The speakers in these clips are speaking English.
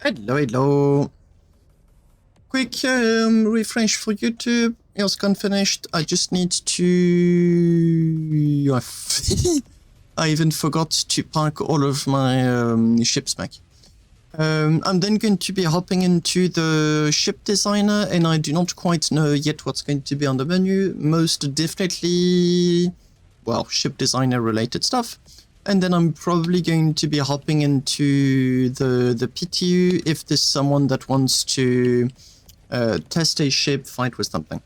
Hello, hello. Quick refresh for YouTube. EOSCon finished. I just need to... I even forgot to park all of my ships back. I'm then going to be hopping into the ship designer, and I do not quite know yet what's going to be on the menu. Most definitely, well, ship designer related stuff. And then I'm probably going to be hopping into the PTU if there's someone that wants to test a ship, fight with something.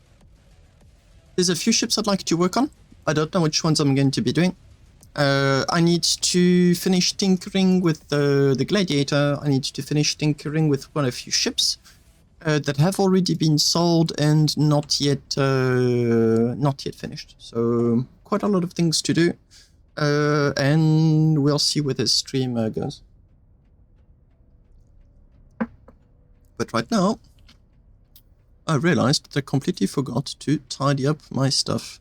There's a few ships I'd like to work on. I don't know which ones I'm going to be doing. I need to finish tinkering with the Gladiator. I need to finish tinkering with quite a few ships that have already been sold and not yet finished. So quite a lot of things to do. And we'll see where this stream goes. But right now, I realized that I completely forgot to tidy up my stuff.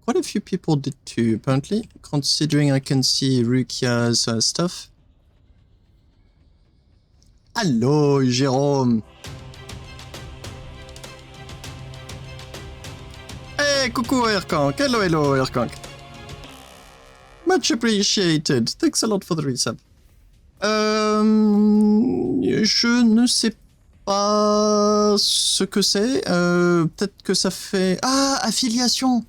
Quite a few people did too, apparently, considering I can see Rukia's stuff. Hello, Jérôme! Hey, coucou Airconk! Hello, hello Airconk! Much appreciated. Thanks a lot for the resub. Je ne sais pas ce que c'est. Peut-être que ça fait... Ah, affiliation!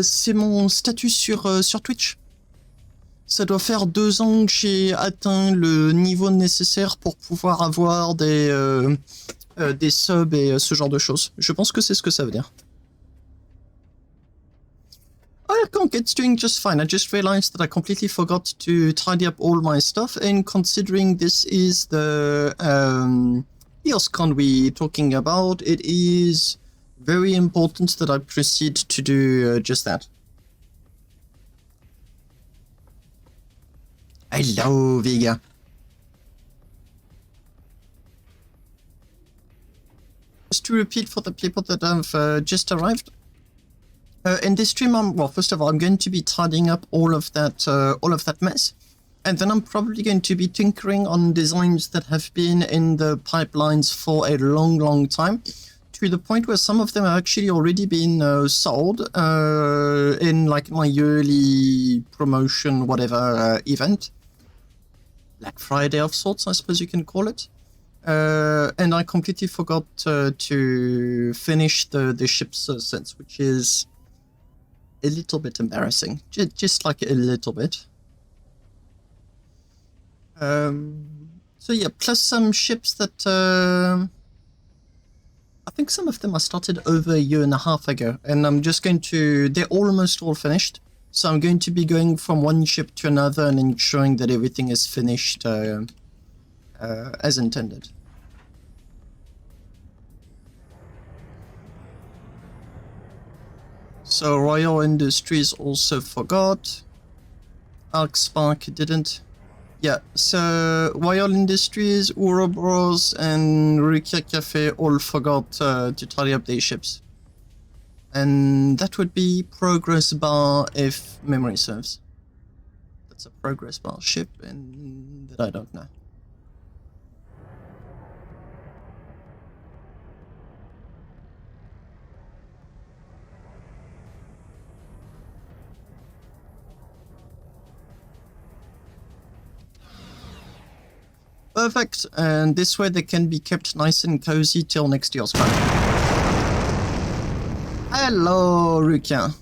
C'est mon statut sur Twitch. Ça doit faire 2 ans que j'ai atteint le niveau nécessaire pour pouvoir avoir des subs et ce genre de choses. Je pense que c'est ce que ça veut dire. I can't get doing just fine. I just realized that I completely forgot to tidy up all my stuff, and considering this is the EOSCon we're talking about, it is very important that I proceed to do just that. Hello, Vega. Just to repeat for the people that have just arrived, in this stream, well, first of all, I'm going to be tidying up all of that mess, and then I'm probably going to be tinkering on designs that have been in the pipelines for a long, long time, to the point where some of them have actually already been sold in like my yearly promotion, whatever event, Black Friday of sorts, I suppose you can call it. And I completely forgot to finish the ship's sense, which is a little bit embarrassing, just like a little bit. So yeah, plus some ships that I think some of them I started over a year and a half ago, and I'm just going to, they're almost all finished, so I'm going to be going from one ship to another and ensuring that everything is finished as intended. So Royal Industries also forgot. ArcSpark didn't. Yeah, so Royal Industries, Ouroboros, and Rukia Cafe all forgot to tidy up their ships. And that would be Progress Bar if memory serves. That's a Progress Bar ship, and that I don't know. Perfect, and this way they can be kept nice and cozy till next year's fun. Hello, Rukia.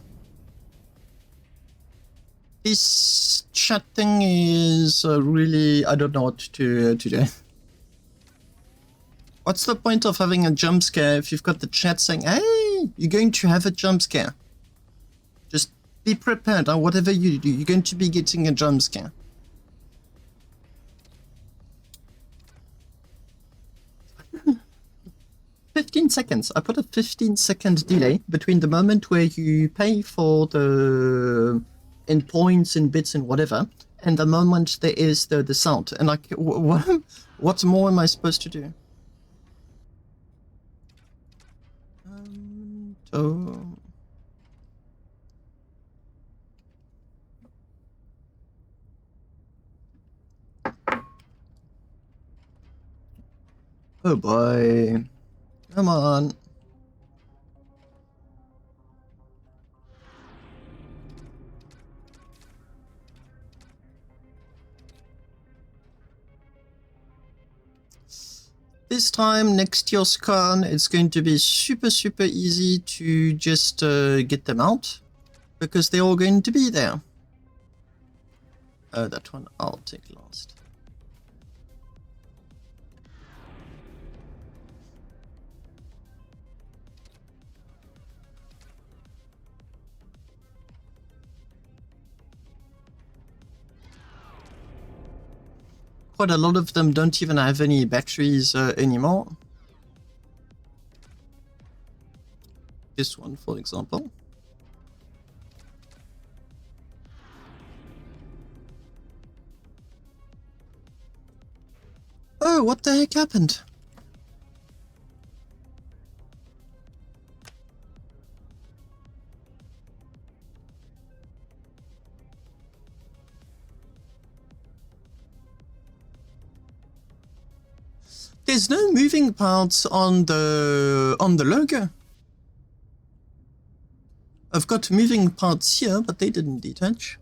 This chat thing is really... I don't know what to do. What's the point of having a jump scare if you've got the chat saying, hey, you're going to have a jump scare? Just be prepared, or whatever you do, you're going to be getting a jump scare. $15 seconds. I put a 15-second delay between the moment where you pay for the in points, in bits, and whatever, and the moment there is the sound. And like, what more am I supposed to do? Oh boy. Come on. This time, next to your scan, it's going to be super easy to just get them out, because they're all going to be there. That one I'll take last. Quite a lot of them don't even have any batteries anymore. This one, for example. Oh, what the heck happened? There's no moving parts on the logo. I've got moving parts here, but they didn't detach.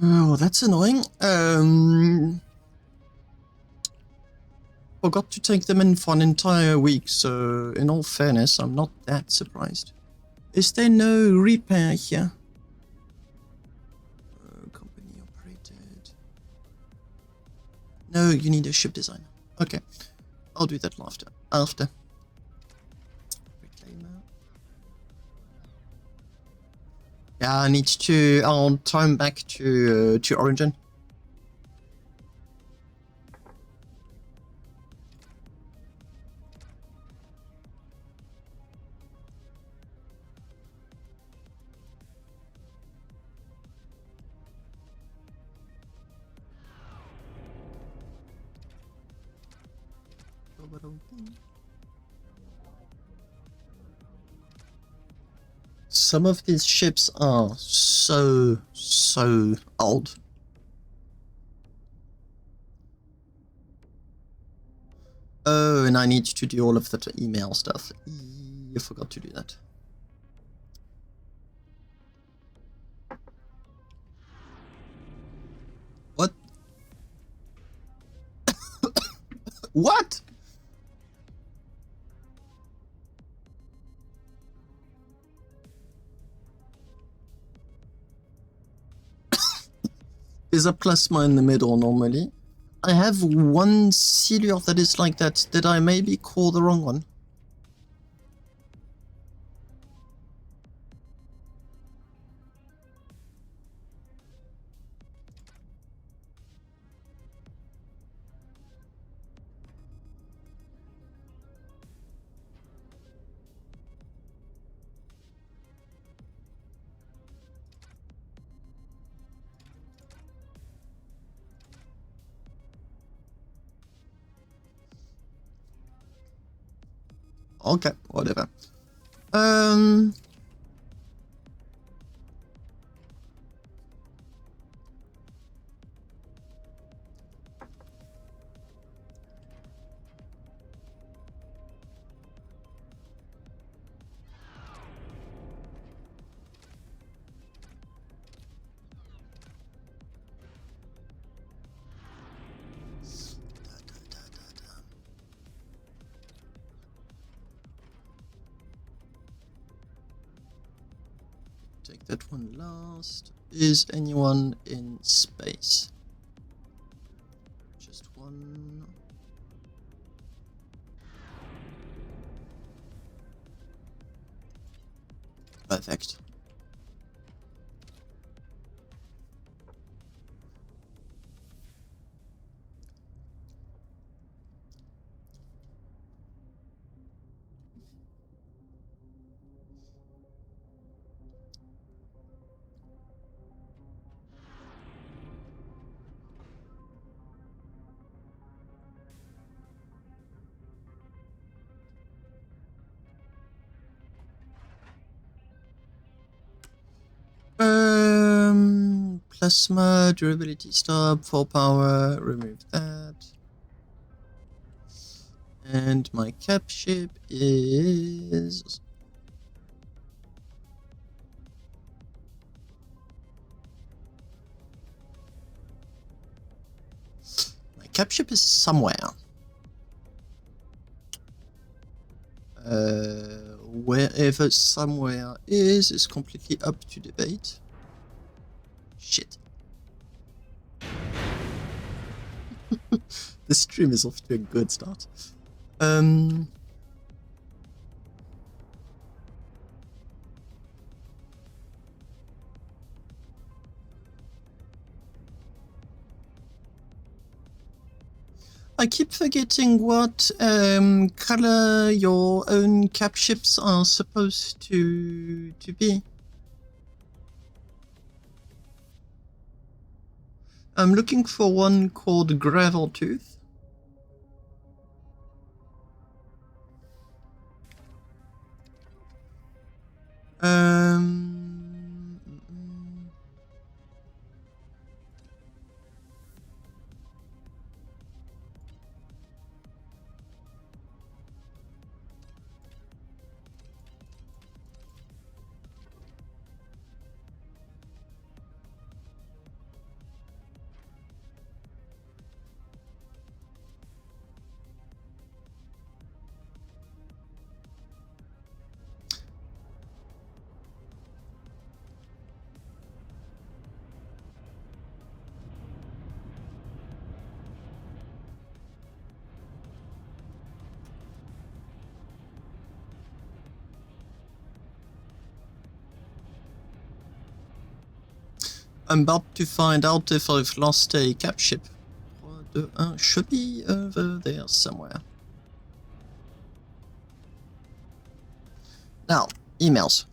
Oh, that's annoying. Forgot to take them in for an entire week, so in all fairness, I'm not that surprised. Is there no repair here? Company operated. No, you need a ship designer. Okay, I'll do that after. Reclaimer. Yeah, I need to. I'll time back to Origin. Some of these ships are so old. Oh, and I need to do all of that email stuff. I forgot to do that. What? What? There's a plasma in the middle normally. I have one silure that is like that. Did I maybe call the wrong one? Okay, whatever. Take that one last. Is anyone in space? Just one. Perfect. plasma, durability stop, 4 power, remove that. And my cap ship is... My cap ship is somewhere. Wherever somewhere is completely up to debate. Shit. The stream is off to a good start. I keep forgetting what color your own cap ships are supposed to be. I'm looking for one called Gravel Tooth. I'm about to find out if I've lost a cap ship. Should be over there somewhere. Now, emails.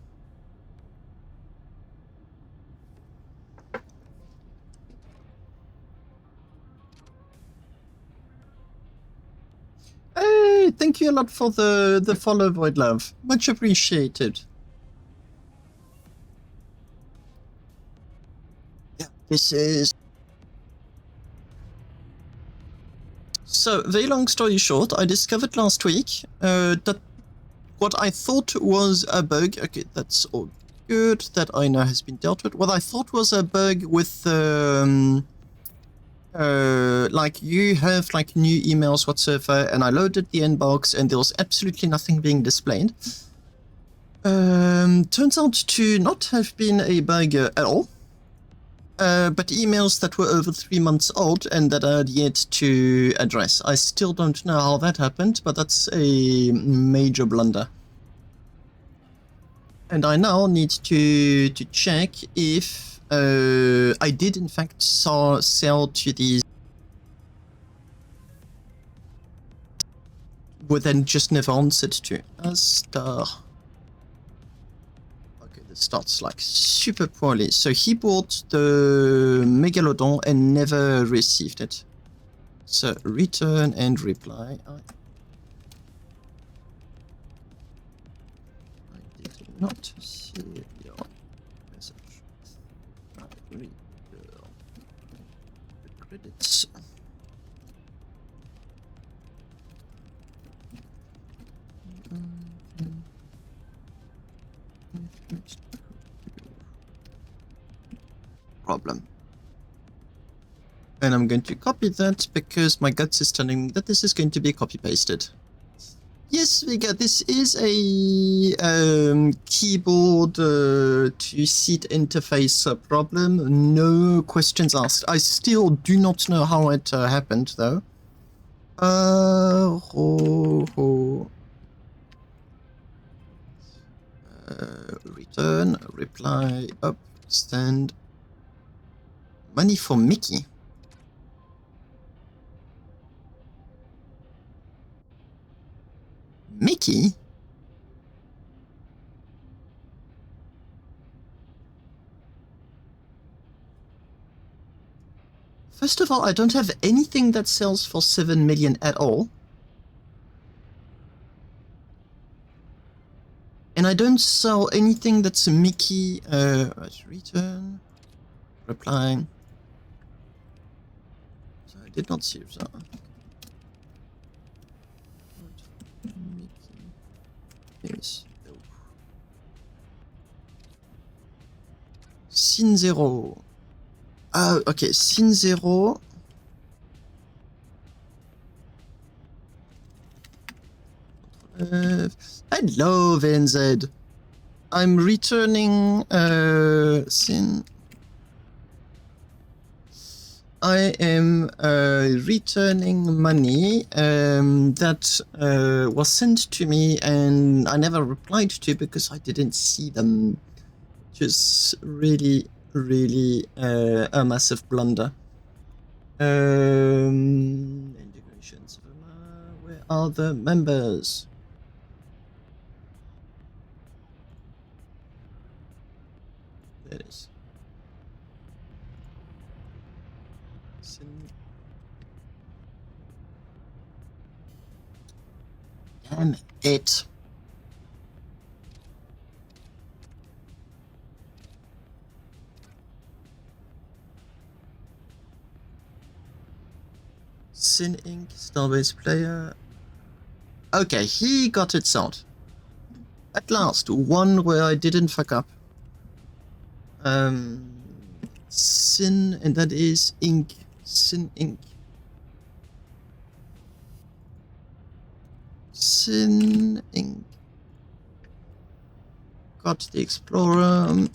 Hey, thank you a lot for the follow, Void Love. Much appreciated. Yeah, this is... So, very long story short, I discovered last week that what I thought was a bug... Okay, that's all good. That I know has been dealt with. What I thought was a bug with... like you have like new emails whatsoever, and I loaded the inbox and there was absolutely nothing being displayed. Turns out to not have been a bug at all, but emails that were over 3 months old and that I had yet to address. I still don't know how that happened, but that's a major blunder. And I now need to check if I did in fact sell to these, but then just never answered to. Star. Okay, this starts like super poorly. So he bought the Megalodon and never received it. So return and reply. I did not see your message. I read the credits. Problem. And I'm going to copy that because my guts is telling me that this is going to be copy pasted. Yes, Vega, this is a keyboard to seat interface problem. No questions asked. I still do not know how it happened, though. Return, reply, up, send. Money for Mickey. Mickey? First of all, I don't have anything that sells for 7 million at all. And I don't sell anything that's a Mickey, return. reply. So I did not see that. Yes. Scene 0. Okay, scene 0. Hello, VNZ. I'm returning scene. I am returning money that was sent to me and I never replied to because I didn't see them. Just really, really a massive blunder. Integrations. Where are the members? There it is. Damn it. Sin Inc. Starbase player. Okay, he got it sold. At last, one where I didn't fuck up. Sin, and that is Inc. Sin Inc. Sin Inc. Got the Explorer.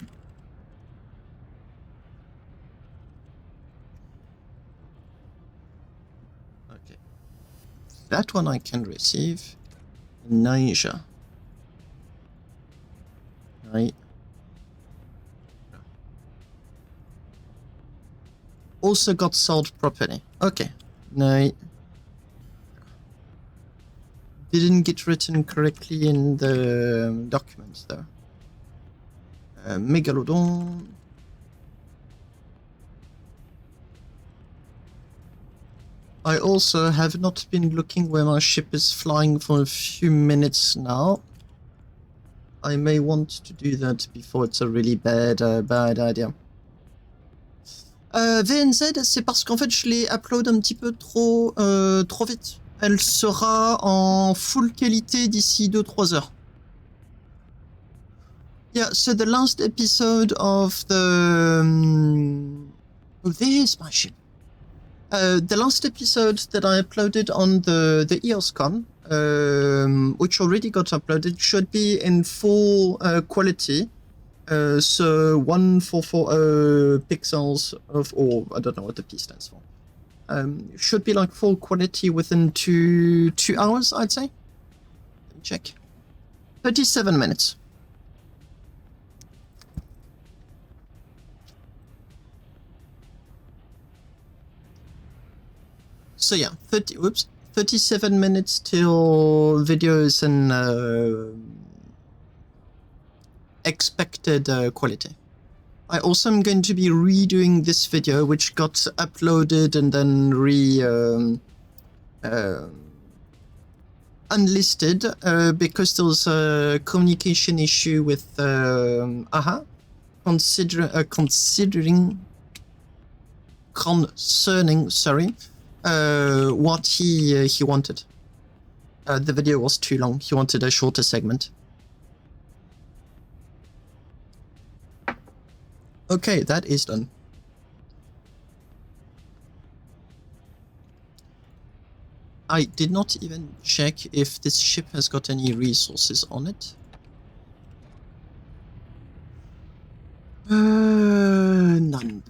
Okay. That one I can receive. Niger. Right. Also got sold properly. Okay. No. Didn't get written correctly in the documents though. Megalodon. I also have not been looking where my ship is flying for a few minutes now. I may want to do that before it's a really bad idea. VNZ, c'est parce qu'en fait je l'ai upload un petit peu trop vite. Elle sera en full qualité d'ici 2-3 heures. Yeah, so the last episode of the... oh, there's my ship. The last episode that I uploaded on the EOSCon, which already got uploaded, should be in full quality. So 1440 pixels of, or I don't know what the P stands for. Should be like full quality within two hours, I'd say. Let me check. 37 minutes. So yeah, 37 minutes till videos and expected quality. I also am going to be redoing this video, which got uploaded and then unlisted because there was a communication issue with AHA, concerning what he wanted. The video was too long. He wanted a shorter segment. Okay, that is done. I did not even check if this ship has got any resources on it. None.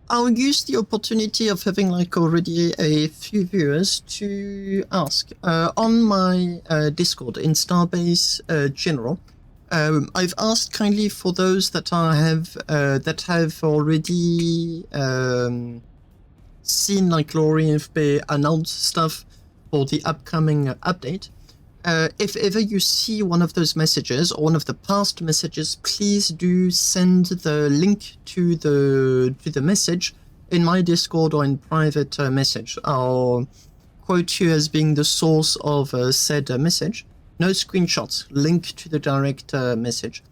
I'll use the opportunity of having like already a few viewers to ask on my Discord in Starbase General. I've asked kindly for those that have already seen like Lori FB announce stuff for the upcoming update. If ever you see one of those messages or one of the past messages, please do send the link to the message in my Discord or in private message. I'll quote you as being the source of said message. No screenshots, link to the direct message.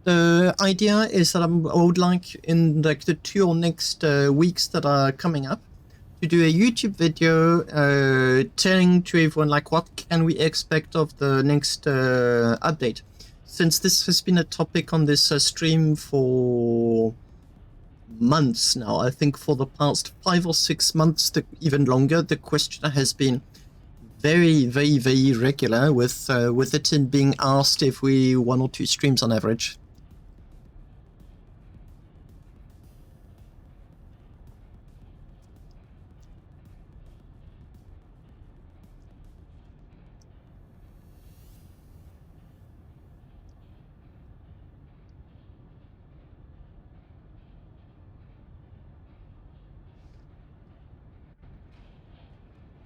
The idea is that I would like in like the 2 or next weeks that are coming up to do a YouTube video telling to everyone like what can we expect of the next update. Since this has been a topic on this stream for months now, I think for the past 5 or 6 months, even longer, the question has been very, very, very regular with it being asked every 1 or 2 streams on average.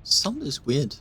Sound is weird.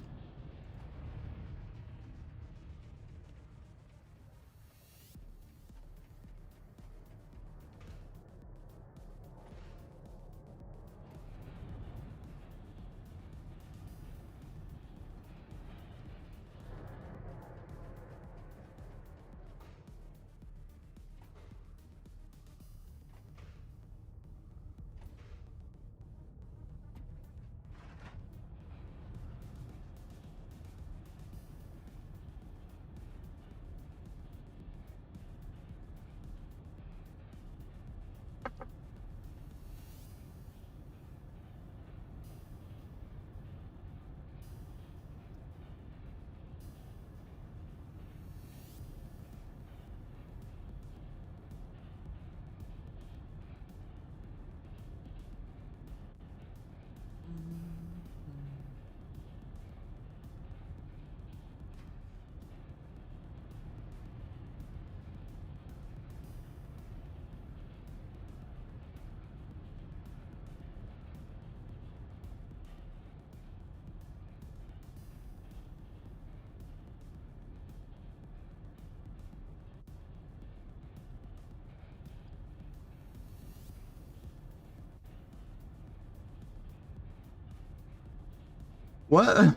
What?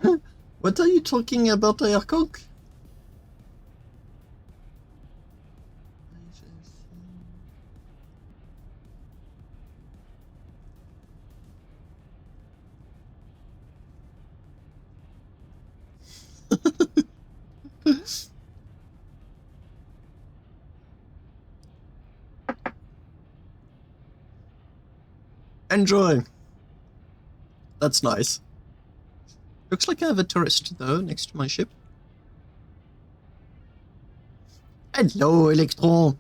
What are you talking about, Aircock? Enjoy. That's nice. Looks like I have a tourist, though, next to my ship. Hello, Electron.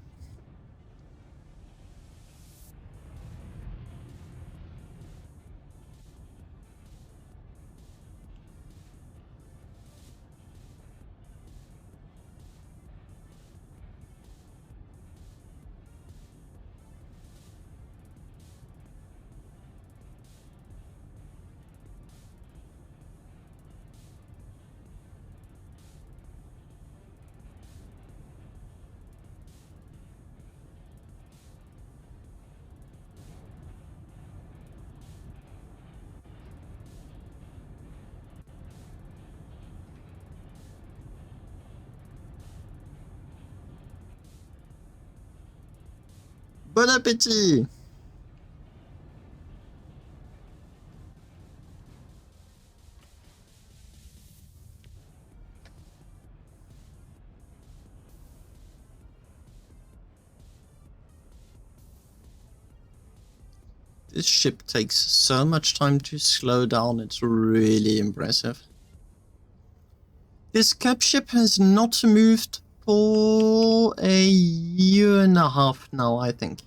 Bon appétit! This ship takes so much time to slow down, it's really impressive. This cap ship has not moved for a year and a half now, I think.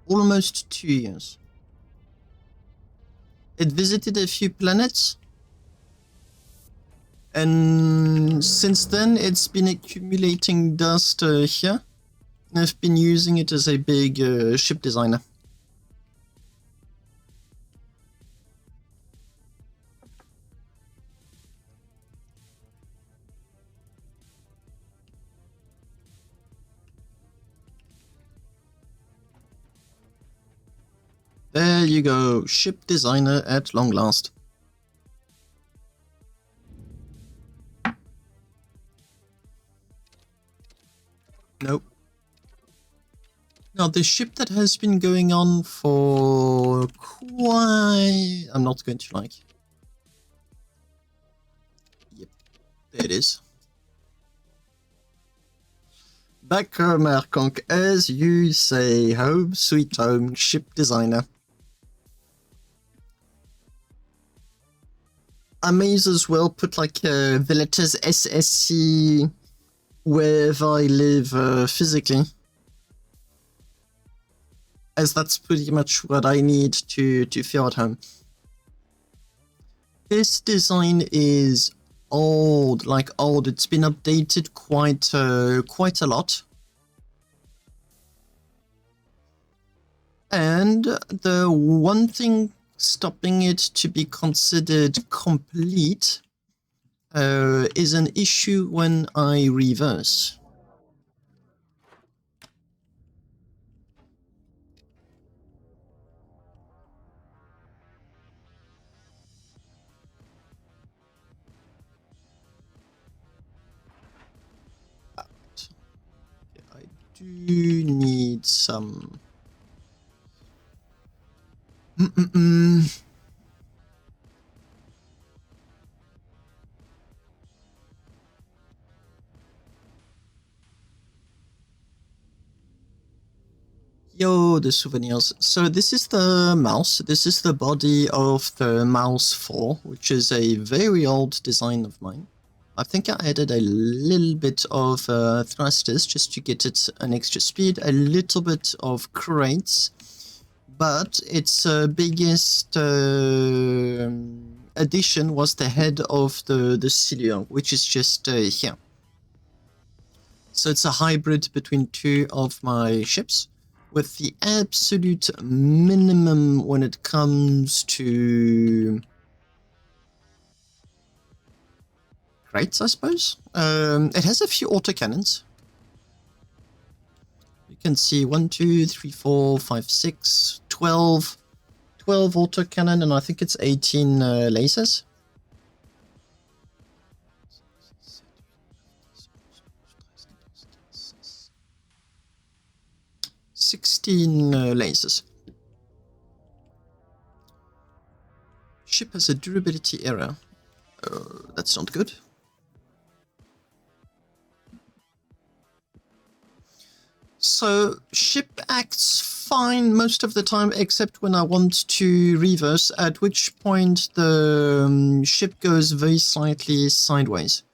Almost 2 years. It visited a few planets, and since then it's been accumulating dust here. And I've been using it as a big ship designer. There you go, ship designer at long last. Nope. Now, the ship that has been going on for quite... I'm not going to like... Yep, there it is. Backer Merkonk, as you say, home sweet home, ship designer. I may as well put like the letters SSC wherever I live physically, as that's pretty much what I need to feel at home. This design is old, like old. It's been updated quite a lot. And the one thing stopping it to be considered complete is an issue when I reverse. I do need some... Yo, the souvenirs. So this is the mouse. This is the body of the mouse 4, which is a very old design of mine. I think I added a little bit of thrusters just to get it an extra speed, a little bit of crates, but its biggest addition was the head of the Cillian, which is just here. So it's a hybrid between two of my ships, with the absolute minimum when it comes to crates, I suppose. It has a few autocannons. You can see 1, 2, 3, 4, 5, 6, 12 autocannon, and I think it's 18 lasers. Lasers. Ship has a durability error. That's not good. So ship acts fine most of the time, except when I want to reverse, at which point the ship goes very slightly sideways.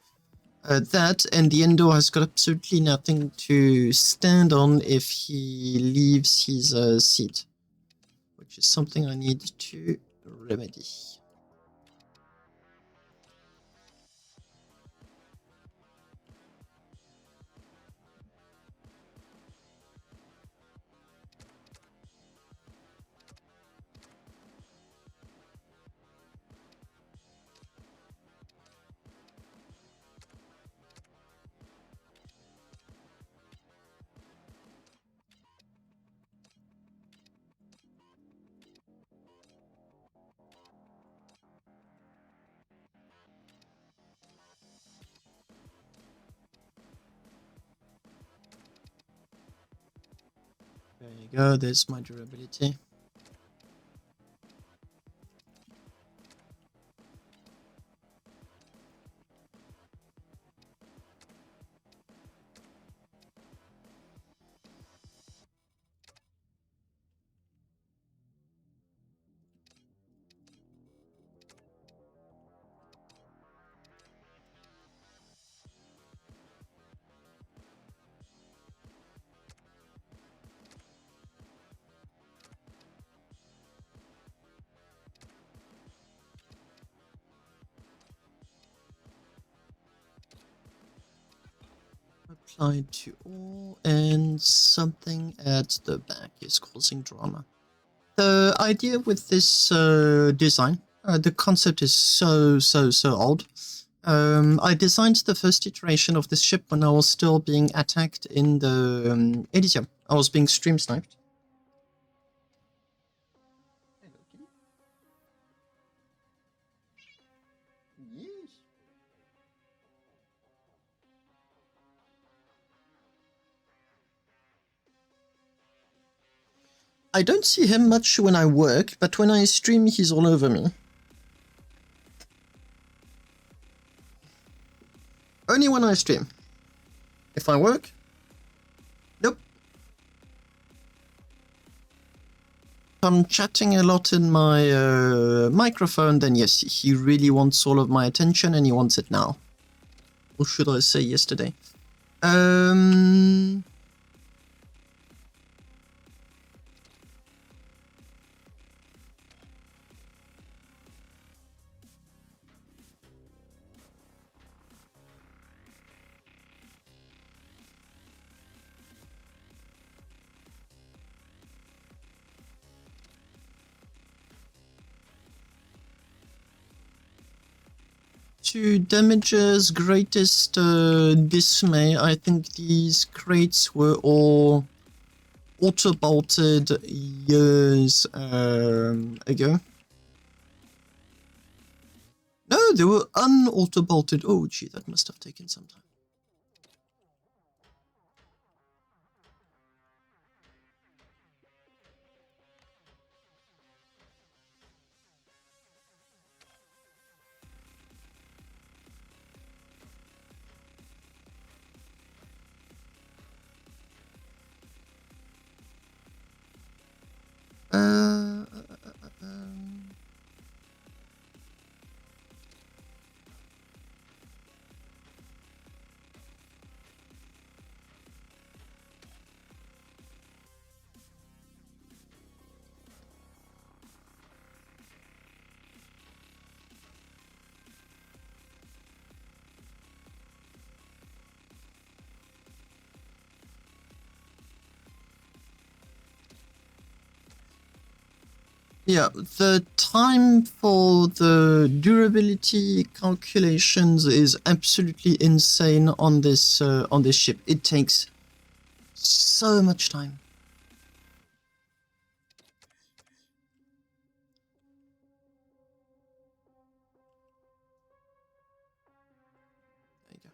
That and the Endo has got absolutely nothing to stand on if he leaves his seat, which is something I need to remedy. There you go, there's my durability. Applied to all, and something at the back is causing drama. The idea with this design, the concept is so old. I designed the first iteration of this ship when I was still being attacked in the Elysium. I was being stream sniped. Yes. I don't see him much when I work, but when I stream, he's all over me. Only when I stream. If I work, nope. If I'm chatting a lot in my microphone, then yes, he really wants all of my attention and he wants it now. Or should I say yesterday? To Damage's greatest dismay, I think these crates were all auto-bolted years ago. No, they were un-auto-bolted. Oh, gee, that must have taken some time. Yeah, the time for the durability calculations is absolutely insane on this ship. It takes so much time. There you go.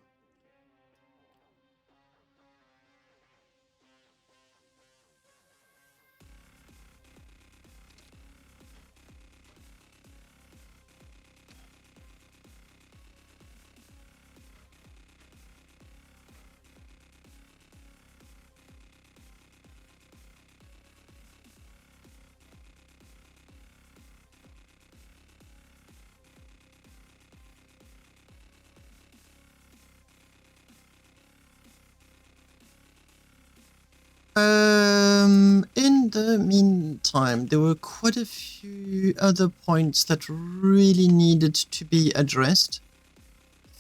In the meantime, there were quite a few other points that really needed to be addressed.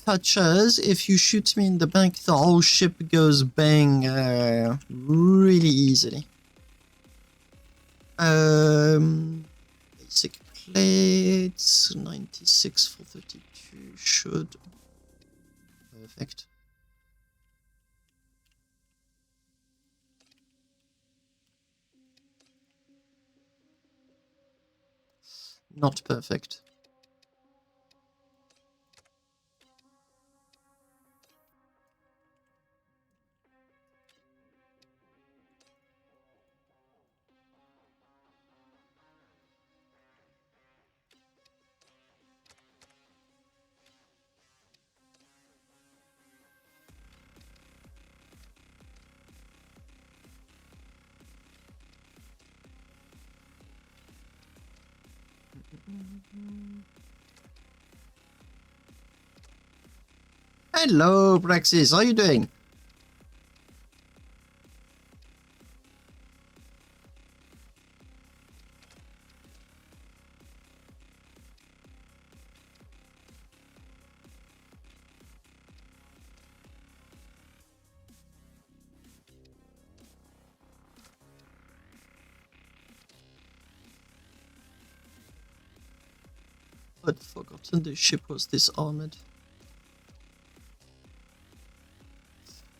Such as, if you shoot me in the back, the whole ship goes bang really easily. Basic plates, 96 for 32 should... Perfect. Not perfect. Hello, Praxis. How are you doing? I'd forgotten the ship was this armored.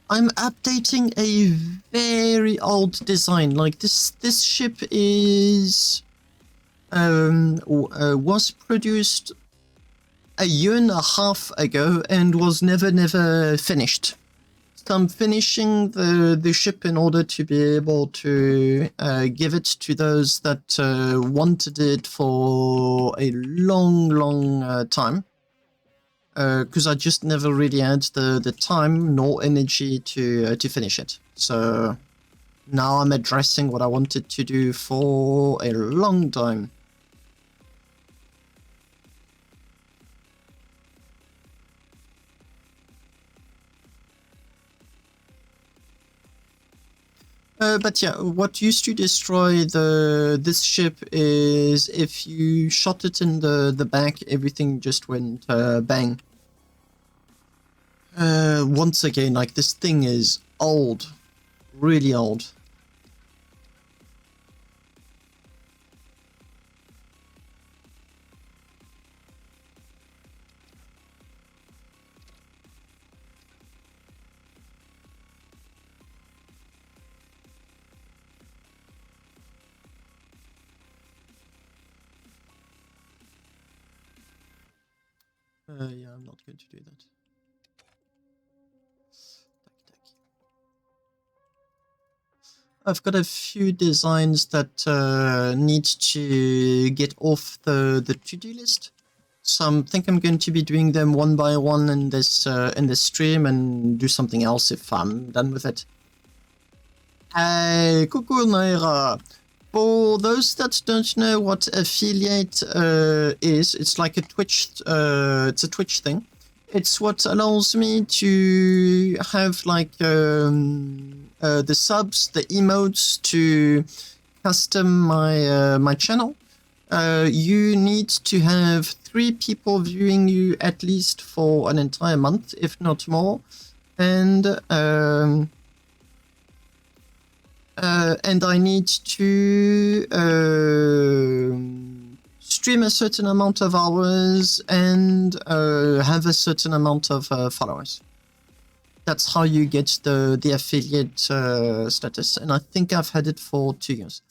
I'm updating a very old design. Like this ship is was produced a year and a half ago and was never finished. I'm finishing the ship in order to be able to give it to those that wanted it for a long time. Because I just never really had the time nor energy to finish it. So now I'm addressing what I wanted to do for a long time. But yeah, what used to destroy this ship is if you shot it in the back, everything just went bang. Once again, like, this thing is old, really old. Yeah, I'm not going to do that. I've got a few designs that need to get off the to-do list. So I think I'm going to be doing them one by one in this stream and do something else if I'm done with it. Hey, coucou Naira. For those that don't know what affiliate is, it's like a Twitch. It's a Twitch thing. It's what allows me to have like the subs, the emotes to custom my channel. You need to have 3 people viewing you at least for an entire month, if not more, and I need to stream a certain amount of hours and have a certain amount of followers. That's how you get the affiliate status, and I think I've had it for 2 years.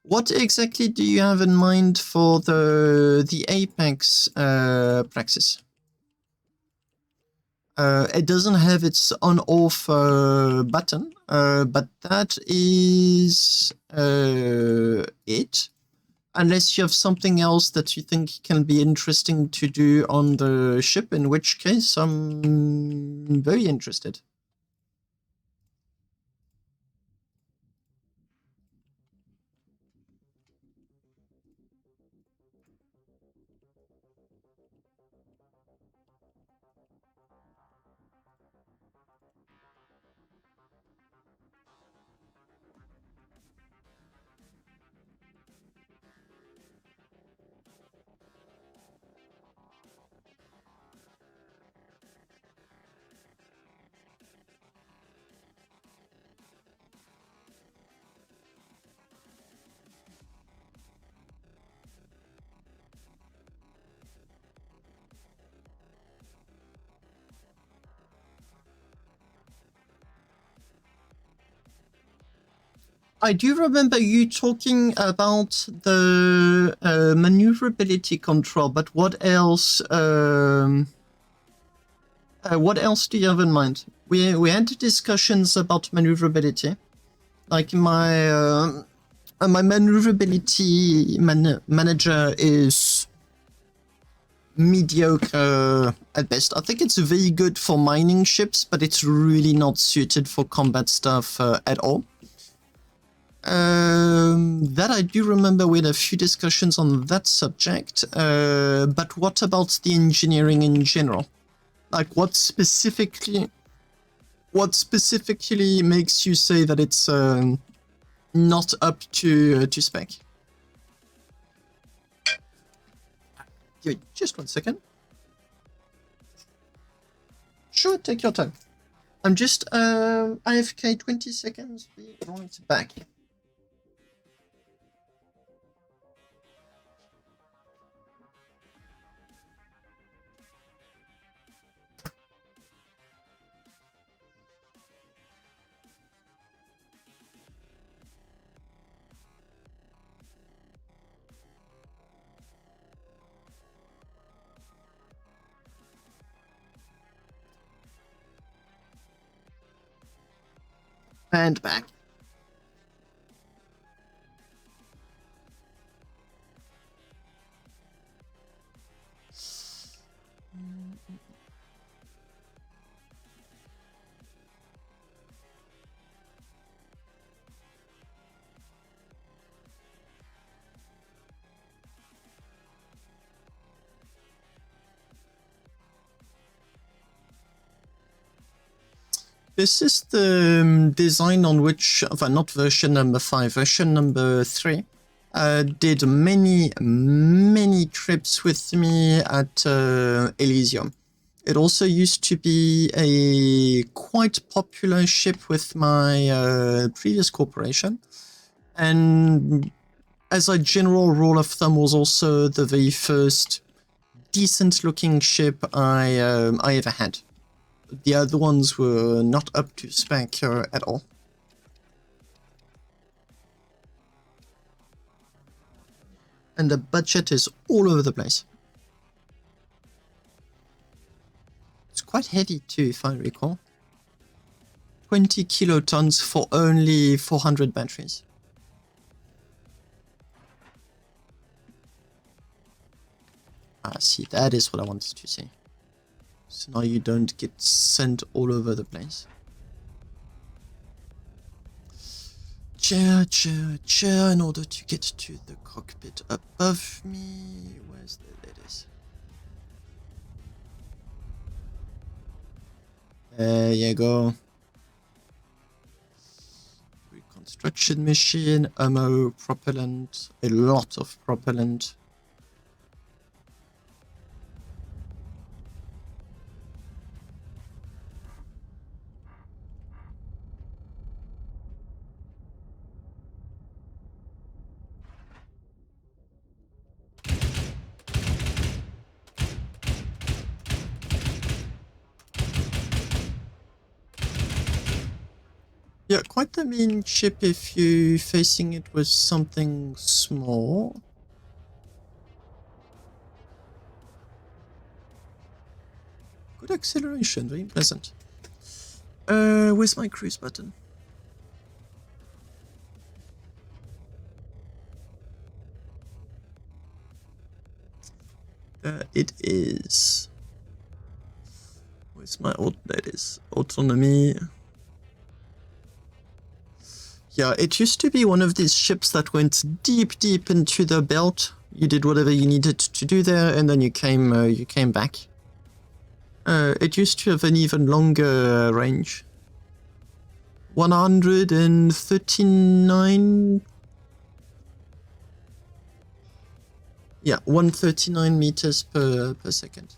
What exactly do you have in mind for the Apex praxis? It doesn't have its on-off button, but that is it. Unless you have something else that you think can be interesting to do on the ship, in which case I'm very interested. I do remember you talking about the maneuverability control, but what else? What else do you have in mind? We had discussions about maneuverability, like my maneuverability manager is mediocre at best. I think it's very good for mining ships, but it's really not suited for combat stuff at all. That I do remember we had a few discussions on that subject, but what about the engineering in general? Like, what specifically makes you say that it's not up to spec? Give me just 1 second. Sure, take your time. I'm just AFK 20 seconds. Be right back. command back. This is the design on which, well, not version number 5, version number 3, did many trips with me at Elysium. It also used to be a quite popular ship with my previous corporation, and as a general rule of thumb was also the very first decent looking ship I ever had. The other ones were not up to spec at all. And the budget is all over the place. It's quite heavy too, if I recall. 20 kilotons for only 400 batteries. Ah, see, that is what I wanted to see. So now you don't get sent all over the place. Chair, chair, chair, in order to get to the cockpit above me. Where's the ladies? There you go. Reconstruction machine, ammo, propellant, a lot of propellant. Yeah, quite the mean ship if you're facing it with something small. Good acceleration, very pleasant. Where's my cruise button? It is. Where's my that is autonomy? Yeah, it used to be one of these ships that went deep into the belt. You did whatever you needed to do there, and then you came back. It used to have an even longer range. 139. Yeah, 139 meters per second.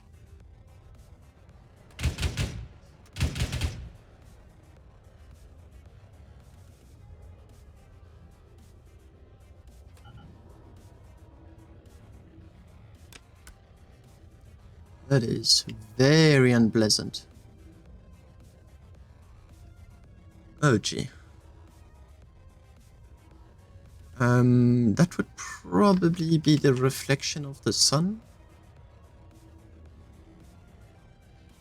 That is very unpleasant. Oh gee. That would probably be the reflection of the sun.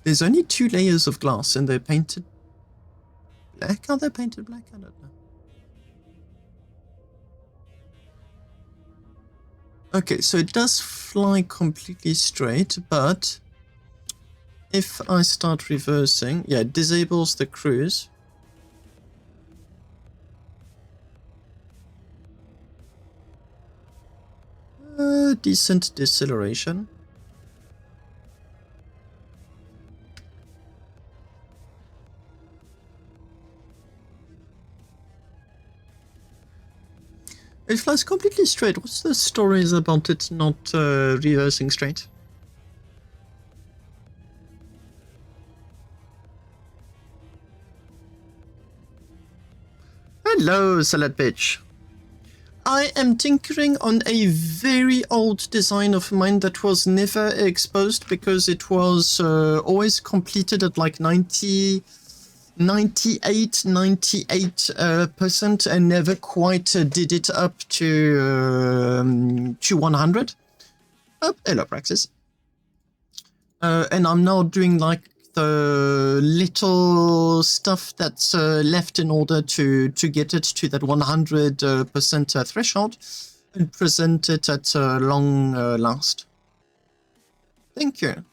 There's only 2 layers of glass and they're painted black. Are they painted black? I don't know. Okay, so it does fly completely straight, but if I start reversing, yeah, it disables the cruise. Decent deceleration. It flies completely straight. What's the stories about it not reversing straight? Hello, salad bitch. I am tinkering on a very old design of mine that was never exposed because it was always completed at like 98% and never quite did it up to 100. Oh, hello, Praxis. And I'm now doing like the little stuff that's left in order to get it to that 100% threshold and present it at long last. Thank you.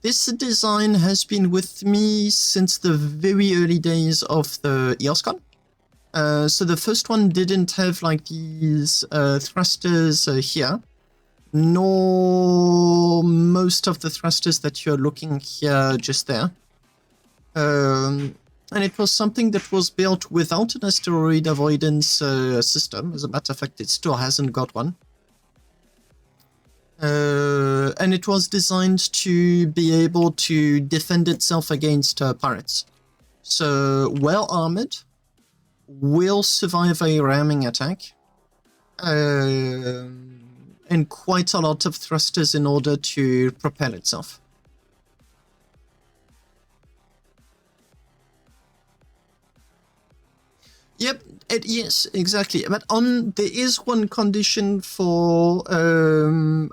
This design has been with me since the very early days of the EOSCon. So the first one didn't have like these thrusters here, nor most of the thrusters that you're looking here just there. And it was something that was built without an asteroid avoidance system. As a matter of fact, it still hasn't got one. And it was designed to be able to defend itself against pirates. So well armored, will survive a ramming attack, and quite a lot of thrusters in order to propel itself. Yep, yes, exactly. But there is one condition for,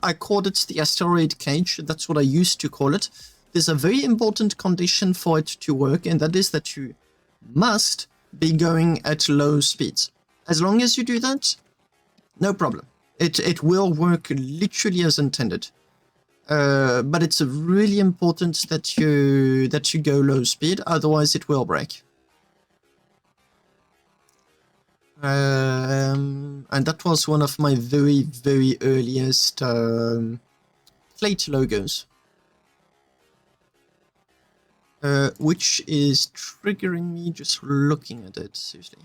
I called it the asteroid cage. That's what I used to call it. There's a very important condition for it to work, and that is that you must be going at low speeds. As long as you do that, no problem. It will work literally as intended. But it's really important that you go low speed, otherwise it will break. And that was one of my very, very earliest plate logos. Which is triggering me just looking at it, seriously.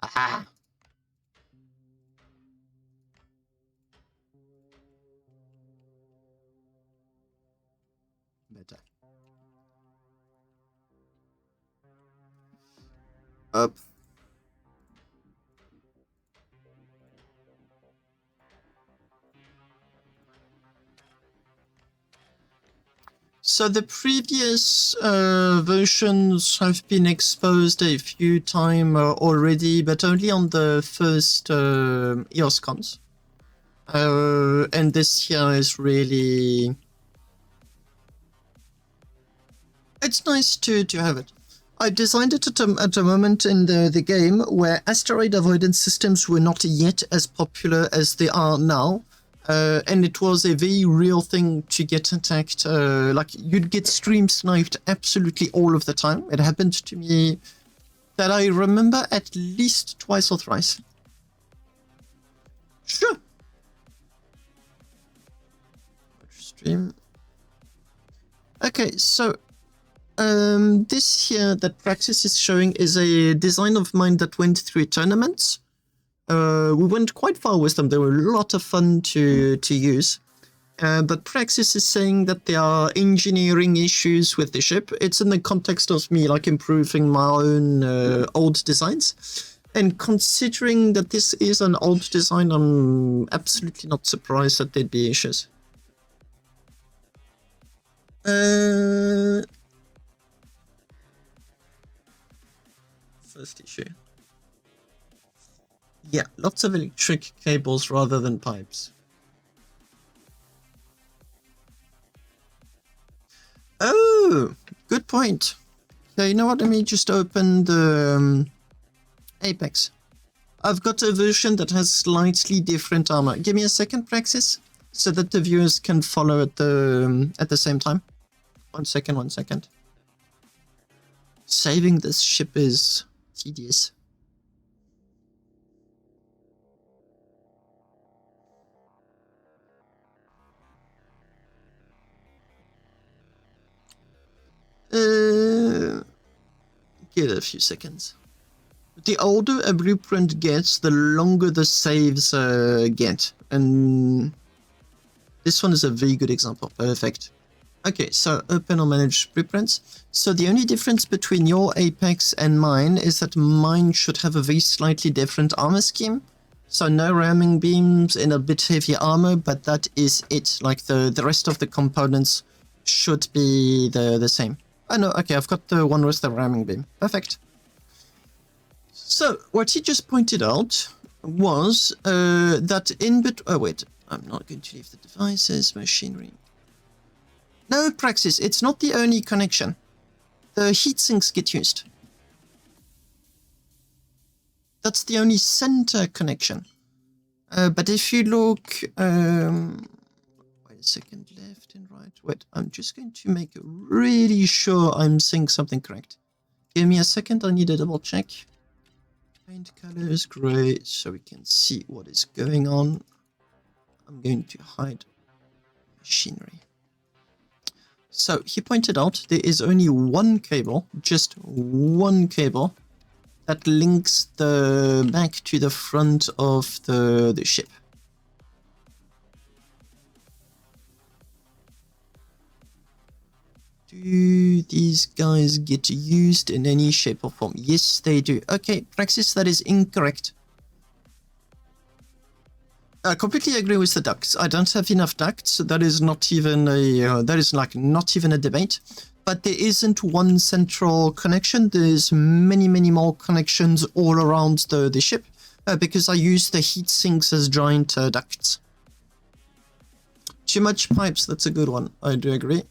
Aha! Better. Up. So the previous versions have been exposed a few times already, but only on the first EOSCons. And this here is really... It's nice to have it. I designed it at a moment in the game where asteroid avoidance systems were not yet as popular as they are now. And it was a very real thing to get attacked. Like, you'd get stream sniped absolutely all of the time. It happened to me that I remember at least twice or thrice. Sure. Stream. Okay, so this here that Praxis is showing is a design of mine that went through tournaments. We went quite far with them. They were a lot of fun to use. But Praxis is saying that there are engineering issues with the ship. It's in the context of me like improving my own old designs. And considering that this is an old design, I'm absolutely not surprised that there'd be issues. First issue. Yeah, lots of electric cables rather than pipes. Oh, good point. Okay, you know what? Let me just open the Apex. I've got a version that has slightly different armor. Give me a second, Praxis, so that the viewers can follow at the same time. 1 second, 1 second. Saving this ship is tedious. Give it a few seconds. The older a blueprint gets, the longer the saves get. And this one is a very good example. Perfect. Okay, so open or manage blueprints. So the only difference between your Apex and mine is that mine should have a very slightly different armor scheme. So no ramming beams and a bit heavier armor, but that is it. Like the rest of the components should be the same. Oh no, okay, I've got the one with the ramming beam. Perfect. So what he just pointed out was that in oh wait, I'm not going to leave the devices, machinery. No, Praxis, it's not the only connection. The heat sinks get used. That's the only center connection. But if you look, wait a second, left and right. Wait, I'm just going to make really sure I'm saying something correct. Give me a second, I need a double check. Paint colors, gray, so we can see what is going on. I'm going to hide machinery. So he pointed out there is only one cable, just one cable, that links the back to the front of the ship. Do these guys get used in any shape or form? Yes, they do. Okay, Praxis, that is incorrect. I completely agree with the ducts. I don't have enough ducts. So that is not even a that is like not even a debate. But there isn't one central connection. There's many more connections all around the ship because I use the heat sinks as giant ducts. Too much pipes. That's a good one. I do agree.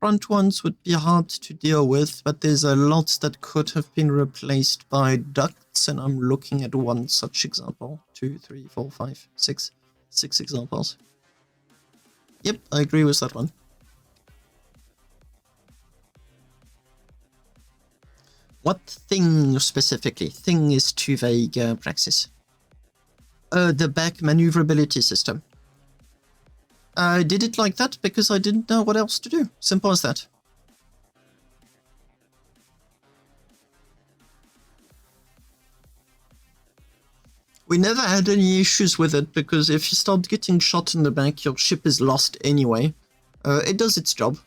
Front ones would be hard to deal with, but there's a lot that could have been replaced by ducts, and I'm looking at one such example. 2, 3, 4, 5, 6. 6 examples. Yep, I agree with that one. What thing specifically? Thing is too vague, Praxis. The back maneuverability system. I did it like that because I didn't know what else to do. Simple as that. We never had any issues with it because if you start getting shot in the back, your ship is lost anyway. It does its job.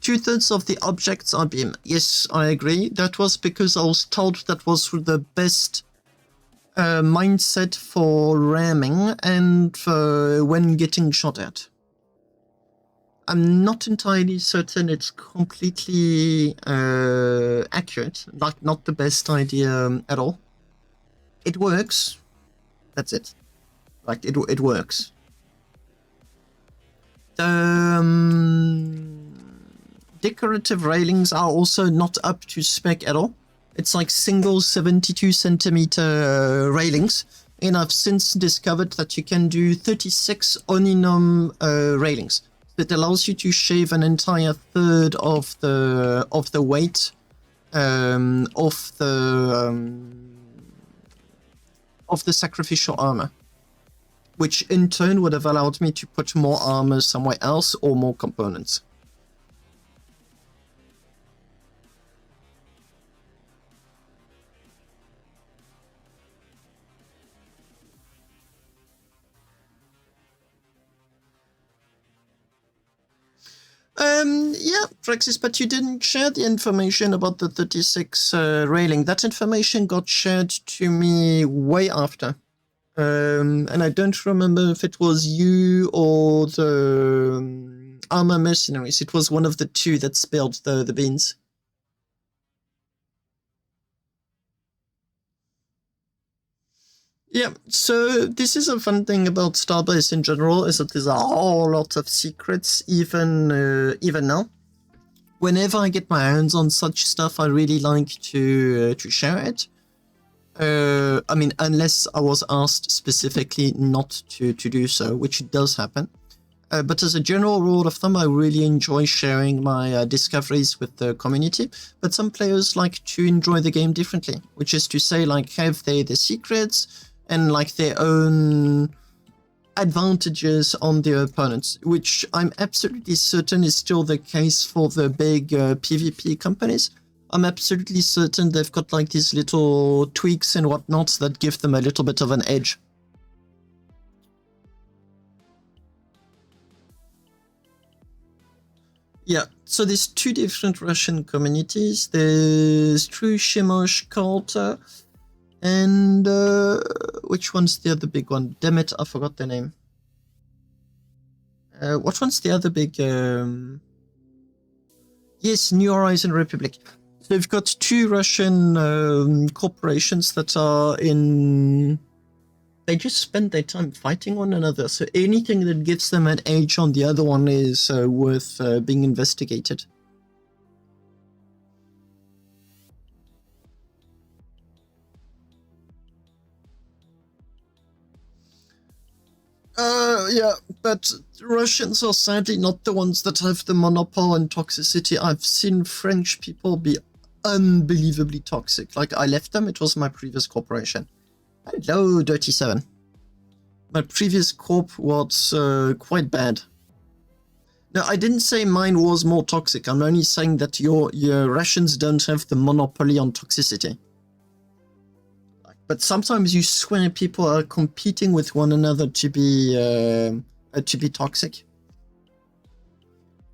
Two-thirds of the objects are beam. Yes, I agree. That was because I was told that was the best mindset for ramming and when getting shot at. I'm not entirely certain it's completely accurate, like not the best idea at all. It works. That's it. Like it works. Decorative railings are also not up to spec at all. It's like single 72 centimeter railings, and I've since discovered that you can do 36 Oninum railings. That allows you to shave an entire third of the weight of the sacrificial armor, which in turn would have allowed me to put more armor somewhere else or more components. Yeah, Praxis, but you didn't share the information about the 36 railing. That information got shared to me way after. And I don't remember if it was you or the armor mercenaries. It was one of the two that spilled the beans. Yeah, so this is a fun thing about Starbase in general, is that there's a whole lot of secrets, even now. Whenever I get my hands on such stuff, I really like to share it. I mean, unless I was asked specifically not to do so, which does happen. But as a general rule of thumb, I really enjoy sharing my discoveries with the community. But some players like to enjoy the game differently, which is to say, like, have they the secrets and like their own advantages on their opponents, which I'm absolutely certain is still the case for the big PvP companies. I'm absolutely certain they've got like these little tweaks and whatnot that give them a little bit of an edge. Yeah, so there's two different Russian communities. There's True Shimosh Colt. And which one's the other big one? Damn it, I forgot the name. What one's the other big... Yes, New Horizon Republic. So we've got two Russian corporations that are in... They just spend their time fighting one another. So anything that gives them an edge on the other one is worth being investigated. Yeah, but Russians are sadly not the ones that have the monopoly on toxicity. I've seen French people be unbelievably toxic. Like, I left them, it was my previous corporation. Hello, Dirty Seven. My previous corp was quite bad. No, I didn't say mine was more toxic. I'm only saying that your Russians don't have the monopoly on toxicity. But sometimes you swear people are competing with one another to be toxic.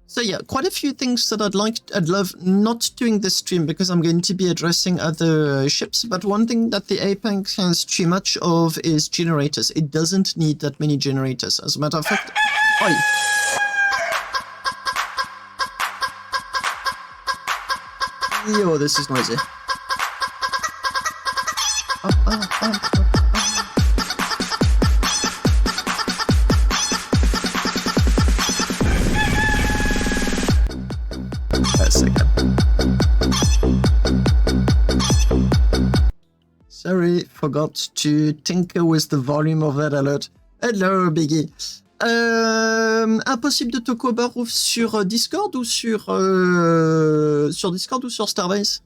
So yeah, quite a few things that I'd love not doing this stream because I'm going to be addressing other ships. But one thing that the Apex has too much of is generators. It doesn't need that many generators. As a matter of fact, oi. Yo, this is noisy. A second. Sorry, forgot to tinker with the volume of that alert. Hello, Biggie. Impossible de te collaborer sur Discord ou sur Discord ou sur Starbase?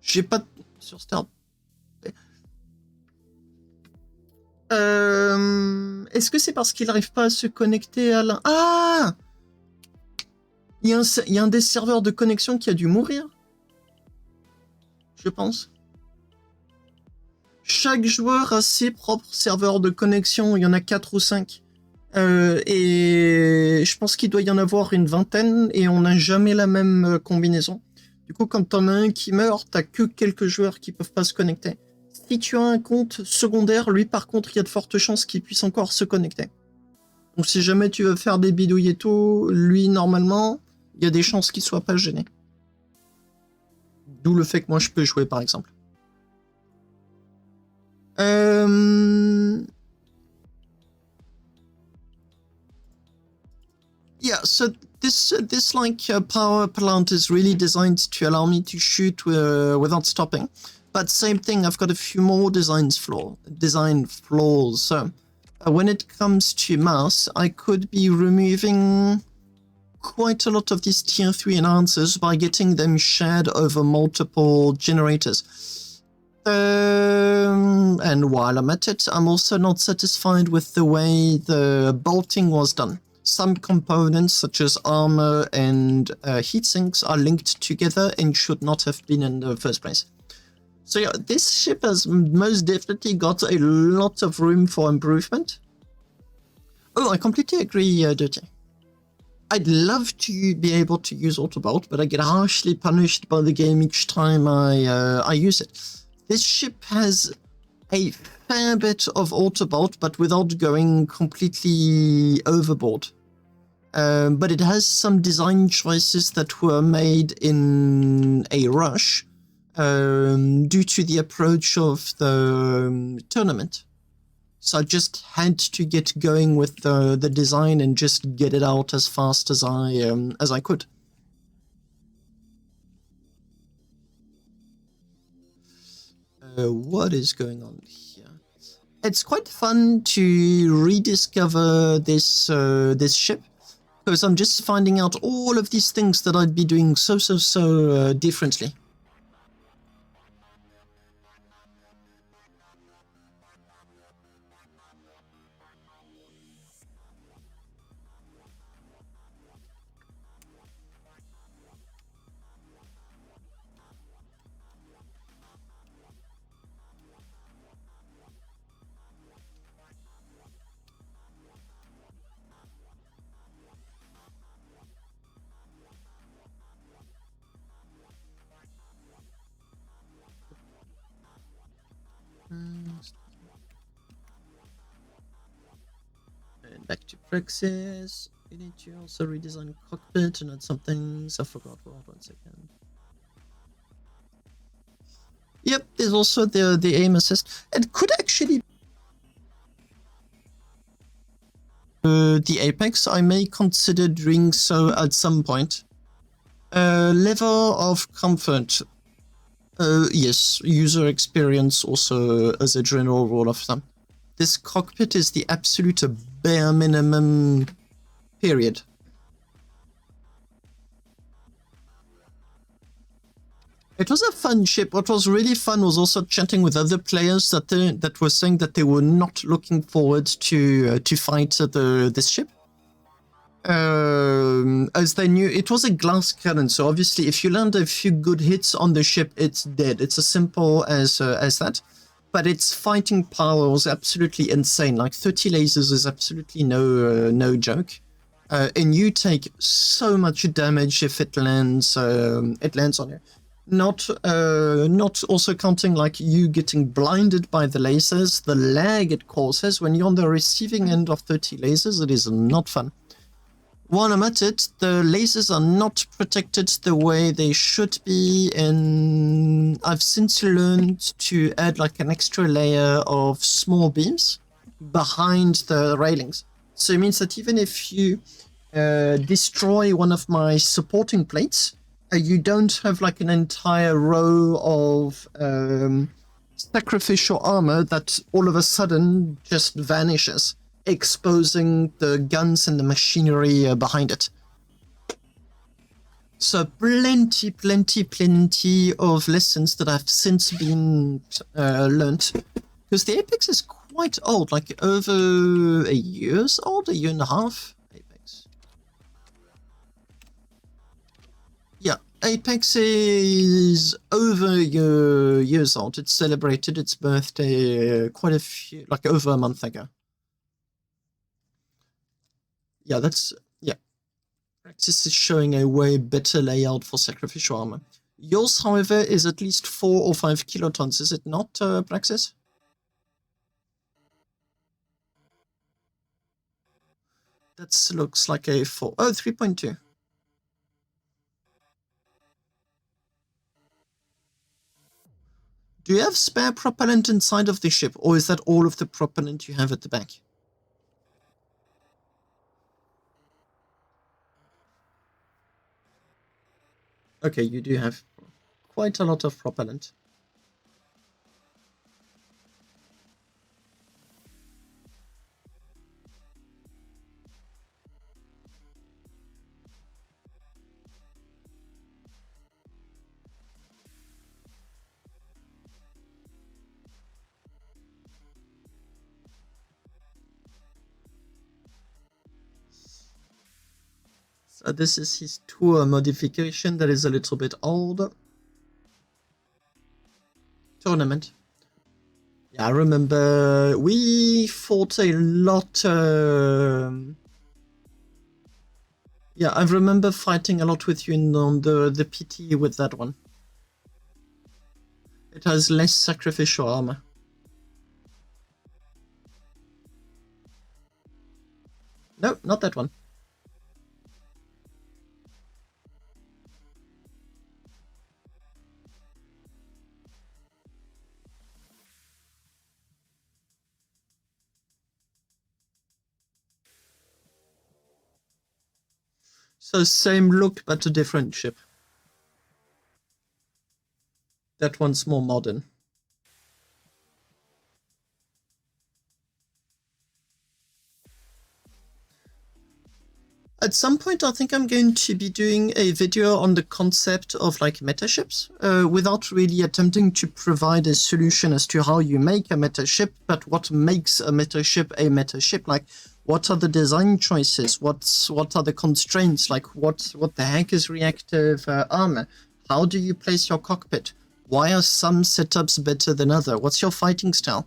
J'ai pas sur Starbase. Est-ce que c'est parce qu'il n'arrive pas à se connecter à la... Ah! Il y a un des serveurs de connexion qui a dû mourir. Je pense. Chaque joueur a ses propres serveurs de connexion. Il y en a 4 ou 5. Et je pense qu'il doit y en avoir une vingtaine. Et on n'a jamais la même combinaison. Du coup, quand t'en as un qui meurt, t'as que quelques joueurs qui peuvent pas se connecter. Si tu as un compte secondaire, lui par contre, il y a de fortes chances qu'il puisse encore se connecter. Donc si jamais tu veux faire des bidouilles et tout, lui normalement, il y a des chances qu'il soit pas gêné. D'où le fait que moi je peux jouer par exemple. Yeah, so this power plant is really designed to allow me to shoot without stopping. But same thing, I've got a few more design flaws. So when it comes to mass, I could be removing quite a lot of these tier 3 enhancers by getting them shared over multiple generators. And while I'm at it, I'm also not satisfied with the way the bolting was done. Some components, such as armor and heatsinks, are linked together and should not have been in the first place. So yeah, this ship has most definitely got a lot of room for improvement. Oh, I completely agree, Dirty. I'd love to be able to use Autobolt, but I get harshly punished by the game each time I use it. This ship has a fair bit of Autobolt, but without going completely overboard. But it has some design choices that were made in a rush due to the approach of the tournament. So I just had to get going with the design and just get it out as fast as I could. What is going on here? It's quite fun to rediscover this ship, because I'm just finding out all of these things that I'd be doing so differently. Praxis, you need to also redesign cockpit and add some things. I forgot. Hold on 1 second. Yep, there's also the aim assist. It could actually the Apex. I may consider doing so at some point. Level of comfort. Yes, user experience also as a general rule of thumb. This cockpit is the absolute bare minimum, period. It was a fun ship. What was really fun was also chatting with other players that were saying that they were not looking forward to fight this ship. As they knew, it was a glass cannon, so obviously if you land a few good hits on the ship, it's dead. It's as simple as that. But its fighting power was absolutely insane. Like 30 lasers is absolutely no joke. And you take so much damage if it lands on you. Not also counting like you getting blinded by the lasers, the lag it causes when you're on the receiving end of 30 lasers. It is not fun. While I'm at it, the lasers are not protected the way they should be, and I've since learned to add like an extra layer of small beams behind the railings. So it means that even if you destroy one of my supporting plates, you don't have like an entire row of sacrificial armor that all of a sudden just vanishes, exposing the guns and the machinery behind it. So plenty of lessons that have since been learned. Because the Apex is quite old, like over a year and a half. Apex. Yeah, Apex is over years old. It celebrated its birthday quite a few, like over a month ago. Yeah, Praxis is showing a way better layout for sacrificial armor. Yours, however, is at least 4 or 5 kilotons, is it not, Praxis? That looks like a 4. Oh, 3.2. Do you have spare propellant inside of the ship, or is that all of the propellant you have at the back? Okay, you do have quite a lot of propellant. So this is his tour modification that is a little bit old. Tournament. Yeah, I remember we fought a lot. Yeah, I remember fighting a lot with you on the PT with that one. It has less sacrificial armor. No, not that one. So same look, but a different ship. That one's more modern. At some point, I think I'm going to be doing a video on the concept of like meta ships, without really attempting to provide a solution as to how you make a meta ship, but what makes a meta ship a meta ship. Like, what are the design choices? What are the constraints? Like, what the heck is reactive armor? How do you place your cockpit? Why are some setups better than other? What's your fighting style?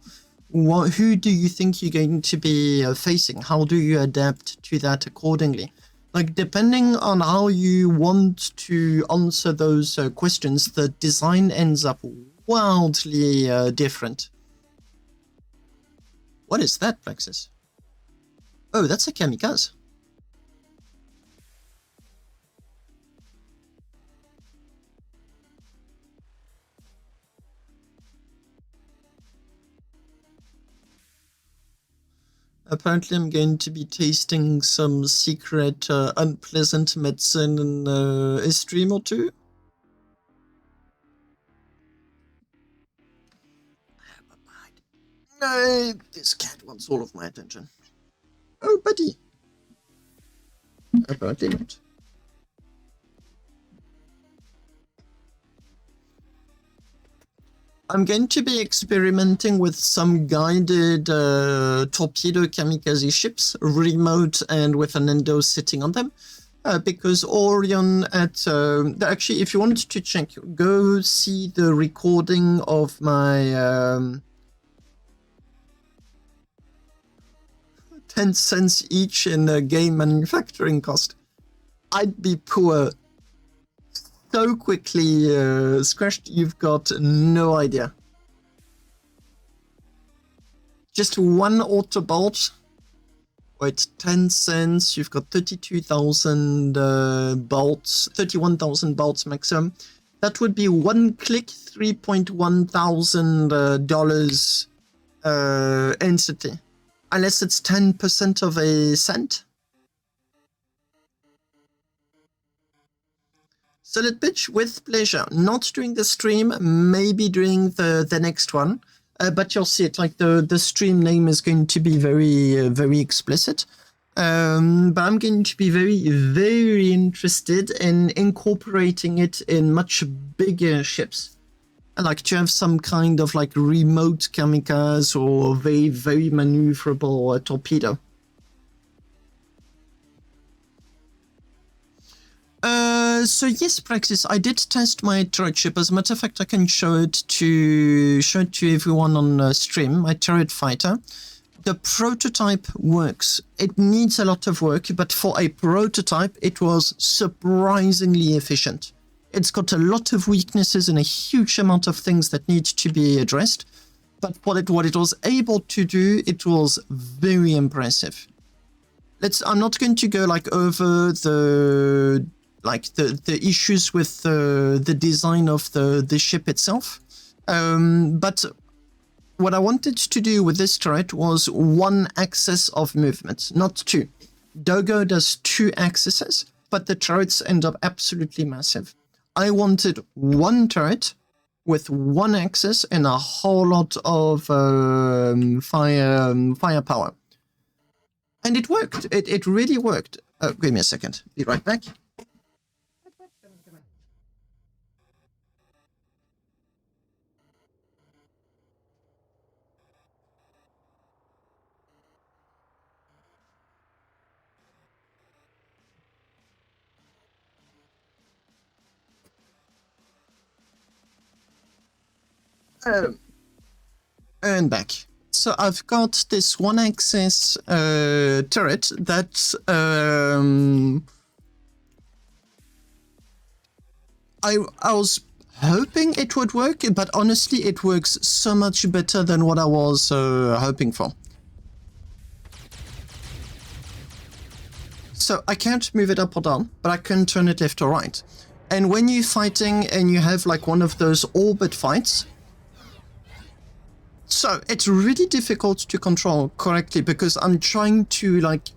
Who do you think you're going to be facing? How do you adapt to that accordingly? Like, depending on how you want to answer those questions, the design ends up wildly different. What is that, Plexus? Oh, that's a kamikaze. Apparently, I'm going to be tasting some secret unpleasant medicine in a stream or two. No, this cat wants all of my attention. Oh, buddy. Apparently not. I'm going to be experimenting with some guided torpedo kamikaze ships, remote and with an endo sitting on them. Because Orion at... actually, if you wanted to check, go see the recording of my... 10 cents each in game manufacturing cost. I'd be poor so quickly scratched, you've got no idea. Just one auto bolt. Wait, 10 cents, you've got 32,000 bolts, 31,000 bolts maximum. That would be one click, $3.1 thousand entity. Unless it's 10% of a cent. Solid pitch with pleasure. Not during the stream, maybe during the next one. But you'll see it, like the stream name is going to be very explicit. But I'm going to be very interested in incorporating it in much bigger ships. I like to have some kind of like remote kamikaze or very maneuverable torpedo. So yes, Praxis, I did test my turret ship. As a matter of fact, I can show it to everyone on stream, my turret fighter. The prototype works. It needs a lot of work, but for a prototype, it was surprisingly efficient. It's got a lot of weaknesses and a huge amount of things that need to be addressed. But what it was able to do, it was very impressive. I'm not going to go like over the issues with the design of the ship itself. But what I wanted to do with this turret was one axis of movement, not two. Dogo does two axes, but the turrets end up absolutely massive. I wanted one turret with one axis and a whole lot of firepower. And it worked. It really worked. Give me a second. Be right back. And back. So I've got this one-axis turret that I was hoping it would work, but honestly, it works so much better than what I was hoping for. So I can't move it up or down, but I can turn it left or right. And when you're fighting and you have like one of those orbit fights, so it's really difficult to control correctly because I'm trying to like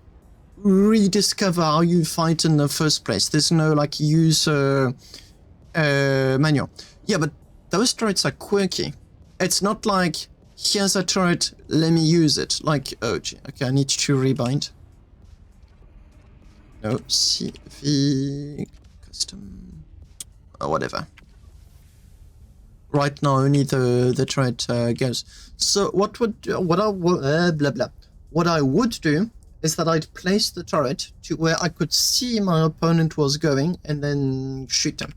rediscover how you fight in the first place. There's no like user manual. Yeah, but those turrets are quirky. It's not like, here's a turret, let me use it. Like, oh, gee, okay, I need to rebind. No, CV, custom, or whatever. Right now, only the turret goes. So what I would do is that I'd place the turret to where I could see my opponent was going and then shoot them.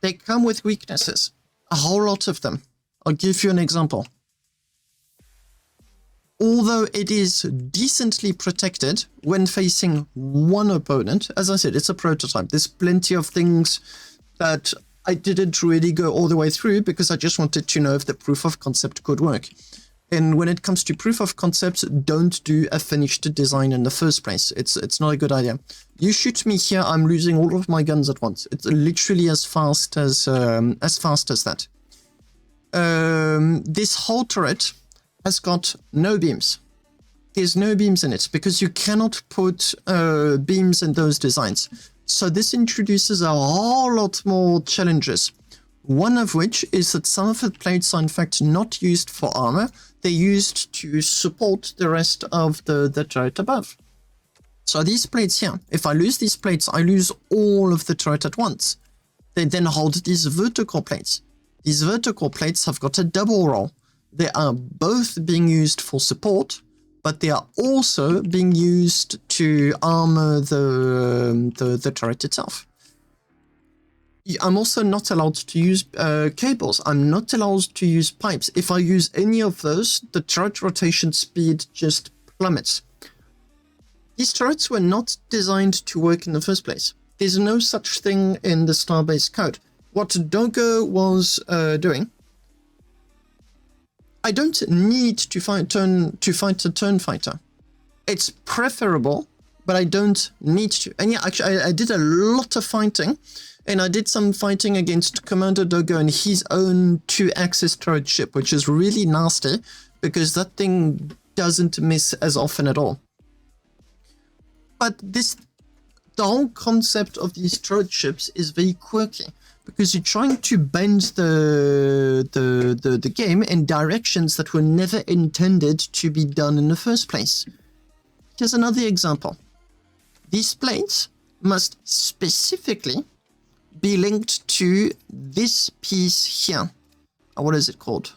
They come with weaknesses, a whole lot of them. I'll give you an example. Although it is decently protected when facing one opponent, as I said, it's a prototype. There's plenty of things that I didn't really go all the way through because I just wanted to know if the proof of concept could work. And when it comes to proof of concepts, don't do a finished design in the first place. It's not a good idea. You shoot me here, I'm losing all of my guns at once. It's literally as fast as that. This whole turret has got no beams. There's no beams in it because you cannot put beams in those designs. So this introduces a whole lot more challenges. One of which is that some of the plates are in fact not used for armor. They're used to support the rest of the turret above. So these plates here, if I lose these plates, I lose all of the turret at once. They then hold these vertical plates. These vertical plates have got a double role. They are both being used for support, but they are also being used to armor the turret itself. I'm also not allowed to use cables. I'm not allowed to use pipes. If I use any of those, the turret rotation speed just plummets. These turrets were not designed to work in the first place. There's no such thing in the Starbase code. What Doggo was doing, I don't need to fight a turn fighter. It's preferable, but I don't need to. And yeah, actually, I did a lot of fighting. And I did some fighting against Commander Doggo and his own 2-axis turret ship, which is really nasty because that thing doesn't miss as often at all. But the whole concept of these turret ships is very quirky because you're trying to bend the game in directions that were never intended to be done in the first place. Here's another example. These plates must specifically be linked to this piece here. What is it called?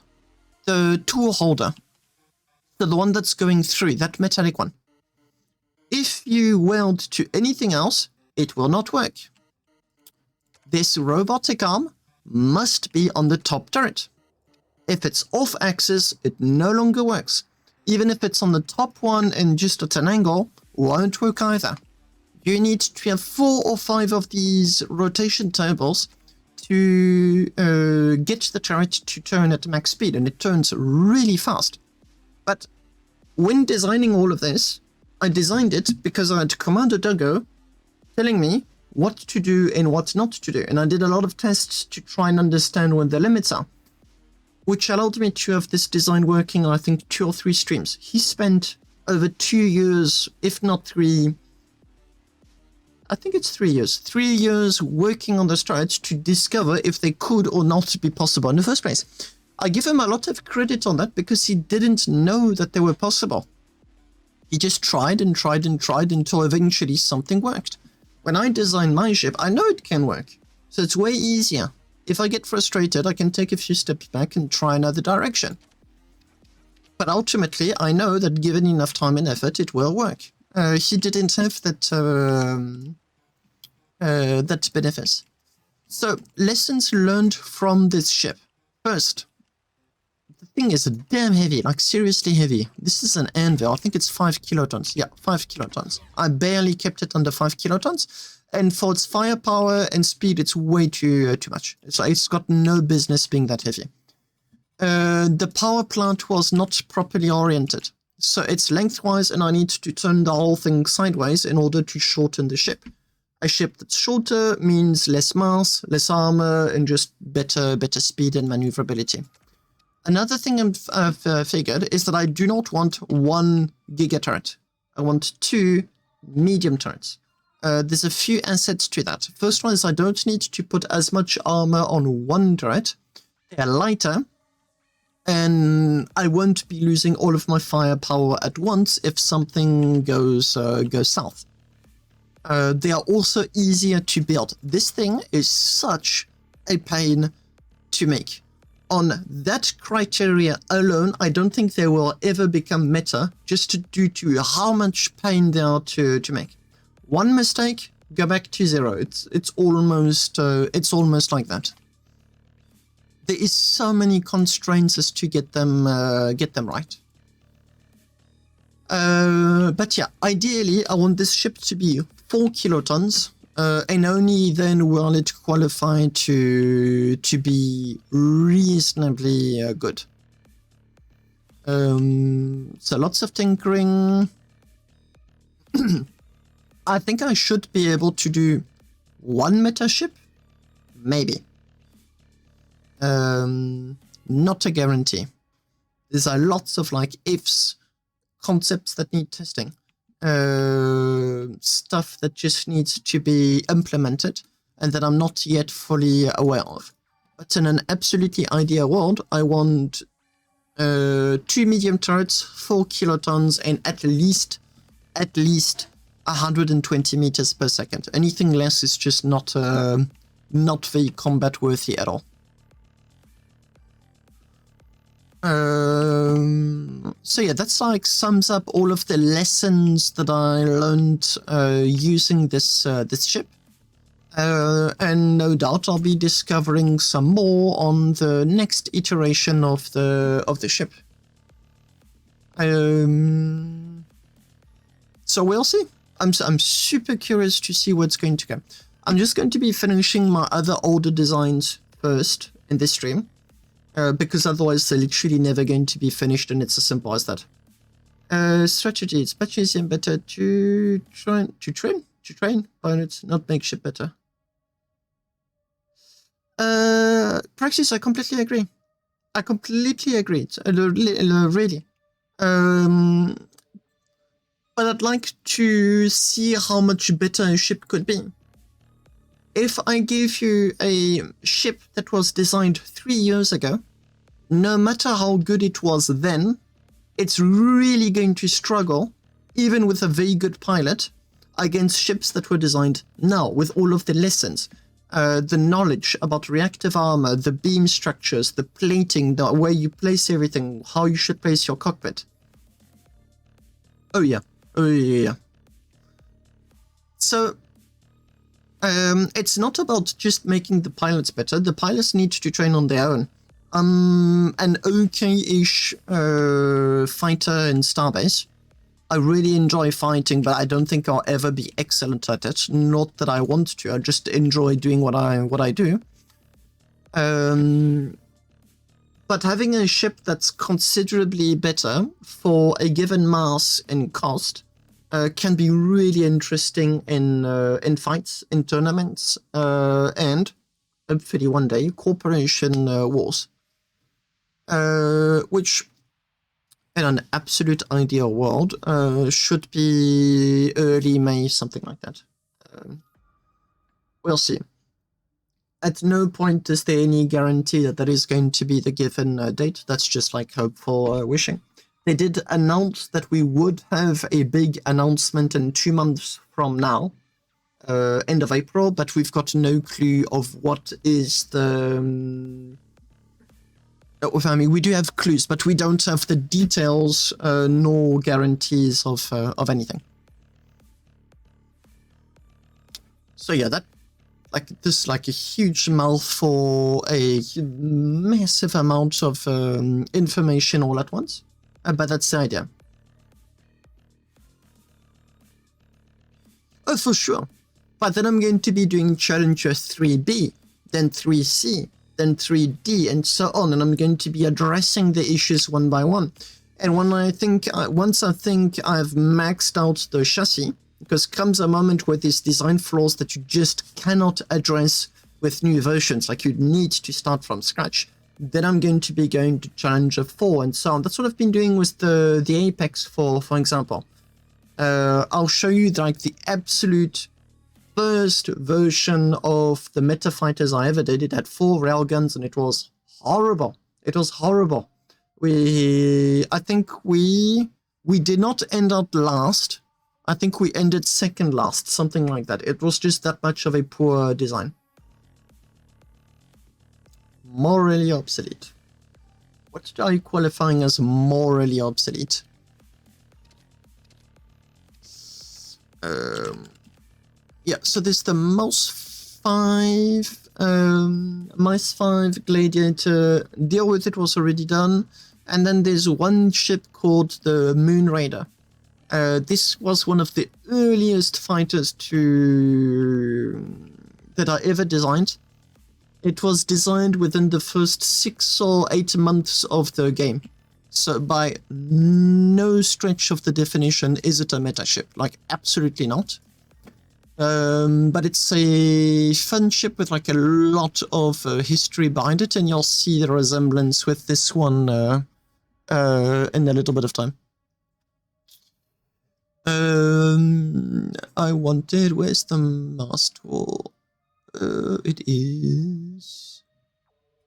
The tool holder. So the one that's going through, that metallic one. If you weld to anything else, it will not work. This robotic arm must be on the top turret. If it's off axis, it no longer works. Even if it's on the top one and just at an angle, won't work either. You need to have 4 or 5 of these rotation tables to get the turret to turn at max speed, and it turns really fast. But when designing all of this, I designed it because I had Commander Doggo telling me what to do and what not to do, and I did a lot of tests to try and understand what the limits are, which allowed me to have this design working on, I think, 2 or 3 streams. He spent over 2 years, if not 3, I think it's 3 years. 3 years working on the turrets to discover if they could or not be possible in the first place. I give him a lot of credit on that because he didn't know that they were possible. He just tried and tried and tried until eventually something worked. When I design my ship, I know it can work. So it's way easier. If I get frustrated, I can take a few steps back and try another direction. But ultimately, I know that given enough time and effort, it will work. He didn't have that benefits. So, lessons learned from this ship. First, the thing is damn heavy, like seriously heavy. This is an anvil. I think it's 5 kilotons. Yeah, 5 kilotons. I barely kept it under 5 kilotons. And for its firepower and speed, it's way too much. It's got no business being that heavy. The power plant was not properly oriented. So it's lengthwise, and I need to turn the whole thing sideways in order to shorten the ship. A ship that's shorter means less mass, less armor, and just better speed and maneuverability. Another thing I've figured is that I do not want 1 giga turret. I want 2 medium turrets. There's a few assets to that. First one is I don't need to put as much armor on 1 turret. They're lighter, and I won't be losing all of my firepower at once if something goes south. They are also easier to build. This thing is such a pain to make. On that criteria alone, I don't think they will ever become meta, just due to how much pain they are to make. One mistake, go back to 0. It's almost like that. There is so many constraints as to get them right. But yeah, ideally, I want this ship to be 4 kilotons, and only then will it qualify to be reasonably good. So lots of tinkering. I think I should be able to do one meta ship, maybe. Not a guarantee. There's lots of like ifs, concepts that need testing, stuff that just needs to be implemented and that I'm not yet fully aware of. But in an absolutely ideal world, I want 2 medium turrets, 4 kilotons, and at least 120 meters per second. Anything less is just not very combat worthy at all. So yeah, that's like sums up all of the lessons that I learned using this ship. And no doubt I'll be discovering some more on the next iteration of the ship. So we'll see. I'm super curious to see what's going to come. I'm just going to be finishing my other older designs first in this stream, because otherwise they're literally never going to be finished, and it's as simple as that. Strategy: it's much easier and better to train pilots, not make ship better. Praxis, I completely agree. I completely agree. Really. But I'd like to see how much better a ship could be. If I gave you a ship that was designed 3 years ago, no matter how good it was then, it's really going to struggle, even with a very good pilot, against ships that were designed now, with all of the lessons, the knowledge about reactive armor, the beam structures, the plating, the where you place everything, how you should place your cockpit. Oh yeah. So, it's not about just making the pilots better. The pilots need to train on their own. An okay-ish fighter in Starbase. I really enjoy fighting, but I don't think I'll ever be excellent at it. Not that I want to. I just enjoy doing what I do. But having a ship that's considerably better for a given mass and cost can be really interesting in fights, in tournaments, and hopefully one day corporation wars. Which, in an absolute ideal world, should be early May, something like that. We'll see. At no point is there any guarantee that is going to be the given date. That's just like hopeful wishing. They did announce that we would have a big announcement in 2 months from now, end of April, but we've got no clue of what is the... I mean, we do have clues, but we don't have the details nor guarantees of anything. So yeah, that this like a huge mouthful, a massive amount of information all at once, but that's the idea. Oh, for sure. But then I'm going to be doing Challenger 3B, then 3C, then 3D, and so on, and I'm going to be addressing the issues one by one. And when once I think I've maxed out the chassis, because comes a moment where there's design flaws that you just cannot address with new versions, like you need to start from scratch, then I'm going to be going to Challenger 4 and so on. That's what I've been doing with the Apex for example. I'll show you like the absolute first version of the meta fighters I ever did. It had 4 railguns and it was horrible. It was horrible. I think we did not end up last. I think we ended second last, something like that. It was just that much of a poor design. Morally obsolete. What are you qualifying as morally obsolete? Yeah, so there's the Mouse 5, Mice 5, Gladiator, deal with it was already done. And then there's one ship called the Moon Raider. This was one of the earliest fighters that I ever designed. It was designed within the first 6 or 8 months of the game. So by no stretch of the definition is it a meta ship. Like, absolutely not. But it's a fun ship with like a lot of history behind it, and you'll see the resemblance with this one in a little bit of time. I wanted, where's the mast wall? It is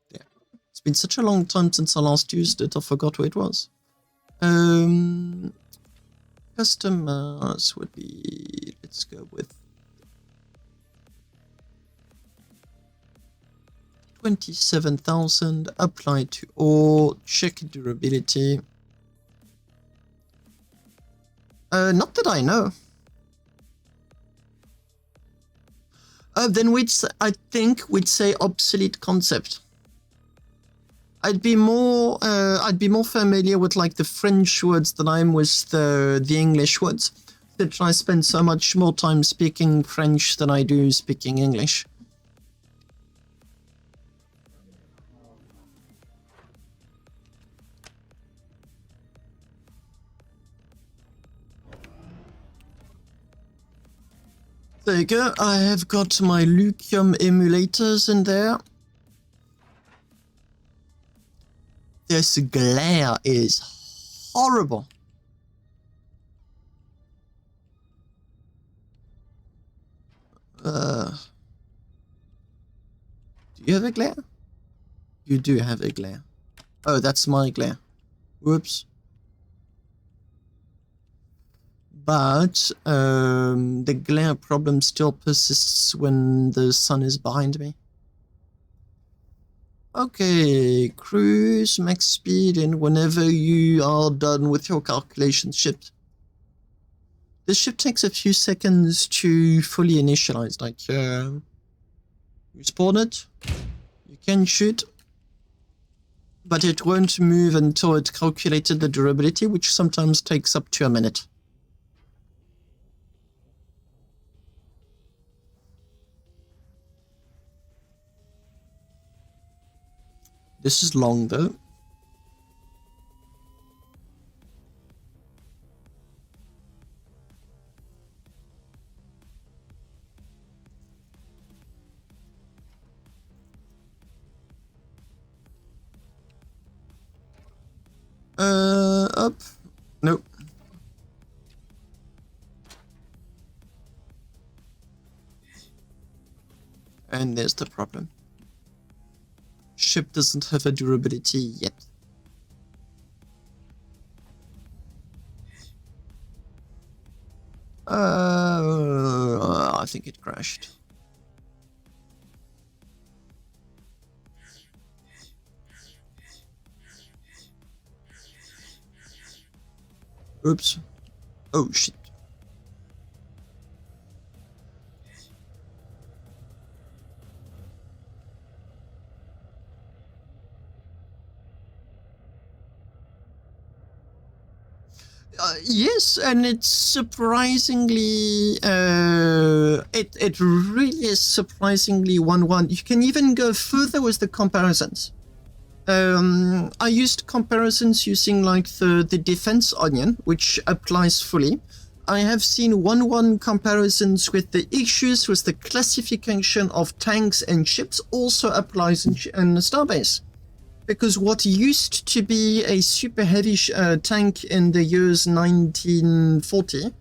there. It's been such a long time since I last used it, I forgot where it was. Custom mass would be, let's go with 27,000, apply to all, check durability. Not that I know. Then I think we'd say obsolete concept. I'd be more familiar with like the French words than I'm with the English words. That I spend so much more time speaking French than I do speaking English. There you go, I have got my Lucium emulators in there. This glare is horrible. Do you have a glare? You do have a glare. Oh, that's my glare. Whoops. But the glare problem still persists when the sun is behind me. Okay, cruise, max speed, and whenever you are done with your calculations, ship. This ship takes a few seconds to fully initialize. Like, you spawn it, you can shoot, but it won't move until it calculated the durability, which sometimes takes up to a minute. This is long though. Up. Nope. And there's the problem. Ship doesn't have a durability yet. I think it crashed. Oops. Oh shit. Yes, and it's surprisingly, it really is surprisingly 1-1. You can even go further with the comparisons. I used comparisons using like the defense onion, which applies fully. I have seen 1-1 comparisons with the issues with the classification of tanks and ships also applies in Starbase. Because what used to be a super heavy tank in the years 1940,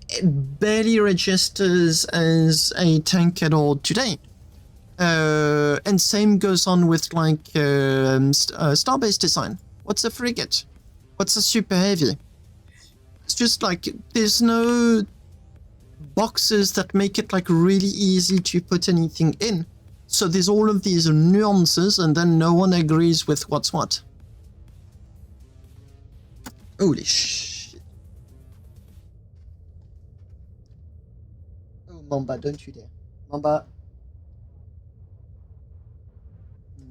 it barely registers as a tank at all today. And same goes on with like Starbase design. What's a frigate? What's a super heavy? It's just like there's no boxes that make it like really easy to put anything in. So there's all of these nuances, and then no one agrees with what's what. Holy shit. Oh, Mamba, don't you dare. Mamba.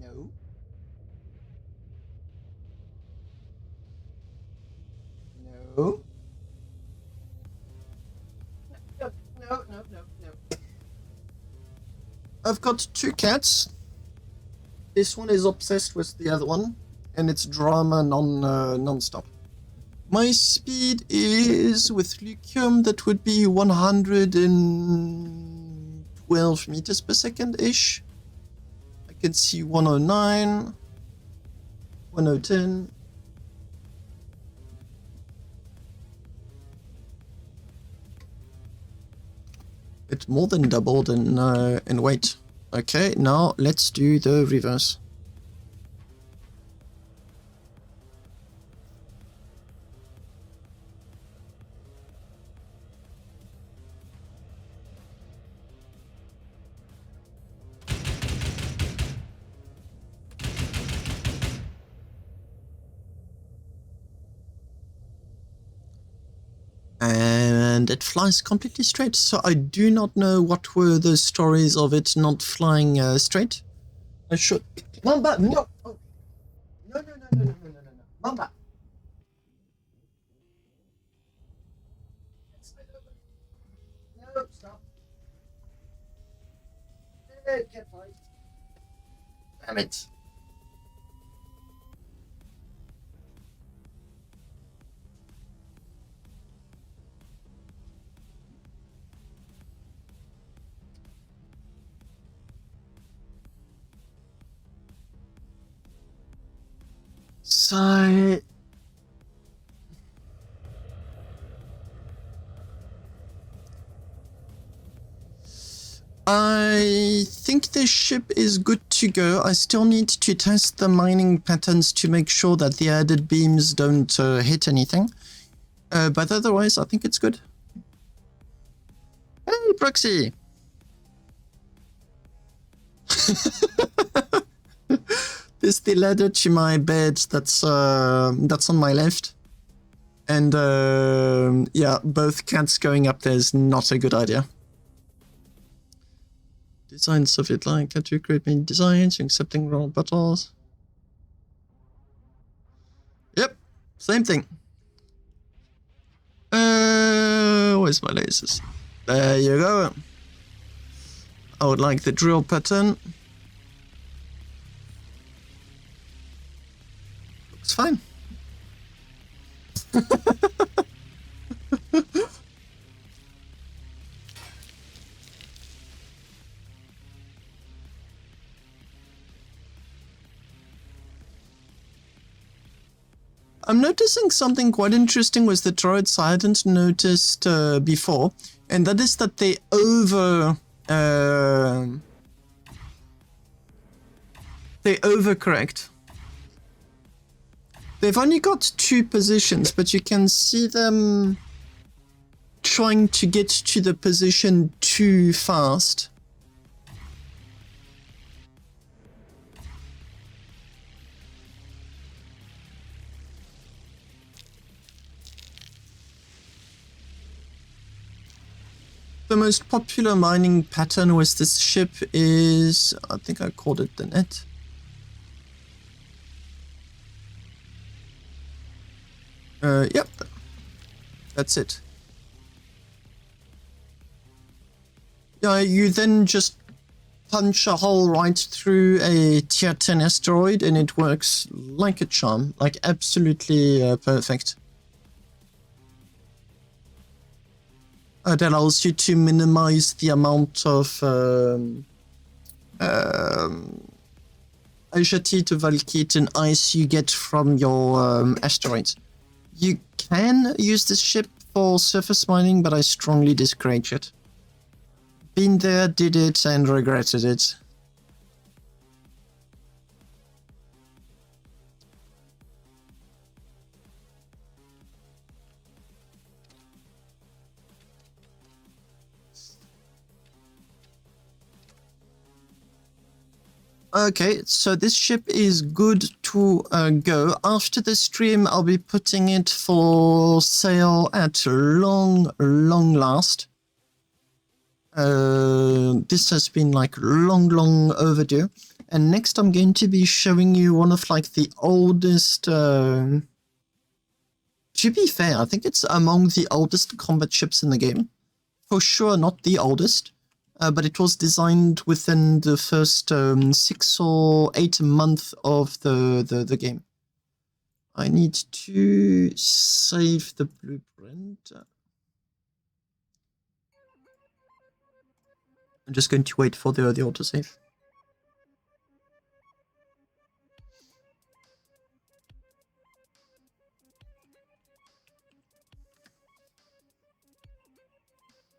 No. No. No. I've got two cats. This one is obsessed with the other one, and it's drama non-stop. My speed is, with lithium, that would be 112 meters per second-ish. I can see 109, 1010. It's more than doubled in weight. Okay, now let's do the reverse. And it flies completely straight. So I do not know what were the stories of it not flying straight. I should. Mamba, no! Oh. No. Mamba! No, stop. Hey, can't fly. Damn it. So I think the ship is good to go. I still need to test the mining patterns to make sure that the added beams don't hit anything. But otherwise, I think it's good. Hey, Proxy! This is the ladder to my bed that's on my left. And yeah, both cats going up there is not a good idea. Design Soviet line, can you create many designs, accepting round battles? Yep, same thing. Where's my lasers? There you go. I would like the drill pattern. Looks fine. I'm noticing something quite interesting with the droids I hadn't noticed before, and that is that they overcorrect. They've only got 2 positions, but you can see them trying to get to the position too fast. The most popular mining pattern with this ship is, I think I called it the net. Yep, that's it. Yeah, you then just punch a hole right through a tier 10 asteroid and it works like a charm, like absolutely perfect. That allows you to minimize the amount of Ajati to Valkite and ice you get from your asteroids. You can use this ship for surface mining, but I strongly discourage it. Been there, did it, and regretted it. Okay, so this ship is good to go. After the stream, I'll be putting it for sale at long last. This has been like long overdue. And next I'm going to be showing you one of like the oldest, to be fair, I think it's among the oldest combat ships in the game. For sure not the oldest. But it was designed within the first 6 or 8 months of the game. I need to save the blueprint. I'm just going to wait for the autosave.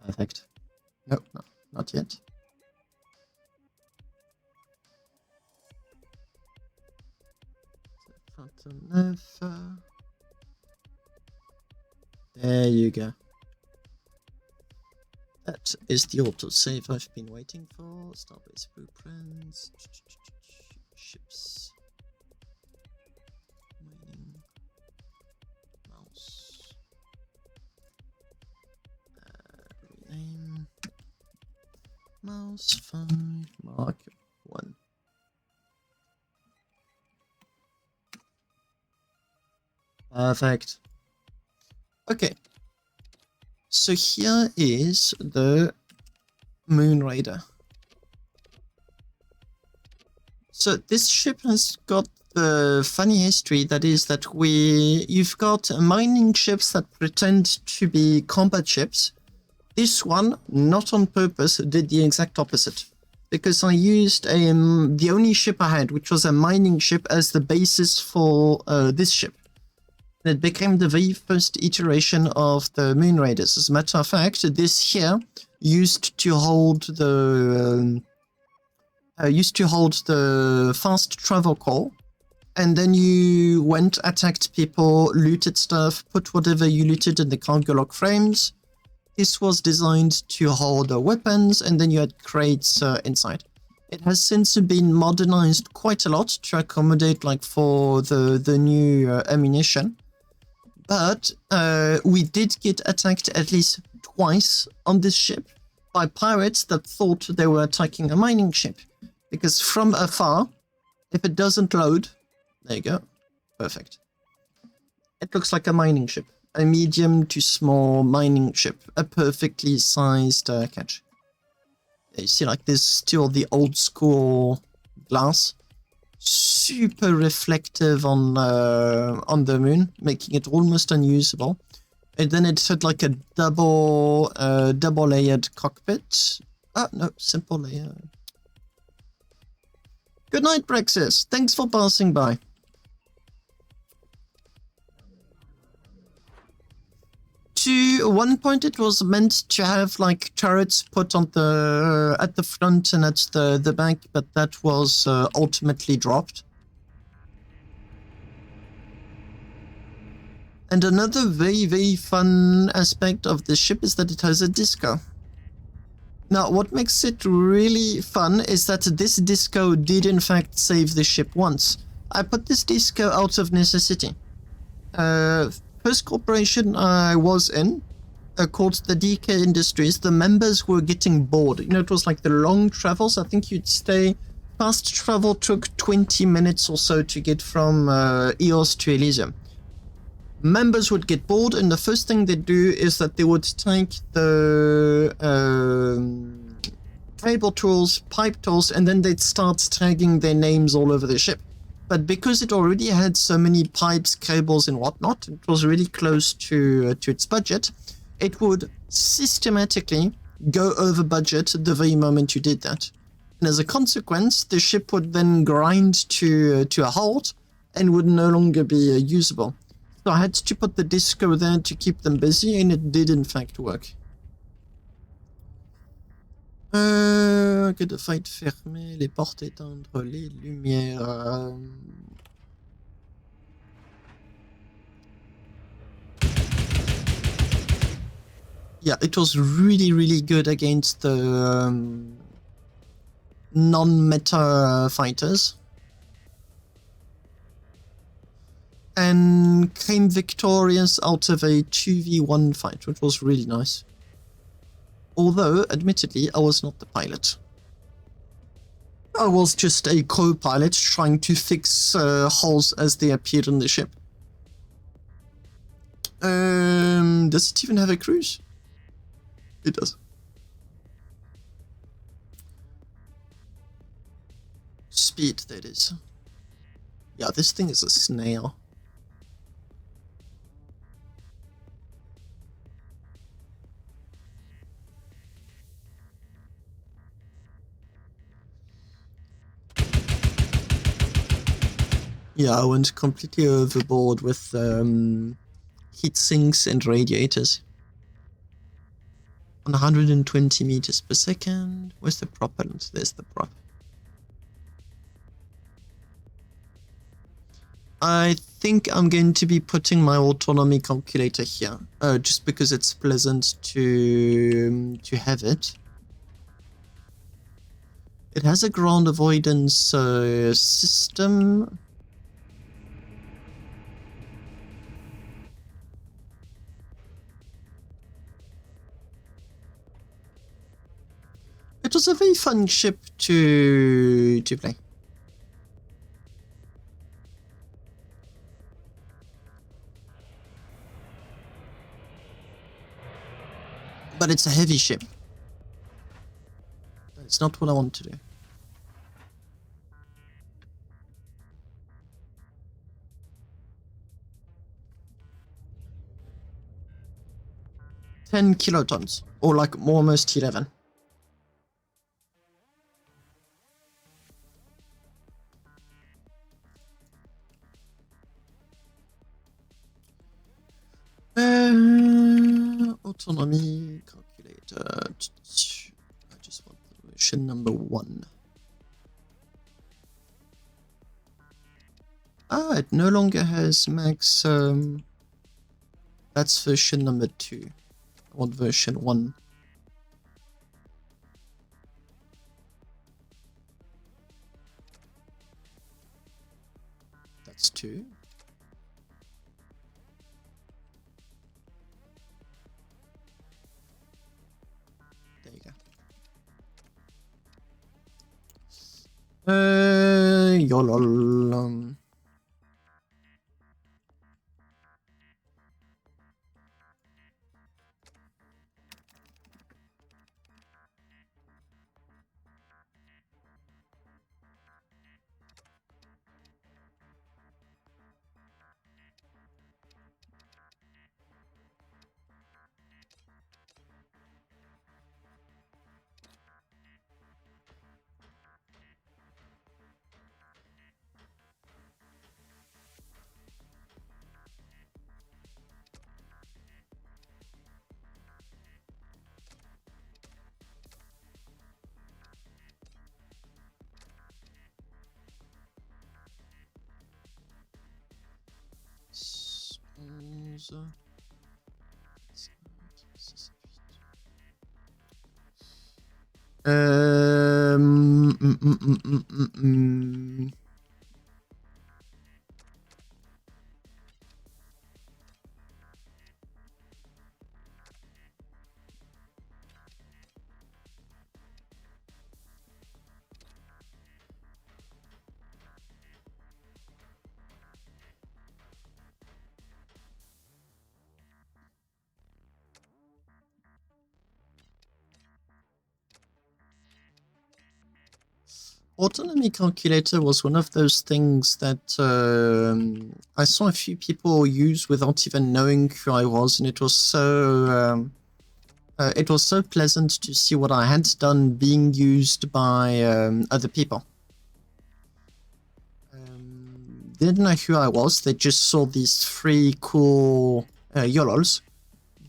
Perfect. No, not yet. There you go. That is the autosave I've been waiting for. Starbase blueprints. Ships. Mining. Mouse. Rename. Mouse 5. Mark 1. Perfect. Okay. So here is the Moon Raider. So this ship has got the funny history that is that you've got mining ships that pretend to be combat ships. This one, not on purpose, did the exact opposite. Because I used the only ship I had, which was a mining ship, as the basis for this ship. And it became the very first iteration of the Moon Raiders. As a matter of fact, this here used to hold the fast travel core, and then you went, attacked people, looted stuff, put whatever you looted in the cargo lock frames. This was designed to hold weapons, and then you had crates inside. It has since been modernized quite a lot to accommodate, like, for the new ammunition. But we did get attacked at least twice on this ship by pirates that thought they were attacking a mining ship. Because from afar, if it doesn't load, there you go, perfect. It looks like a mining ship. A medium to small mining ship. A perfectly sized catch. You see, like, there's still the old school glass. Super reflective on the moon, making it almost unusable. And then it had like a double layered cockpit. Ah, no, simple layer. Good night, Brexis. Thanks for passing by. To one point, it was meant to have like turrets put on at the front and at the back, but that was ultimately dropped. And another very, very fun aspect of the ship is that it has a disco. Now, what makes it really fun is that this disco did in fact save the ship once. I put this disco out of necessity. First corporation I was in, called the DK Industries, the members were getting bored. You know, it was like the long travels. I think you'd stay, fast travel took 20 minutes or so to get from EOS to Elysium. Members would get bored, and the first thing they'd do is that they would take the cable tools, pipe tools, and then they'd start tagging their names all over the ship. But because it already had so many pipes, cables, and whatnot, it was really close to its budget, it would systematically go over budget the very moment you did that. And as a consequence, the ship would then grind to a halt and would no longer be usable. So I had to put the disco there to keep them busy, and it did in fact work. Que de fight fermer, les portes éteindre, les lumières. Yeah, it was really, really good against the non-meta fighters. And came victorious out of a 2v1 fight, which was really nice. Although, admittedly, I was not the pilot. I was just a co-pilot trying to fix holes as they appeared on the ship. Does it even have a cruise? It does. Speed, that is. Yeah, this thing is a snail. Yeah, I went completely overboard with heat sinks and radiators. On 120 meters per second. Where's the propellant? There's the prop. I think I'm going to be putting my autonomy calculator here, just because it's pleasant to have it. It has a ground avoidance system. It was a very fun ship to play. But it's a heavy ship. It's not what I want to do. $10 kilotons, or like almost 11. Autonomy calculator. I just want the version number 1. Ah, it no longer has max. That's version number 2. I want version 1. That's 2. There you go. YOLOL. Um, mm, mm, mm, mm, mm, mm. Autonomy calculator was one of those things that I saw a few people use without even knowing who I was, and it was so pleasant to see what I had done being used by other people. They didn't know who I was. They just saw these 3 cool YOLOs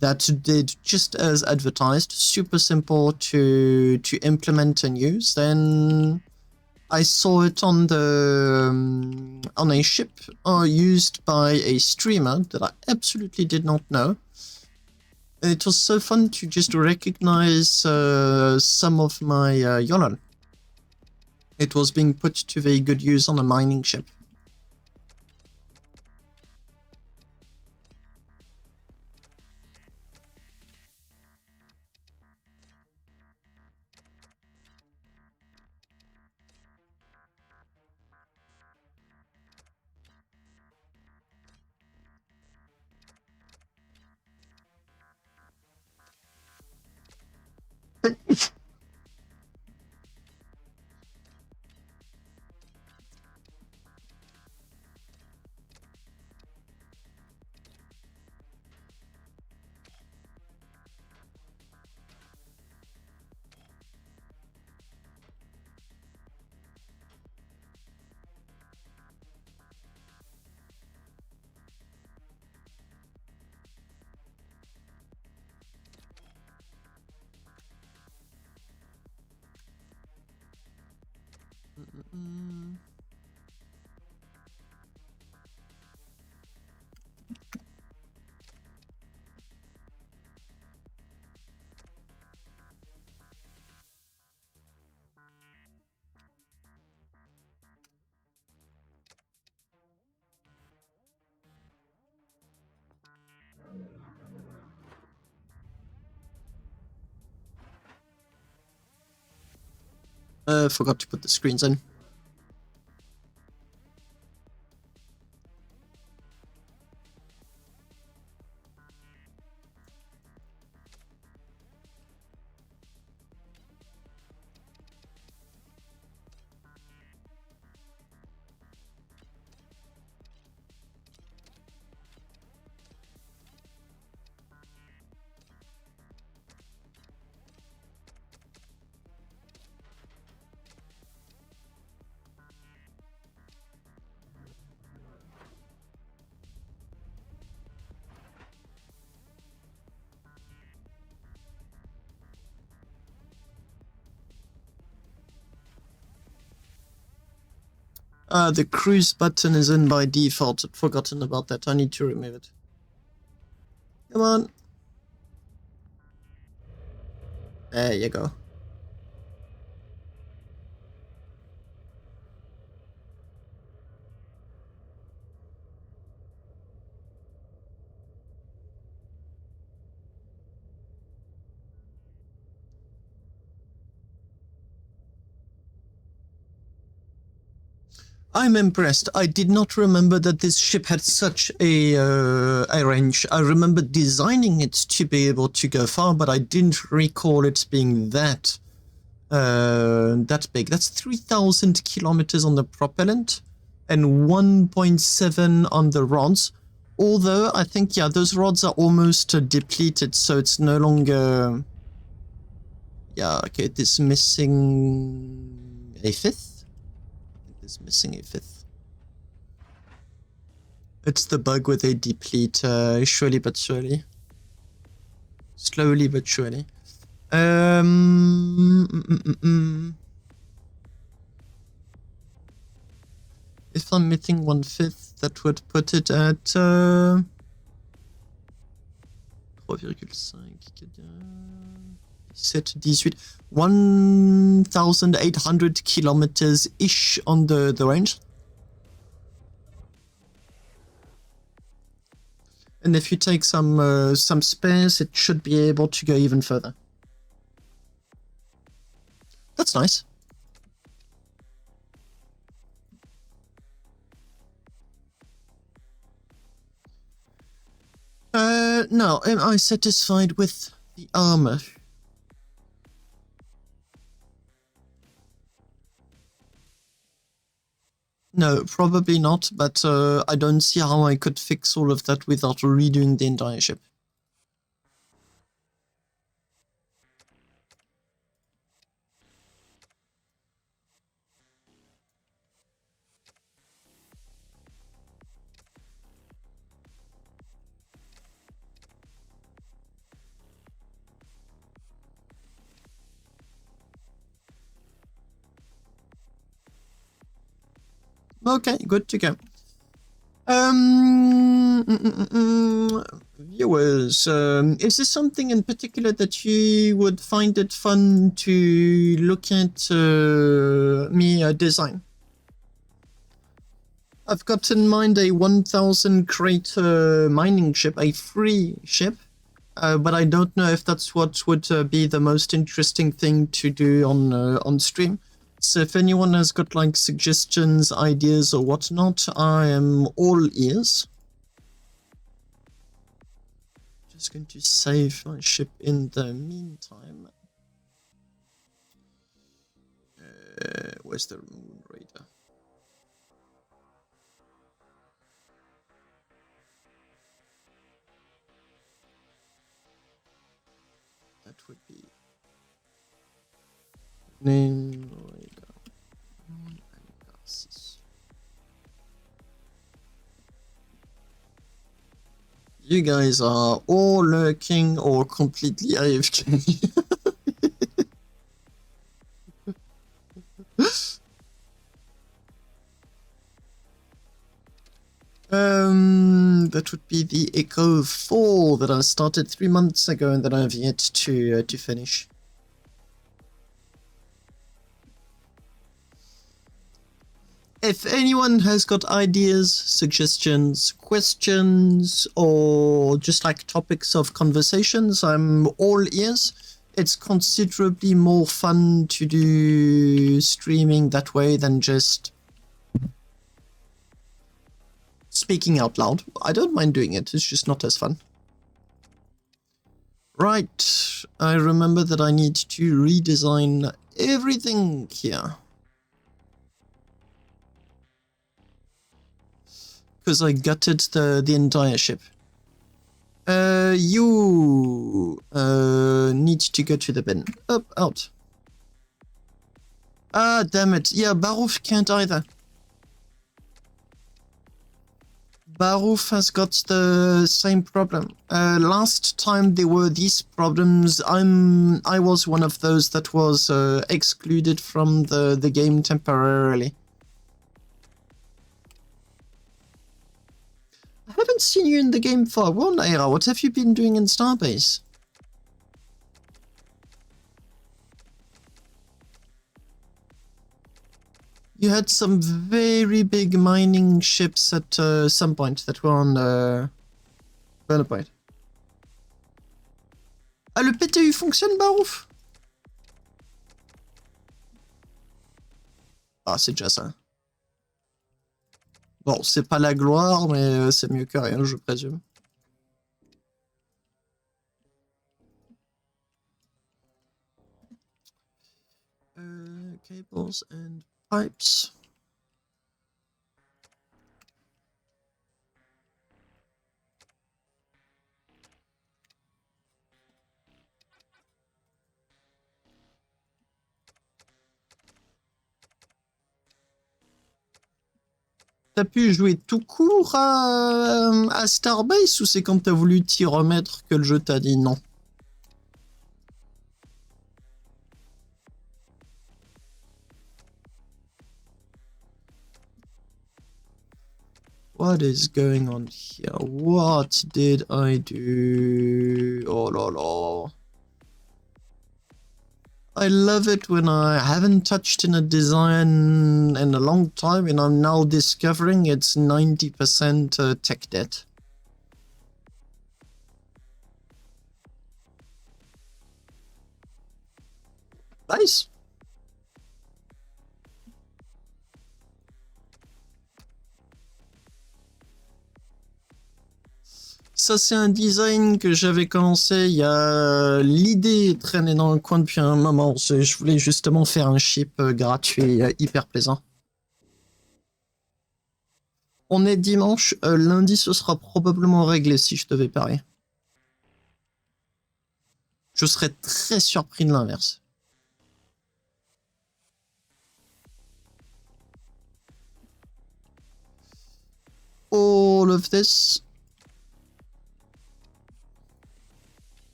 that did just as advertised, super simple to implement and use. Then I saw it on the on a ship used by a streamer that I absolutely did not know. And it was so fun to just recognize some of my YOLO. It was being put to very good use on a mining ship. Forgot to put the screens in. The cruise button is in by default. I'd forgotten about that. I need to remove it. Come on. There you go. I'm impressed. I did not remember that this ship had such a range. I remember designing it to be able to go far, but I didn't recall it being that big. That's 3,000 kilometers on the propellant and 1.7 on the rods. Although I think, yeah, those rods are almost depleted, so it's no longer... Yeah, okay, it is missing a fifth. Is missing a fifth. It's the bug where they deplete surely but surely. Slowly but surely. If I'm missing 1/5, that would put it at 3,5. Set 18. 1,800 kilometers ish on the range. And if you take some spares, it should be able to go even further. That's nice. Now, am I satisfied with the armor? No, probably not, but I don't see how I could fix all of that without redoing the entire ship. Okay, good to go. Viewers, is there something in particular that you would find it fun to look at me design? I've got in mind a 1,000 crate mining ship, a free ship, but I don't know if that's what would be the most interesting thing to do on stream. So if anyone has got like suggestions, ideas or whatnot, I am all ears. Just going to save my ship in the meantime. Where's the Moon Raider? That would be Moon Raider. You guys are all lurking or completely AFK. that would be the Echo 4 that I started 3 months ago and that I have yet to finish. If anyone has got ideas, suggestions, questions, or just like topics of conversations, I'm all ears. It's considerably more fun to do streaming that way than just speaking out loud. I don't mind doing it, it's just not as fun. Right, I remember that I need to redesign everything here. Because I gutted the entire ship. You need to go to the bin. Up, out. Ah, damn it. Yeah, Baruf can't either. Baruf has got the same problem. Last time there were these problems, I was one of those that was excluded from the game temporarily. I haven't seen you in the game for a while, Naira. What have you been doing in Starbase? You had some very big mining ships at some point that were on Vertex-based. Ah, le PTU fonctionne, Barouf? Ah, c'est déjà ça. Bon, c'est pas la gloire, mais c'est mieux que rien, je présume. Cables and pipes. T'as pu jouer tout court à Starbase ou c'est quand t'as voulu t'y remettre que le jeu t'a dit non? What is going on here? What did I do? Oh la la. I love it when I haven't touched in a design in a long time and I'm now discovering it's 90% tech debt. Nice. Ça, c'est un design que j'avais commencé il y a... L'idée traînait dans le coin depuis un moment. Je voulais justement faire un chip gratuit hyper plaisant. On est dimanche. Lundi, ce sera probablement réglé si je devais parier. Je serais très surpris de l'inverse. All of this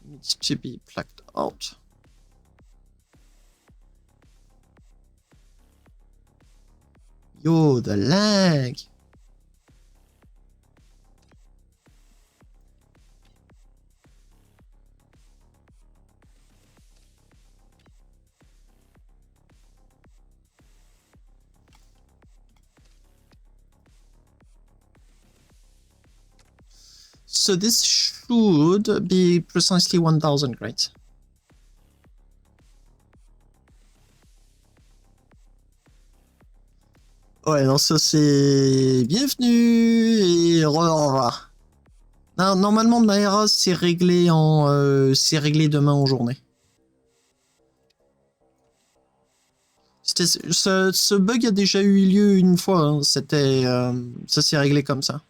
needs to be plucked out. Yo, the lag. So this should be precisely 1000 crates. Ouais, non, ça c'est bienvenue et au revoir. Non, normalement, Naira, c'est réglé c'est réglé demain en journée. Ce bug a déjà eu lieu une fois. Hein. C'était, ça s'est réglé comme ça.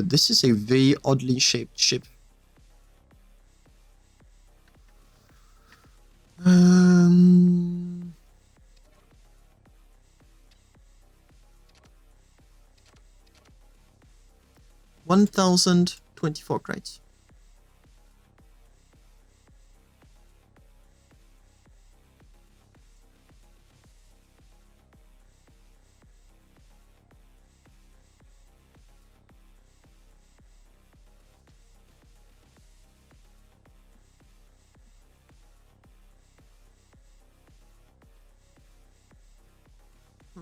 This is a very oddly shaped ship. $1,024 crates.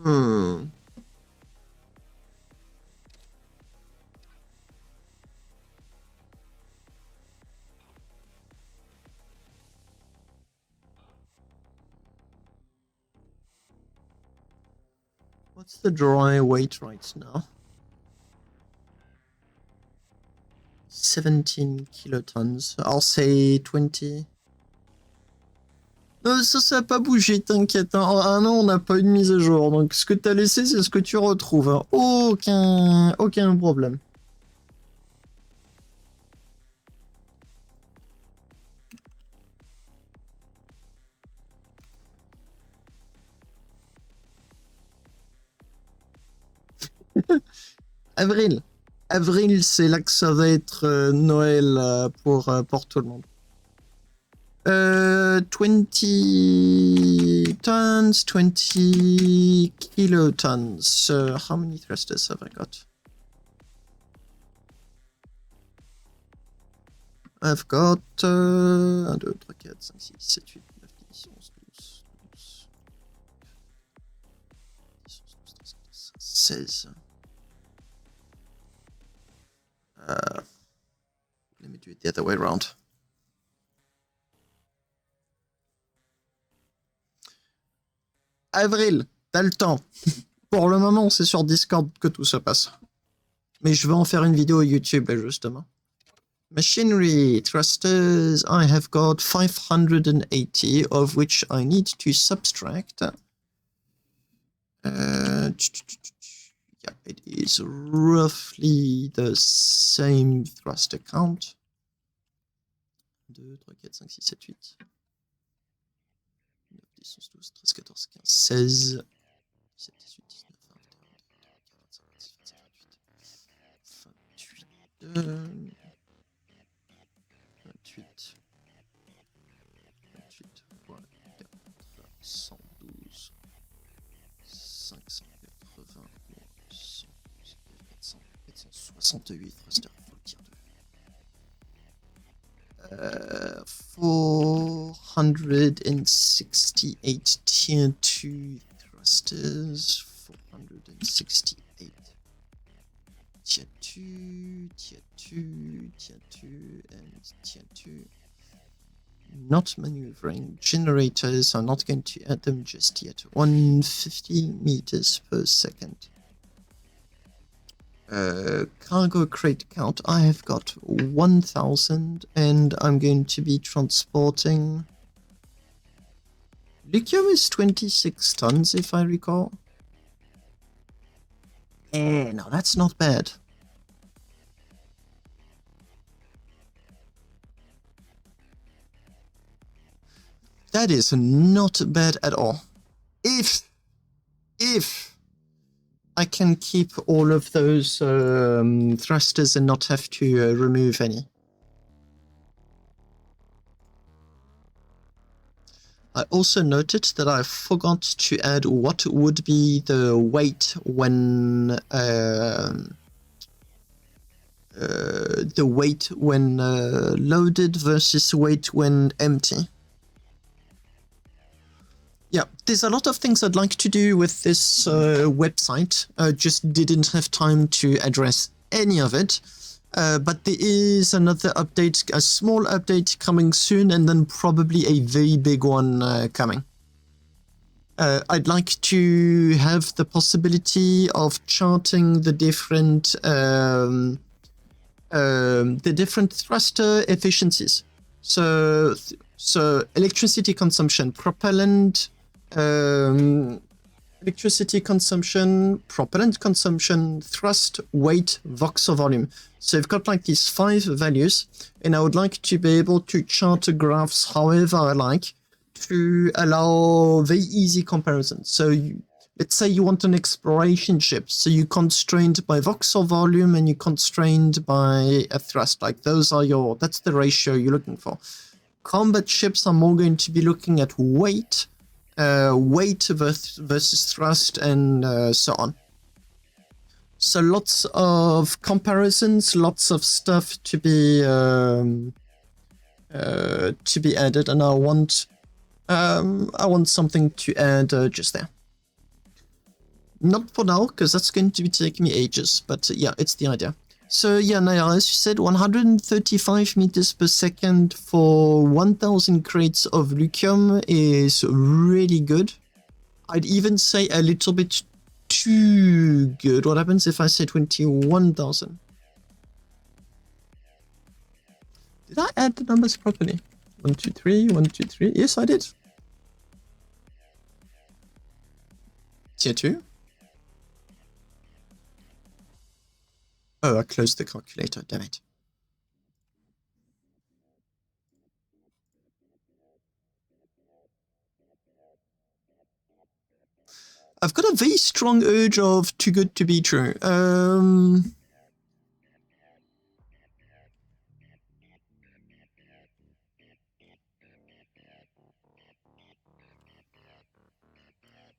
Hmm. What's the dry weight right now? 17 kilotons. I'll say 20. Non, ça n'a pas bougé, t'inquiète. Hein. En un an, on n'a pas eu de mise à jour. Donc, ce que t'as laissé, c'est ce que tu retrouves. Hein. Aucun problème. Avril. Avril, c'est là que ça va être Noël pour tout le monde. 20 tons, 20 kilotons. How many thrusters have I got? I've got 1, 2, 3, 4, 5, 6, 7, 8, 9, 10, 11, 12, 16. Let me do it the other way around. Avril, t'as le temps. Pour le moment, c'est sur Discord que tout se passe. Mais je vais en faire une vidéo YouTube, justement. Machinery, thrusters, I have got 580, of which I need to subtract. Yeah, it is roughly the same thruster count. 2, 3, 4, 5, 6, 7, 8. 9, 10, 11, 12, 13, 14, 15, 16. 17, 18, 19, 20, 21, 22, 23, 28, 112, 580, 468 thrusters, faut le dire. 468 tier 2 thrusters, 468 tier 2, tier 2, tier 2, and tier 2. Not maneuvering. Generators, I'm not going to add them just yet. 150 meters per second. Cargo crate count, I have got 1,000, and I'm going to be transporting... Lithium is 26 tons, if I recall. No, that's not bad. That is not bad at all. If I can keep all of those thrusters and not have to remove any. I also noted that I forgot to add what would be the weight when loaded versus weight when empty. Yeah, there's a lot of things I'd like to do with this website. Just didn't have time to address any of it. But there is another update, a small update coming soon, and then probably a very big one coming. I'd like to have the possibility of charting the different thruster efficiencies. So electricity consumption, propellant. Electricity consumption, propellant consumption, thrust, weight, Voxel volume. So I've got like these 5 values, and I would like to be able to chart graphs however I like to allow very easy comparisons. So let's say you want an exploration ship, so you're constrained by Voxel volume and you're constrained by a thrust. Like that's the ratio you're looking for. Combat ships are more going to be looking at weight, versus thrust, and so on. So lots of comparisons, lots of stuff to be added, and I want something to add just there. Not for now, because that's going to be taking me ages, but yeah, it's the idea. So yeah, Naya, as you said, 135 meters per second for 1000 crates of lithium is really good. I'd even say a little bit too good. What happens if I say 21,000? Did I add the numbers properly? 1, 2, 3, 1, 2, 3. Yes, I did. Tier 2. Oh, I closed the calculator, damn it. I've got a very strong urge of too good to be true.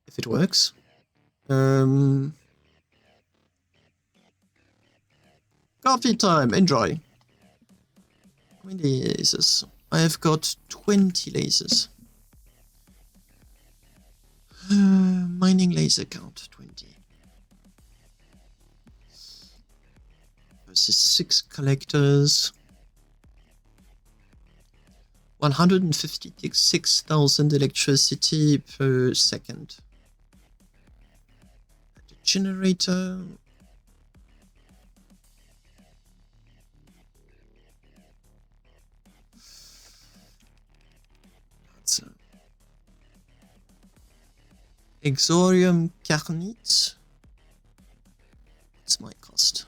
If it works. Coffee time, enjoy. How many lasers? I have got 20 lasers. Mining laser count, 20. Versus 6 collectors. 156,000 electricity per second. The generator. That's Exorium carnite. What's my cost?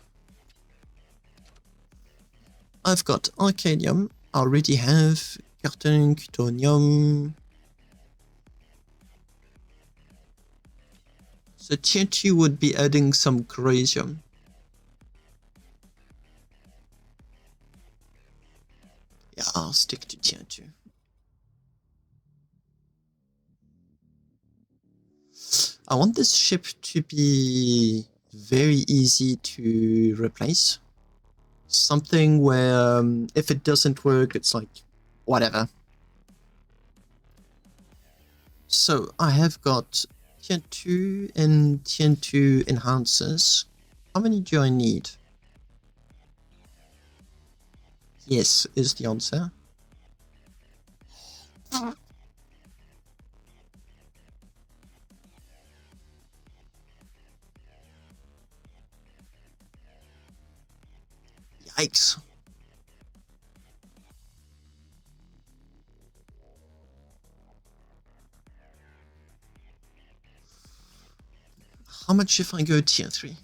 I've got arcanium. I already have Carton, Cutonium. So tier 2 would be adding some Grazium. Yeah, I'll stick to tier 2. I want this ship to be very easy to replace. Something where if it doesn't work, it's like, whatever. So I have got tier 2 and tier 2 enhancers. How many do I need? Yes, is the answer. Yikes. How much if I go tier 3?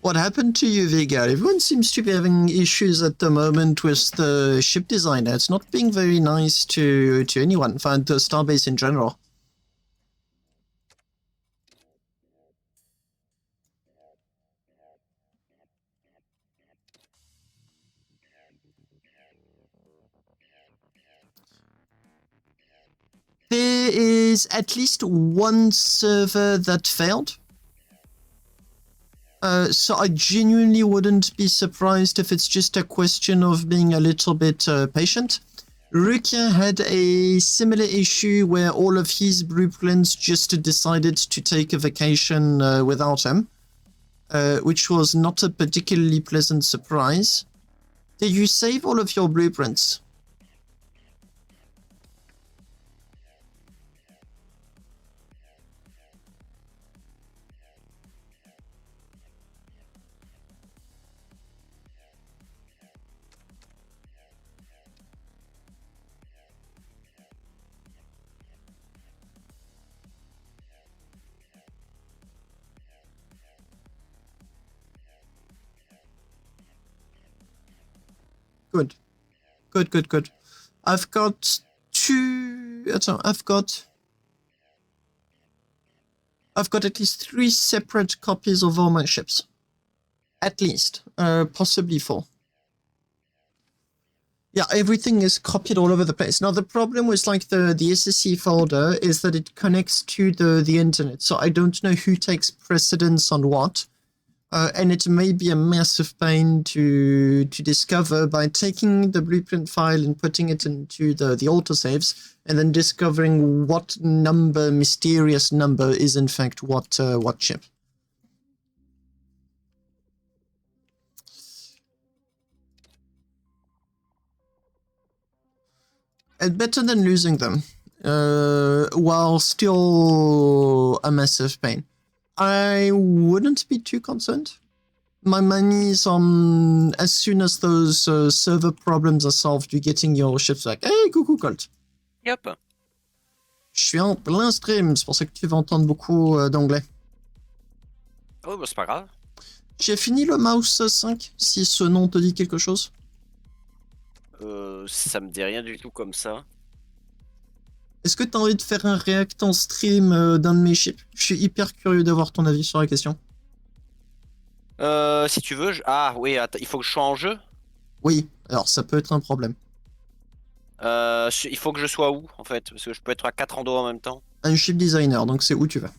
What happened to you, Vega? Everyone seems to be having issues at the moment with the ship designer. It's not being very nice to anyone, find the Starbase in general. There is at least one server that failed. So I genuinely wouldn't be surprised if it's just a question of being a little bit patient. Rukia had a similar issue where all of his blueprints just decided to take a vacation without him, which was not a particularly pleasant surprise. Did you save all of your blueprints? Good. Good, good, good. I've got I've got at least 3 separate copies of all my ships. At least. Possibly 4. Yeah, everything is copied all over the place. Now, the problem with like the SSC folder is that it connects to the internet. So I don't know who takes precedence on what. And it may be a massive pain to discover by taking the blueprint file and putting it into the autosaves, and then discovering what number, mysterious number, is in fact what chip. And better than losing them, while still a massive pain. I wouldn't be too concerned. My money is on, as soon as those server problems are solved, you're getting your ships back. Hey, coucou Colt. Yep. Je suis en plein stream, c'est pour ça que tu vas entendre beaucoup d'anglais. Oh, bah c'est pas grave. J'ai fini le mouse 5, si ce nom te dit quelque chose. Ça me dit rien du tout comme ça. Est-ce que tu as envie de faire un react en stream d'un de mes chips? Je suis hyper curieux d'avoir ton avis sur la question. Si tu veux, ah oui, attends, il faut que je sois en jeu. Oui, alors ça peut être un problème. Il faut que je sois où en fait? Parce que je peux être à 4 endos en même temps. Un chip designer, donc c'est où tu vas.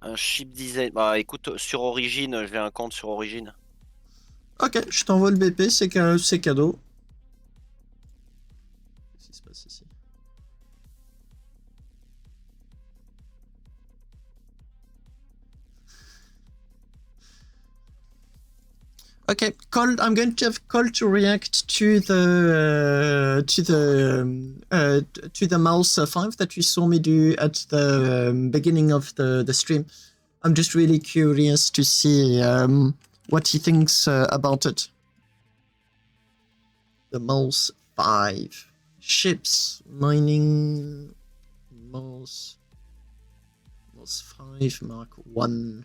Un chip design. Bah écoute, sur Origin, j'ai un compte sur Origin. Ok, je t'envoie le BP, c'est cadeau. Qu'est-ce qui se passe ici? Okay, Colt. I'm going to have Colt to react to the mouse 5 that you saw me do at the beginning of the stream. I'm just really curious to see what he thinks about it. The mouse 5 ships mining mouse 5 Mark 1.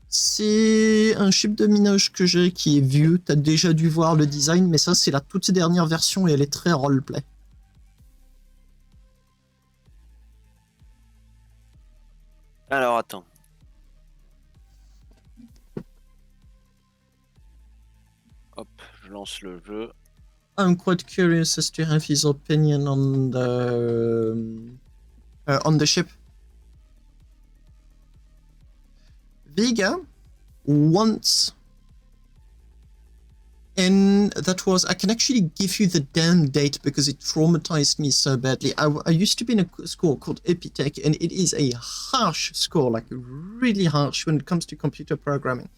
C'est un chip de minage que j'ai qui est vieux. T'as déjà dû voir le design, mais ça, c'est la toute dernière version et elle est très roleplay. Alors, attends. Hop, je lance le jeu. I'm quite curious as to have his opinion on the ship. Vega once, and that was, I can actually give you the damn date because it traumatized me so badly. I used to be in a school called Epitech, and it is a harsh school, like really harsh when it comes to computer programming.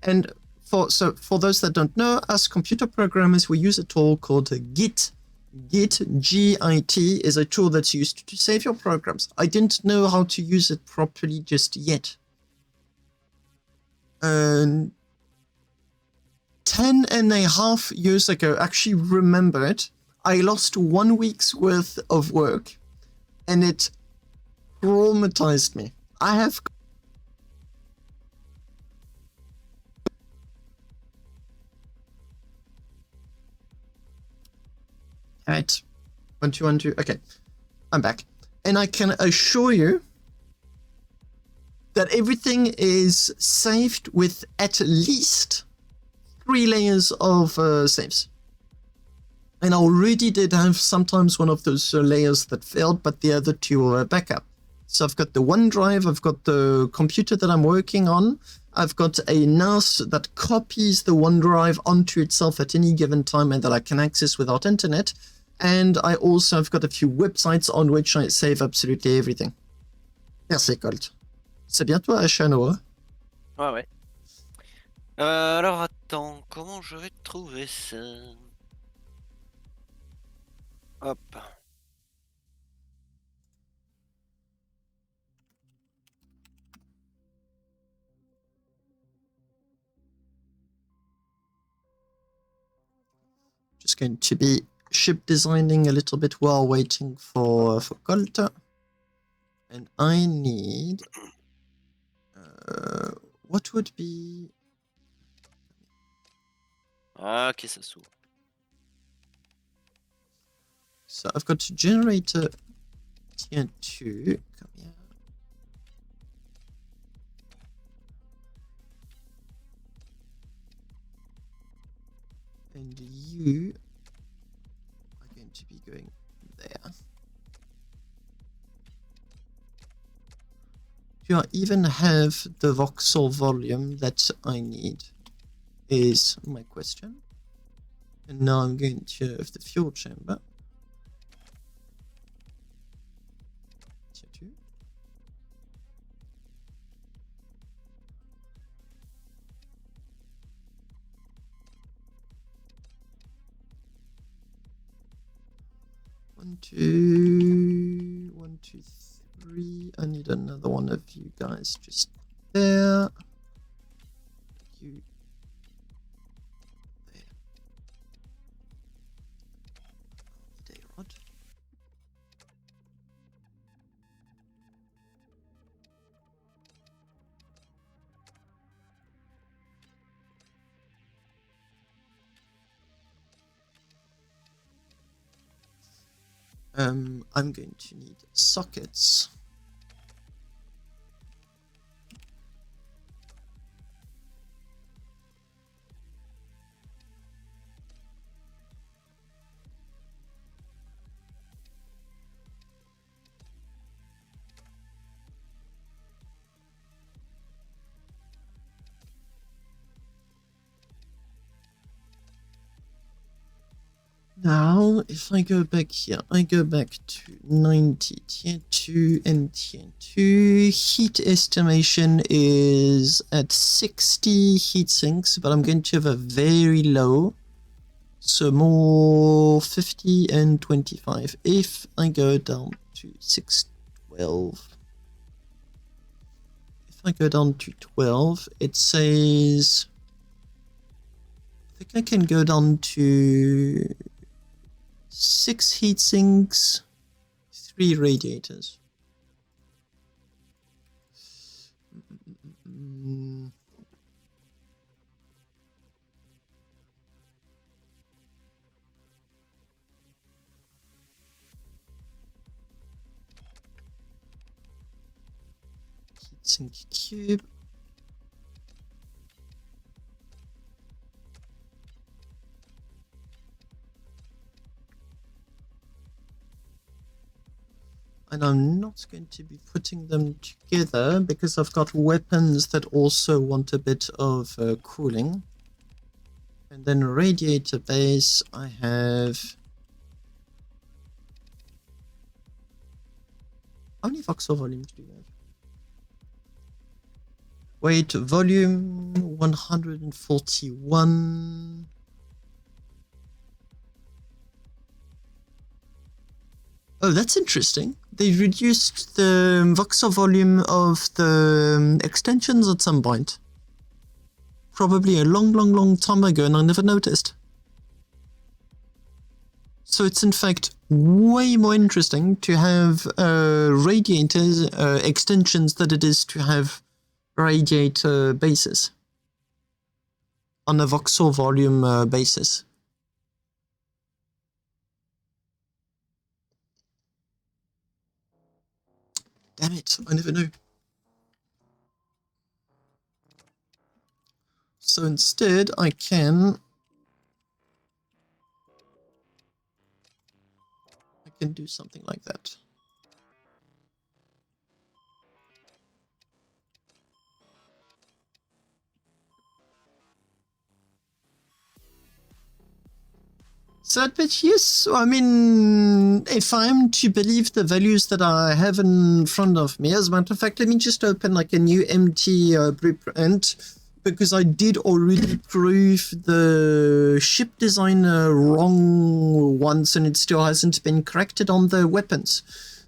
And for those that don't know, as computer programmers, we use a tool called Git. Git, G-I-T, is a tool that's used to save your programs. I didn't know how to use it properly just yet. 10.5 years ago, actually remember it, I lost 1 week's worth of work, and it traumatized me. I have... Right. 1, 2, 1, 2. Okay. I'm back. And I can assure you that everything is saved with at least 3 layers of saves. And I already did have sometimes one of those layers that failed, but the other 2 are backup. So I've got the OneDrive, I've got the computer that I'm working on, I've got a NAS that copies the OneDrive onto itself at any given time and that I can access without internet. And I also have got a few websites on which I save absolutely everything. Merci, Colt. C'est bien toi, Ashano, hein? Ouais, ouais. Alors, attends, comment je vais trouver ça? Hop. Just going to be ship designing a little bit while waiting for Colt. And I need... what would be... Ah, ok, ça s'ouvre. So I've got generator tier 2. Come here. And you are going to be going there. Do I even have the voxel volume that I need? Is my question. And now I'm going to have the fuel chamber. Tier 2. One, two, three. I need another one of you guys just there. You there. Day rod. I'm going to need sockets. Now, if I go back here, I go back to 90, tier 2 and tier 2. Heat estimation is at 60 heat sinks, but I'm going to have a very low. So more 50 and 25. If I go down to 612. If I go down to 12, it says... I think I can go down to... 6 heat sinks, 3 radiators. Heatsink cube. And I'm not going to be putting them together because I've got weapons that also want a bit of cooling. And then radiator base, I have... How many voxel volumes do you have? Wait, volume 141. Oh, that's interesting. They reduced the voxel volume of the extensions at some point. Probably a long time ago, and I never noticed. So it's in fact way more interesting to have radiators extensions than it is to have radiator bases on a voxel volume basis. Damn it, I never knew. So instead, I can do something like that. So, but yes, I mean, if I'm to believe the values that I have in front of me, as a matter of fact, let me just open like a new empty blueprint, because I did already prove the ship designer wrong once, and it still hasn't been corrected on the weapons.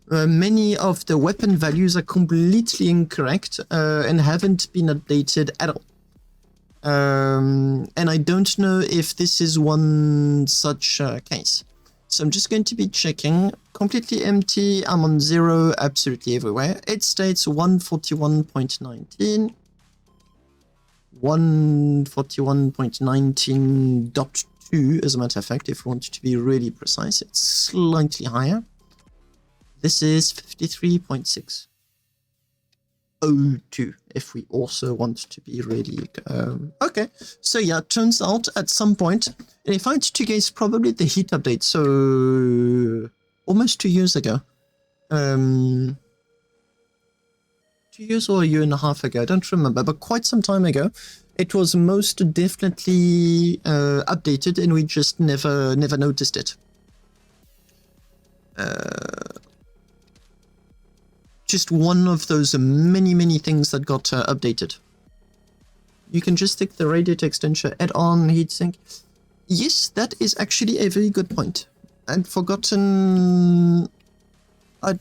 Many of the weapon values are completely incorrect and haven't been updated at all. And I don't know if this is one such case. So I'm just going to be checking. Completely empty. I'm on 0 absolutely everywhere. It states 141.19. 141.19.2 as a matter of fact, if we want to be really precise. It's slightly higher. This is 53.6. 02 if we also want to be really okay. So yeah, turns out at some point, and if I had to guess, probably the heat update, so almost 2 years ago, 2 2 years or a year and a half ago, I don't remember, but quite some time ago, it was most definitely updated, and we just never noticed it. Just one of those many things that got updated. You can just stick the radiator extension add-on heatsink. Yes, that is actually a very good point. I'd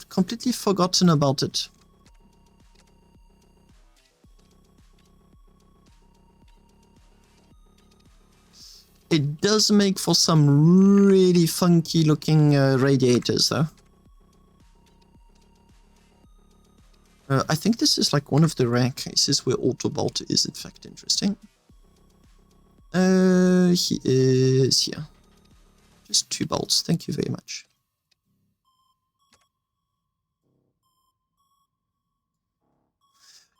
completely forgotten about it. It does make for some really funky looking radiators though. I think this is like one of the rare cases where auto bolt is in fact interesting. He is here. Just 2 bolts, thank you very much.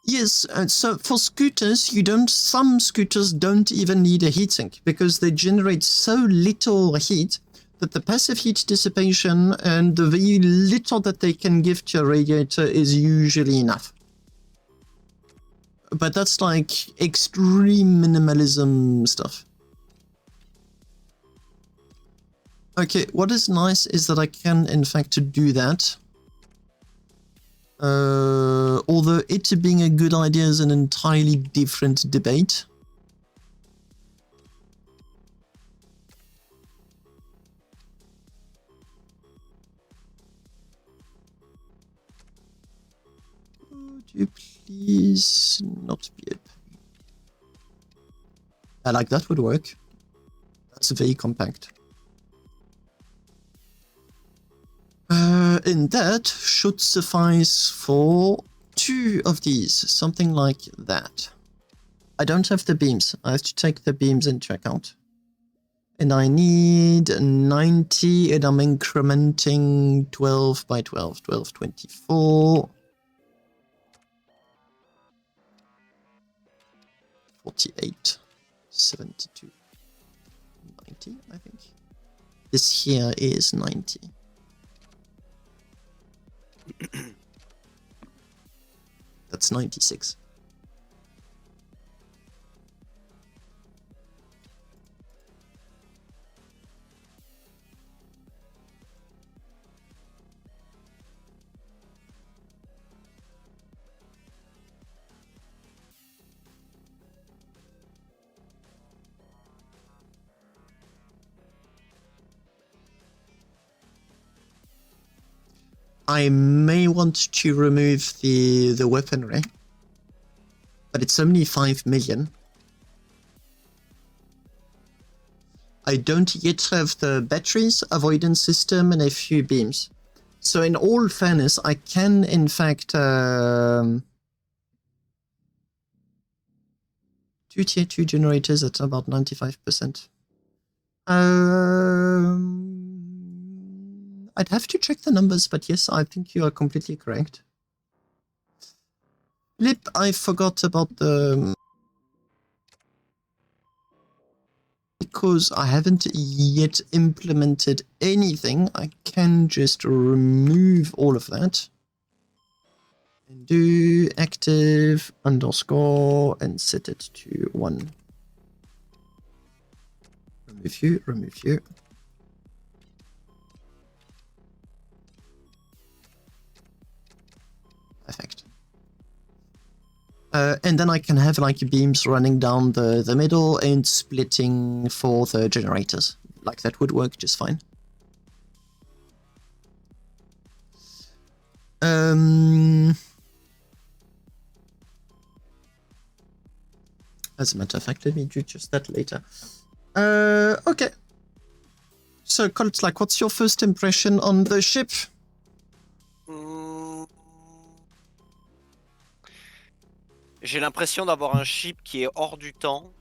Yes, so for scooters, some scooters don't even need a heatsink because they generate so little heat that the passive heat dissipation and the very little that they can give to a radiator is usually enough. But that's like extreme minimalism stuff. Okay, what is nice is that I can in fact do that. Although it being a good idea is an entirely different debate. Would you please not be a pain? Like that would work. That's very compact. And that should suffice for 2 of these, something like that. I don't have the beams. I have to take the beams into account. And I need 90, and I'm incrementing 12 by 12, 12, 24. 48, 72, 90, I think. This here is 90. That's 96. I may want to remove the weaponry, but it's only 5 million. I don't yet have the batteries, avoidance system, and a few beams. So in all fairness, I can in fact 2 tier 2 generators at about 95%. I'd have to check the numbers, but yes, I think you are completely correct. Flip, I forgot about the... Because I haven't yet implemented anything, I can just remove all of that. And do active underscore and set it to 1. Remove you, remove you. Perfect. And then I can have like beams running down the middle and splitting for the generators. Like that would work just fine. As a matter of fact, let me do just that later. Okay. So, Colt, like, what's your first impression on the ship? J'ai l'impression d'avoir un ship qui est hors du temps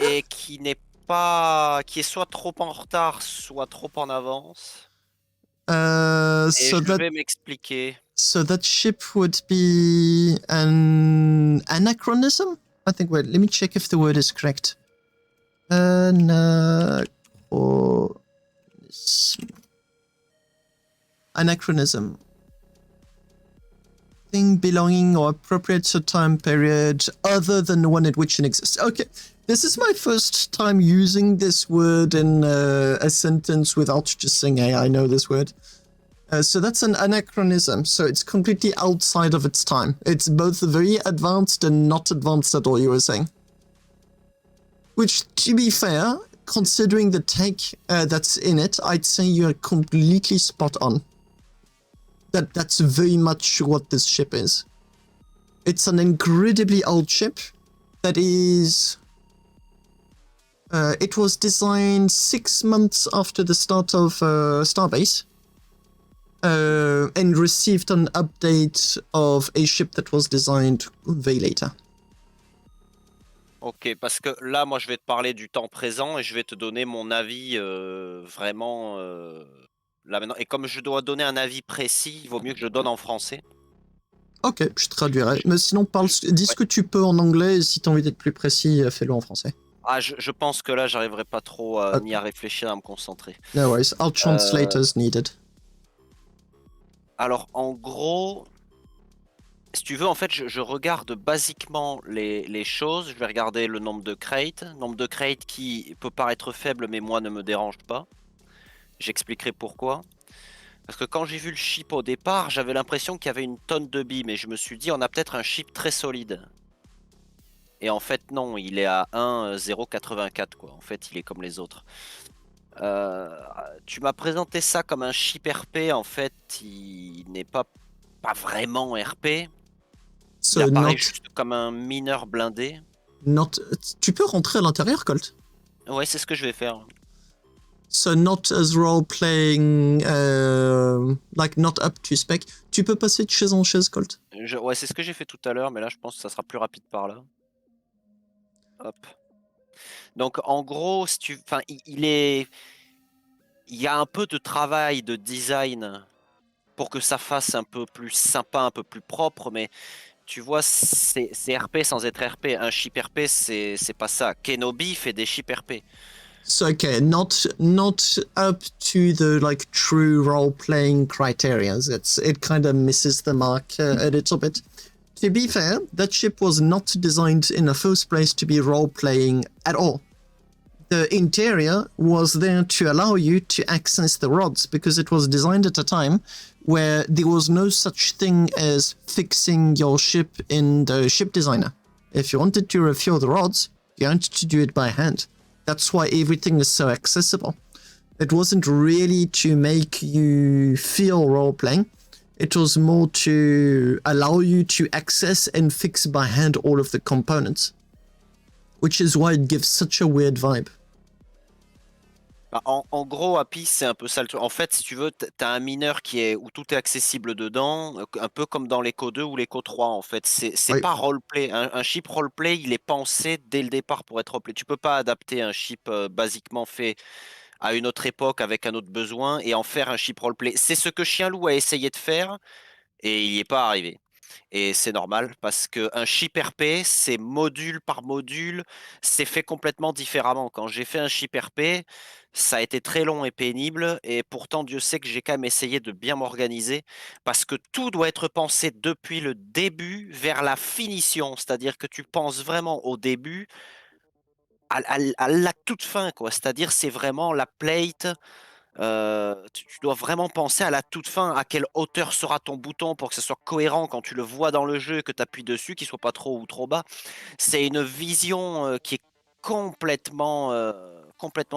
et qui n'est pas, qui est soit trop en retard, soit trop en avance. Et So je vais m'expliquer. So that ship would be an anachronism? I think, wait, let me check if the word is correct. Anachronism. thing belonging or appropriate to time period other than the one in which it exists. Okay, this is my first time using this word in a sentence without just saying, hey, I know this word. So that's an anachronism, so it's completely outside of its time. It's both very advanced and not advanced at all, you were saying. Which, to be fair, considering the tech that's in it, I'd say you're completely spot on. That's very much what this ship is. It's an incredibly old ship that is... it was designed 6 months after the start of Starbase. And received an update of a ship that was designed way later. Ok, parce que là, moi, je vais te parler du temps présent et je vais te donner mon avis vraiment là maintenant. Et comme je dois donner un avis précis, il vaut mieux que je donne en français. Ok, je traduirai. Mais sinon, dis ce que tu peux en anglais et si tu as envie d'être plus précis, fais-le en français. Ah, je pense que là, j'arriverai pas trop ni à réfléchir, à me concentrer. No worries, I'll translate as needed. Alors, en gros, si tu veux, en fait, je regarde basiquement les choses. Je vais regarder le nombre de crates qui peut paraître faible, mais moi ne me dérange pas. J'expliquerai pourquoi. Parce que quand j'ai vu le chip au départ, j'avais l'impression qu'il y avait une tonne de billes, mais je me suis dit, on a peut-être un chip très solide. Et en fait, non, il est à 1,084, quoi. En fait, il est comme les autres. Tu m'as présenté ça comme un chip RP, en fait, il n'est pas vraiment RP. Il apparaît juste comme un mineur blindé. Tu peux rentrer à l'intérieur, Colt? Ouais, c'est ce que je vais faire. So not as role-playing, like not up to spec. Tu peux passer de chaise en chaise, Colt? Ouais, c'est ce que j'ai fait tout à l'heure, mais là, je pense que ça sera plus rapide par là. Hop. Donc, en gros, si tu... enfin, il y a un peu de travail de design pour que ça fasse un peu plus sympa, un peu plus propre, mais tu vois, c'est RP sans être RP. Un chip RP, c'est pas ça. Kenobi fait des chips RP. So okay, not up to the like true role-playing criteria. It kind of misses the mark a little bit. To be fair, that ship was not designed in the first place to be role-playing at all. The interior was there to allow you to access the rods because it was designed at a time where there was no such thing as fixing your ship in the ship designer. If you wanted to refuel the rods, you had to do it by hand. That's why everything is so accessible. It wasn't really to make you feel role-playing. It was more to allow you to access and fix by hand all of the components. Which is why it gives such a weird vibe. En gros, Happy, c'est un peu ça le truc. En fait, si tu veux, t'as un mineur où tout est accessible dedans, un peu comme dans l'Echo 2 ou l'Echo 3, en fait. C'est pas roleplay. Un chip roleplay, il est pensé dès le départ pour être roleplay. Tu peux pas adapter un chip basiquement fait à une autre époque avec un autre besoin et en faire un chip roleplay. C'est ce que Chien-Loup a essayé de faire et il n'y est pas arrivé. Et c'est normal parce qu'un chip RP, c'est module par module, c'est fait complètement différemment. Quand j'ai fait un chip RP, ça a été très long et pénible. Et pourtant, Dieu sait que j'ai quand même essayé de bien m'organiser parce que tout doit être pensé depuis le début vers la finition. C'est-à-dire que tu penses vraiment au début à la toute fin, quoi. C'est-à-dire, c'est vraiment la plate. Tu dois vraiment penser à la toute fin, à quelle hauteur sera ton bouton pour que ce soit cohérent quand tu le vois dans le jeu et que tu appuies dessus, qu'il soit pas trop ou trop bas. C'est une vision qui est complètement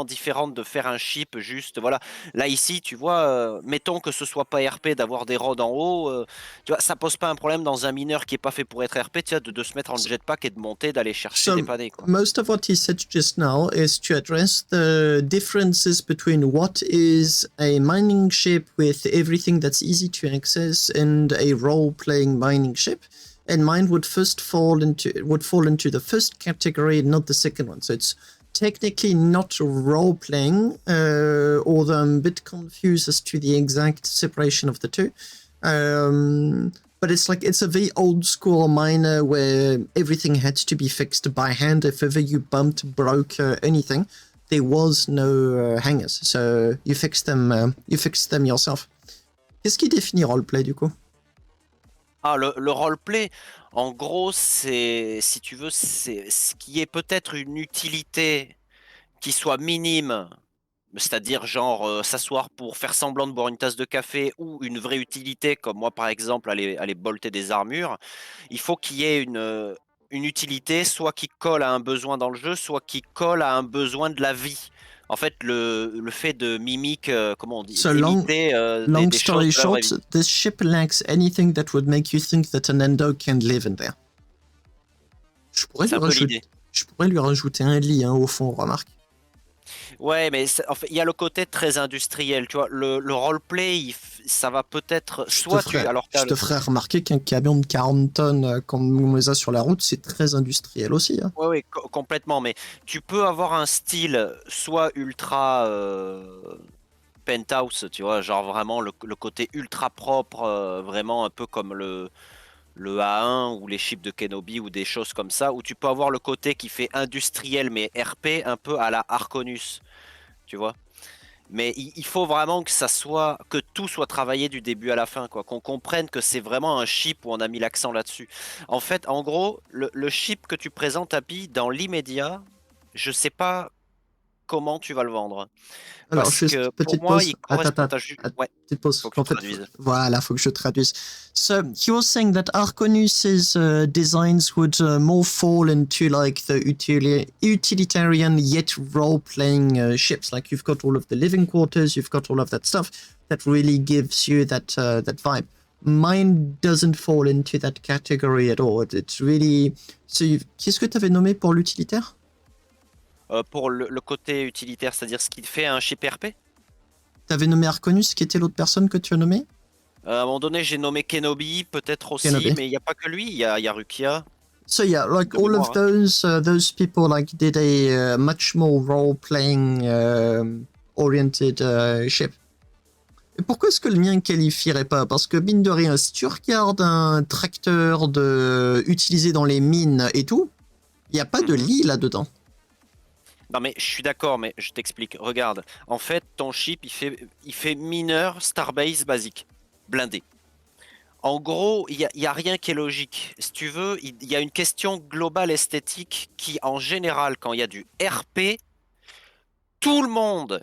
différente de faire un chip juste. Voilà. Là, ici, tu vois, mettons que ce soit pas RP d'avoir des rods en haut, tu vois, ça pose pas un problème dans un mineur qui est pas fait pour être RP, tu vois, de se mettre en jetpack et de monter, d'aller chercher des panneaux, quoi. Most of what he said just now is to address the differences between what is a mining ship with everything that's easy to access and a role-playing mining ship. And mine would fall into the first category, not the second one. So it's technically not role-playing, although I'm a bit confused as to the exact separation of the two. But it's a very old school miner where everything had to be fixed by hand. If ever you bumped, broke anything, there was no hangers. So you fixed them yourself. Qu'est-ce qui définit roleplay du coup? Ah, le roleplay, en gros, c'est, si tu veux, c'est ce qui est peut-être une utilité qui soit minime, c'est-à-dire genre s'asseoir pour faire semblant de boire une tasse de café, ou une vraie utilité, comme moi par exemple, aller bolter des armures. Il faut qu'il y ait une utilité, soit qui colle à un besoin dans le jeu, soit qui colle à un besoin de la vie. En fait, le fait de mimique, comment on dit, So d'imiter long des choses story de la vraie short, vie. this ship lacks anything that would make you think that an endo can live in there. Je pourrais C'est lui un peu rajouter, l'idée. je pourrais lui rajouter un lit au fond, remarque. Ouais, mais en fait, il y a le côté très industriel, tu vois. Le roleplay, ça va peut-être, soit tu, alors Je te ferais remarquer qu'un camion de 40 tonnes, comme on les a sur la route, c'est très industriel aussi. Hein. ouais, ouais, complètement. Mais tu peux avoir un style soit ultra penthouse, tu vois, genre vraiment le côté ultra propre, vraiment un peu comme le A1 ou les chips de Kenobi ou des choses comme ça, où tu peux avoir le côté qui fait industriel mais RP, un peu à la Arconus, tu vois. Mais il faut vraiment que ça soit, que tout soit travaillé du début à la fin, quoi. Qu'on comprenne que c'est vraiment un chip où on a mis l'accent là-dessus. En fait, en gros, le chip que tu présentes, Happy, dans l'immédiat, je sais pas comment tu vas le vendre. Alors, Parce juste que pour petite moi, pause. il correspond à juste. Ouais, Petite pause. faut que tu En fait, traduises. voilà, faut que je traduise. So, you're saying that Arconus's designs would more fall into like the utilitarian yet role-playing ships. Like you've got all of the living quarters, you've got all of that stuff that really gives you that vibe. Mine doesn't fall into that category at all. It's really. So, qu'est-ce que tu avais nommé pour l'utilitaire? Pour le côté utilitaire, c'est-à-dire ce qui fait un chip RP. Tu avais nommé Arconus, qui était l'autre personne que tu as nommé? À un moment donné, j'ai nommé Kenobi, peut-être aussi, Kenobi. mais il n'y a pas que lui, il y a Rukia, So yeah, like de all of mémoire, hein. those people like did a much more role playing oriented ship. Et pourquoi est-ce que le mien qualifierait pas? Parce que mine de rien, si tu regardes un tracteur utilisé dans les mines et tout, il n'y a pas de Mhm. lit là-dedans. Non mais je suis d'accord, mais je t'explique. Regarde, en fait, ton chip, il fait mineur Starbase basique, blindé. En gros, il y a rien qui est logique. Si tu veux, il y a une question globale esthétique qui, en général, quand il y a du RP, tout le monde,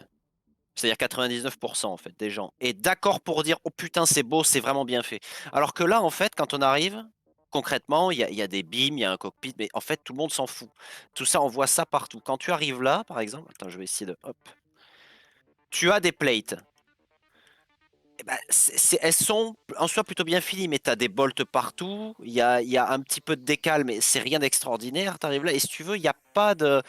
c'est-à-dire 99% en fait des gens, est d'accord pour dire oh putain c'est beau, c'est vraiment bien fait. Alors que là, en fait, quand on arrive, concrètement, il y a des beams, il y a un cockpit, mais en fait tout le monde s'en fout. Tout ça, on voit ça partout. Quand tu arrives là, par exemple, attends, je vais essayer de, hop, tu as des plates. Eh ben, elles sont en soi plutôt bien finies, mais tu as des bolts partout. Il y a un petit peu de décal, mais c'est rien d'extraordinaire. Tu arrives là, et si tu veux, il n'y a pas de.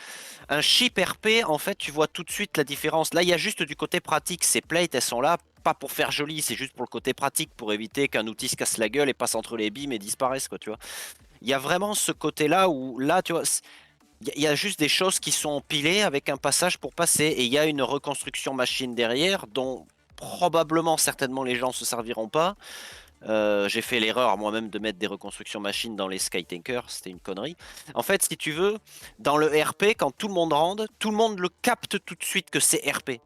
Un chip RP, en fait, tu vois tout de suite la différence. Là, il y a juste du côté pratique. Ces plates, elles sont là, pas pour faire joli, c'est juste pour le côté pratique, pour éviter qu'un outil se casse la gueule et passe entre les beams et disparaisse, quoi, tu vois. Il y a vraiment ce côté-là où, là, tu vois, il y a juste des choses qui sont empilées avec un passage pour passer. Et il y a une reconstruction machine derrière dont probablement, certainement, les gens se serviront pas. J'ai fait l'erreur moi-même de mettre des reconstructions machines dans les Skytankers, c'était une connerie. En fait, si tu veux, dans le RP, quand tout le monde rentre, tout le monde le capte tout de suite que c'est RP.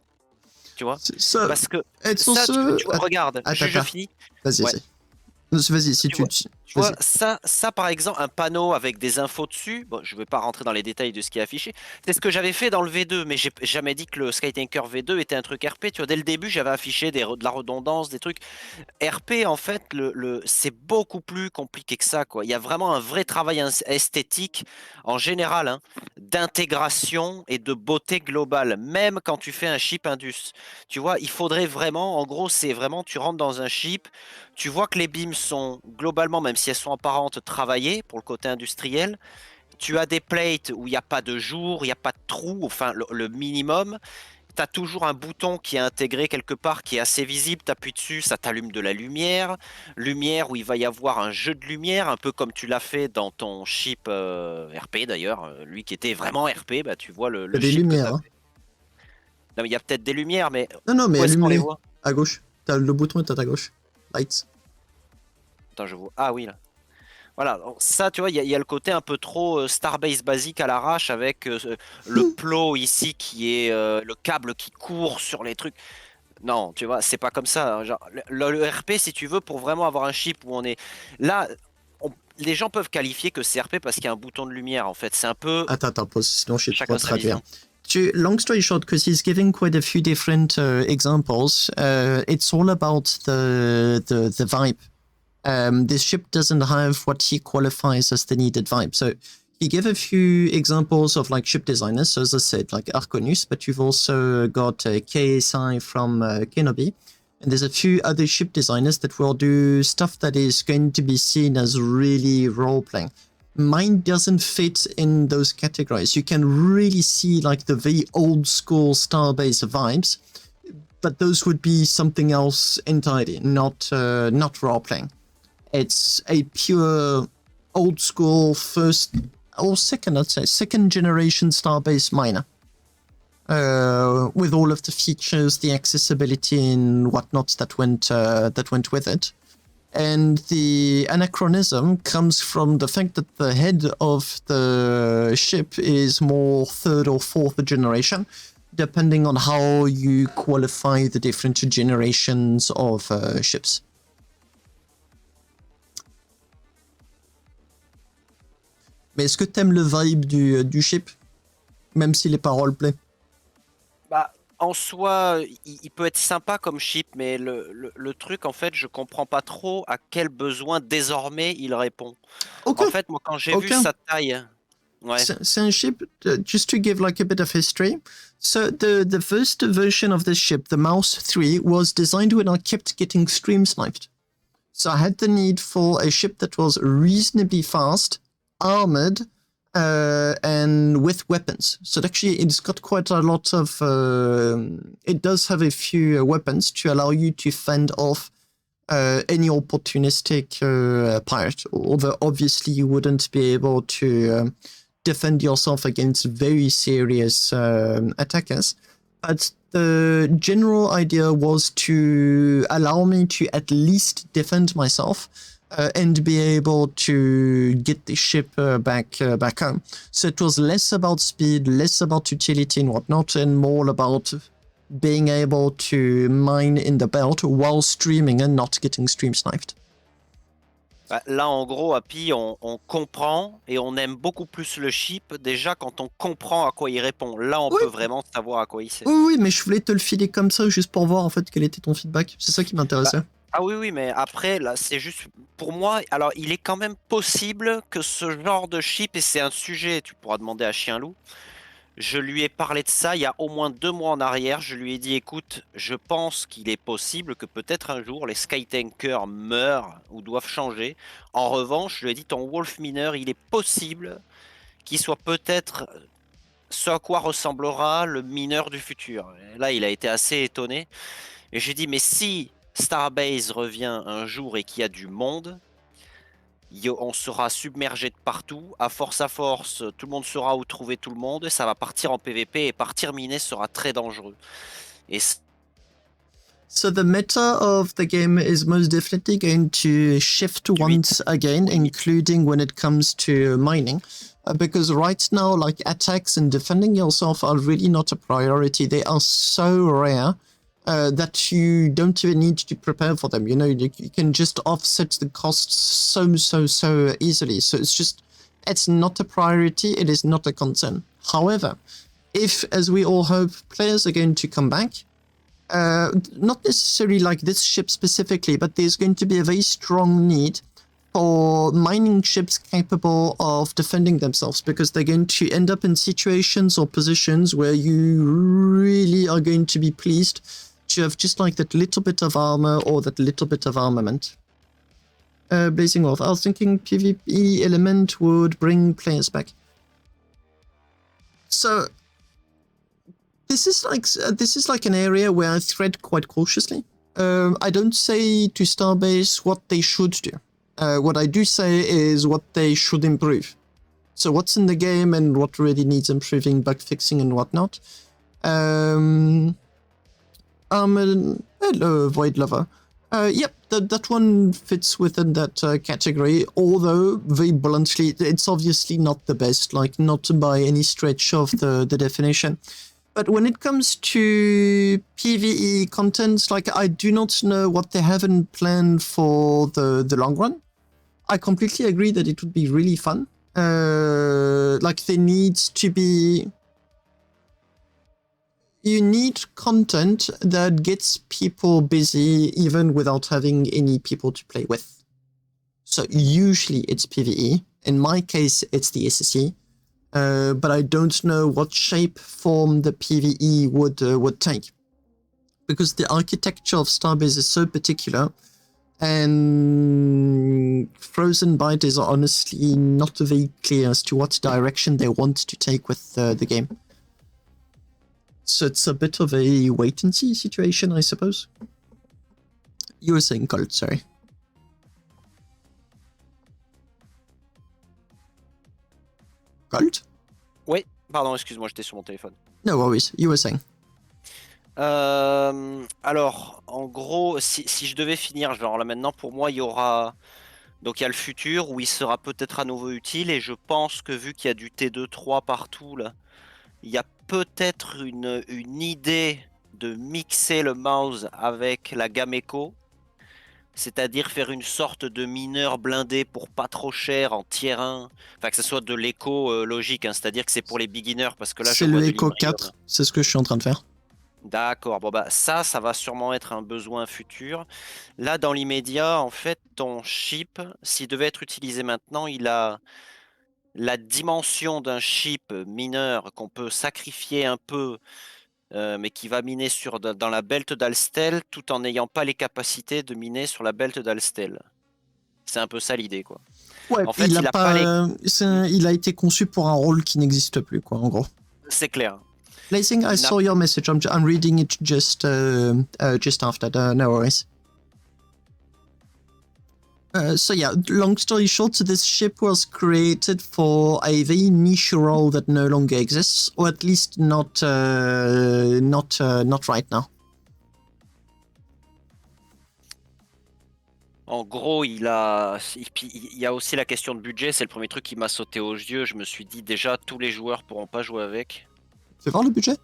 Tu vois? So, Parce que it's ça, also... tu vois, regarde, je Attends. finis. Vas-y, Ouais. vas-y. Vas-y, si Tu vois, tu vois Vas-y. ça, par exemple, un panneau avec des infos dessus, bon, je ne vais pas rentrer dans les détails de ce qui est affiché, c'est ce que j'avais fait dans le V2, mais j'ai jamais dit que le Skytanker V2 était un truc RP. Tu vois, dès le début, j'avais affiché de la redondance, des trucs. RP, en fait, c'est beaucoup plus compliqué que ça, quoi. Il y a vraiment un vrai travail esthétique, en général, hein, d'intégration et de beauté globale, même quand tu fais un chip Indus. Tu vois, il faudrait vraiment, en gros, c'est vraiment, tu rentres dans un chip, tu vois que les beams sont globalement, même si elles sont apparentes, travaillées pour le côté industriel. Tu as des plates où il n'y a pas de jour, il n'y a pas de trou, enfin, le minimum. Tu as toujours un bouton qui est intégré quelque part qui est assez visible. Tu appuies dessus, ça t'allume de la lumière. Lumière où il va y avoir un jeu de lumière, un peu comme tu l'as fait dans ton chip RP d'ailleurs. Lui qui était vraiment RP, bah, tu vois Il y a le des chip que tu lumières. as Hein. fait. Non, mais il y a peut-être des lumières, mais Non, non, mais où est-ce qu'on les allume-les. voit? À gauche. T'as le bouton est à ta gauche. Lights. Attends, je vois. Ah oui, là. Voilà, donc ça, tu vois, il y a le côté un peu trop Starbase basique à l'arrache avec le plot ici qui est le câble qui court sur les trucs. Non, tu vois, c'est pas comme ça, hein. Genre, le RP, si tu veux, pour vraiment avoir un chip où on est là, les gens peuvent qualifier que c'est RP parce qu'il y a un bouton de lumière. En fait, c'est un peu Attends, pause, sinon je vais te chacun sa traduire. vision. Long story short, because he's giving quite a few different examples, it's all about the vibe. This ship doesn't have what he qualifies as the needed vibe. So he gave a few examples of like ship designers. So as I said, like Arconius, but you've also got KSI from Kenobi. And there's a few other ship designers that will do stuff that is going to be seen as really role-playing. Mine doesn't fit in those categories. You can really see like the very old school Starbase vibes, but those would be something else entirely, not role-playing. It's a pure old school first or second, I'd say, second generation Starbase miner. With all of the features, the accessibility and whatnot that went with it. And the anachronism comes from the fact that the head of the ship is more third or fourth generation, depending on how you qualify the different generations of ships. Mais est-ce que t'aimes le vibe du ship, même s'il est pas roleplay? Bah, en soi, il peut être sympa comme chip, mais le truc, en fait, je comprends pas trop à quel besoin désormais il répond. Okay. En fait, moi, quand j'ai vu sa taille, ouais. C'est un ship, just to give like a bit of history. So the first version of this ship, the Mouse 3, was designed when I kept getting stream sniped. So I had the need for a ship that was reasonably fast, armored, and with weapons. So actually, it's got quite a lot of. It does have a few weapons to allow you to fend off any opportunistic pirate. Although obviously you wouldn't be able to defend yourself against very serious attackers. But the general idea was to allow me to at least defend myself and be able to get the ship back home. So it was less about speed, less about utility and whatnot, and more about being able to mine in the belt while streaming and not getting stream sniped. Là, en gros, Happy, on comprend et on aime beaucoup plus le chip déjà quand on comprend à quoi il répond. Là, on peut vraiment savoir à quoi il sait. Oui, mais je voulais te le filer comme ça juste pour voir en fait quel était ton feedback. C'est ça qui m'intéressait. Ah oui, mais après, là, c'est juste pour moi. Alors, il est quand même possible que ce genre de chip, et c'est un sujet, tu pourras demander à Chien-Loup. Je lui ai parlé de ça il y a au moins 2 mois en arrière. Je lui ai dit, écoute, je pense qu'il est possible que peut-être un jour les Skytankers meurent ou doivent changer. En revanche, je lui ai dit, ton Wolf mineur, il est possible qu'il soit peut-être ce à quoi ressemblera le mineur du futur. Et là, il a été assez étonné. Et j'ai dit, mais si Starbase revient un jour et qu'il y a du monde, on sera submergé de partout. À force, tout le monde saura où trouver tout le monde. Ça va partir en PVP et partir miner sera très dangereux. Et so the meta of the game is most definitely going to shift once again, including when it comes to mining. Because right now, like attacks and defending yourself are really not a priority. They are so rare that you don't even need to prepare for them. You know, you can just offset the costs so easily. So it's not a priority. It is not a concern. However, if, as we all hope, players are going to come back, not necessarily like this ship specifically, but there's going to be a very strong need for mining ships capable of defending themselves, because they're going to end up in situations or positions where you really are going to be pleased to have just like that little bit of armor or that little bit of armament. Blazing Wolf, I was thinking PvP element would bring players back. So this is like an area where I thread quite cautiously. I don't say to Starbase what they should do. What I do say is what they should improve. So what's in the game and what really needs improving, bug fixing and whatnot. Hello, Void Lover. Yep, that one fits within that category, although very bluntly, it's obviously not the best, like not by any stretch of the definition. But when it comes to PvE contents, like I do not know what they haven't planned for the long run. I completely agree that it would be really fun. Like there needs to be... You need content that gets people busy even without having any people to play with. So usually it's PvE. In my case, it's the SSE. But I don't know what shape form the PvE would take, because the architecture of Starbase is so particular, and Frozen Byte is honestly not very clear as to what direction they want to take with the game. So it's a bit of a wait and see situation, I suppose. You were saying Colt, sorry. Colt? Oui, pardon, excuse-moi, j'étais sur mon téléphone. No worries, you were saying. Alors, en gros, si je devais finir, genre là maintenant, pour moi, il y aura... Donc il y a le futur où il sera peut-être à nouveau utile, et je pense que vu qu'il y a du T2-3 partout, là, il y a peut-être une idée de mixer le mouse avec la gamme Echo, c'est-à-dire faire une sorte de mineur blindé pour pas trop cher en tier 1, enfin que ce soit de l'écho logique, hein, c'est-à-dire que c'est pour les beginners, parce que là je C'est le vois de Echo l'Imrium. 4, c'est ce que je suis en train de faire. D'accord, bon bah ça va sûrement être un besoin futur. Là dans l'immédiat, en fait, ton chip, s'il devait être utilisé maintenant, il a la dimension d'un chip mineur qu'on peut sacrifier un peu, mais qui va miner dans la belt d'Alstel, tout en n'ayant pas les capacités de miner sur la belt d'Alstel. C'est un peu ça l'idée, quoi. Ouais, En fait, il a pas les... il a été conçu pour un rôle qui n'existe plus, quoi, en gros. C'est clair. Blazing, I saw your message. I'm reading it just after. No worries. So yeah, long story short, this ship was created for a very niche role that no longer exists, or at least not right now. En gros, il y a aussi la question de budget. C'est le premier truc qui m'a sauté aux yeux. Je me suis dit, déjà, tous les joueurs pourront pas jouer avec. Fais voir le budget.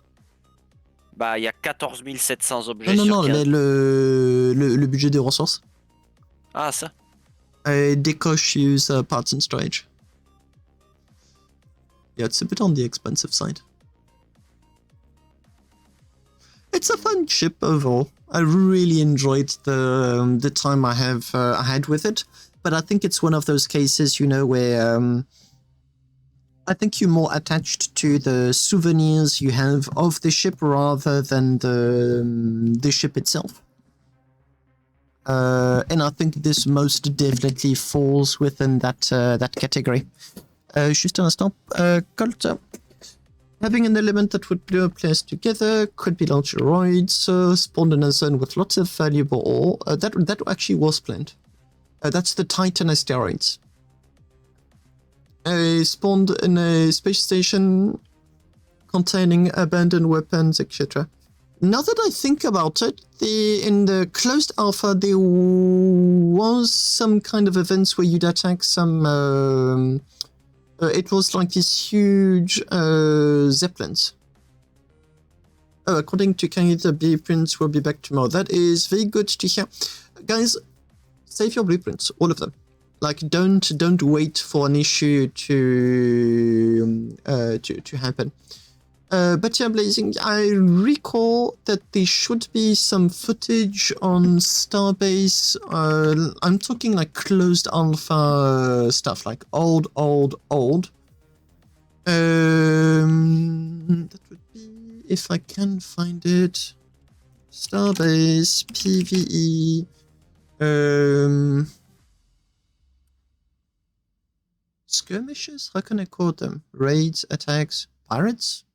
Bah, il y a 14 700 objets Non, sur 15. le budget des ressources. Ah, ça. Decoche use parts and storage. Yeah, it's a bit on the expensive side. It's a fun ship overall. I really enjoyed the time I had with it, but I think it's one of those cases, you know, where I think you're more attached to the souvenirs you have of the ship rather than the ship itself. And I think this most definitely falls within that category. Juste un instant, Colt. Having an element that would lure players together could be large asteroids, spawned in a zone with lots of valuable ore. That actually was planned. That's the Titan asteroids. Spawned in a space station containing abandoned weapons, etc. Now that I think about it, in the closed alpha, there was some kind of events where you'd attack some... it was like these huge zeppelins. According to Kanye, the blueprints will be back tomorrow. That is very good to hear. Guys, save your blueprints, all of them. Like, don't wait for an issue to happen. But yeah, Blazing, I recall that there should be some footage on Starbase. I'm talking like closed alpha stuff, like old. That would be, if I can find it, Starbase, PvE, skirmishes? How can I call them? Raids, attacks, pirates?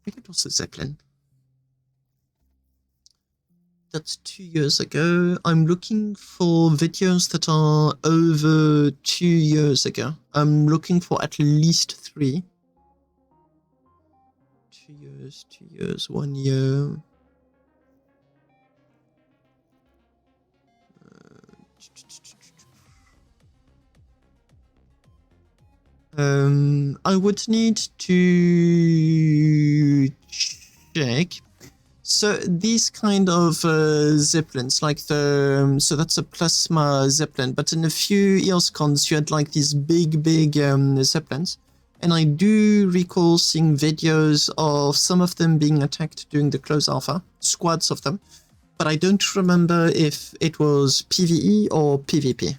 I think it was a Zeppelin. That's 2 years ago. I'm looking for videos that are over 2 years ago. I'm looking for at least 3. 2 years, 1 year. I would need to check. So these kind of zeppelins, like so that's a plasma zeppelin, but in a few EOScons you had like these big zeppelins, and I do recall seeing videos of some of them being attacked during the close alpha, squads of them, but I don't remember if it was PvE or PvP.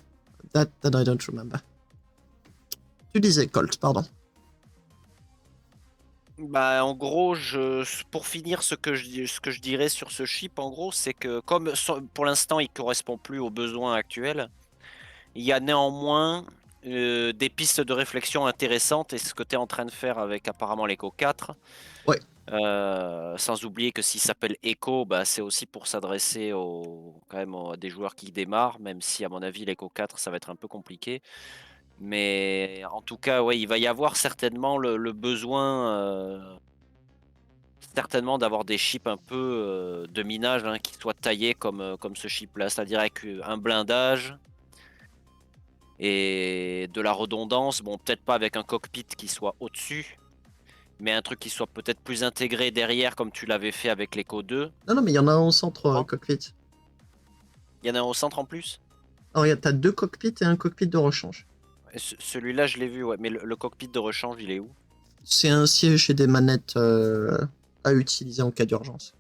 That I don't remember. Tu disais Colt, pardon. Bah, en gros, pour finir, ce que je dirais sur ce chip, en gros, c'est que comme pour l'instant, il correspond plus aux besoins actuels, il y a néanmoins des pistes de réflexion intéressantes, et ce que tu es en train de faire avec apparemment l'Echo 4. Ouais. Sans oublier que s'il s'appelle Echo, bah, c'est aussi pour s'adresser quand même à des joueurs qui démarrent, même si à mon avis l'Echo 4 ça va être un peu compliqué. Mais en tout cas, ouais, il va y avoir certainement le besoin certainement d'avoir des chips un peu de minage hein, qui soient taillés comme ce chip là, c'est-à-dire avec un blindage et de la redondance. Bon, peut-être pas avec un cockpit qui soit au-dessus, mais un truc qui soit peut-être plus intégré derrière comme tu l'avais fait avec l'Echo 2. Non, mais il y en a un au centre cockpit. Il y en a un au centre en plus? Alors, t'as 2 cockpits et un cockpit de rechange. Celui-là, je l'ai vu, ouais. Mais le cockpit de rechange, il est où? C'est un siège et des manettes à utiliser en cas d'urgence,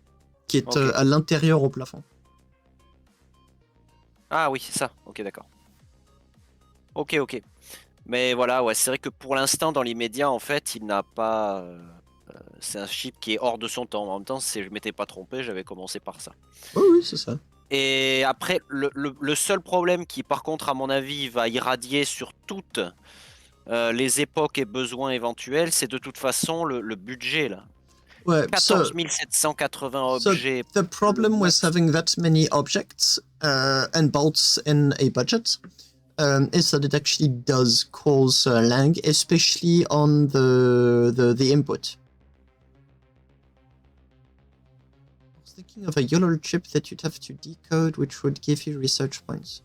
qui est à l'intérieur au plafond. Ah oui, c'est ça. Ok, d'accord. Ok. Mais voilà, ouais, c'est vrai que pour l'instant, dans l'immédiat, en fait, il n'a pas... c'est un chip qui est hors de son temps. En même temps, si je m'étais pas trompé, j'avais commencé par ça. Oui, c'est ça. Et après, le seul problème qui, par contre, à mon avis, va irradier sur toutes les époques et besoins éventuels, c'est de toute façon le budget, là. Ouais, 14 780 objets. The problem with having that many objects and bolts in a budget is that it actually does cause lag, especially on the input. I was thinking of a YOLO chip that you'd have to decode, which would give you research points.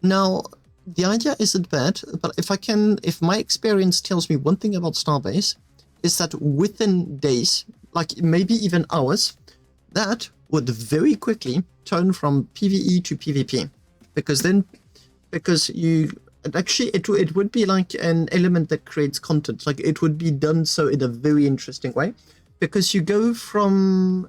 Now, the idea isn't bad, but if my experience tells me one thing about Starbase, is that within days, like maybe even hours, that would very quickly turn from PvE to PvP. Because it would be like an element that creates content. Like it would be done so in a very interesting way. Because you go from,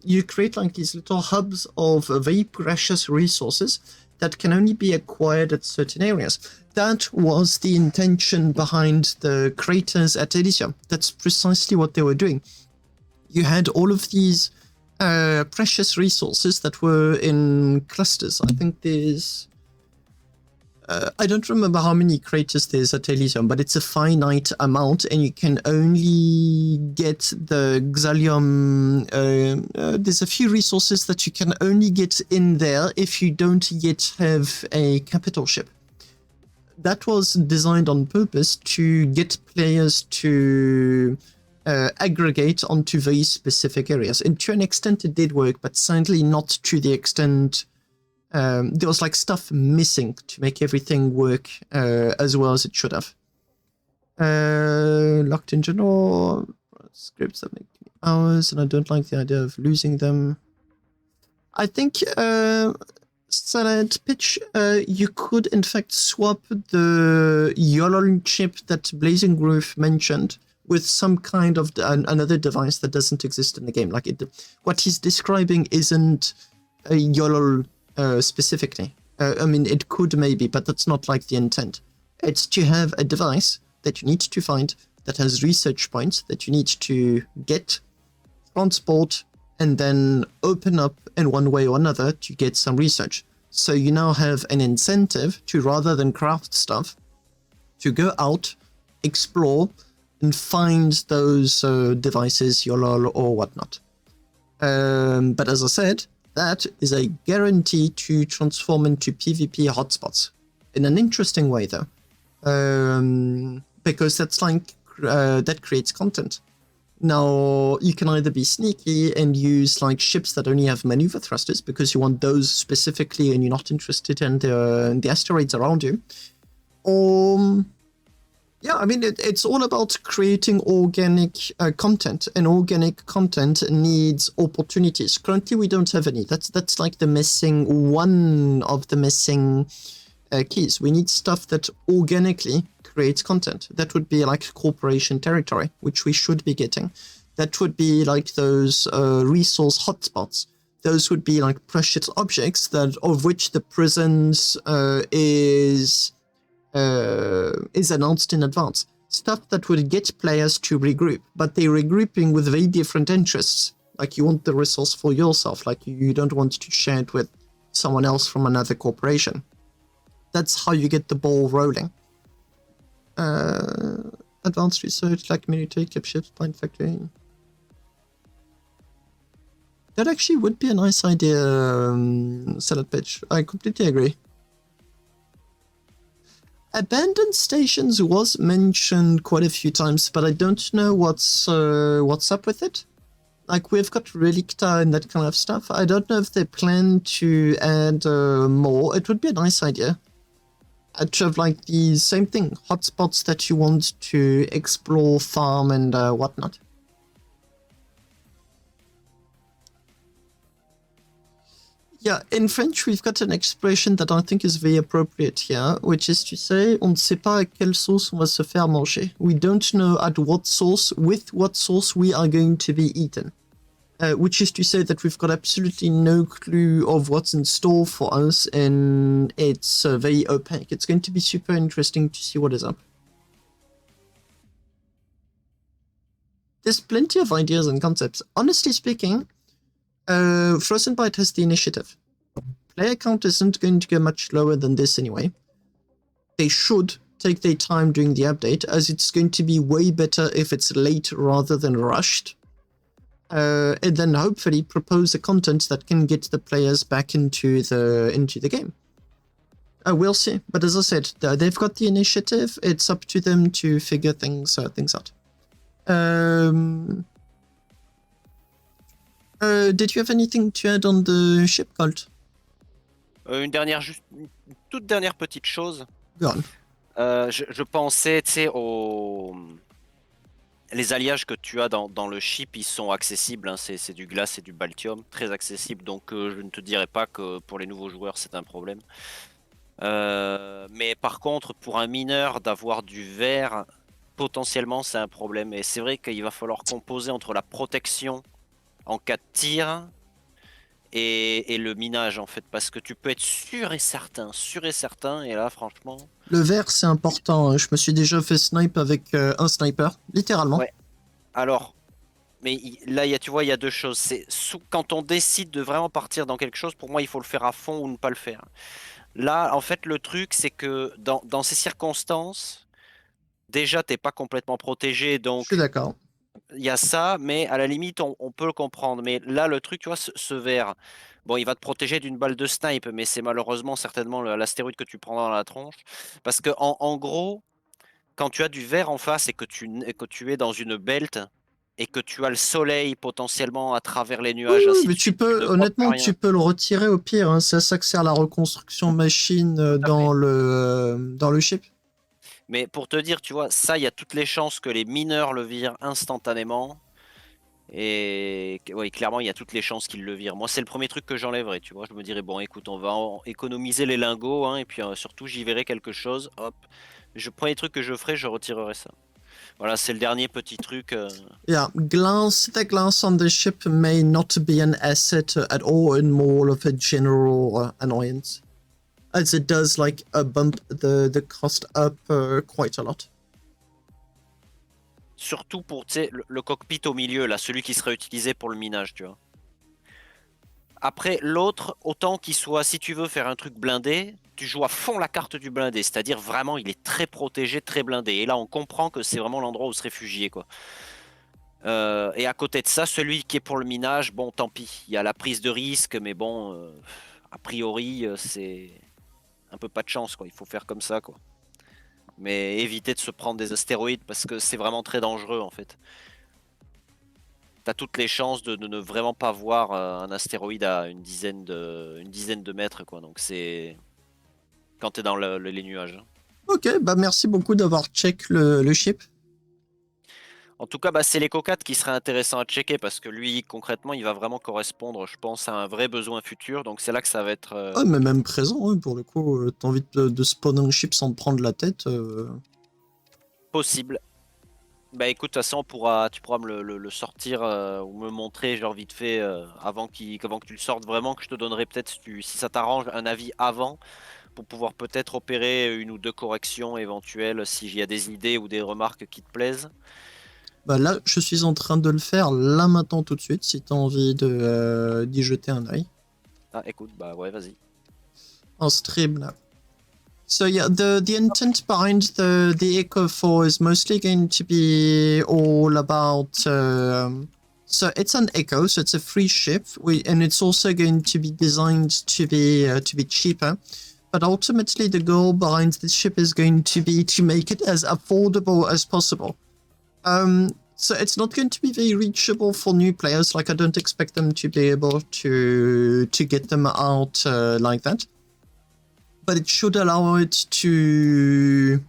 you create like these little hubs of very precious resources that can only be acquired at certain areas. That was the intention behind the craters at Elysium. That's precisely what they were doing. You had all of these precious resources that were in clusters. I think there's... I don't remember how many craters there's at Elysium, but it's a finite amount, and you can only get the Xalium... there's a few resources that you can only get in there if you don't yet have a capital ship. That was designed on purpose to get players to aggregate onto very specific areas. And to an extent it did work, but sadly not to the extent... there was like stuff missing to make everything work as well as it should have. Locked in general, scripts that make me hours, and I don't like the idea of losing them. I think... Salad pitch, you could in fact swap the YOLO chip that Blazing Groove mentioned with some kind of another device that doesn't exist in the game. Like what he's describing isn't a YOLO specifically. I mean, it could maybe, but that's not like the intent. It's to have a device that you need to find that has research points that you need to get, transport, and then open up in one way or another to get some research. So you now have an incentive to, rather than craft stuff, to go out, explore, and find those devices, YOLO or whatnot. But as I said, that is a guarantee to transform into PvP hotspots. In an interesting way, though. Because that's like, that creates content. Now, you can either be sneaky and use like ships that only have maneuver thrusters because you want those specifically and you're not interested in the asteroids around you. Yeah, I mean, it's all about creating organic content, and organic content needs opportunities. Currently, we don't have any. That's like the missing one of the missing keys. We need stuff that organically creates content. That would be like corporation territory, which we should be getting. That would be like those resource hotspots. Those would be like precious objects that of which the presence is announced in advance. Stuff that would get players to regroup, but they're regrouping with very different interests. Like you want the resource for yourself, like you don't want to share it with someone else from another corporation. That's how you get the ball rolling. Advanced research like military clip ships, plant factory. That actually would be a nice idea, salad pitch. I completely agree. Abandoned stations was mentioned quite a few times, but I don't know what's up with it. Like, we've got Relicta and that kind of stuff. I don't know if they plan to add more. It would be a nice idea. To have, like, the same thing, hotspots that you want to explore, farm, and whatnot. Yeah, in French, we've got an expression that I think is very appropriate here, which is to say, on ne sait pas à quelle sauce on va se faire manger. We don't know at what sauce, with what sauce we are going to be eaten. Which is to say that we've got absolutely no clue of what's in store for us, and it's very opaque. It's going to be super interesting to see what is up. There's plenty of ideas and concepts. Honestly speaking, Frozen Byte has the initiative. Player count isn't going to go much lower than this anyway. They should take their time doing the update, as it's going to be way better if it's late rather than rushed. And then hopefully propose a content that can get the players back into the game. We'll see. But as I said, they've got the initiative. It's up to them to figure things out. Did you have anything to add on the ship, Colt? Une toute dernière petite chose. Go on. Je pensais, tu sais, les alliages que tu as dans le ship, ils sont accessibles, hein, c'est du glace et du baltium, très accessible, donc je ne te dirais pas que pour les nouveaux joueurs c'est un problème. Mais par contre, pour un mineur, d'avoir du verre, potentiellement c'est un problème, et c'est vrai qu'il va falloir composer entre la protection en cas de tir et le minage en fait, parce que tu peux être sûr et certain, et là franchement... Le verre c'est important, je me suis déjà fait snipe avec un sniper, littéralement. Ouais. Alors, mais là tu vois, il y a deux choses, c'est quand on décide de vraiment partir dans quelque chose, pour moi il faut le faire à fond ou ne pas le faire. Là en fait le truc c'est que dans ces circonstances, déjà t'es pas complètement protégé, donc... Je suis d'accord. Il y a ça, mais à la limite, on peut le comprendre. Mais là, le truc, tu vois, ce verre, bon, il va te protéger d'une balle de snipe, mais c'est malheureusement certainement l'astéroïde que tu prends dans la tronche. Parce que en gros, quand tu as du verre en face et que tu es dans une belt et que tu as le soleil potentiellement à travers les nuages, Oui, ainsi de mais tu suite, tu peux, ne vois plus honnêtement, rien. tu peux le retirer au pire. Hein, c'est ça que sert la reconstruction machine dans le ship. Mais pour te dire, tu vois, ça, il y a toutes les chances que les mineurs le virent instantanément. Et ouais, clairement, il y a toutes les chances qu'ils le virent. Moi, c'est le premier truc que j'enlèverais, tu vois. Je me dirais, bon, écoute, on va économiser les lingots, hein, et puis surtout, j'y verrai quelque chose. Hop, premier truc que je ferai, je retirerai ça. Voilà, c'est le dernier petit truc. Yeah, the glass on the ship may not be an asset at all, and more of a general annoyance, as it does like bump the cost up quite a lot. Surtout pour, tu sais, le cockpit au milieu, là, celui qui serait utilisé pour le minage, tu vois. Après, l'autre, autant qu'il soit, si tu veux faire un truc blindé, tu joues à fond la carte du blindé, c'est-à-dire vraiment, il est très protégé, très blindé. Et là, on comprend que c'est vraiment l'endroit où se réfugier, quoi. Et à côté de ça, celui qui est pour le minage, bon, tant pis. Il y a la prise de risque, mais bon, a priori, c'est un peu pas de chance, quoi. Il faut faire comme ça, quoi. Mais éviter de se prendre des astéroïdes parce que c'est vraiment très dangereux, en fait. T'as toutes les chances de ne vraiment pas voir un astéroïde à une dizaine de mètres, quoi. Donc c'est quand t'es dans les nuages. Ok, bah merci beaucoup d'avoir check le ship. En tout cas, bah, c'est l'Eco 4 qui serait intéressant à checker parce que lui, concrètement, il va vraiment correspondre, je pense, à un vrai besoin futur. Donc c'est là que ça va être Ah, mais même présent, ouais, pour le coup, t'as envie de spawn un ship sans te prendre la tête. possible. Bah écoute, de toute façon, tu pourras me le sortir ou me montrer, genre vite fait, avant que tu le sortes vraiment, que je te donnerai peut-être, si ça t'arrange, un avis avant, pour pouvoir peut-être opérer une ou deux corrections éventuelles, s'il y a des idées ou des remarques qui te plaisent. Bah là, je suis en train de le faire là maintenant tout de suite, si t'as envie d'y jeter un œil. Ah écoute, bah ouais, vas-y. En stream là. So yeah, the intent behind the Echo 4 is mostly going to be all about. So it's an Echo, so it's a free ship, and it's also going to be designed to be cheaper. But ultimately, the goal behind this ship is going to be to make it as affordable as possible. So it's not going to be very reachable for new players. Like I don't expect them to be able to get them out like that. But it should allow it to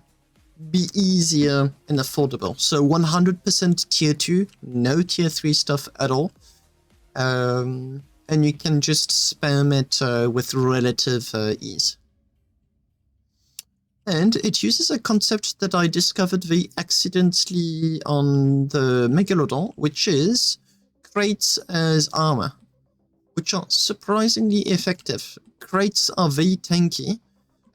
be easier and affordable. So 100% tier 2, no tier 3 stuff at all. And you can just spam it with relative ease. And it uses a concept that I discovered very accidentally on the Megalodon, which is crates as armor, which are surprisingly effective. Crates are very tanky,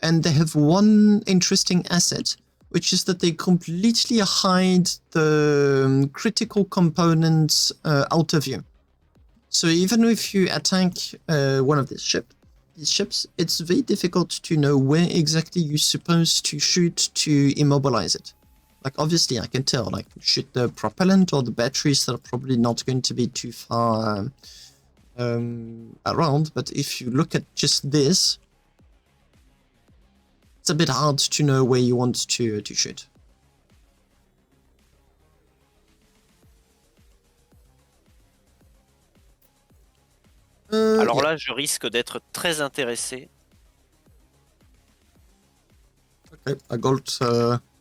and they have one interesting asset, which is that they completely hide the critical components out of you. So even if you attack one of these ships, it's very difficult to know where exactly you're supposed to shoot to immobilize it. Like obviously I can tell, like shoot the propellant or the batteries that are probably not going to be too far around, but if you look at just this, it's a bit hard to know where you want to shoot. Alors Yeah. là, je risque d'être très intéressé. Okay, I got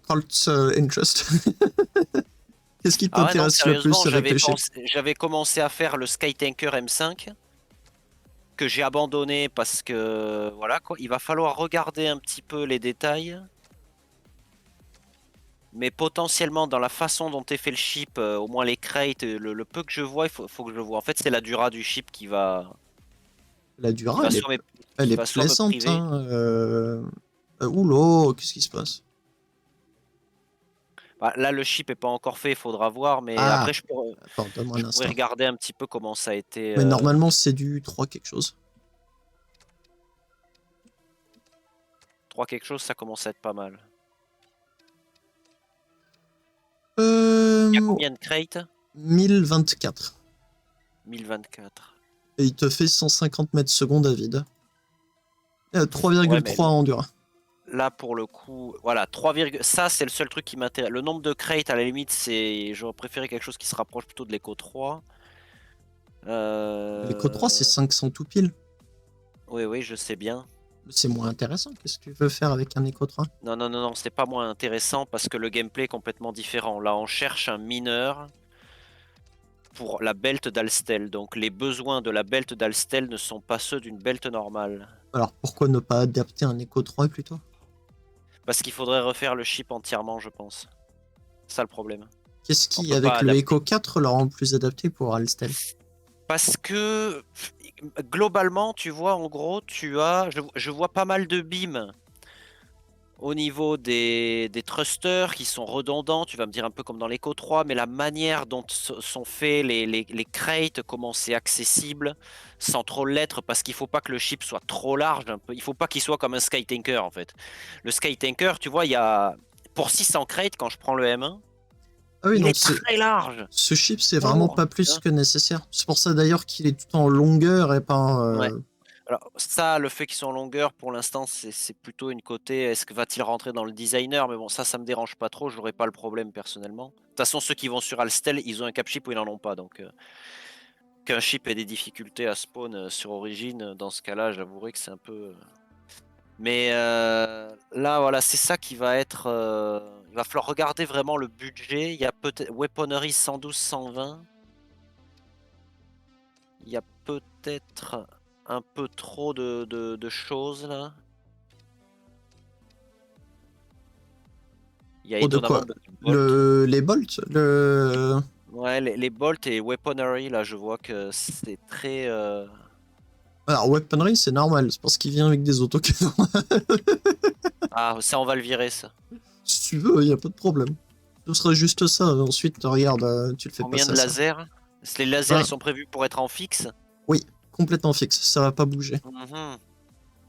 Colt interest. Qu'est-ce qui Ah ouais, non, t'intéresse le plus sérieusement, avec le ship? j'avais commencé à faire le Sky Tanker M5 que j'ai abandonné parce que voilà quoi, il va falloir regarder un petit peu les détails. Mais potentiellement dans la façon dont est fait le chip, au moins les crates, le peu que je vois, faut que je le vois. En fait, c'est la Dura du chip La qui Dura, va soit elle qui est va soit me plaisante. priver. Hein, oula, qu'est-ce qui se passe? Bah, là, le chip est pas encore fait, il faudra voir. Mais Ah, après, attends, donne-moi un je pourrais instant. regarder un petit peu comment ça a été. Mais normalement, c'est du 3 quelque chose. 3 quelque chose, ça commence à être pas mal. Il y a combien de crates? 1024. 1024. Et il te fait 150 mètres secondes à vide. Ouais, mais 3,3 en dur. là, pour le coup, voilà, 3, ça, c'est le seul truc qui m'intéresse. Le nombre de crates, à la limite, j'aurais préféré quelque chose qui se rapproche plutôt de l'Eco 3. L'Eco 3, c'est 500 tout pile. Oui, oui, je sais bien. C'est moins intéressant. Qu'est-ce que tu veux faire avec un Eco 3? Non, non, non, non, c'est pas moins intéressant parce que le gameplay est complètement différent. Là, on cherche un mineur pour la belt d'Alstel. Donc, les besoins de la belt d'Alstel ne sont pas ceux d'une belt normale. Alors pourquoi ne pas adapter un Eco 3 plutôt? Parce qu'il faudrait refaire le chip entièrement, je pense. C'est ça le problème. Qu'est-ce On qui, peut pas avec le adapter. Eco 4, le rend plus adapté pour Alstel? Parce que globalement, tu vois, en gros, je vois pas mal de beams au niveau des thrusters qui sont redondants. Tu vas me dire un peu comme dans l'Eco 3, mais la manière dont sont faits les crates, comment c'est accessible, sans trop l'être, parce qu'il faut pas que le chip soit trop large. Un peu. Il faut pas qu'il soit comme un Sky Tanker, en fait. Le Sky Tanker, tu vois, il y a pour 600 crates, quand je prends le M1, Ah oui, il non, est très large. ce chip, c'est vraiment Pour, pas tu plus vois. que nécessaire. C'est pour ça d'ailleurs qu'il est tout en longueur et pas. Ouais. Alors ça, le fait qu'ils sont en longueur, pour l'instant, c'est plutôt une côté, est-ce que va-t-il rentrer dans le designer? Mais bon, ça me dérange pas trop, j'aurais pas le problème personnellement. De toute façon, ceux qui vont sur Alstel, ils ont un cap chip ou ils n'en ont pas. Donc qu'un chip ait des difficultés à spawn sur Origin, dans ce cas-là, j'avouerai que c'est un peu... Mais là, voilà, c'est ça qui va être... il va falloir regarder vraiment le budget. Il y a peut-être weaponry 112-120. Il y a peut-être un peu trop de choses là. Il y a Oh, de étonnamment quoi? beaucoup de bolts. Les bolts? Ouais, les bolts et weaponry, là, je vois que c'est très... Alors, weaponry, c'est normal, c'est parce qu'il vient avec des autocannons. Ah, ça, on va le virer, ça. Si tu veux, y a pas de problème. Ce sera juste ça. Ensuite, regarde, tu le fais Combien passer de à ça. lasers? Les lasers, ils sont prévus pour être en fixe? Oui, complètement fixe, ça va pas bouger.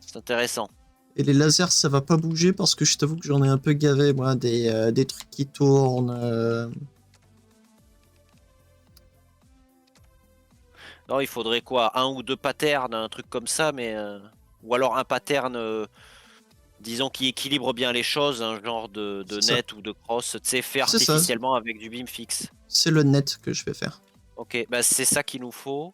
C'est intéressant. Et les lasers, ça va pas bouger parce que je t'avoue que j'en ai un peu gavé, moi, des trucs qui tournent. Non, il faudrait quoi? Un ou deux patterns, un truc comme ça, mais... Ou alors un pattern, disons, qui équilibre bien les choses, un genre de net ou de cross, tu sais, fait C'est ça. artificiellement avec du beam fixe. C'est le net que je vais faire. Ok, bah c'est ça qu'il nous faut.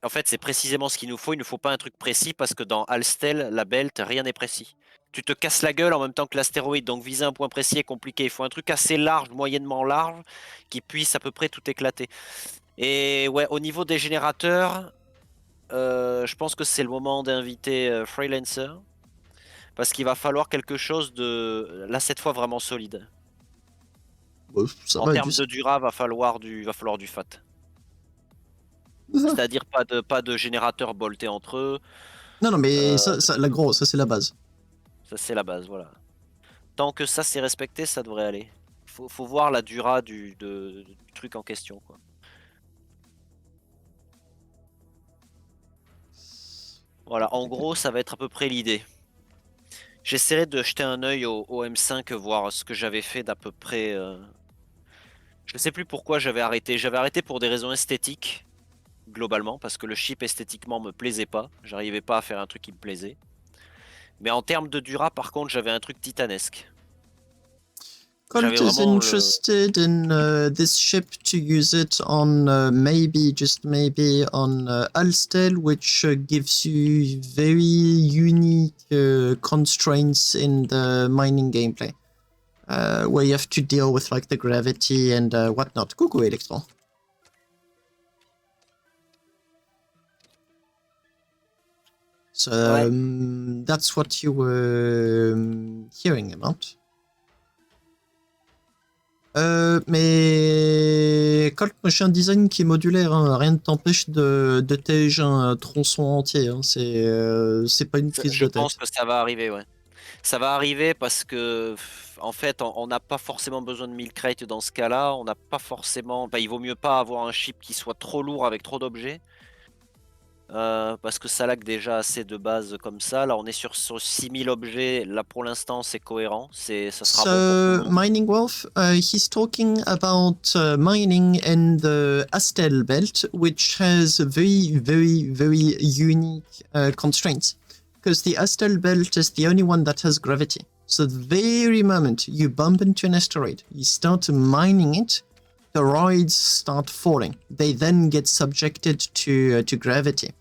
En fait, c'est précisément ce qu'il nous faut. Il ne faut pas un truc précis parce que dans Alstel, la belt, rien n'est précis. Tu te casses la gueule en même temps que l'astéroïde, donc viser un point précis est compliqué. Il faut un truc assez large, moyennement large, qui puisse à peu près tout éclater. Et ouais, au niveau des générateurs, je pense que c'est le moment d'inviter Freelancer. Parce qu'il va falloir quelque chose de, là cette fois, vraiment solide. Bon, ça En va, termes de dura, va falloir du fat. C'est-à-dire pas de générateurs boltés entre eux. Non, non, mais Euh, ça ça c'est la base. Ça c'est la base, voilà. Tant que ça c'est respecté, ça devrait aller. Faut voir la dura du truc en question, quoi. Voilà, en gros, ça va être à peu près l'idée. J'essaierai de jeter un œil au M5, voir ce que j'avais fait d'à peu près. Je sais plus pourquoi j'avais arrêté. J'avais arrêté pour des raisons esthétiques, globalement, parce que le chip esthétiquement me plaisait pas. J'arrivais pas à faire un truc qui me plaisait. Mais en termes de dura, par contre, j'avais un truc titanesque. J'avais Colt is vraiment le. interested in this ship to use it on maybe, just maybe, on Alstel, which gives you very unique constraints in the mining gameplay, where you have to deal with like the gravity and whatnot. Coucou Electron. So that's what you were hearing about. Mais Colt, moi j'ai un design qui est modulaire, hein. Rien ne t'empêche de tège un tronçon entier, hein. C'est pas une prise Je de pense tête. que ça va arriver, ouais. Ça va arriver parce que, en fait, on n'a pas forcément besoin de 1000 crates dans ce cas-là. On n'a pas forcément. Bah, il vaut mieux pas avoir un chip qui soit trop lourd avec trop d'objets. Parce que ça lag déjà assez de base comme ça. Là, on est sur 6000 objets. Là, pour l'instant, c'est cohérent. Ça sera bon pour tout le So, monde. Mining Wolf, he's talking about mining in the Astel belt, which has very, very, very unique constraints. Because the Astel belt is the only one that has gravity. So, the very moment you bump into an asteroid, you start mining it, the roids start falling. They then get subjected to gravity.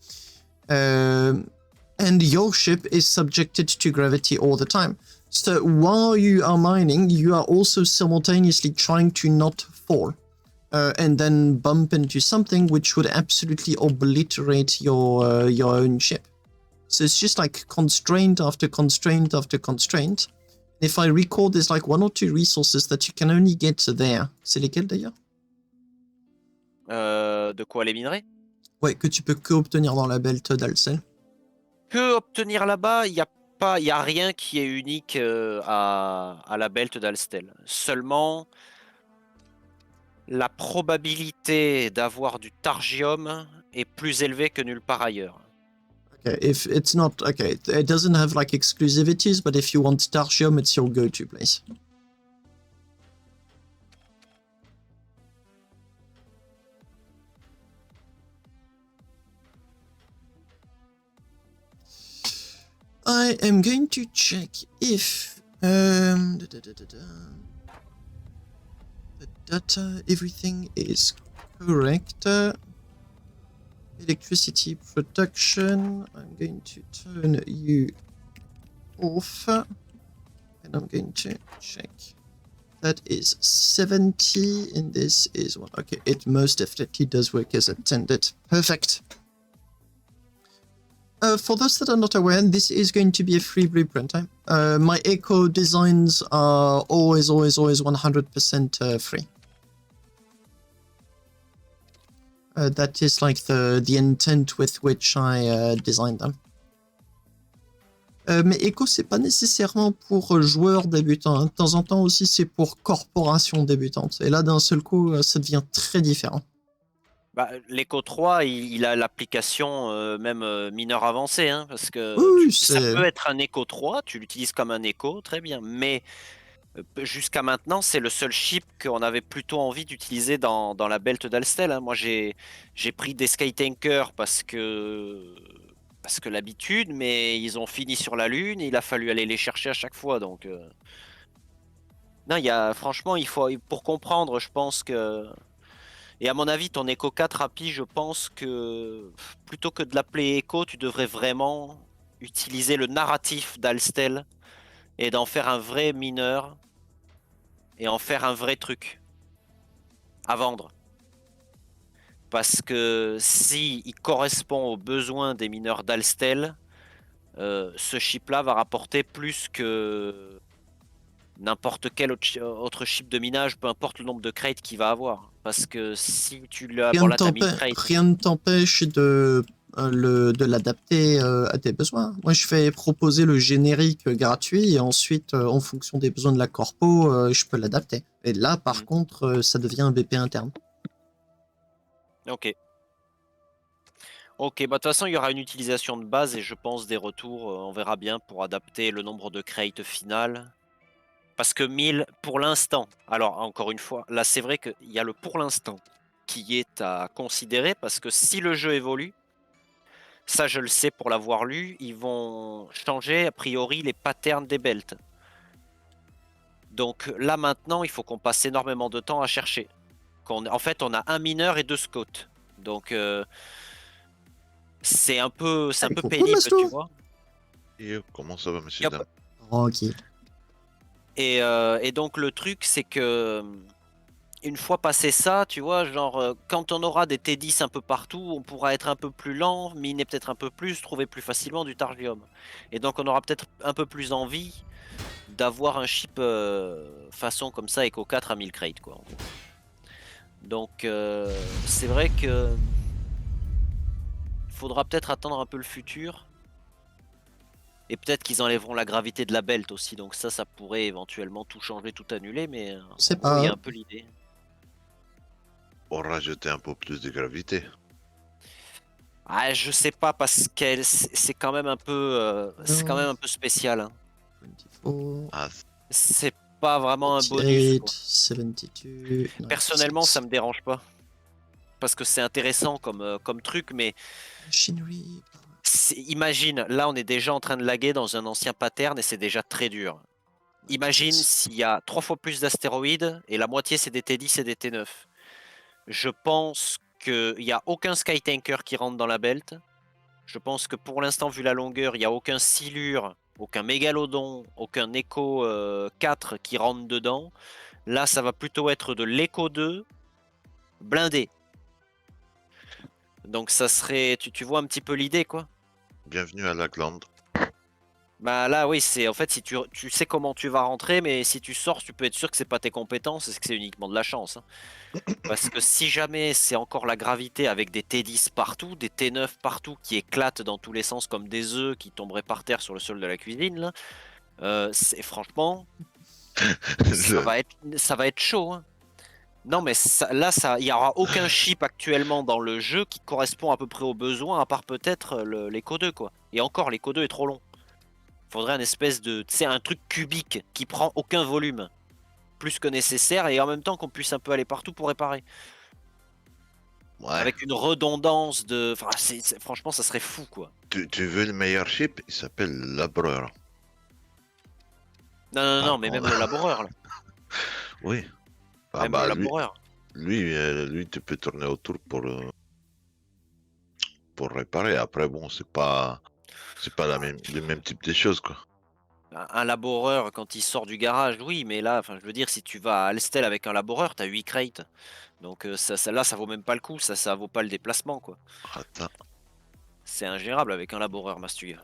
And your ship is subjected to gravity all the time. So while you are mining, you are also simultaneously trying to not fall. And then bump into something which would absolutely obliterate your own ship. So it's just like constraint after constraint after constraint. If I recall, there's like 1 or 2 resources that you can only get there. C'est lesquels d'ailleurs? De quoi les minerais? Ouais, que tu peux que obtenir dans la belt d'Alcel. Que obtenir là-bas, il y a rien qui est unique à la belt d'Alstel. Seulement, la probabilité d'avoir du targium est plus élevée que nulle part ailleurs. Okay, if it's not okay, it doesn't have like exclusivities, but if you want Starchium, it's your go-to place. I am going to check if the data, everything is correct. Electricity production. I'm going to turn you off. And I'm going to check. That is 70, and this is 1. Okay, it most definitely does work as intended. Perfect. For those that are not aware, this is going to be a free blueprint. My eco designs are always 100% free. That is like the intent with which I designed them. Mais Echo, c'est pas nécessairement pour joueurs débutants. Hein. De temps en temps aussi, c'est pour corporations débutantes. Et là, d'un seul coup, ça devient très différent. Bah, l'Echo 3, il a l'application même mineur avancé, hein, parce que Oui, ça peut être un Echo 3, tu l'utilises comme un Echo, très bien, mais jusqu'à maintenant, c'est le seul chip qu'on avait plutôt envie d'utiliser dans la belt d'Alstel. Hein. Moi, j'ai pris des Skytankers parce que l'habitude, mais ils ont fini sur la Lune et il a fallu aller les chercher à chaque fois. Donc, non, franchement, il faut, pour comprendre, je pense que. Et à mon avis, ton Echo 4 Rappi, je pense que plutôt que de l'appeler Echo, tu devrais vraiment utiliser le narratif d'Alstel et d'en faire un vrai mineur et en faire un vrai truc à vendre. Parce que si il correspond aux besoins des mineurs d'Alstel, ce chip-là va rapporter plus que n'importe quel autre chip de minage, peu importe le nombre de crates qu'il va avoir. Parce que si tu l'as... Bon là, t'as 1000 crates. Rien ne t'empêche de l'adapter à tes besoins. Moi, je fais proposer le générique gratuit et ensuite, en fonction des besoins de la corpo, je peux l'adapter. Et là, par contre, ça devient un BP interne. Ok. Ok, bah de toute façon, il y aura une utilisation de base et je pense des retours, on verra bien pour adapter le nombre de crates final. Parce que 1000, pour l'instant, alors encore une fois, là c'est vrai qu'il y a le pour l'instant qui est à considérer parce que si le jeu évolue, ça je le sais pour l'avoir lu, ils vont changer a priori les patterns des belts. Donc là maintenant, il faut qu'on passe énormément de temps à chercher. En fait, on a un mineur et 2 scouts. Donc c'est un peu pénible, tu vois. Et comment ça va, monsieur Dam? Ok. Et donc le truc, c'est que une fois passé ça, tu vois, genre quand on aura des T10 un peu partout, on pourra être un peu plus lent, miner peut-être un peu plus, trouver plus facilement du targium. Et donc on aura peut-être un peu plus envie d'avoir un chip façon comme ça Echo 4 à 1000 crates, quoi. En gros. Donc c'est vrai que faudra peut-être attendre un peu le futur. Et peut-être qu'ils enlèveront la gravité de la belt aussi, donc ça pourrait éventuellement tout changer, tout annuler, mais C'est en gros, il y a pas... un peu l'idée. Pour rajouter un peu plus de gravité. Ah, je sais pas parce que c'est quand même un peu, spécial. Hein. 24, Ah, C'est pas vraiment un bonus. 48, Quoi. 72, Personnellement, 96. ça me dérange pas parce que c'est intéressant comme truc, mais Machinery. imagine, là, on est déjà en train de laguer dans un ancien pattern et c'est déjà très dur. Imagine s'il y a 3 fois plus d'astéroïdes et la moitié c'est des T10 et des T9. Je pense qu'il n'y a aucun Skytanker qui rentre dans la belt. Je pense que pour l'instant, vu la longueur, il n'y a aucun Silure, aucun Mégalodon, aucun Echo 4 qui rentre dedans. Là, ça va plutôt être de l'Echo 2 blindé. Donc ça serait, tu vois un petit peu l'idée, quoi. bienvenue à la glande. Bah là, oui, c'est en fait, si tu sais comment tu vas rentrer, mais si tu sors, tu peux être sûr que c'est pas tes compétences, c'est que c'est uniquement de la chance. Hein. Parce que si jamais c'est encore la gravité avec des T10 partout, des T9 partout qui éclatent dans tous les sens comme des œufs qui tomberaient par terre sur le sol de la cuisine, là, c'est franchement, ça va être chaud. Hein. Non, mais là, il n'y aura aucun chip actuellement dans le jeu qui correspond à peu près aux besoins, à part peut-être l'Echo 2, quoi. Et encore, l'Echo 2 est trop long. Faudrait un espèce de, tu sais, un truc cubique qui prend aucun volume, plus que nécessaire, et en même temps qu'on puisse un peu aller partout pour réparer. Ouais. Avec une redondance de... Enfin, franchement, ça serait fou, quoi. Tu veux le meilleur chip? Il s'appelle Labreur. Non, mais même le laboureur, là. Oui. Ah Même bah, le laboureur. lui, tu peux tourner autour pour réparer. Après, bon, c'est pas le même type de choses, quoi. Un laboureur, quand il sort du garage, oui, mais là, enfin, je veux dire, si tu vas à Alstel avec un laboureur, t'as 8 crates. Donc là, ça vaut même pas le coup, ça vaut pas le déplacement, quoi. Attends, C'est ingérable avec un laboureur, Mastuga.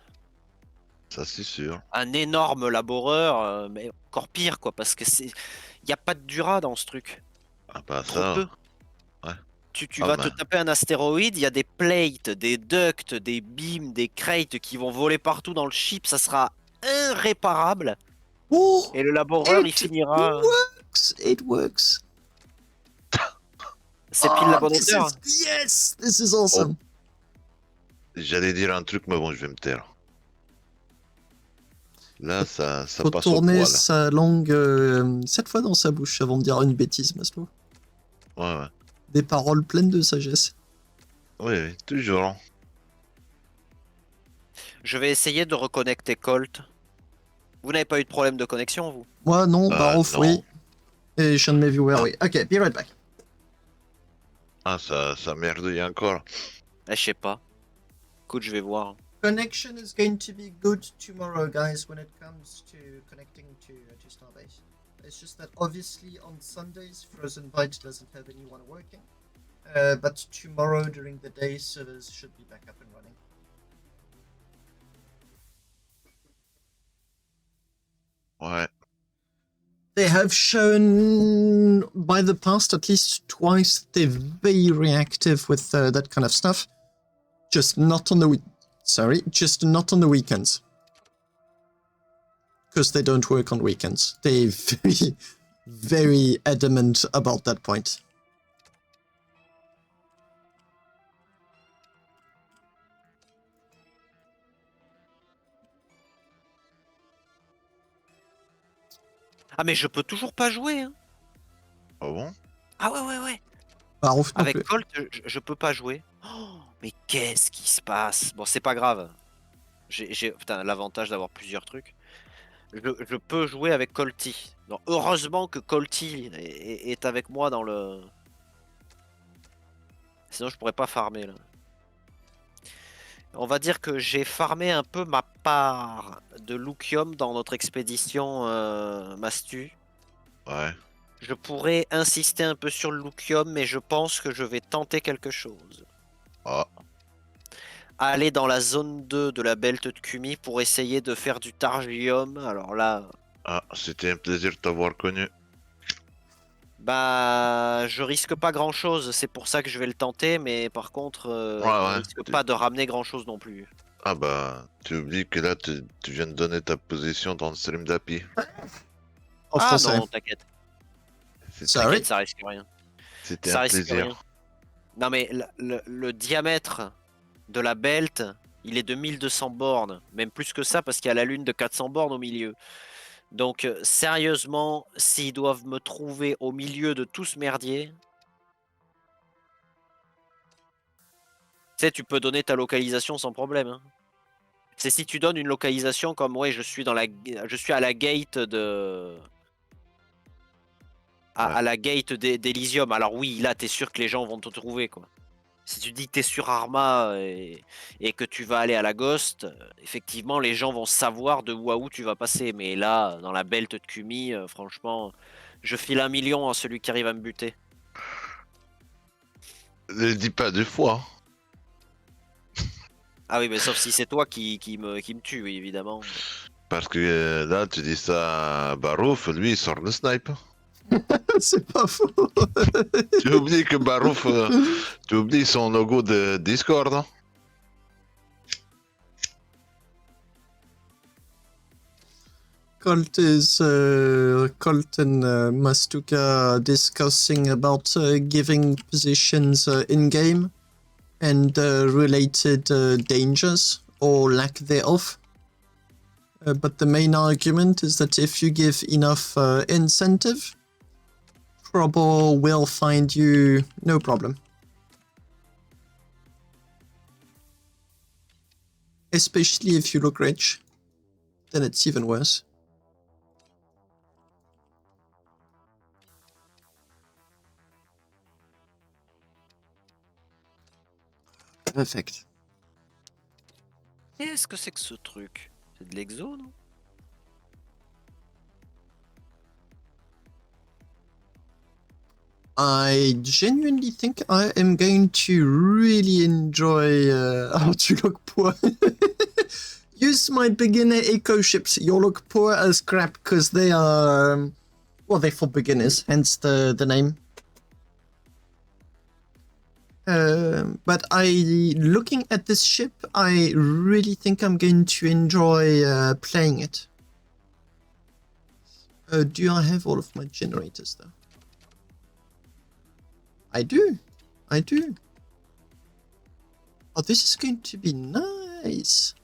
ça c'est sûr. Un énorme laboureur, mais encore pire, quoi, parce que y a pas de dura dans ce truc. Ah bah Trop ça, peu. ouais. Tu Ah vas te mais, taper un astéroïde, il y a des plates, des ducts, des beams, des crates qui vont voler partout dans le chip, ça sera irréparable. Oh, Et le laboureur, il it finira. works! It works! C'est pile la Oh, bonne this is... hauteur. Yes! This is oh, awesome! j'allais dire un truc, mais bon, je vais me taire. Là, ça Faut passe au tourner poil. sa langue 7 fois dans sa bouche avant de dire une bêtise, Maslow. Ouais, ouais. Des paroles pleines de sagesse. Oui, oui, toujours. Je vais essayer de reconnecter Colt. Vous n'avez pas eu de problème de connexion, vous? Moi, non, Barouf, oui. Non. Et je de mes viewers, oui. Ok, be right back. Ah, ça merdouille encore. Je sais pas. Écoute, je vais voir. Connection is going to be good tomorrow, guys, when it comes to connecting to Starbase. It's just that obviously on Sundays, Frozen Byte doesn't have anyone working. But tomorrow during the day, servers should be back up and running. Ouais. They have shown by the past at least twice they're very reactive with that kind of stuff. Just not on the just not on the weekends. Because they don't work on weekends. They're very, very adamant about that point. Ah, mais je peux toujours pas jouer, hein. Ah bon? Ah ouais, ouais, ouais. Barouf non Avec plus. Colt, je peux pas jouer. Oh, mais qu'est-ce qui se passe? Bon, c'est pas grave. Putain, l'avantage d'avoir plusieurs trucs. Je peux jouer avec Colty. Donc, heureusement que Colty est avec moi dans le... Sinon, je pourrais pas farmer, là. On va dire que j'ai farmé un peu ma part de Lucium dans notre expédition Mastu. Ouais. Je pourrais insister un peu sur le Lucium, mais je pense que je vais tenter quelque chose. Ah, Aller dans la zone 2 de la Belt de Kumi pour essayer de faire du Targium. Alors là, ah, c'était un plaisir de t'avoir connu. bah, je risque pas grand chose. C'est pour ça que je vais le tenter, mais par contre, Ouais, on ouais. risque pas de ramener grand chose non plus. Ah bah, tu oublies que là, tu viens de donner ta position dans le stream d'API. En Ah français. non, t'inquiète. C'était T'inquiète, ça risque rien. c'était Ça un risque rien. plaisir. Non, mais le diamètre de la belt, il est de 1200 bornes. Même plus que ça, parce qu'il y a la lune de 400 bornes au milieu. Donc, sérieusement, s'ils doivent me trouver au milieu de tout ce merdier... Tu sais, tu peux donner ta localisation sans problème, hein. C'est si tu donnes une localisation comme, ouais, je suis à la gate de... Ouais. À la gate d'Elysium. Alors oui, là, t'es sûr que les gens vont te trouver, quoi. Si tu dis que t'es sur Arma et que tu vas aller à la Ghost, effectivement, les gens vont savoir de où à où tu vas passer. Mais là, dans la belt de Kumi, franchement, je file 1 million à celui qui arrive à me buter. Ne le dis pas deux fois. Ah oui, mais sauf si c'est toi qui me tue, oui, évidemment. Parce que là, tu dis ça à Barouf, lui, il sort le snipe. C'est pas faux. Tu oublies que Barouf, tu oublies son logo de Discord. Hein. Colt and Mastuka discussing about giving positions in game and related dangers or lack thereof. But the main argument is that if you give enough incentive, trouble will find you no problem. Especially if you look rich, then it's even worse. Perfect. Qu'est-ce que c'est que ce truc? C'est de l'exo, non? I genuinely think I am going to really enjoy how to look poor. Use my beginner eco ships. You'll look poor as crap because they are, well, they're for beginners, hence the name. But looking at this ship, I really think I'm going to enjoy playing it. Do I have all of my generators though? I do. I do. Oh, this is going to be nice.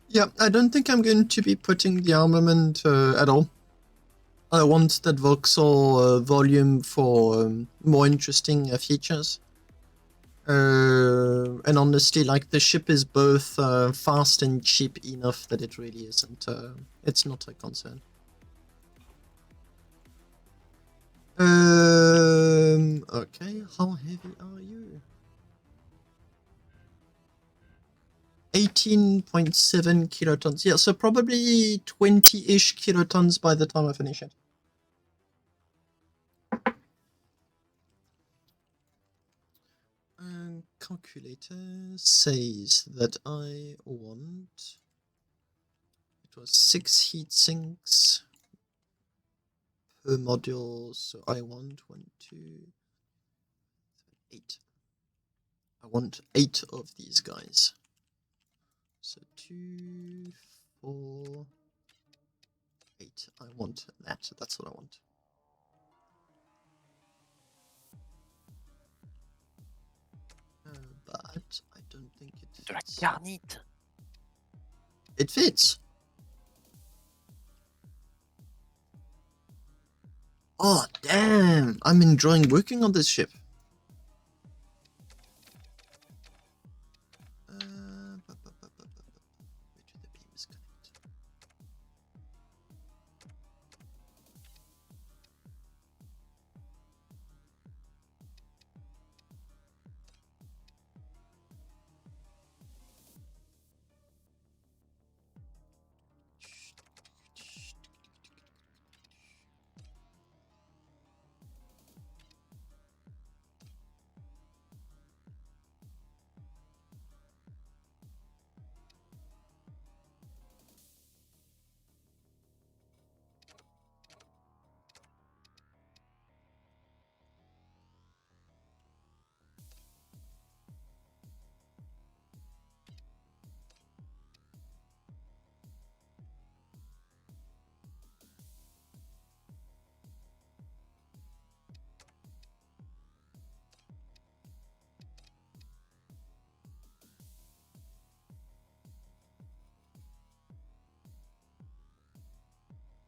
Yeah, I don't think I'm going to be putting the armament at all. I want that voxel volume for more interesting features. And honestly, like, the ship is both fast and cheap enough that it really isn't, it's not a concern. Okay, how heavy are you? 18.7 kilotons. Yeah, so probably 20-ish kilotons by the time I finish it. Calculator says that I want... It was 6 heat sinks per module, so I want 1, 2, 8. I want 8 of these guys. So 2, 4, 8. I want that. That's what I want. But I don't think it fits. De la carnite. It fits. Oh, damn. I'm enjoying working on this ship. Where do the beams connect?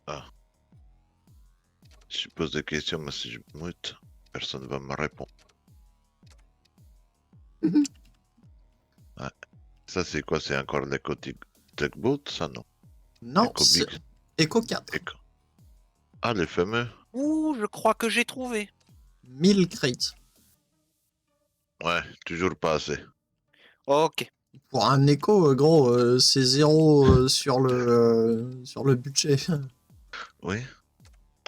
Ah. Si je pose des questions, mais si je mute, personne ne va me répondre. Ouais. Ça, c'est quoi? C'est encore l'éco Tech-Boot, ça, non? Non, Eco c'est Big. Eco 4. Eco. Ah, les fameux. Ouh, je crois que j'ai trouvé. 1000 crates. Ouais, toujours pas assez. Ok. Pour un écho, gros, c'est 0 sur le budget. Oui.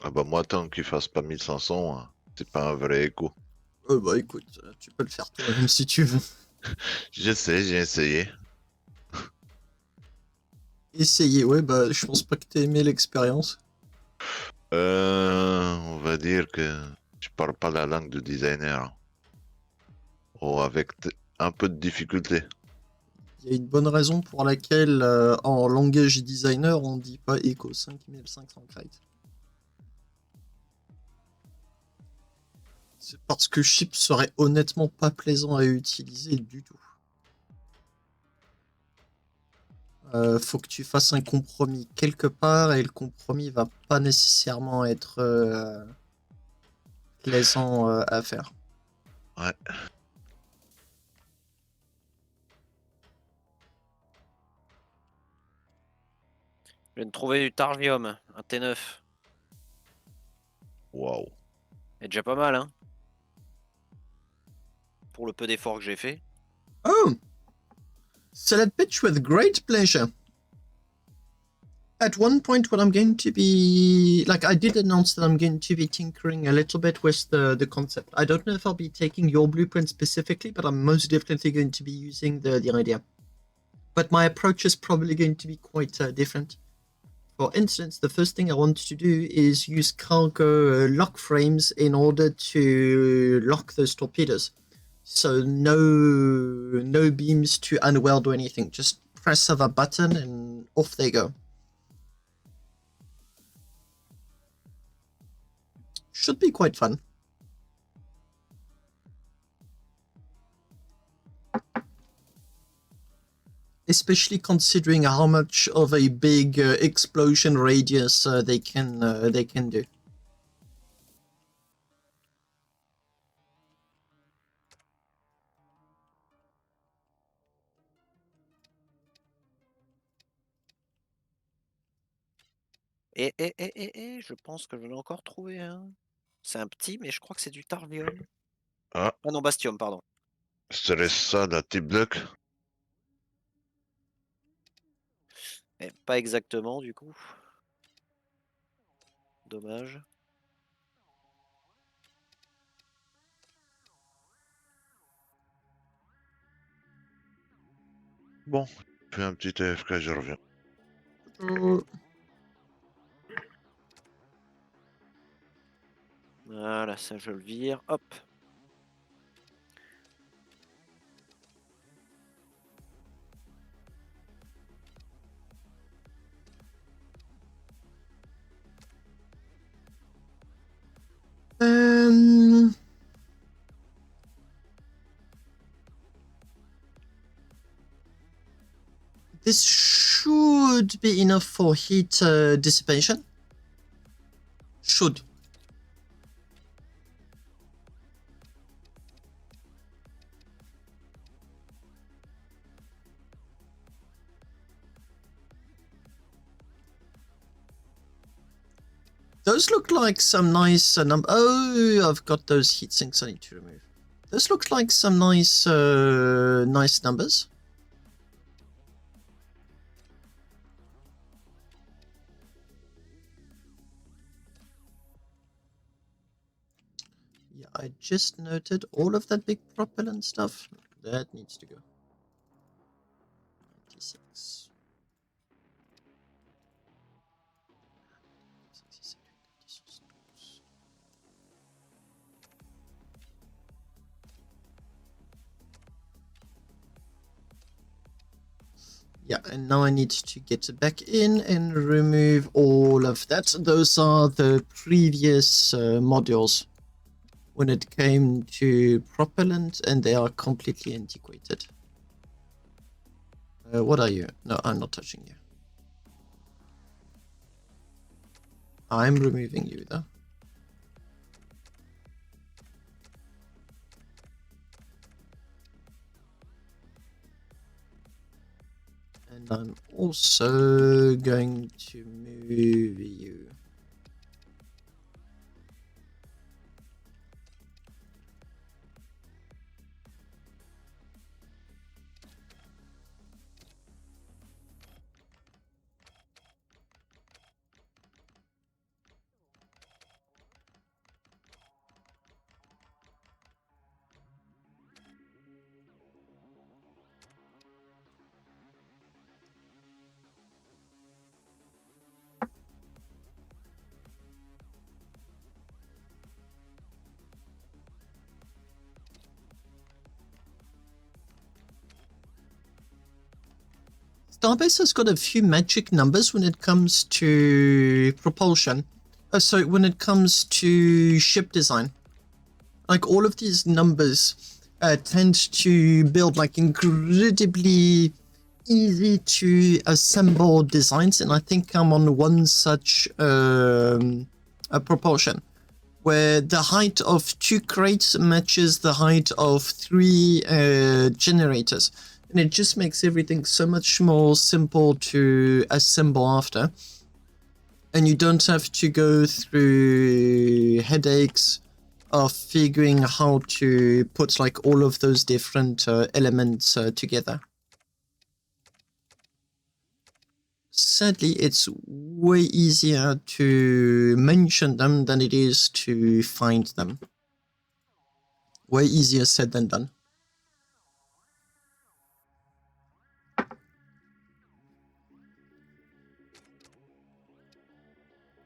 Ah bah moi, tant qu'il fasse pas 1500, c'est pas un vrai écho. Bah écoute, tu peux le faire toi-même si tu veux. Je sais, j'ai essayé. Essayer, ouais, bah je pense pas que t'aies aimé l'expérience. On va dire que je parle pas la langue du designer. Oh, avec un peu de difficulté. Il y a une bonne raison pour laquelle en langage designer on dit pas Echo 5500 crates. C'est parce que chip serait honnêtement pas plaisant à utiliser du tout. Faut que tu fasses un compromis quelque part et le compromis va pas nécessairement être plaisant à faire. Ouais. Je viens de trouver du Tarvium, un T9. Waouh. C'est déjà pas mal, hein. Pour le peu d'efforts que j'ai fait. Oh, So that pitch with great pleasure. At one point, what I'm going to be... Like, I did announce that I'm going to be tinkering a little bit with the concept. I don't know if I'll be taking your blueprint specifically, but I'm most definitely going to be using the idea. But my approach is probably going to be quite different. For instance, the first thing I want to do is use cargo lock frames in order to lock those torpedoes. So no beams to unweld or anything. Just press of a button and off they go. Should be quite fun. Especially considering how much of a big explosion radius they can do. Je pense que je l'ai encore trouvé un. C'est un petit, mais je crois que c'est du Tarvium. Ah, Ah non, Bastium, pardon. serait ça la type block? Pas exactement, du coup. Dommage. Bon, fais un petit AFK, je reviens. Voilà, ça je le vire. Hop. This should be enough for heat dissipation. Should. Those look like some nice oh, I've got those heat sinks I need to remove. Those look like some nice nice numbers. Yeah, I just noted all of that big propellant stuff. That needs to go. 96. 67, 96. Yeah, and now I need to get back in and remove all of that. Those are the previous modules when it came to propellant, and they are completely antiquated. What are you? No, I'm not touching you. I'm removing you, though. And I'm also going to move you. Starbase has got a few magic numbers when it comes to propulsion. So when it comes to ship design. Like all of these numbers tend to build like incredibly easy to assemble designs. And I think I'm on one such a propulsion where the height of 2 crates matches the height of 3 generators. And it just makes everything so much more simple to assemble after. And you don't have to go through headaches of figuring how to put like all of those different elements together. Sadly, it's way easier to mention them than it is to find them. Way easier said than done.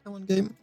Come on, game.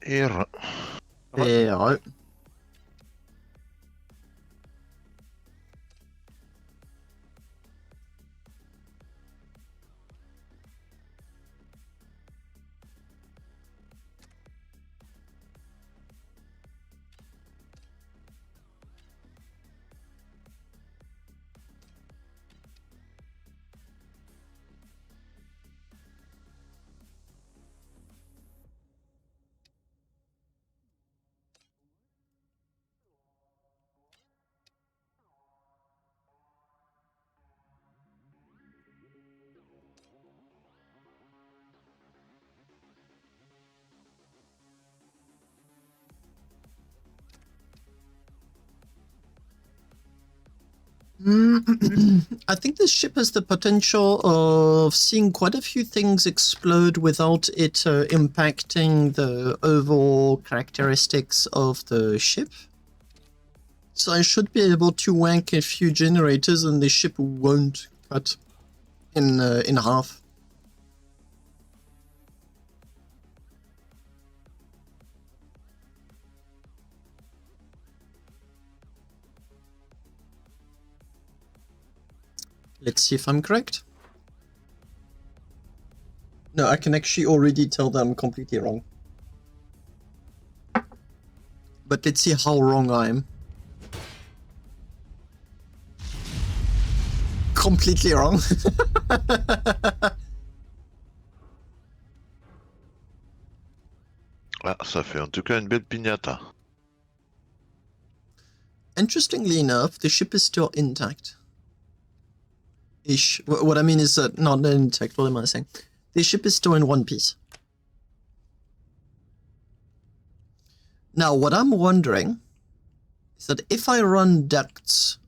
Erre. Yeah. I think this ship has the potential of seeing quite a few things explode without it impacting the overall characteristics of the ship. So I should be able to wank a few generators and the ship won't cut in half. Let's see if I'm correct. No, I can actually already tell that I'm completely wrong. But let's see how wrong I am. Completely wrong. Ah, ça fait en tout cas une belle piñata. Interestingly enough, the ship is still intact. Ish. What I mean is that not intact. What am I saying? The ship is still in one piece. Now, what I'm wondering is that if I run ducts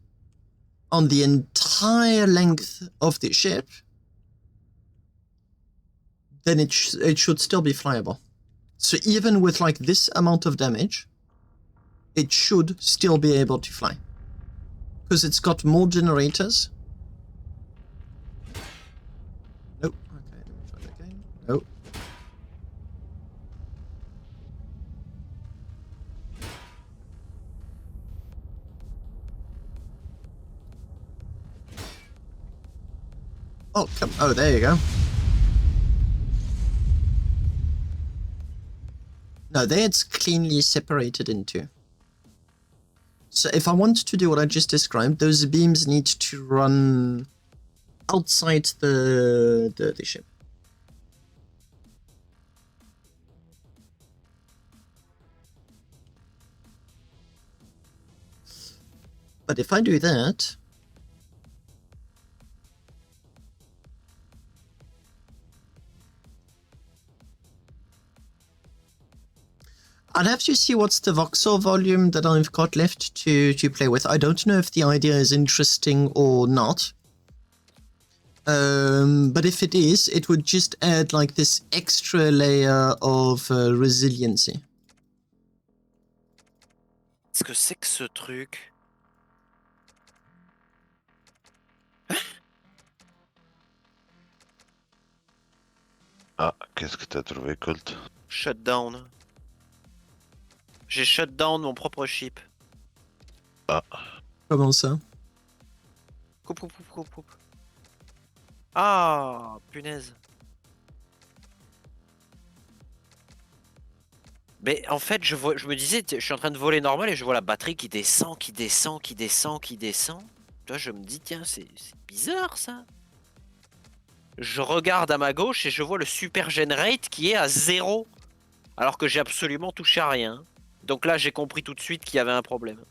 on the entire length of the ship, then it should still be flyable. So even with like this amount of damage, it should still be able to fly. Because it's got more generators. Nope. Okay, let me try that again. Nope. Oh, come. Oh, there you go. No, there it's cleanly separated into. So if I want to do what I just described, those beams need to run outside the ship. But if I do that... I'd have to see what's the voxel volume that I've got left to play with. I don't know if the idea is interesting or not. But if it is, it would just add like this extra layer of resiliency. Qu'est-ce que c'est que ce truc? Ah, qu'est-ce que t'as trouvé, Colt? Shutdown. J'ai shutdown mon propre chip. Ah. Comment ça? Coupe, coupe, coupe, coupe, coupe. Ah, punaise. Mais en fait, je me disais, je suis en train de voler normal et je vois la batterie qui descend, qui descend, qui descend, qui descend. Toi, je me dis, tiens, c'est bizarre ça. Je regarde à ma gauche et je vois le super generate qui est à 0. Alors que j'ai absolument touché à rien. Donc là, j'ai compris tout de suite qu'il y avait un problème.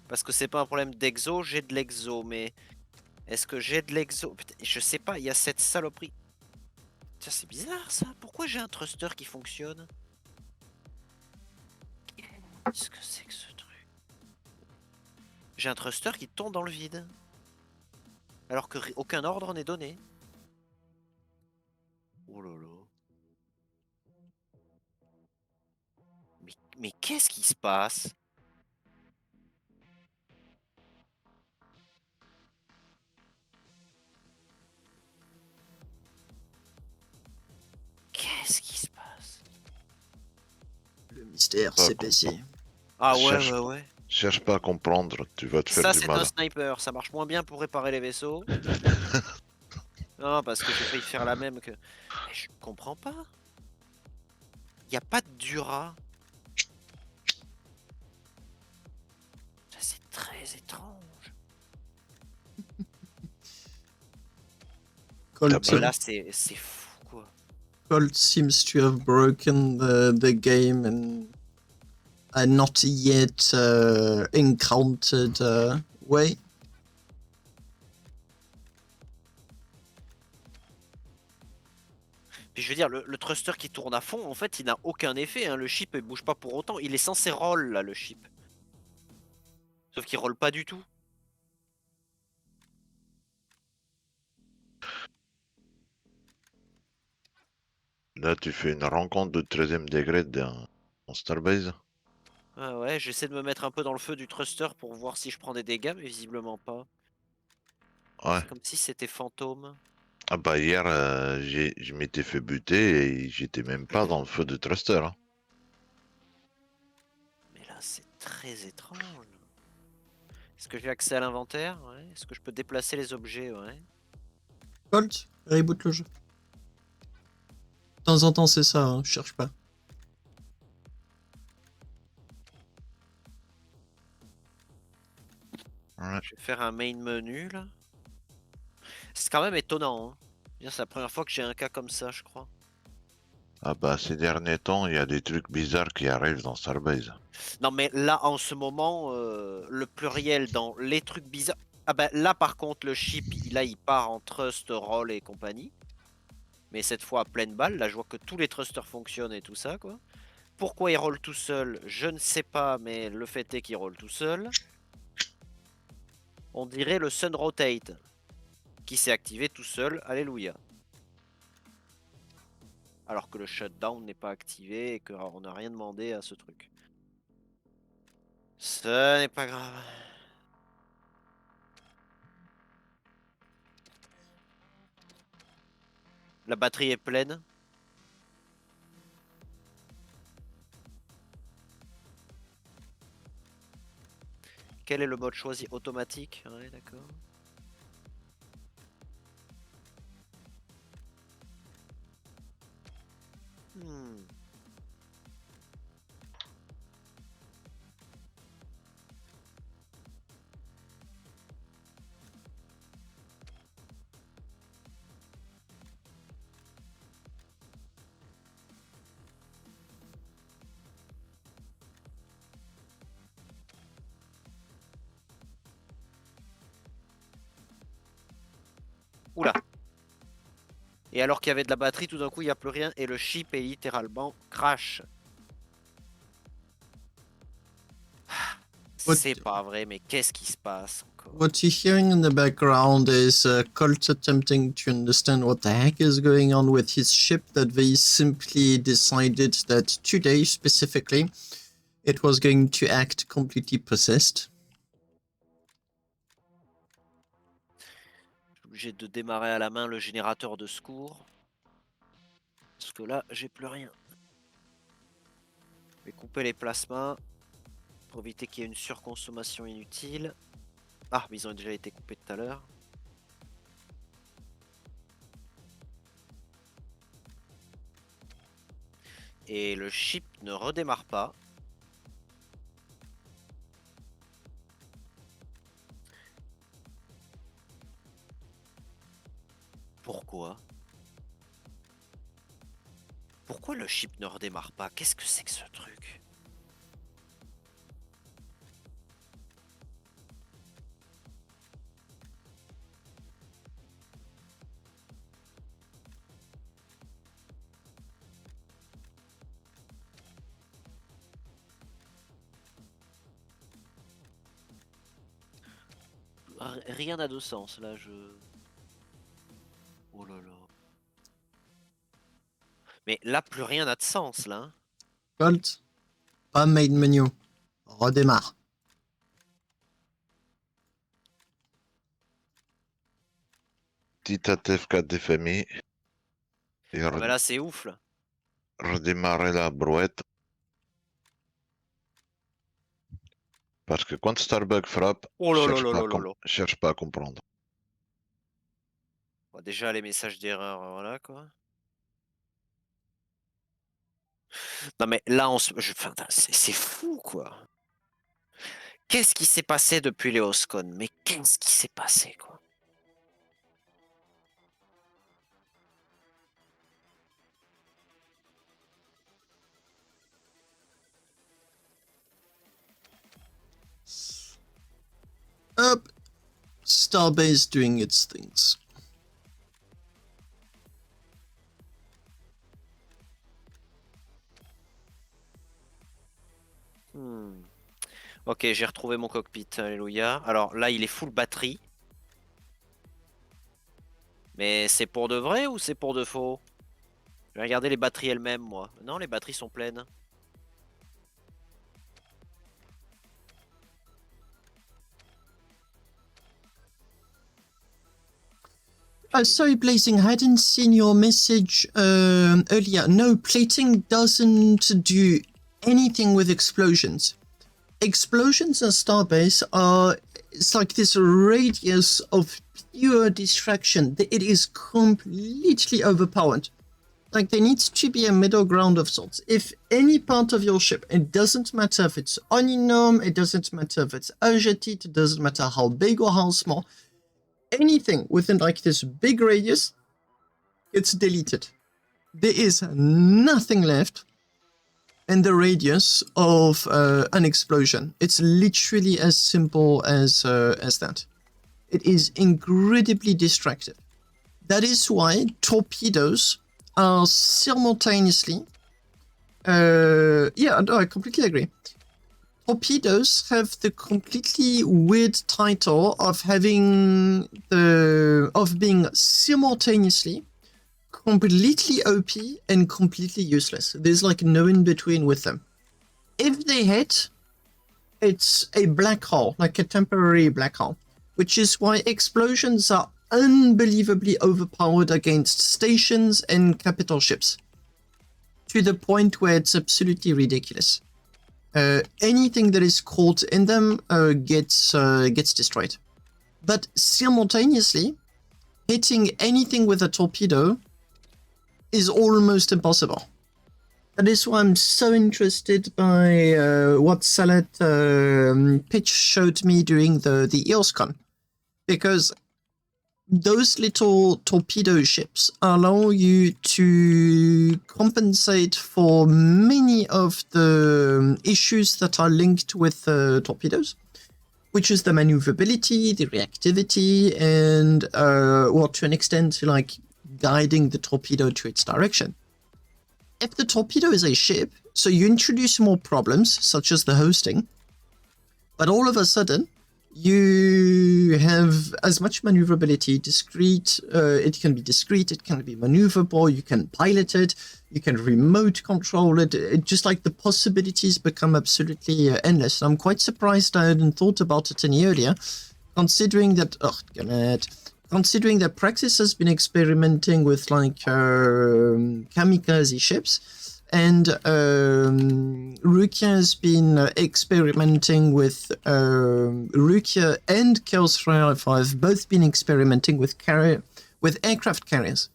Parce que c'est pas un problème d'exo, j'ai de l'exo, mais... Est-ce que j'ai de l'exo? Je sais pas, il y a cette saloperie. Tiens, c'est bizarre ça. Pourquoi j'ai un thruster qui fonctionne? Qu'est-ce que c'est que ce truc? J'ai un thruster qui tombe dans le vide. Alors que aucun ordre n'est donné. Oh là là. Mais qu'est-ce qui se passe? Qu'est-ce qui se passe? Le mystère s'est passé. Ah ouais, ouais, ouais. Cherche pas à comprendre, tu vas te faire Ça, du c'est mal. un sniper. Ça marche moins bien pour réparer les vaisseaux. Non, parce que j'ai failli faire la même que... Mais je comprends pas. Il n'y a pas de Dura. Ça, c'est très étrange. Colt, Mais là, c'est fou, quoi. Colt seems to have broken the game in a not yet encountered way. Puis je veux dire, le thruster qui tourne à fond, en fait, il n'a aucun effet. Hein. Le chip, il bouge pas pour autant. Il est censé roll, là, le chip. Sauf qu'il roll pas du tout. Là, tu fais une rencontre de 13e degré en Starbase. Ah ouais, j'essaie de me mettre un peu dans le feu du thruster pour voir si je prends des dégâts, mais visiblement pas. Ouais. C'est comme si c'était fantôme. Ah bah hier, je m'étais fait buter et j'étais même pas dans le feu de thruster. Hein. Mais là, c'est très étrange. Est-ce que j'ai accès à l'inventaire? Ouais. Est-ce que je peux déplacer les objets? Ouais. Colt, reboot le jeu. De temps en temps, c'est ça, hein, je cherche pas. Ouais. Je vais faire un main menu, là. C'est quand même étonnant. Hein. C'est la première fois que j'ai un cas comme ça, je crois. Ah bah ces derniers temps, il y a des trucs bizarres qui arrivent dans Starbase. Non, mais là, en ce moment, le pluriel dans les trucs bizarres... Ah bah là, par contre, le chip, là, il part en trust, roll et compagnie. Mais cette fois à pleine balle. Là, je vois que tous les thrusters fonctionnent et tout ça, quoi. Pourquoi il roll tout seul? Je ne sais pas, mais le fait est qu'il roll tout seul. On dirait le Sun Rotate, qui s'est activé tout seul. Alléluia. Alors que le shutdown n'est pas activé et qu'on n'a rien demandé à ce truc. Ce n'est pas grave. La batterie est pleine. Quel est le mode choisi? Automatique? Ouais, d'accord. Hmm. Et alors qu'il y avait de la batterie, tout d'un coup, il n'y a plus rien et le ship est littéralement crash. C'est pas vrai, mais qu'est-ce qui se passe encore? What you're hearing in the background is Colt attempting to understand what the heck is going on with his ship, that they simply decided that today, specifically, it was going to act completely possessed. Je suis obligé de démarrer à la main le générateur de secours. Parce que là, j'ai plus rien. Je vais couper les plasmas pour éviter qu'il y ait une surconsommation inutile. Ah, mais ils ont déjà été coupés tout à l'heure. Et le chip ne redémarre pas. Pourquoi? Pourquoi le chip ne redémarre pas? Qu'est-ce que c'est que ce truc? Rien n'a de sens là, Oh là là. Mais là, plus rien n'a de sens là. Hein. Colt, pas main menu. Redémarre. Petit ATF4 des familles. Et Ah, mais là, c'est ouf là. redémarrer la brouette. Parce que quand Starbug frappe, Oh là là cherche là pas, là là là. cherche pas à comprendre. Bon, déjà, les messages d'erreur, voilà quoi. Non mais là, enfin, c'est fou quoi. Qu'est-ce qui s'est passé depuis les Oscon? Mais qu'est-ce qui s'est passé quoi? Up. Starbase doing its things. Ok, j'ai retrouvé mon cockpit, alléluia. Alors là, il est full batterie. Mais c'est pour de vrai ou c'est pour de faux? Je vais regarder les batteries elles-mêmes, moi. Non, les batteries sont pleines. Sorry, Blazing, I hadn't seen your message earlier. No, plating doesn't do anything with explosions. Explosions in Starbase are, it's like this radius of pure distraction. It is completely overpowered. Like, there needs to be a middle ground of sorts. If any part of your ship, it doesn't matter if it's Oninome, it doesn't matter if it's Ajatit, it doesn't matter how big or how small, anything within like this big radius, it's deleted. There is nothing left in the radius of an explosion. It's literally as simple as that. It is incredibly distracted. That is why torpedoes are simultaneously. Yeah, no, I completely agree. Torpedoes have the completely weird title of being simultaneously completely OP and completely useless. There's like no in between with them. If they hit, it's a black hole, like a temporary black hole, which is why explosions are unbelievably overpowered against stations and capital ships, to the point where it's absolutely ridiculous. Anything that is caught in them gets destroyed. But simultaneously, hitting anything with a torpedo is almost impossible. That is why I'm so interested by what Salat Pitch showed me during the EOSCon, because those little torpedo ships allow you to compensate for many of the issues that are linked with torpedoes, which is the maneuverability, the reactivity, and well, to an extent, like guiding the torpedo to its direction. If the torpedo is a ship, so you introduce more problems, such as the hosting, but all of a sudden, you have as much maneuverability, it can be discrete, it can be maneuverable, you can pilot it, you can remote control it, just like the possibilities become absolutely endless. I'm quite surprised I hadn't thought about it any earlier, considering that, considering that Praxis has been experimenting with like kamikaze ships, and Rukia has been experimenting with Rukia and Chaos 3 have both been experimenting with aircraft carriers.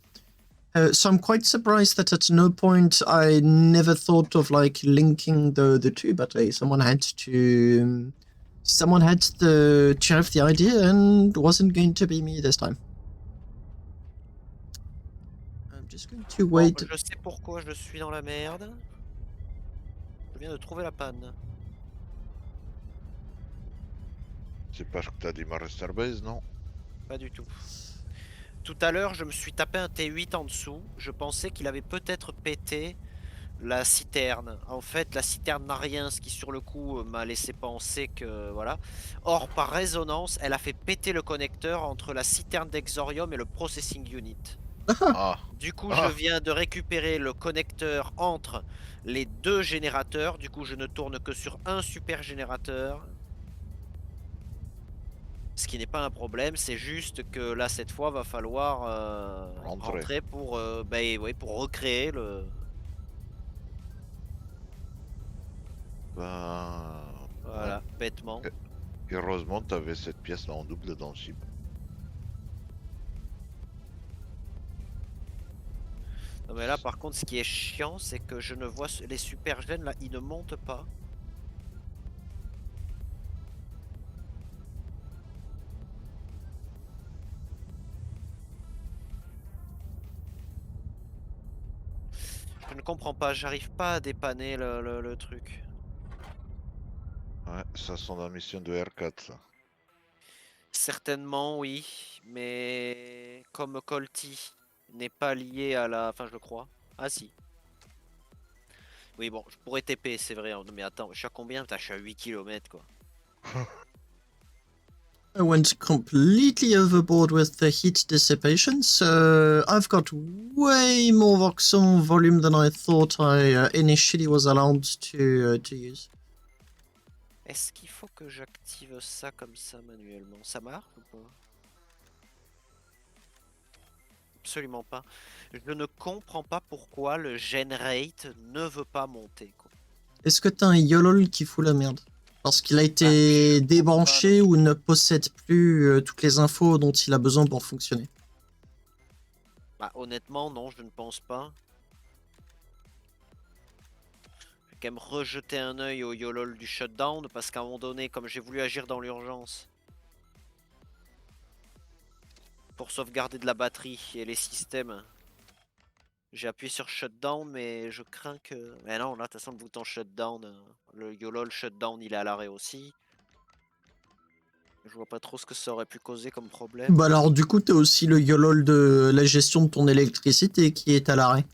So I'm quite surprised that at no point I never thought of like linking the two, but someone had to have the idea, and it wasn't going to be me this time. Just going to wait. Bon, je sais pourquoi je suis dans la merde. Je viens de trouver la panne. C'est pas ce que t'as démarré Starbase, non? Pas du tout. Tout à l'heure, je me suis tapé un T8 en dessous. Je pensais qu'il avait peut-être pété la citerne. En fait, la citerne n'a rien, ce qui sur le coup m'a laissé penser que voilà. Or, par résonance, elle a fait péter le connecteur entre la citerne d'Exorium et le processing unit. Ah. Du coup, je viens de récupérer le connecteur entre les deux générateurs. Du coup, je ne tourne que sur un super générateur. Ce qui n'est pas un problème, c'est juste que là, cette fois, va falloir rentrer pour recréer le... Voilà, bêtement. Heureusement, tu avais cette pièce-là en double dans le chip. Non mais là par contre ce qui est chiant c'est que je ne vois les super gènes là, ils ne montent pas. Je ne comprends pas, j'arrive pas à dépanner le truc. Ouais, ça sent la mission de R4 ça. Certainement oui, mais comme Colty n'est pas lié à la... Enfin, je le crois. Ah, si. Oui, bon, je pourrais TP, c'est vrai. Mais attends, je suis à combien? Putain, je suis à 8 km, quoi. I went completely overboard with the heat dissipation, so I've got way more voxel volume than I thought I initially was allowed to use. Est-ce qu'il faut que j'active ça comme ça manuellement? Ça marche ou pas? Absolument pas. Je ne comprends pas pourquoi le generate ne veut pas monter, quoi. Est-ce que t'as un YOLOL qui fout la merde? Parce qu'il a été débranché ou ne possède plus toutes les infos dont il a besoin pour fonctionner? Bah honnêtement non, je ne pense pas. Je vais quand même rejeter un œil au YOLOL du shutdown parce qu'à un moment donné, comme j'ai voulu agir dans l'urgence pour sauvegarder de la batterie et les systèmes, j'ai appuyé sur shutdown, mais je crains que... Mais non, là, de toute façon, le bouton shutdown, le YOLOL shutdown, il est à l'arrêt aussi. Je vois pas trop ce que ça aurait pu causer comme problème. Bah alors, du coup, t'as aussi le YOLOL de la gestion de ton électricité qui est à l'arrêt.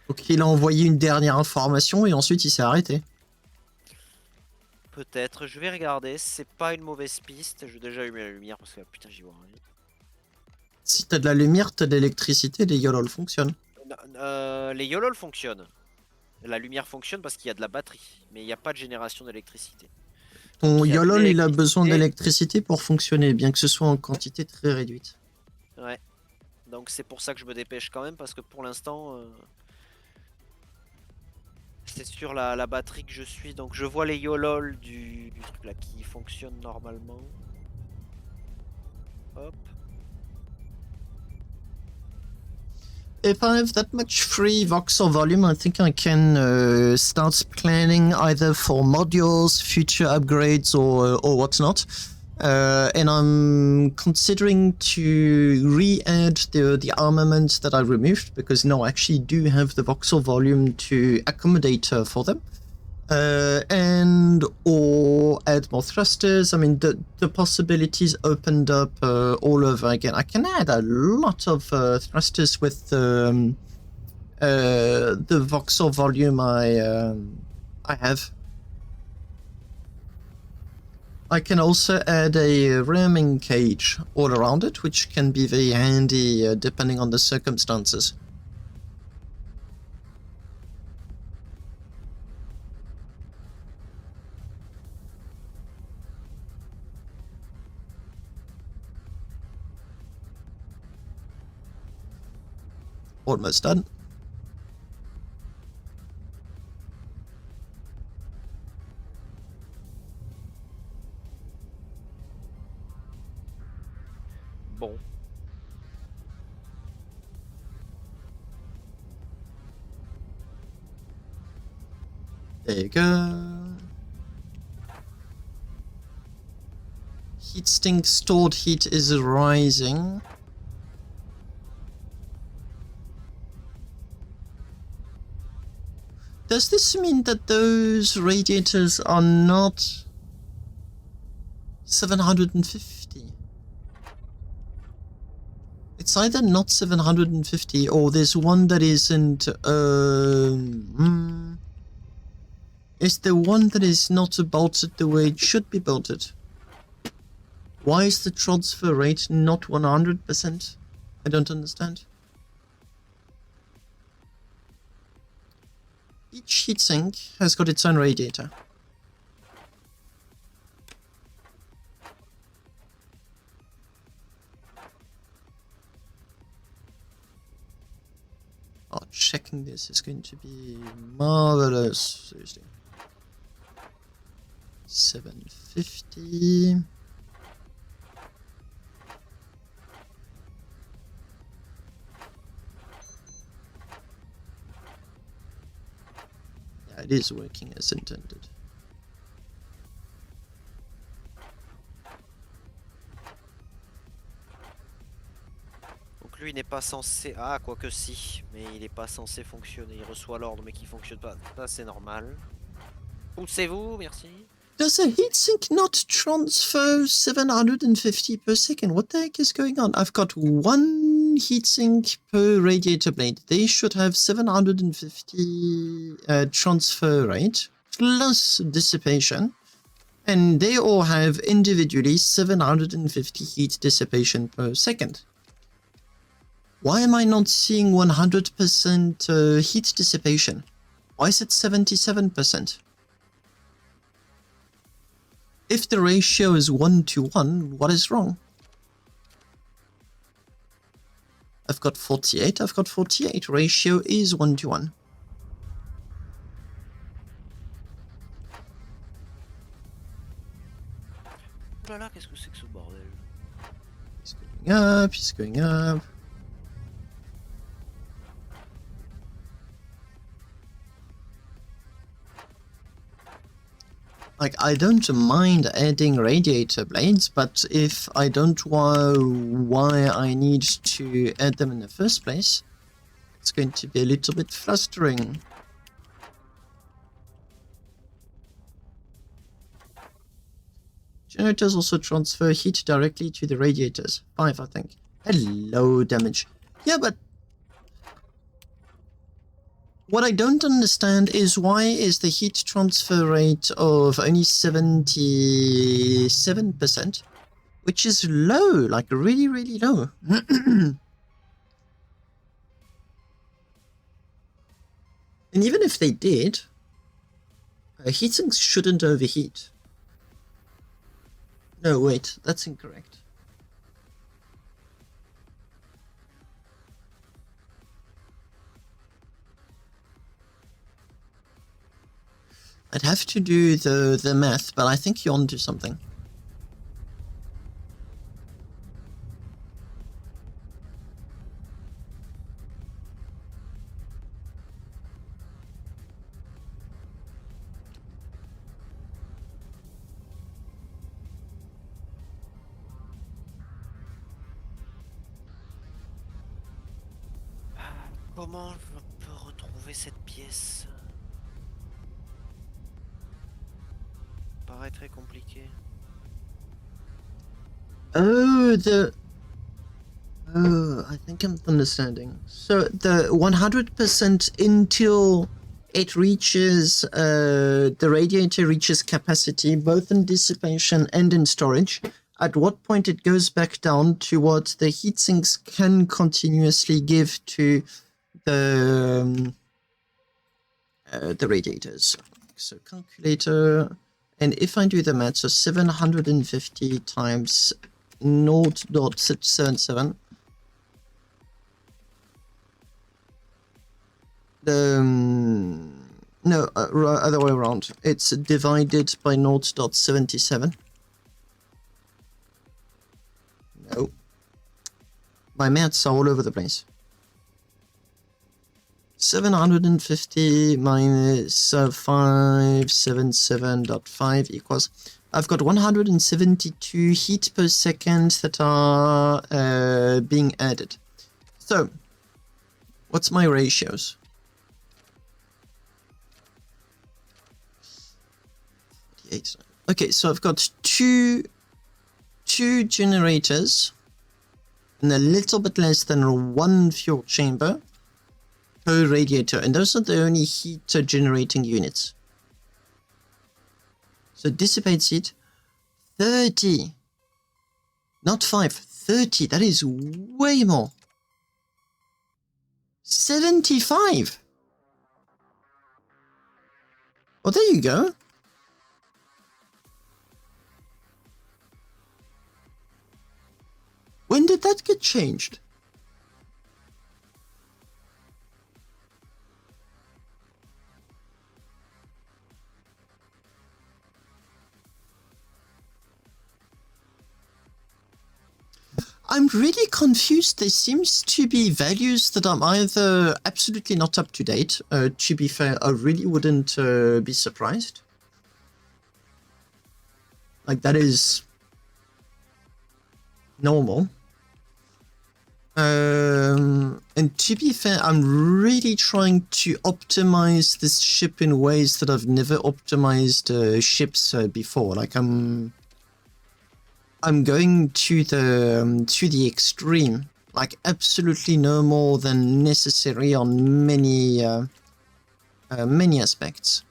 Donc, il a envoyé une dernière information et ensuite, il s'est arrêté. Peut-être, je vais regarder, c'est pas une mauvaise piste. J'ai déjà eu la lumière parce que putain, j'y vois rien. Si t'as de la lumière, t'as de l'électricité, les YOLOL fonctionnent. Les YOLOL fonctionnent. La lumière fonctionne parce qu'il y a de la batterie, mais il n'y a pas de génération d'électricité. Ton YOLOL, il a besoin d'électricité pour fonctionner, bien que ce soit en quantité très réduite. Ouais. Donc c'est pour ça que je me dépêche quand même, parce que pour l'instant... c'est sur la batterie que je suis, donc je vois les YOLOL du truc là qui fonctionne normalement. Hop. If I have that much free voxel volume, I think I can start planning either for modules, future upgrades, or whatnot. And I'm considering to re-add the armaments that I removed, because now I actually do have the voxel volume to accommodate for them. and or add more thrusters. I mean, the possibilities opened up all over again. I can add a lot of thrusters with the voxel volume I have. I can also add a ramming cage all around it, which can be very handy depending on the circumstances. Almost done. Bon. There you go. Heat sink stored heat is rising. Does this mean that those radiators are not 750? It's either not 750 or there's one that isn't. Is the one that is not bolted the way it should be bolted? Why is the transfer rate not 100%? I don't understand. Each heatsink has got its own radiator. Oh, checking this is going to be marvelous. Seriously. 750. Yeah, it is working as intended. Donc lui, il n'est pas censé... Ah, quoique si, mais il n'est pas censé fonctionner. Il reçoit l'ordre, mais qui ne fonctionne pas. Ça, c'est normal. Poussez-vous, merci. Does a heatsink not transfer 750 per second? What the heck is going on? I've got one heatsink per radiator blade. They should have 750 transfer rate plus dissipation. And they all have individually 750 heat dissipation per second. Why am I not seeing 100% heat dissipation? Why is it 77%? If the ratio is 1:1, what is wrong? I've got 48, I've got 48. Ratio is 1:1. Oh là là, qu'est-ce que c'est que ce bordel? He's going up, he's going up. Like, I don't mind adding radiator blades, but if I don't know why I need to add them in the first place, it's going to be a little bit frustrating. Generators also transfer heat directly to the radiators. 5, I think. Hello, damage. Yeah, but what I don't understand is why is the heat transfer rate of only 77%, which is low, like really, really low. And even if they did, heatsinks shouldn't overheat. No, wait, that's incorrect. I'd have to do the math, but I think you're onto something. Comment je peux retrouver cette pièce? très compliqué. Oh, Oh, I think I'm understanding. So the 100% until it reaches, the radiator reaches capacity, both in dissipation and in storage. At what point it goes back down to what the heat sinks can continuously give to the radiators. So calculator, and if I do the math, so 750 times 0.77. No, other way around. It's divided by 0.77. No. My maths are all over the place. 750 minus 577.5 equals... I've got 172 heat per second that are being added. So, what's my ratios? Okay, so I've got two generators and a little bit less than one fuel chamber per radiator, and those are the only heat generating units. So dissipates heat 30, not 5, 30. That is way more. 75. Oh, there you go. When did that get changed? I'm really confused. There seems to be values that I'm either absolutely not up to date. To be fair, I really wouldn't be surprised. Like, that is normal. And to be fair, I'm really trying to optimize this ship in ways that I've never optimized ships before. Like, I'm going to the extreme, like absolutely no more than necessary on many aspects.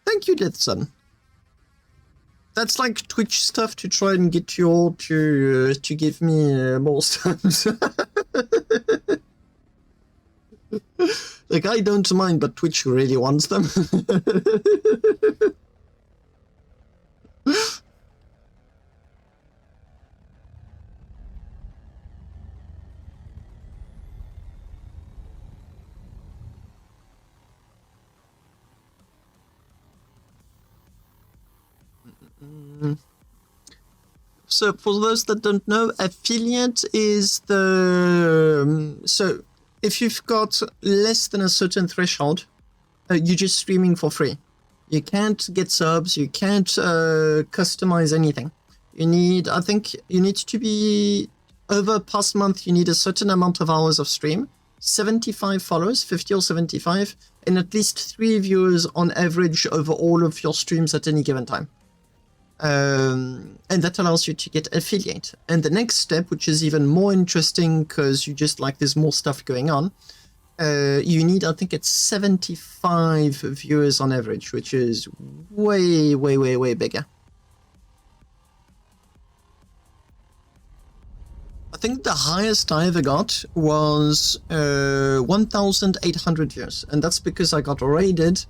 Thank you, Death Sun. That's like Twitch stuff to try and get you all to give me more stabs. Like, I don't mind, but Twitch really wants them. So for those that don't know, affiliate is the... so if you've got less than a certain threshold, you're just streaming for free. You can't get subs, you can't customize anything. You need, I think, you need to be, over past month, you need a certain amount of hours of stream, 75 followers, 50 or 75, and at least 3 viewers on average over all of your streams at any given time. And that allows you to get affiliate. And the next step, which is even more interesting because you just like there's more stuff going on, you need, I think it's 75 viewers on average, which is way, way, way, way bigger. I think the highest I ever got was 1,800 views, and that's because I got raided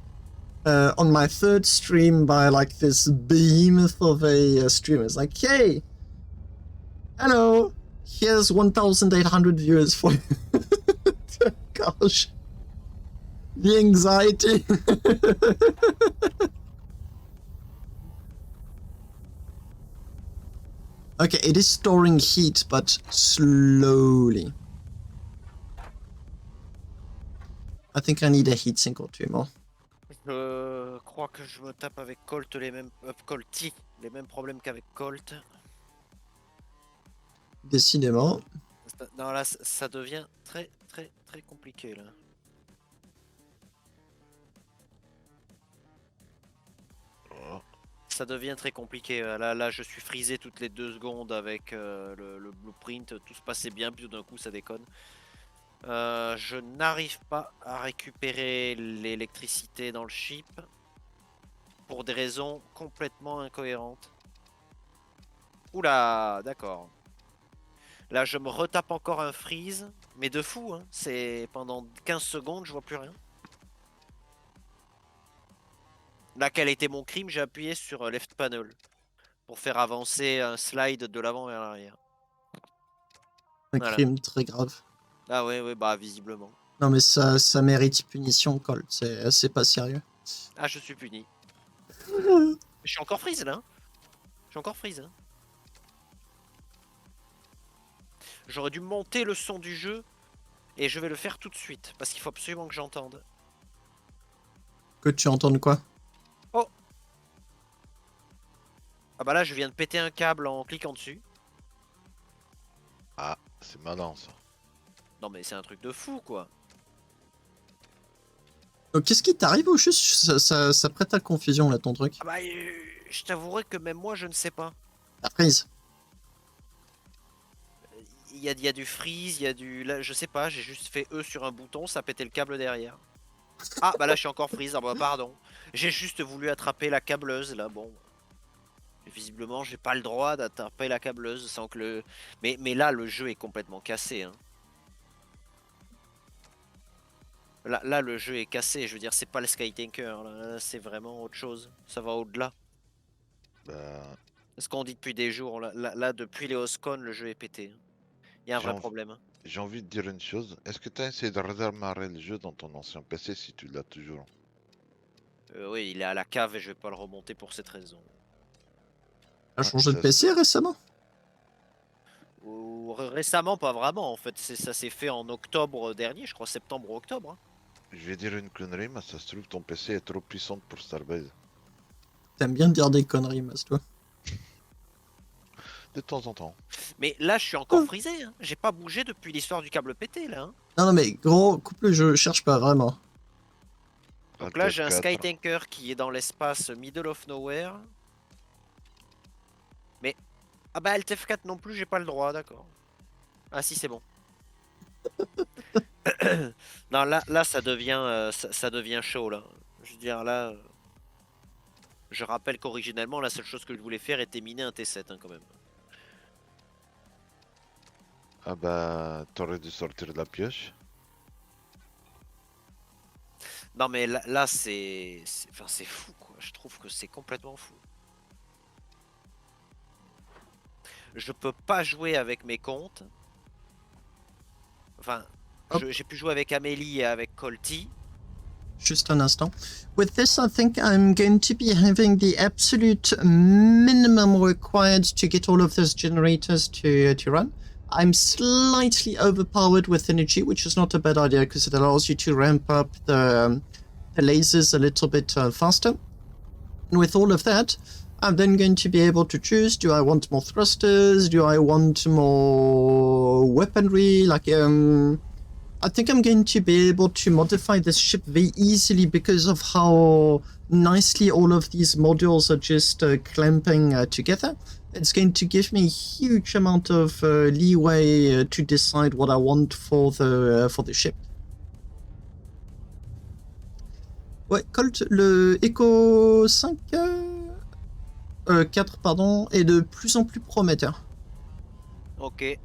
on my third stream by like this behemoth of a streamer. It's like, hey, hello, here's 1,800 viewers for you. Gosh, the anxiety. Okay, it is storing heat, but slowly. I think I need a heatsink or two more. Je crois que je me tape avec Colt les mêmes problèmes qu'avec Colt. Décidément. C'est Non, là, ça devient très compliqué, là. Oh. Ça devient très compliqué. Là, je suis frisé toutes les 2 secondes avec le blueprint. Tout se passait bien, puis tout d'un coup, ça déconne. Je n'arrive pas à récupérer l'électricité dans le chip pour des raisons complètement incohérentes. Oula, d'accord. Là, je me retape encore un freeze, mais de fou, hein. C'est pendant 15 secondes, je vois plus rien. Là, quel était mon crime? J'ai appuyé sur Left Panel pour faire avancer un slide de l'avant vers l'arrière. Un Voilà. crime très grave. Ah ouais, bah visiblement. Non mais ça mérite punition, Colt. C'est pas sérieux. Ah, je suis puni. Je suis encore freeze là. Je suis encore freeze. J'aurais dû monter le son du jeu et je vais le faire tout de suite parce qu'il faut absolument que j'entende. Que tu entendes quoi? Oh! Ah bah là, je viens de péter un câble en cliquant dessus. Ah, c'est malin ça. Non mais c'est un truc de fou quoi. Donc qu'est-ce qui t'arrive au juste ça prête à confusion là ton truc. Ah bah je t'avouerai que même moi je ne sais pas. La prise. Il y a du freeze, il y a du... Là, je sais pas, j'ai juste fait E sur un bouton, ça a pété le câble derrière. Ah bah là je suis encore freeze, ah bah pardon. J'ai juste voulu attraper la câbleuse là, bon. Visiblement j'ai pas le droit d'attraper la câbleuse sans que le... Mais là le jeu est complètement cassé. Hein. Là le jeu est cassé, je veux dire c'est pas le Sky Tanker, là c'est vraiment autre chose. Ça va au-delà. Bah, C'est ce qu'on dit depuis des jours, là depuis les Oscon le jeu est pété. Il y a un vrai problème. j'ai envie de dire une chose. Est-ce que tu as essayé de redémarrer le jeu dans ton ancien PC si tu l'as toujours? Oui, il est à la cave et je vais pas le remonter pour cette raison. T'as changé de PC récemment? Récemment, pas vraiment en fait. Ça s'est fait en octobre dernier, je crois septembre ou octobre. Hein. Je vais dire une connerie, mais ça se trouve ton PC est trop puissant pour Starbase. T'aimes bien dire des conneries, Mas, toi. De temps en temps. Mais là, je suis encore frisé. Hein. J'ai pas bougé depuis l'histoire du câble pété là. Hein. Non, mais gros, coupe le jeu, cherche pas vraiment. Donc là, j'ai un Sky Tanker qui est dans l'espace Middle of Nowhere. Mais. Ah bah, Alt F4 non plus, j'ai pas le droit, d'accord. Ah si, c'est bon. Non, là ça devient, ça devient chaud là. Je veux dire, là. Je rappelle qu'originellement, la seule chose que je voulais faire était miner un T7 hein, quand même. Ah bah, t'aurais dû sortir de la pioche. Non mais là c'est fou quoi, je trouve que c'est complètement fou. Je peux pas jouer avec mes comptes. Enfin, j'ai pu jouer avec Amélie et avec Colty. Just un instant. With this, I think I'm going to be having the absolute minimum required to get all of those generators to run. I'm slightly overpowered with energy, which is not a bad idea because it allows you to ramp up the lasers a little bit faster. And with all of that, I'm then going to be able to choose, do I want more thrusters? Do I want more weaponry? Like, I think I'm going to be able to modify this ship very easily because of how nicely all of these modules are just clamping together. It's going to give me a huge amount of leeway to decide what I want for the ship. Ouais, Colt, le Echo 5, 4 pardon, est de plus en plus prometteur. Ok.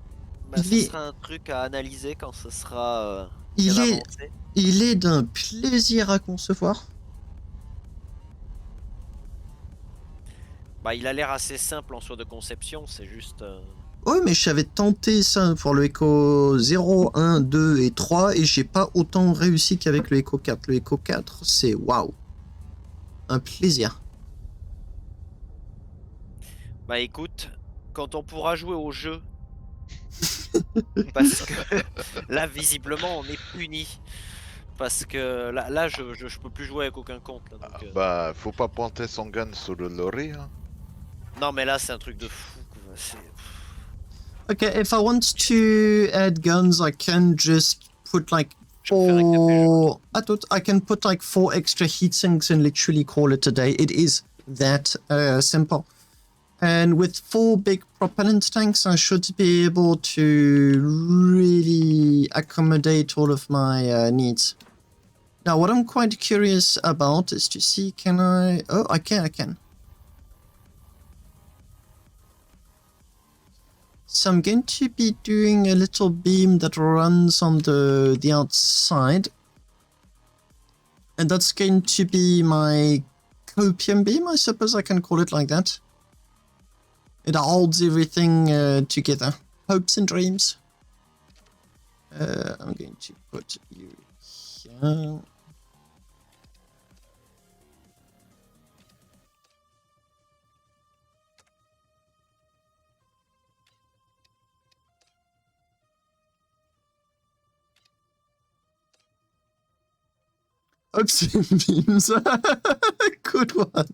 Bah, ce sera un truc à analyser quand ce sera il avancé. Il est d'un plaisir à concevoir. Bah, il a l'air assez simple en soi de conception, c'est juste... Ouais, mais j'avais tenté ça pour le Echo 0, 1, 2 et 3 et j'ai pas autant réussi qu'avec le Echo 4. Le Echo 4, c'est waouh. Un plaisir. Bah écoute, quand on pourra jouer au jeu... Parce que là, visiblement, on est puni. Parce que là je peux plus jouer avec aucun compte. Là, donc, bah, faut pas pointer son gun sur le lorry. Hein. Non, mais là, c'est un truc de fou. Okay, if I want to add guns, I can just put like 4... I can put like 4 extra heat sinks and literally call it a day. It is that simple. And with 4 big propellant tanks, I should be able to really accommodate all of my needs. Now, what I'm quite curious about is to see, can I... Oh, I can. So I'm going to be doing a little beam that runs on the outside. And that's going to be my copium beam, I suppose I can call it like that. It holds everything together. Hopes and dreams. I'm going to put you here. Hopes and beams. Good one.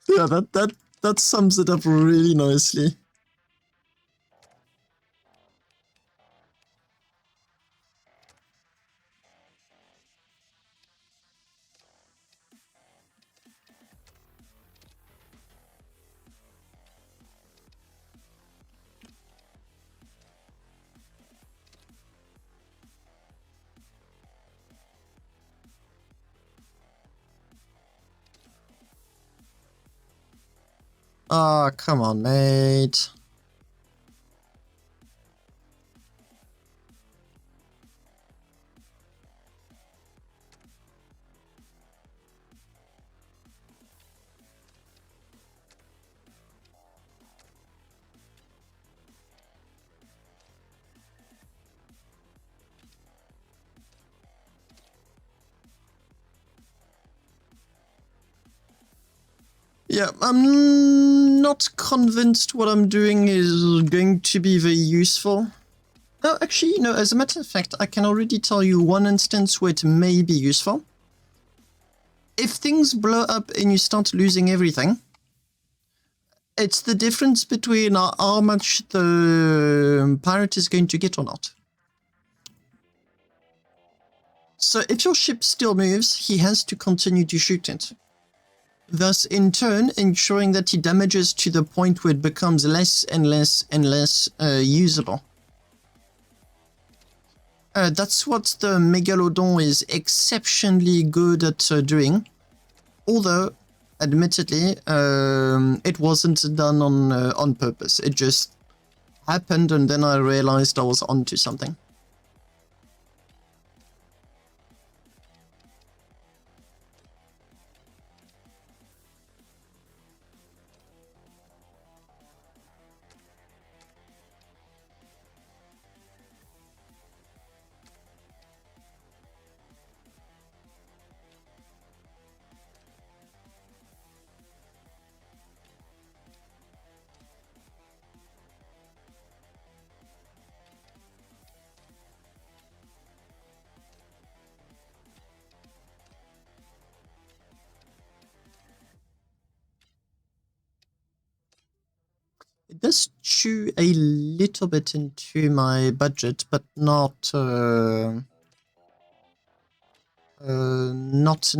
Yeah, that sums it up really nicely. Ah, come on, mate. Yeah, I'm not convinced what I'm doing is going to be very useful. Oh, actually, no, as a matter of fact, I can already tell you one instance where it may be useful. If things blow up and you start losing everything, it's the difference between how much the pirate is going to get or not. So if your ship still moves, he has to continue to shoot it. Thus, in turn, ensuring that he damages to the point where it becomes less and less and less usable. That's what the Megalodon is exceptionally good at doing. Although, admittedly, it wasn't done on purpose. It just happened, and then I realized I was onto something. It does chew a little bit into my budget, but not in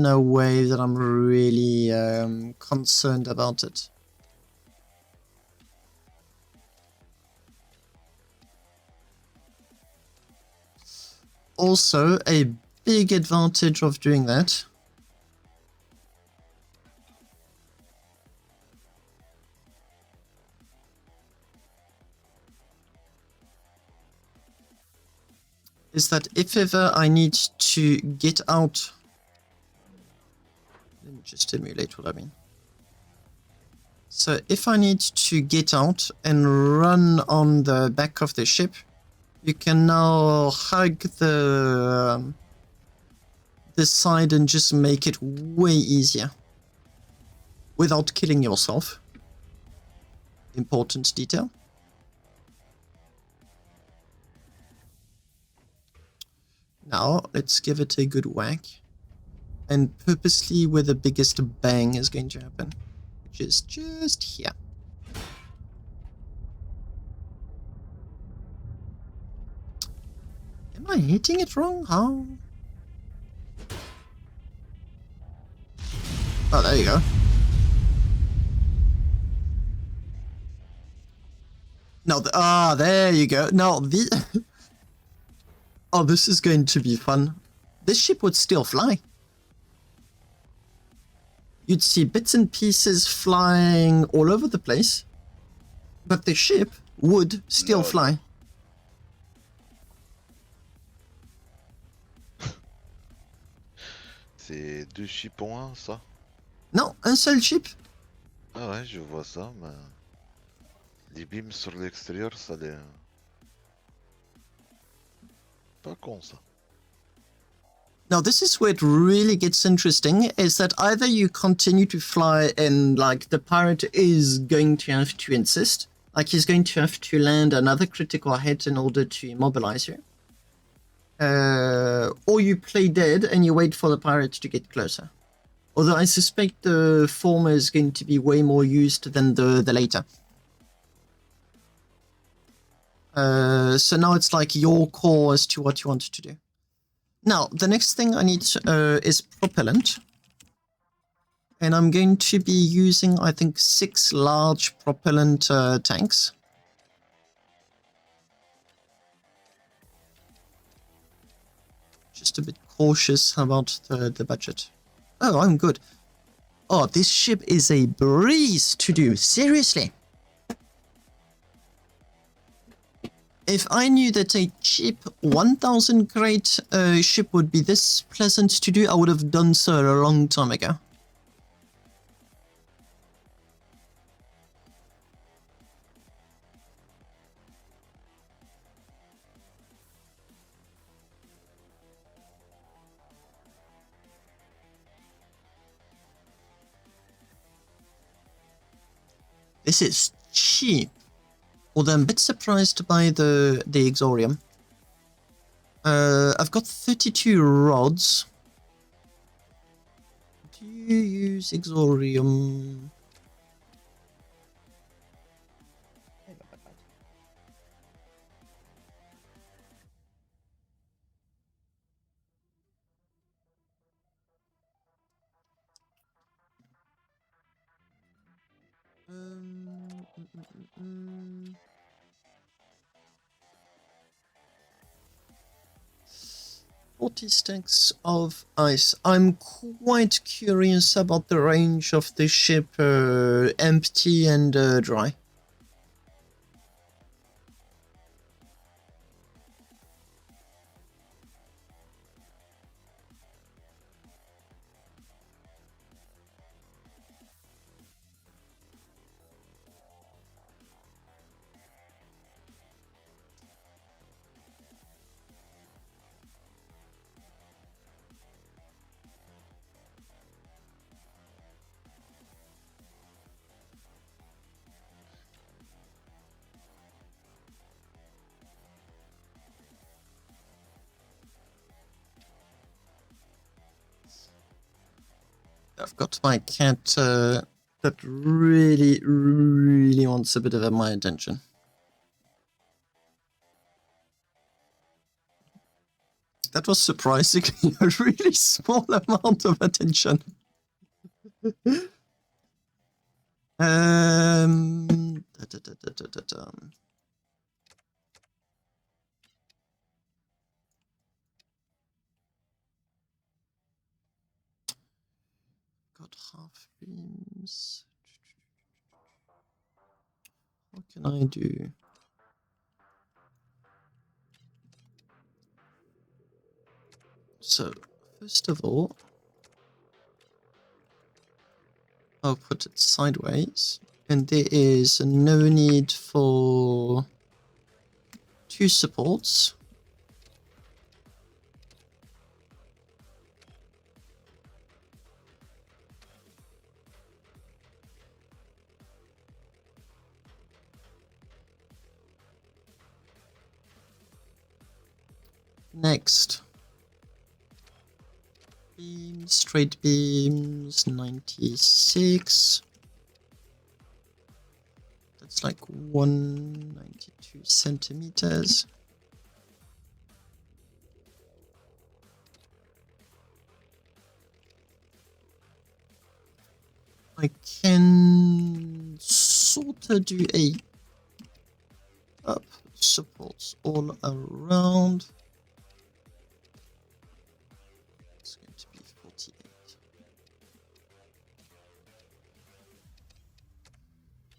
a way that I'm really concerned about it. Also, a big advantage of doing that is that if ever I need to get out... Let me just emulate what I mean. So if I need to get out and run on the back of the ship, you can now hug the side and just make it way easier without killing yourself. Important detail. Now, let's give it a good whack. And purposely where the biggest bang is going to happen. which is just here. Am I hitting it wrong? How? Oh, there you go. No, there you go. No, oh, this is going to be fun. This ship would still fly. You'd see bits and pieces flying all over the place, but the ship would still fly. C'est 2 chips en 1, ça? Non, un seul ship. Ah ouais, je vois ça, mais... Les beams sur l'extérieur, ça les... Pas con, ça. Now, this is where it really gets interesting, is that either you continue to fly and, like, the pirate is going to have to insist, like he's going to have to land another critical hit in order to immobilize you. Or you play dead and you wait for the pirate to get closer. Although I suspect the former is going to be way more used than the later. So now it's like your call as to what you want to do. Now, the next thing I need is propellant. And I'm going to be using, I think, 6 large propellant tanks. Just a bit cautious about the budget. Oh, I'm good. Oh, this ship is a breeze to do. Seriously. If I knew that a cheap 1000 crate ship would be this pleasant to do, I would have done so a long time ago. This is cheap. Although I'm a bit surprised by the Exorium. I've got 32 rods. Do you use Exorium? Stacks of ice. I'm quite curious about the range of the ship empty and dry. I've got my cat that really, really wants a bit of my attention. That was surprisingly a really small amount of attention. Got half beams. What can I do? So, first of all, I'll put it sideways, and there is no need for 2 supports. Next. Beams, straight beams, 96. it's like 192 centimeters. I can sort of do a up supports all around. It's going to be 48.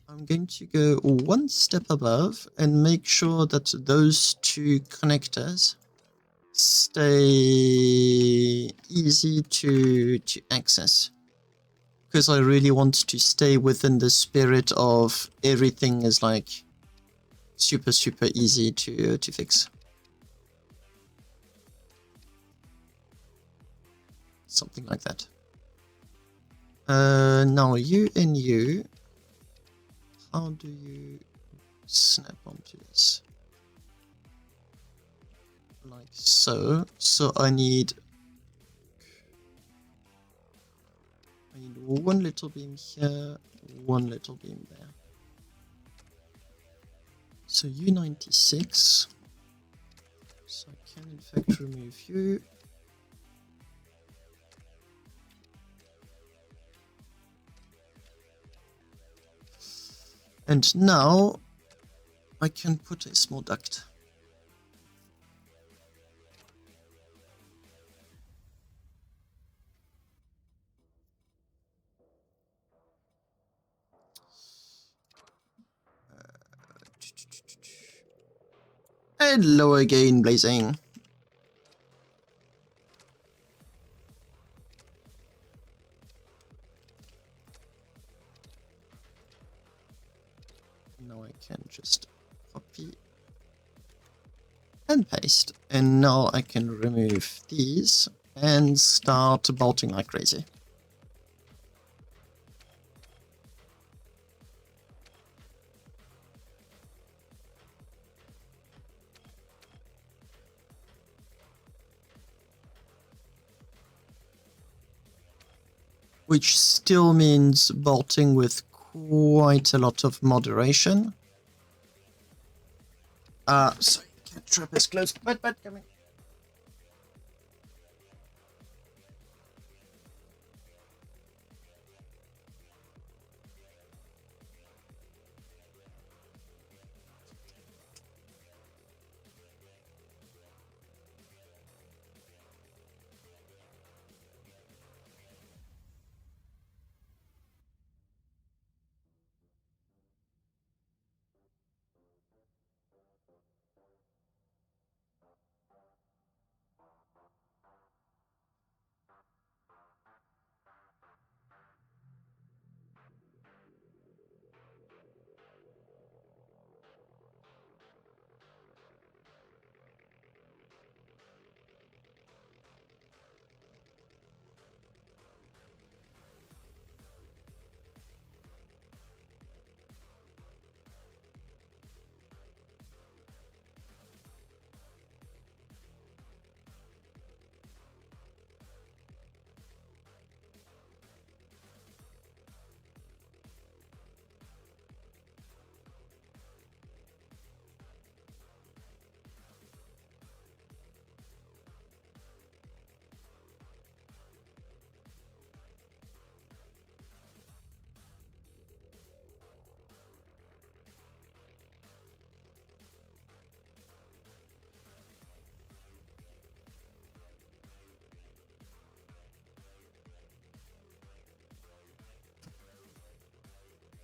I'm going to go one step above and make sure that those two connectors stay easy to access. Because I really want to stay within the spirit of everything is like super easy to fix. Something like that. Now you and you, how do you snap onto this? Like so. So I need one little beam here, one little beam there. So U96. So I can in fact remove you. And now I can put a small duct. Hello again, Blazing. Now I can just copy and paste. And now I can remove these and start bolting like crazy. Which still means bolting with quite a lot of moderation. Sorry, can't trap as close, but coming.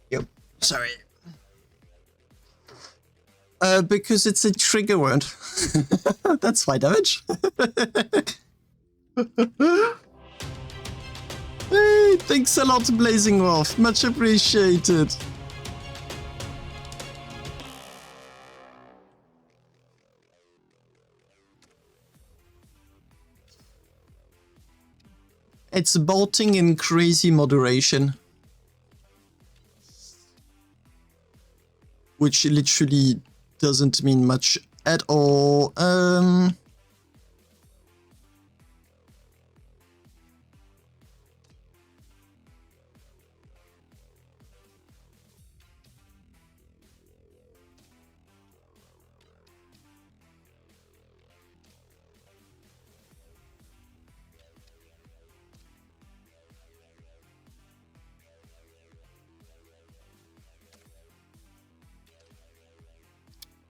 Yep, sorry. Because it's a trigger word. That's my damage. Hey, thanks a lot, Blazing Wolf. Much appreciated. It's bolting in crazy moderation. Which literally doesn't mean much at all.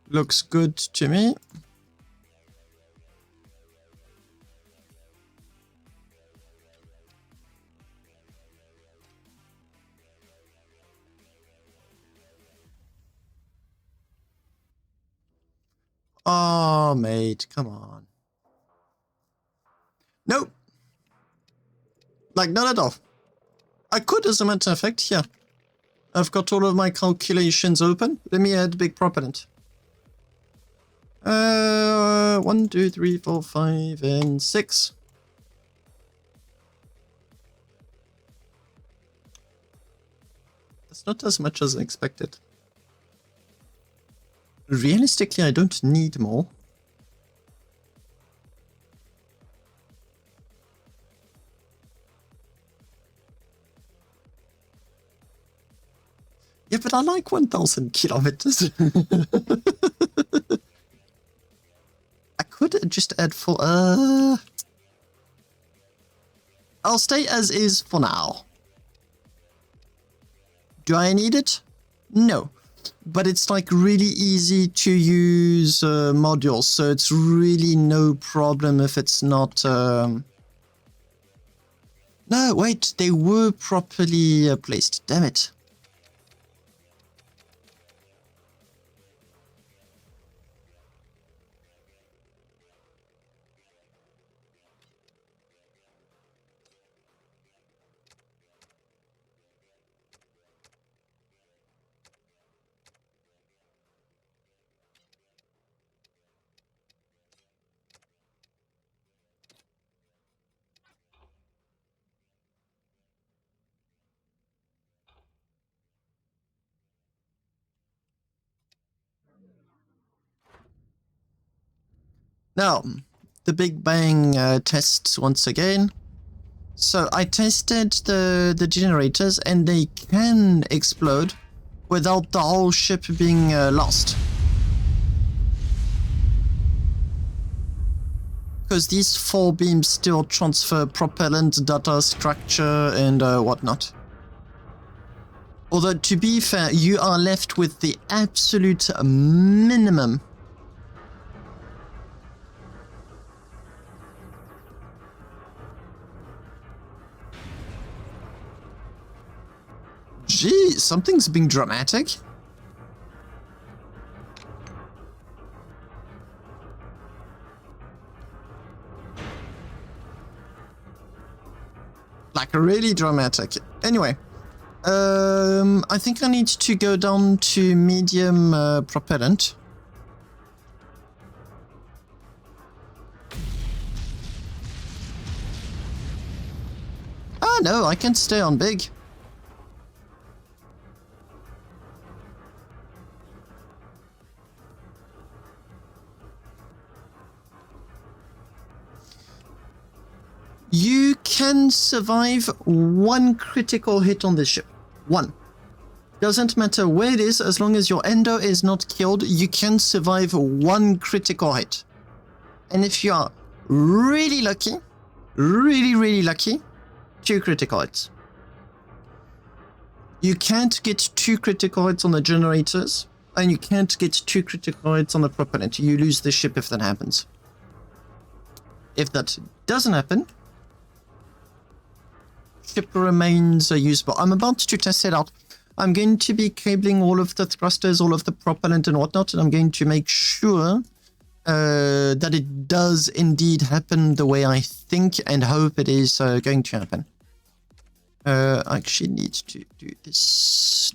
Looks good to me. Oh, mate, come on. Nope. Like, not at all. I could, as a matter of fact, yeah. I've got all of my calculations open. Let me add big propellant. 1, 2, 3, 4, 5, and 6. That's not as much as I expected. Realistically, I don't need more. Yeah, but I like 1,000 kilometers. I could just add full... I'll stay as is for now. Do I need it? No. But it's like really easy to use modules, so it's really no problem if it's not... No, wait, they were properly placed. Damn it. Now, the Big Bang tests once again. So I tested the generators and they can explode without the whole ship being lost. Because these 4 beams still transfer propellant, data structure, and whatnot. Although, to be fair, you are left with the absolute minimum. Gee, something's being dramatic. Like, really dramatic. Anyway, I think I need to go down to medium propellant. Ah, no, I can stay on big. You can survive 1 critical hit on this ship. 1. Doesn't matter where it is, as long as your endo is not killed, you can survive 1 critical hit. And if you are really lucky, really lucky, 2 critical hits. You can't get 2 critical hits on the generators, and you can't get 2 critical hits on the propellant. You lose the ship if that happens. If that doesn't happen, ship remains usable. I'm about to test it out. I'm going to be cabling all of the thrusters, all of the propellant and whatnot, and I'm going to make sure that it does indeed happen the way I think and hope it is going to happen. I actually need to do this.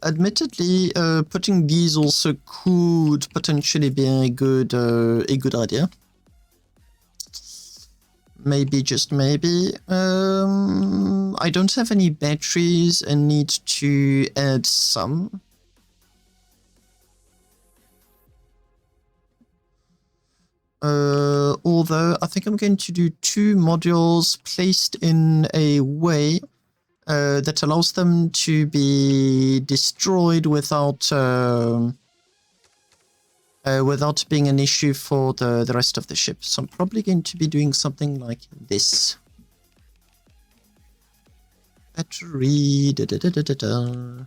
Admittedly, putting these also could potentially be a good idea. Maybe, just maybe. I don't have any batteries and need to add some. Although I think I'm going to do 2 modules placed in a way that allows them to be destroyed without without being an issue for the rest of the ship. So I'm probably going to be doing something like this. Battery, da da da da da da.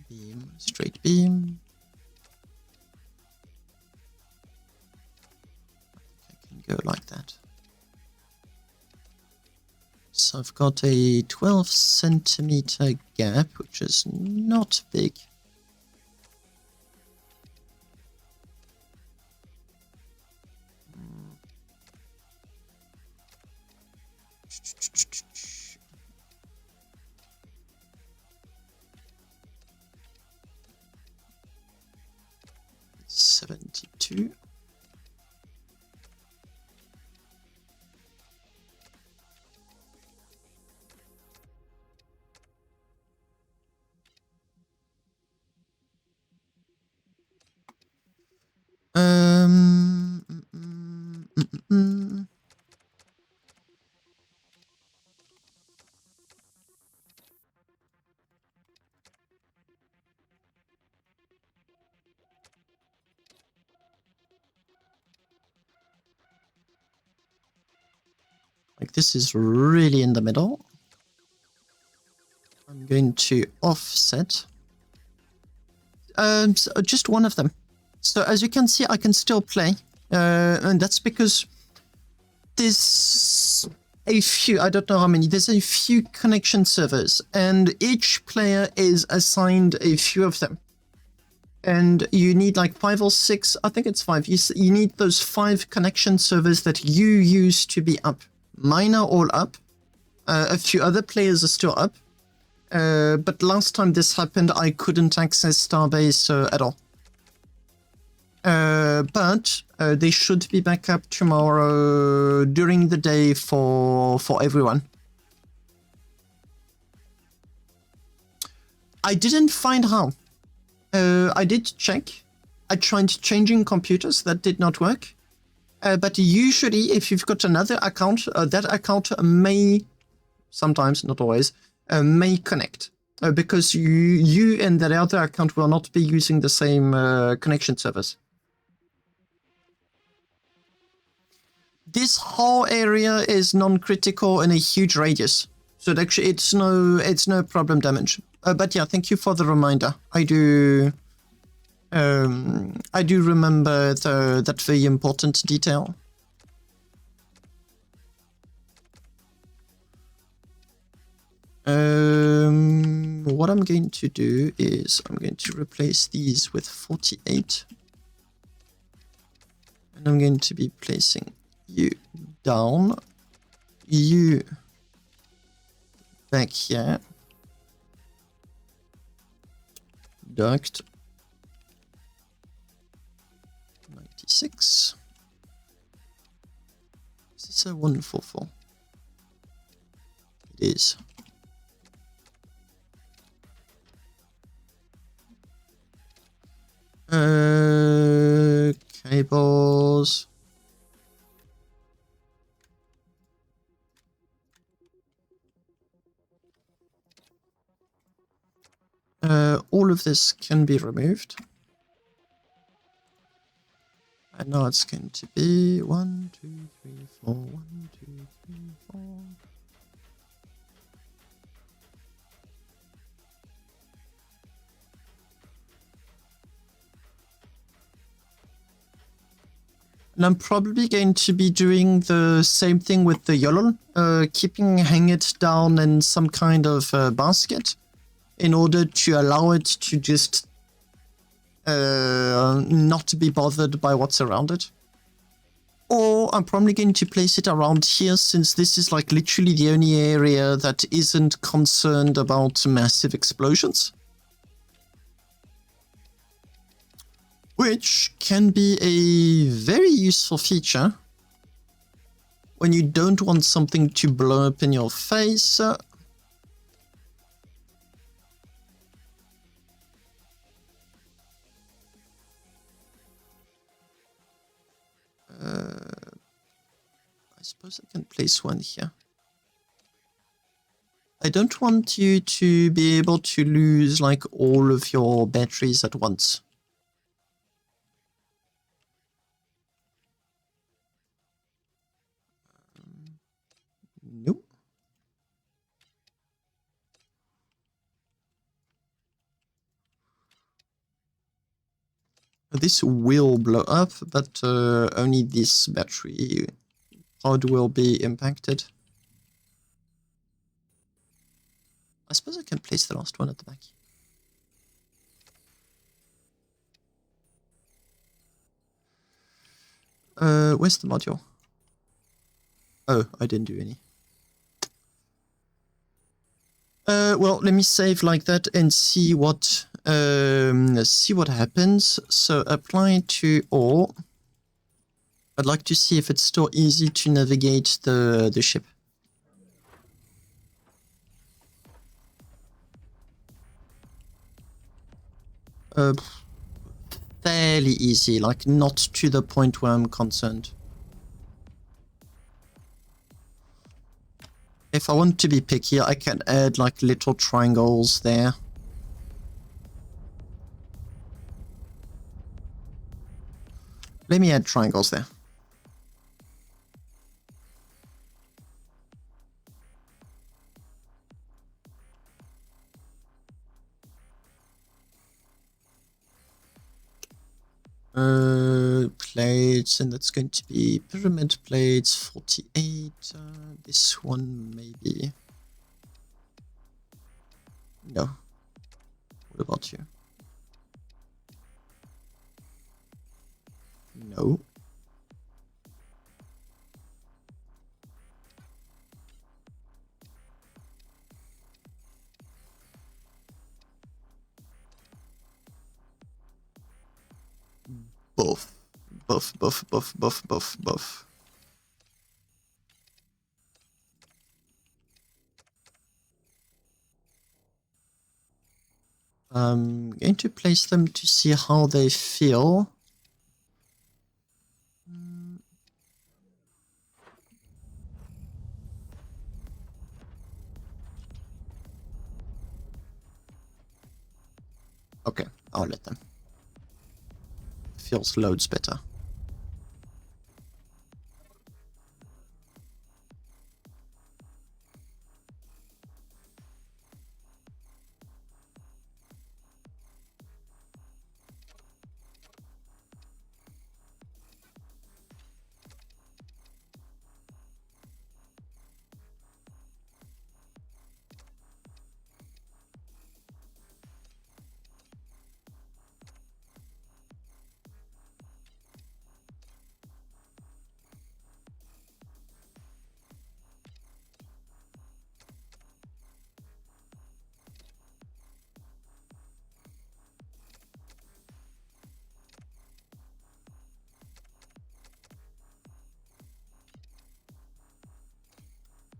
Beam, straight beam. I can go like that. So I've got a 12 centimeter gap, which is not big. It's 72. Um, mm, mm, mm, mm, mm. Like this is really in the middle. I'm going to offset. So just one of them. So as you can see, I can still play. And that's because there's a few, I don't know how many, there's a few connection servers and each player is assigned a few of them. And you need like 5 or 6, I think it's 5. You need those 5 connection servers that you use to be up. Mine are all up. A few other players are still up. But last time this happened, I couldn't access Starbase at all. But they should be back up tomorrow during the day for everyone. I didn't find how. I did check. I tried changing computers. That did not work. But usually, if you've got another account, that account may, sometimes, not always, may connect. Because you and that other account will not be using the same connection servers. This whole area is non-critical in a huge radius. So actually, it's no problem damage. But yeah, thank you for the reminder. I do remember that very important detail. What I'm going to do is I'm going to replace these with 48. And I'm going to be placing you down, you back here. Duct 96. Is this a 144? It is. Cables. All of this can be removed. And now it's going to be 1, 2, 3, 4, 1, 2, 3, 4. And I'm probably going to be doing the same thing with the YOLO, hang it down in some kind of basket in order to allow it to just not be bothered by what's around it. Or I'm probably going to place it around here since this is like literally the only area that isn't concerned about massive explosions. Which can be a very useful feature when you don't want something to blow up in your face. I suppose I can place one here. I don't want you to be able to lose like all of your batteries at once. Nope. This will blow up, but only this battery pod will be impacted. I suppose I can place the last one at the back. Where's the module? Oh, I didn't do any. Well, let me save like that and see what happens. So apply to all. I'd like to see if it's still easy to navigate the ship. Fairly easy, like not to the point where I'm concerned. If I want to be picky, I can add like little triangles there. Let me add triangles there. Plates, and that's going to be pyramid plates 48. This one maybe. No. What about you? No. Both. Buff. I'm going to place them to see how they feel. Okay, I'll let them. Feels loads better.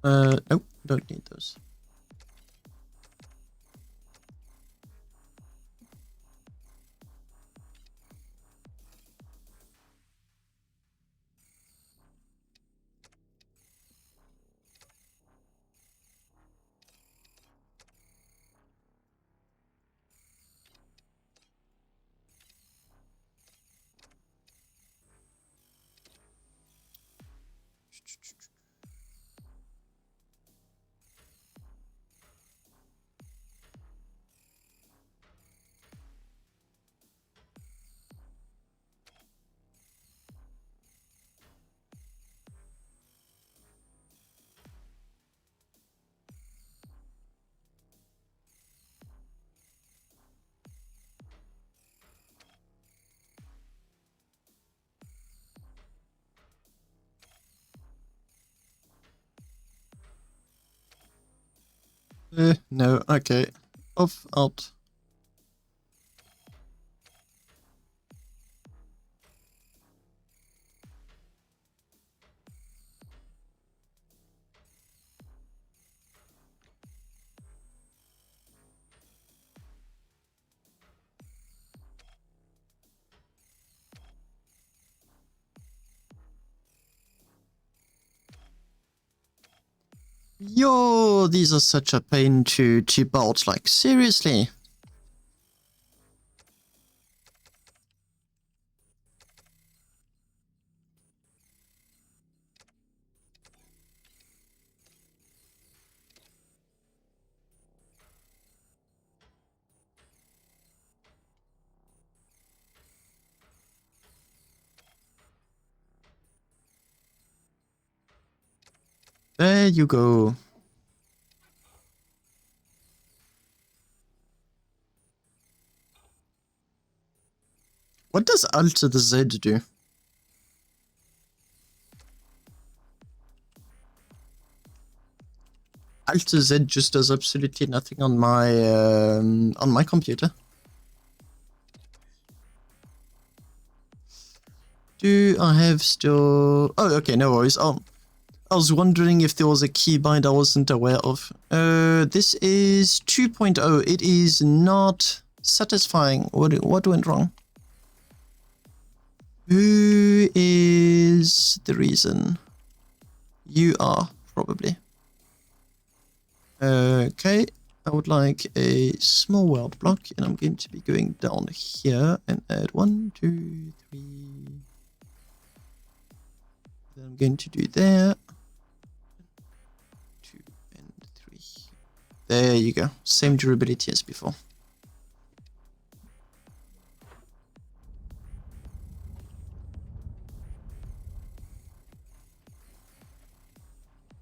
Nope, don't need those. No, okay. Off, out. Yo, these are such a pain to bolt, like, seriously. There you go. What does Alt to the Z do? Alt to Z just does absolutely nothing on my computer. Do I have still... Oh, okay, no worries. I was wondering if there was a keybind I wasn't aware of. This is 2.0. It is not satisfying. What went wrong? Who is the reason? You are, probably. Okay, I would like a small world block, and I'm going to be going down here and add 1, 2, 3. Then I'm going to do there. 2 and 3. There you go. Same durability as before.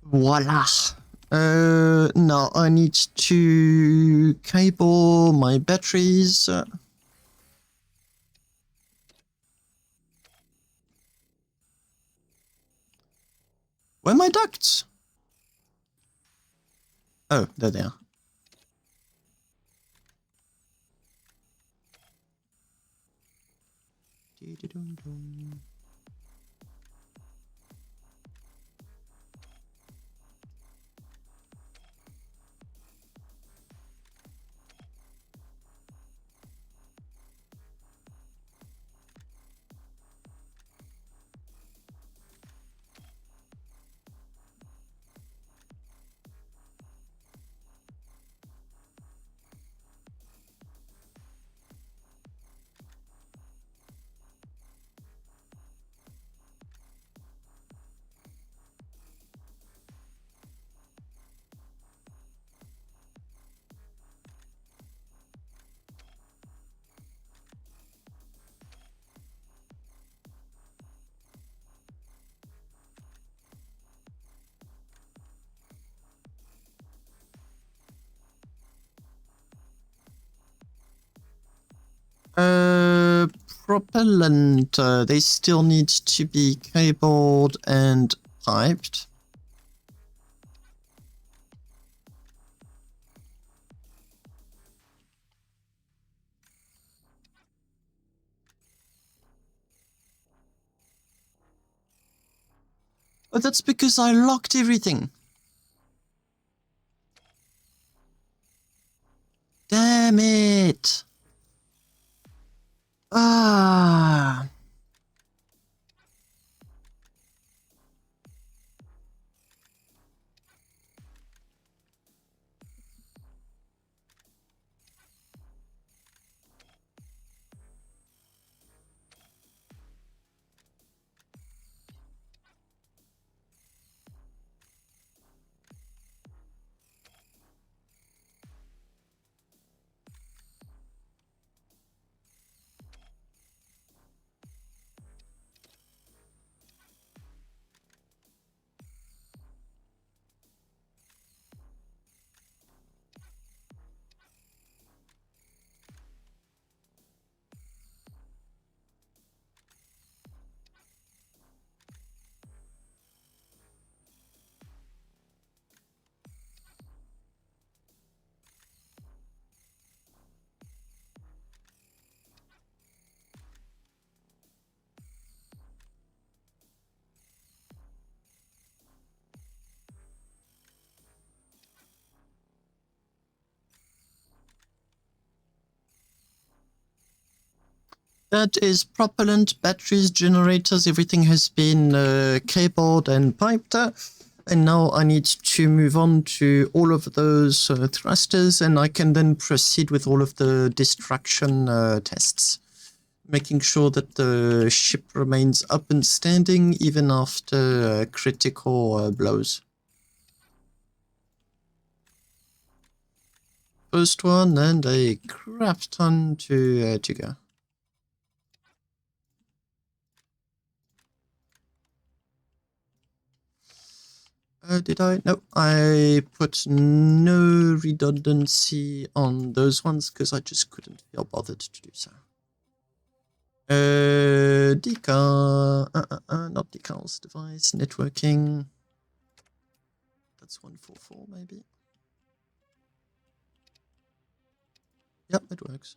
Voila. Now I need to cable my batteries. Where are my ducts? Oh, there they are. Propellant, they still need to be cabled and piped. But that's because I locked everything. Damn it. Ah. That is propellant, batteries, generators, everything has been cabled and piped. and now I need to move on to all of those thrusters, and I can then proceed with all of the destruction tests, making sure that the ship remains up and standing even after critical blows. First one, and a crap ton to go. Did I? No, I put no redundancy on those ones because I just couldn't feel bothered to do so. Decal, not decals, device, networking. That's 144 maybe. Yep, it works.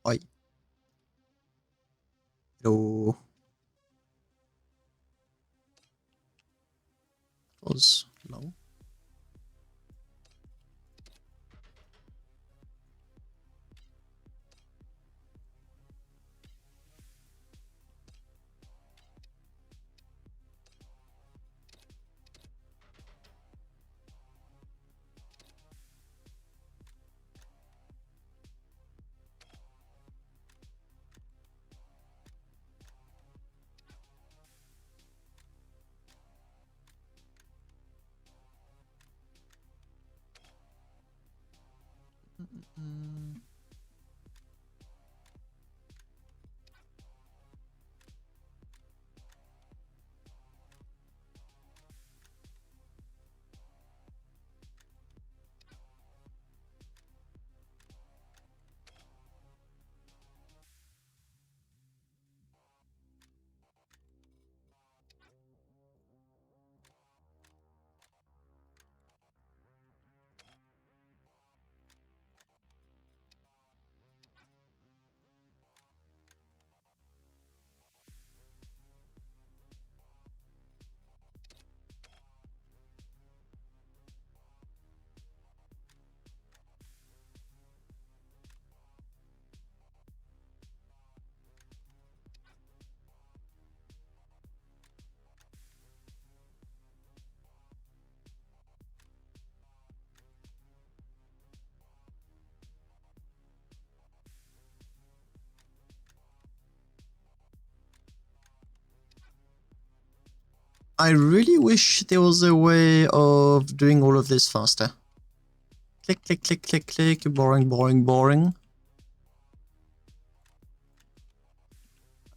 Oi. Hello. Was long. I really wish there was a way of doing all of this faster. Click, click, click, click, click, boring, boring, boring.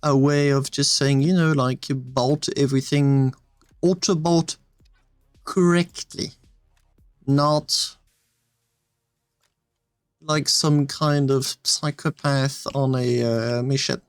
A way of just saying, you know, like you bolt everything, auto bolt correctly. Not like some kind of psychopath on a mission.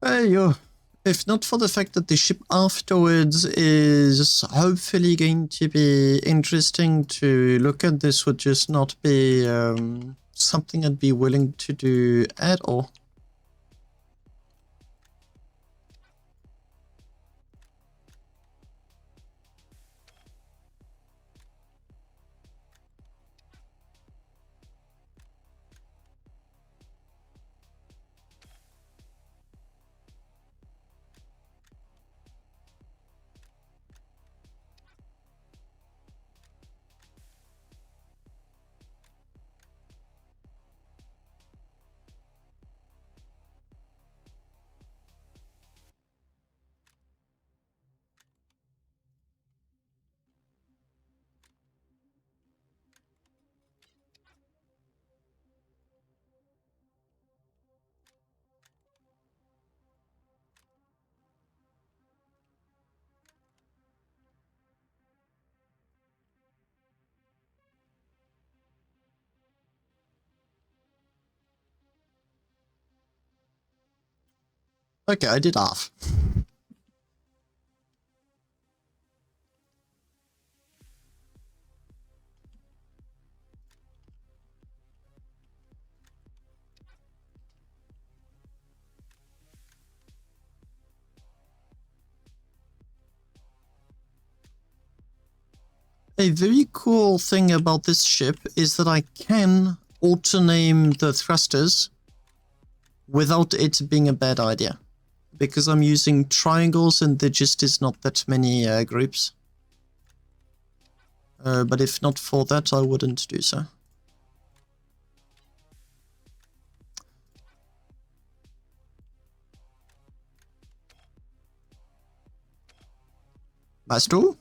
There you go. If not for the fact that the ship afterwards is hopefully going to be interesting to look at, this would just not be something I'd be willing to do at all. Okay, I did half. A very cool thing about this ship is that I can auto-name the thrusters without it being a bad idea. Because I'm using triangles and there just is not that many groups. But if not for that, I wouldn't do so. Masto?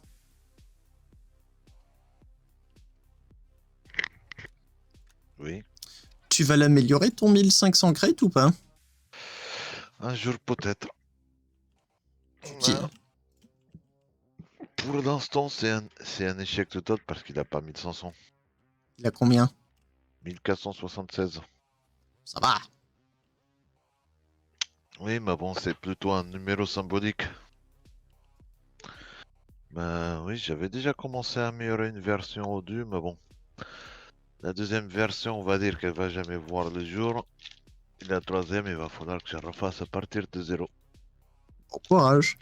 Oui. Tu vas l'améliorer ton 1500 crêtes ou pas? Un jour peut-être. Subtil. Pour l'instant, c'est un échec total parce qu'il a pas 1500. Il a combien? 1476. Ça va. Oui, mais bon, c'est plutôt un numéro symbolique. Ben oui, j'avais déjà commencé à améliorer une version au début, mais bon. La deuxième version, on va dire qu'elle va jamais voir le jour. Et la troisième, il va falloir que je refasse à partir de zéro. Bon courage.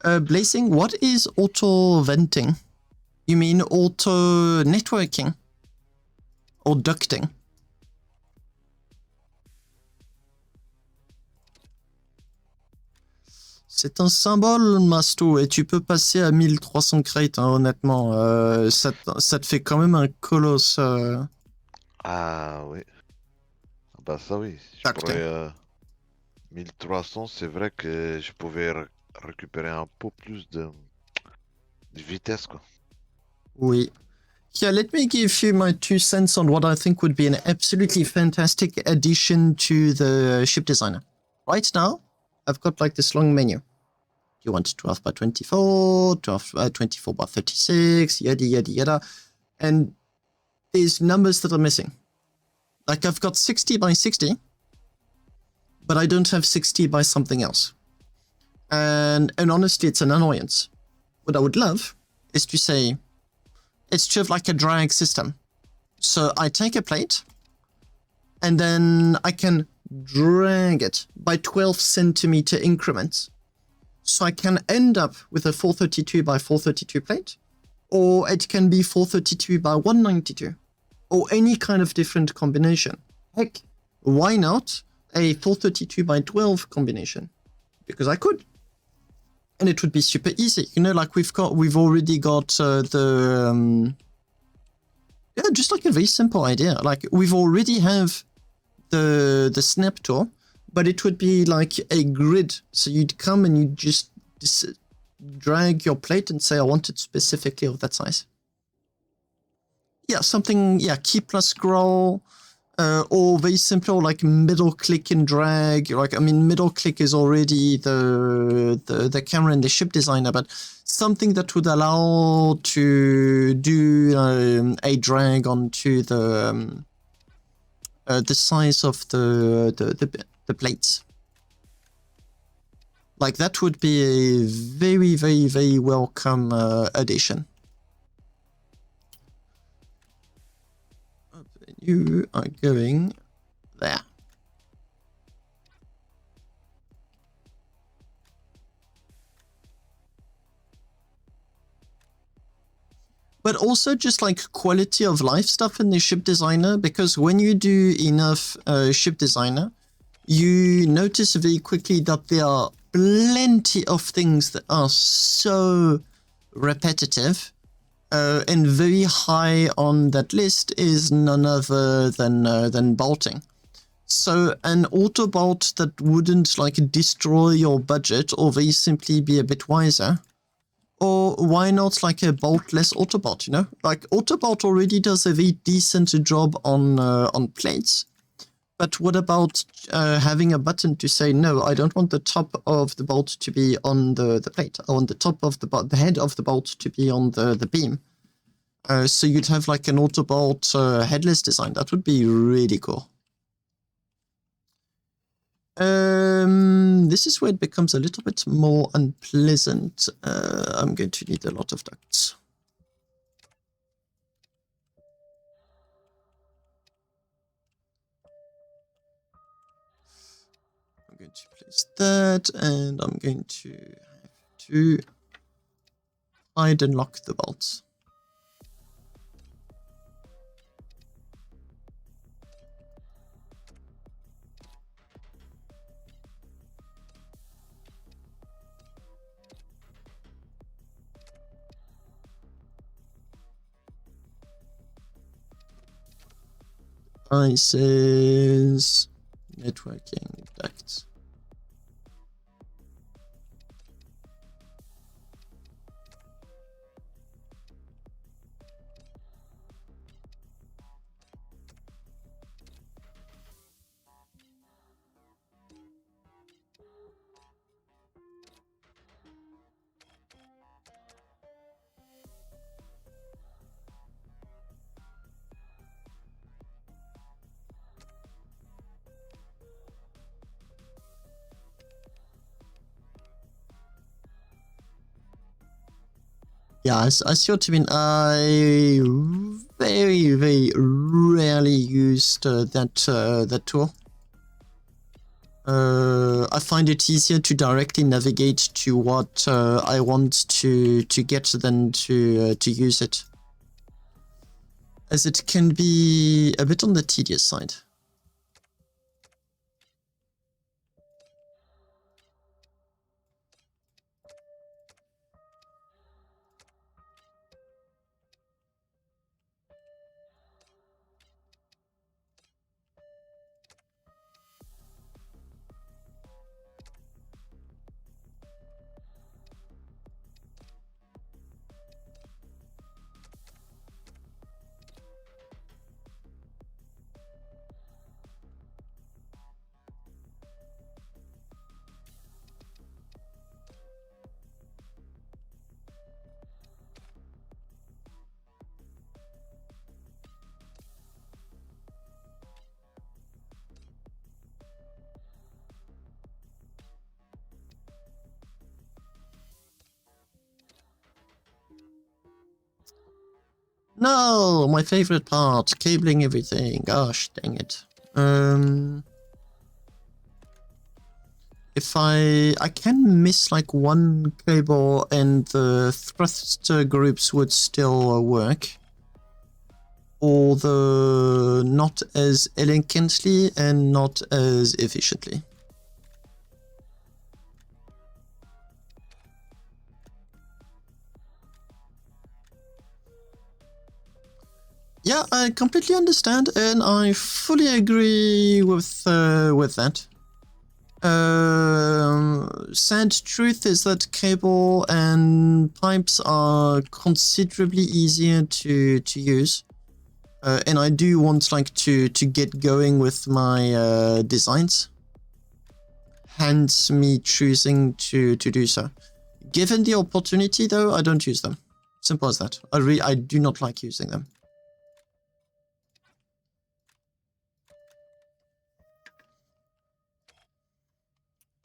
Blazing, what is auto-venting? You mean auto-networking? Or ducting? C'est un symbole, Masto, et tu peux passer à 1300 crates, hein, honnêtement. Ça te fait quand même un colosse. Ah oui. Bah ça oui. Je Ducting. pourrais... 1300, c'est vrai que je pouvais récupérer un peu plus de vitesse, quoi. Oui. Yeah, let me give you my 2 cents on what I think would be an absolutely fantastic addition to the ship designer. Right now, I've got like this long menu. You want 12 by 24, 24 by 36, yada, yada, yada. And there's numbers that are missing. Like I've got 60 by 60, but I don't have 60 by something else. And honestly, it's an annoyance. What I would love is to say, it's to have like a drag system. So I take a plate, and then I can drag it by 12 centimeter increments. So I can end up with a 432 by 432 plate, or it can be 432 by 192, or any kind of different combination. Heck, why not a 432 by 12 combination? Because I could. And it would be super easy. You know, like we've already got just like a very simple idea. Like we've already have the snap tool, but it would be like a grid. So you'd come and you'd just drag your plate and say, I want it specifically of that size. Yeah, something, yeah, key plus scroll, or very simple, like middle click and drag. Like, I mean, middle click is already the camera in the ship designer, but something that would allow to do a drag onto the size of the plates. Like that would be a very, very, very welcome addition. You are going there. But also just like quality of life stuff in the ship designer, because when you do enough ship designer, you notice very quickly that there are plenty of things that are so repetitive. And very high on that list is none other than bolting. So an auto bolt that wouldn't like destroy your budget or very simply be a bit wiser. Or why not like a boltless auto bolt, you know? Like auto bolt already does a very decent job on plates. But what about having a button to say, no, I don't want the top of the bolt to be on the plate. I want the top of the head of the bolt to be on the beam. So you'd have like an auto bolt headless design. That would be really cool. This is where it becomes a little bit more unpleasant. I'm going to need a lot of ducts. I'm going to place that, and I'm going to have to hide and lock the bolts. Devices, networking, ducts. Yeah, I see what you mean. I very rarely used that tool. I find it easier to directly navigate to what I want to get than to use it, as it can be a bit on the tedious side. No, my favorite part, cabling everything. Gosh, dang it. If I can miss like one cable and the thruster groups would still work, although not as elegantly and not as efficiently. Yeah, I completely understand, and I fully agree with that. Sad truth is that cable and pipes are considerably easier to use, and I do want like to get going with my designs. Hence me choosing to do so. Given the opportunity, though, I don't use them. Simple as that. I do not like using them.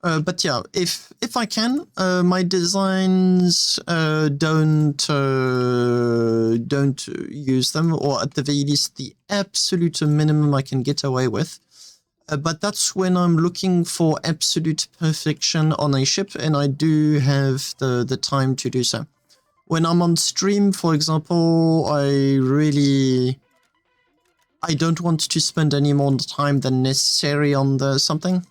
But yeah, if I can, my designs don't use them, or at the very least the absolute minimum I can get away with. But that's when I'm looking for absolute perfection on a ship, and I do have the time to do so. When I'm on stream, for example, I don't want to spend any more time than necessary on something.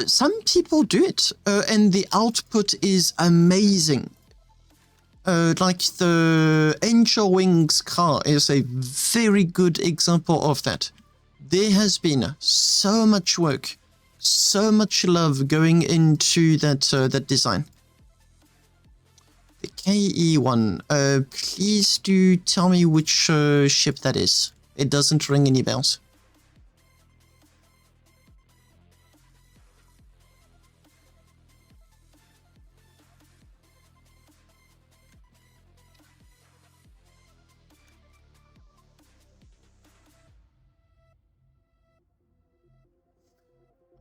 Some people do it, and the output is amazing. Like the Angel Wings car is a very good example of that. There has been so much work, so much love going into that design. The KE one, please do tell me which ship that is. It doesn't ring any bells.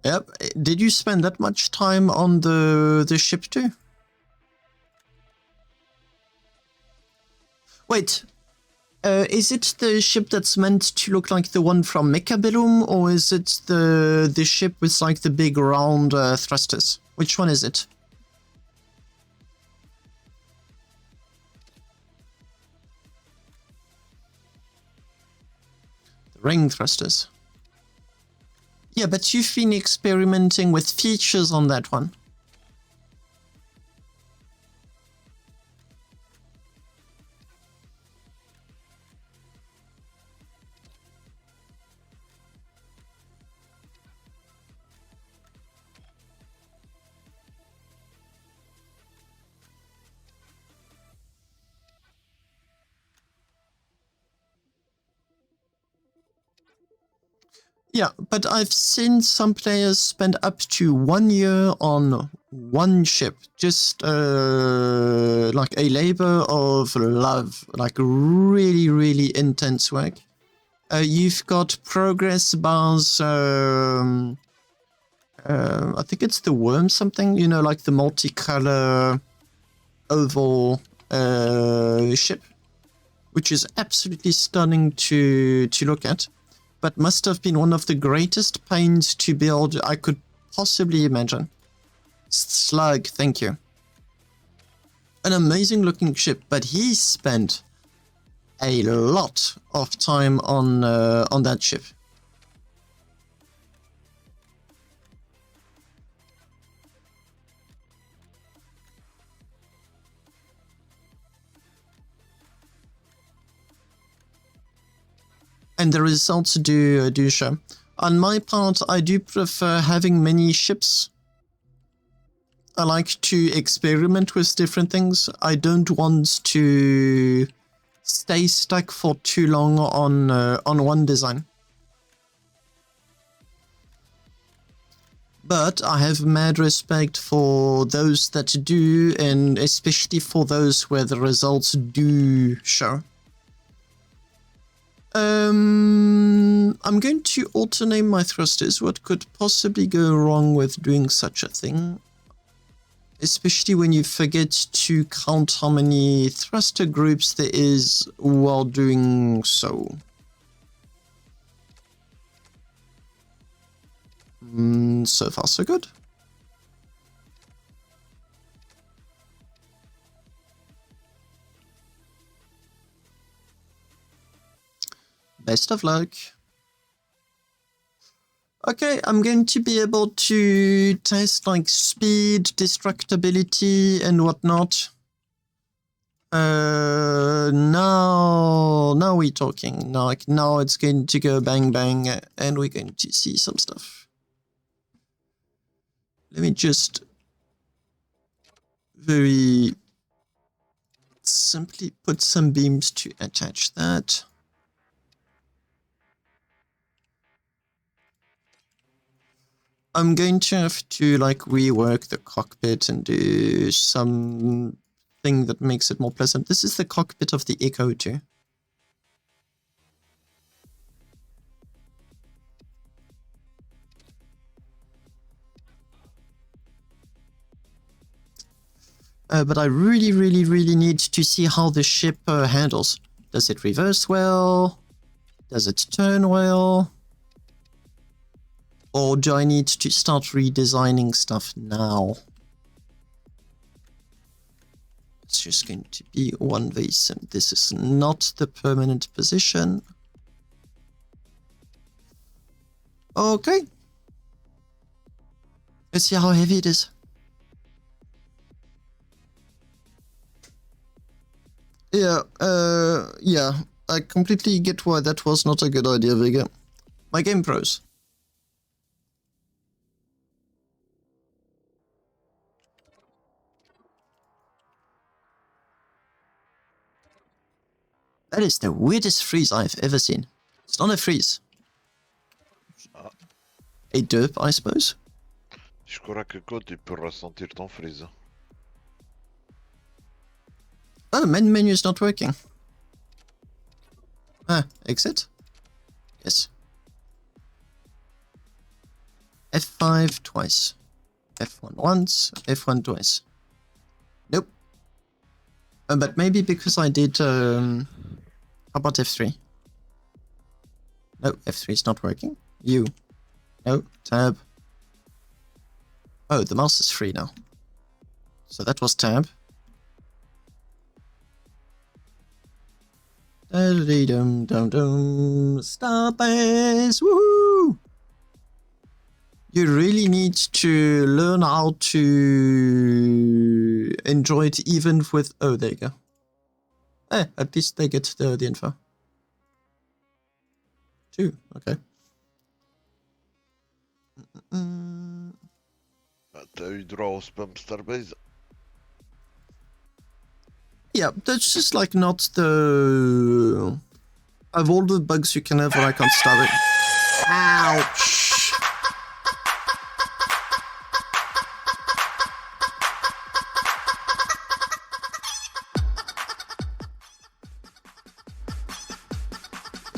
Yep. Did you spend that much time on the ship too? Wait. Is it the ship that's meant to look like the one from Mechabellum, or is it the ship with like the big round thrusters? Which one is it? The ring thrusters. Yeah, but you've been experimenting with features on that one. Yeah, but I've seen some players spend up to 1 year on one ship, just like a labor of love, like really, really intense work. You've got progress bars, I think it's the worm something, you know, like the multicolor oval ship, which is absolutely stunning to look at. But must have been one of the greatest pains to build I could possibly imagine. Slug, thank you. An amazing looking ship, but he spent a lot of time on that ship. And the results do show. On my part, I do prefer having many ships. I like to experiment with different things. I don't want to stay stuck for too long on one design. But I have mad respect for those that do, and especially for those where the results do show. I'm going to alternate my thrusters. What could possibly go wrong with doing such a thing? Especially when you forget to count how many thruster groups there is while doing so. So far, so good. Best of luck. Okay, I'm going to be able to test like speed, destructibility, and whatnot. Now we're talking. Now it's going to go bang bang, and we're going to see some stuff. Let me just very simply put some beams to attach that. I'm going to have to like rework the cockpit and do something that makes it more pleasant. This is the cockpit of the Echo 2. But I really, really, really need to see how the ship handles. Does it reverse well? Does it turn well? Or do I need to start redesigning stuff now? It's just going to be one vase, and this is not the permanent position. Okay. Let's see how heavy it is. Yeah, I completely get why that was not a good idea, Vega. My game pros. That is the weirdest freeze I've ever seen. It's not a freeze. A derp, I suppose. Je crois que Colt, tu peux ressentir ton freeze. Oh, the main menu is not working. Ah, exit? Yes. F5 twice. F1 once, F1 twice. Nope. But maybe because I did... how about F3? No, F3 is not working. U. No, tab. Oh, the mouse is free now. So that was tab. Dum-dum-dum. Starbase! Woohoo! You really need to learn how to enjoy it even with... Oh, there you go. At least they get the info. 2, okay. T'as eu droit au spam Starbase? Yeah, that's just like not the... Of all the bugs you can have when I can't start it. Ouch!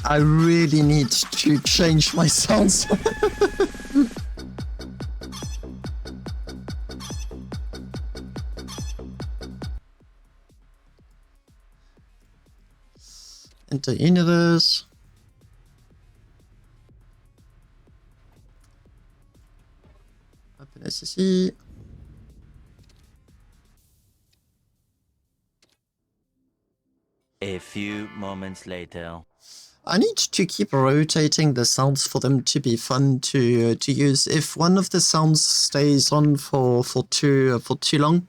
I really need to change my sounds. Enter universe. Open SSE. A few moments later. I need to keep rotating the sounds for them to be fun to use. If one of the sounds stays on for too long,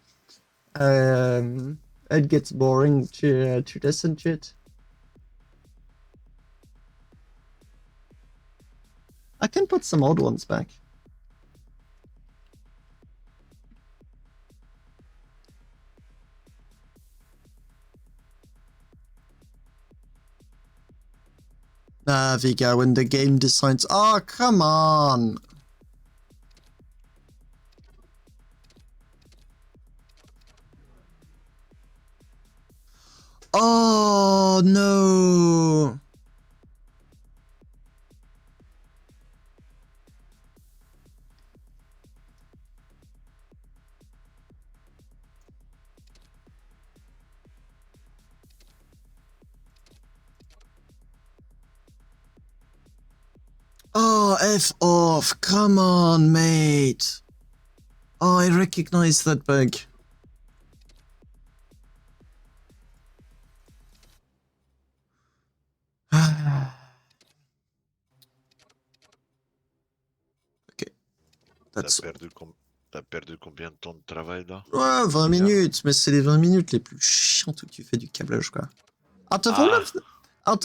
it gets boring to listen to it. I can put some odd ones back. There we go, when the game decides, oh, come on. Oh, no. Oh, F off. Come on, mate. Oh, I recognize that bug. Okay. That's... T'as perdu combien de temps de travail là? Ouais, 20 minutes, mais c'est les 20 minutes les plus chiantes où tu fais du câblage, quoi. Out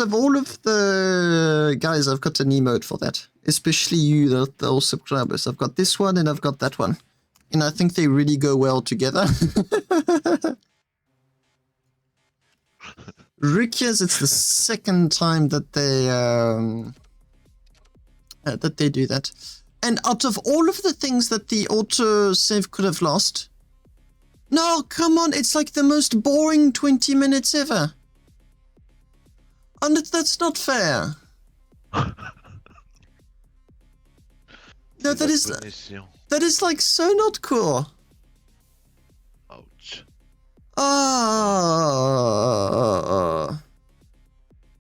of all of the guys, I've got an emote for that. Especially you, the old subscribers. I've got this one and I've got that one. And I think they really go well together. Rukia's, it's the second time that they do that. And out of all of the things that the autosave could have lost, no, come on, it's like the most boring 20 minutes ever. And that's not fair. No, that is like so not cool. Ouch. Ah.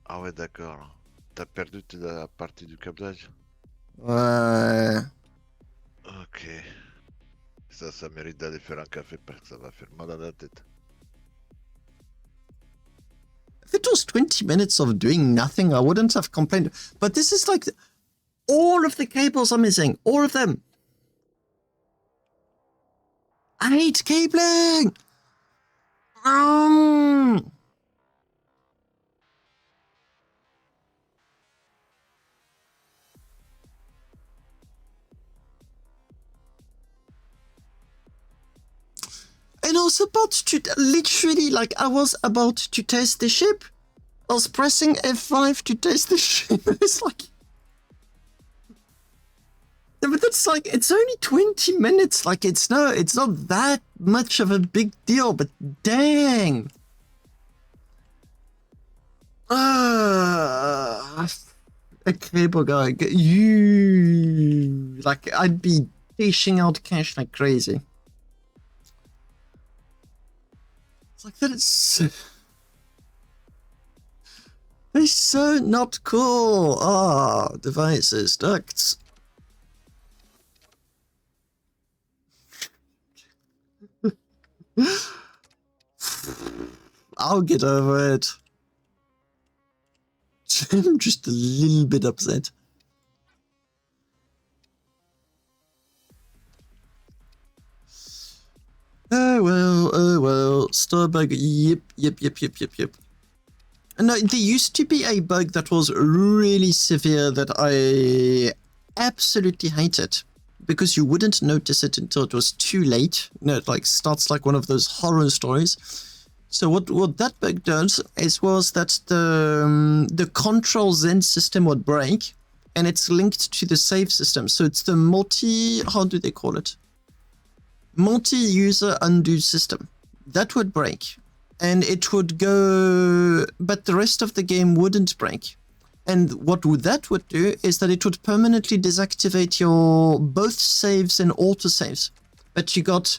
Ah ouais, d'accord. T'as perdu la partie du câblage? Ouais. Ok. Ça mérite d'aller faire un café parce que ça va faire mal à la tête. If it was 20 minutes of doing nothing, I wouldn't have complained. But this is like all of the cables are missing. All of them. I hate cabling. And I was about to, literally, like, I was about to test the ship. I was pressing F5 to test the ship. It's like... Yeah, but that's like, it's only 20 minutes. Like, it's not that much of a big deal, but dang. a cable guy. You like I'd be dishing out cash like crazy. It's like that it's so not cool. Ah, devices, ducts. I'll get over it. I'm just a little bit upset. Oh well. Starbug, yep. No, there used to be a bug that was really severe that I absolutely hated. Because you wouldn't notice it until it was too late. You know, it like starts like one of those horror stories. So what that bug does was that the control Zen system would break, and it's linked to the save system. So it's the how do they call it? Multi-user undo system. That would break, and it would go, but the rest of the game wouldn't break. And what that would do is that it would permanently deactivate your both saves and autosaves. But you got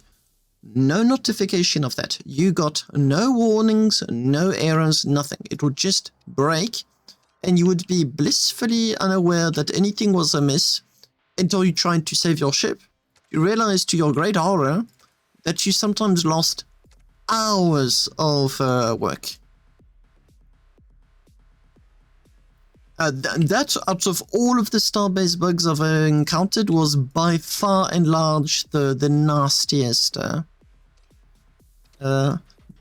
no notification of that. You got no warnings, no errors, nothing. It would just break, and you would be blissfully unaware that anything was amiss until you tried to save your ship. You realize to your great horror that you sometimes lost hours of work. That, out of all of the Starbase bugs I've encountered, was by far and large the nastiest.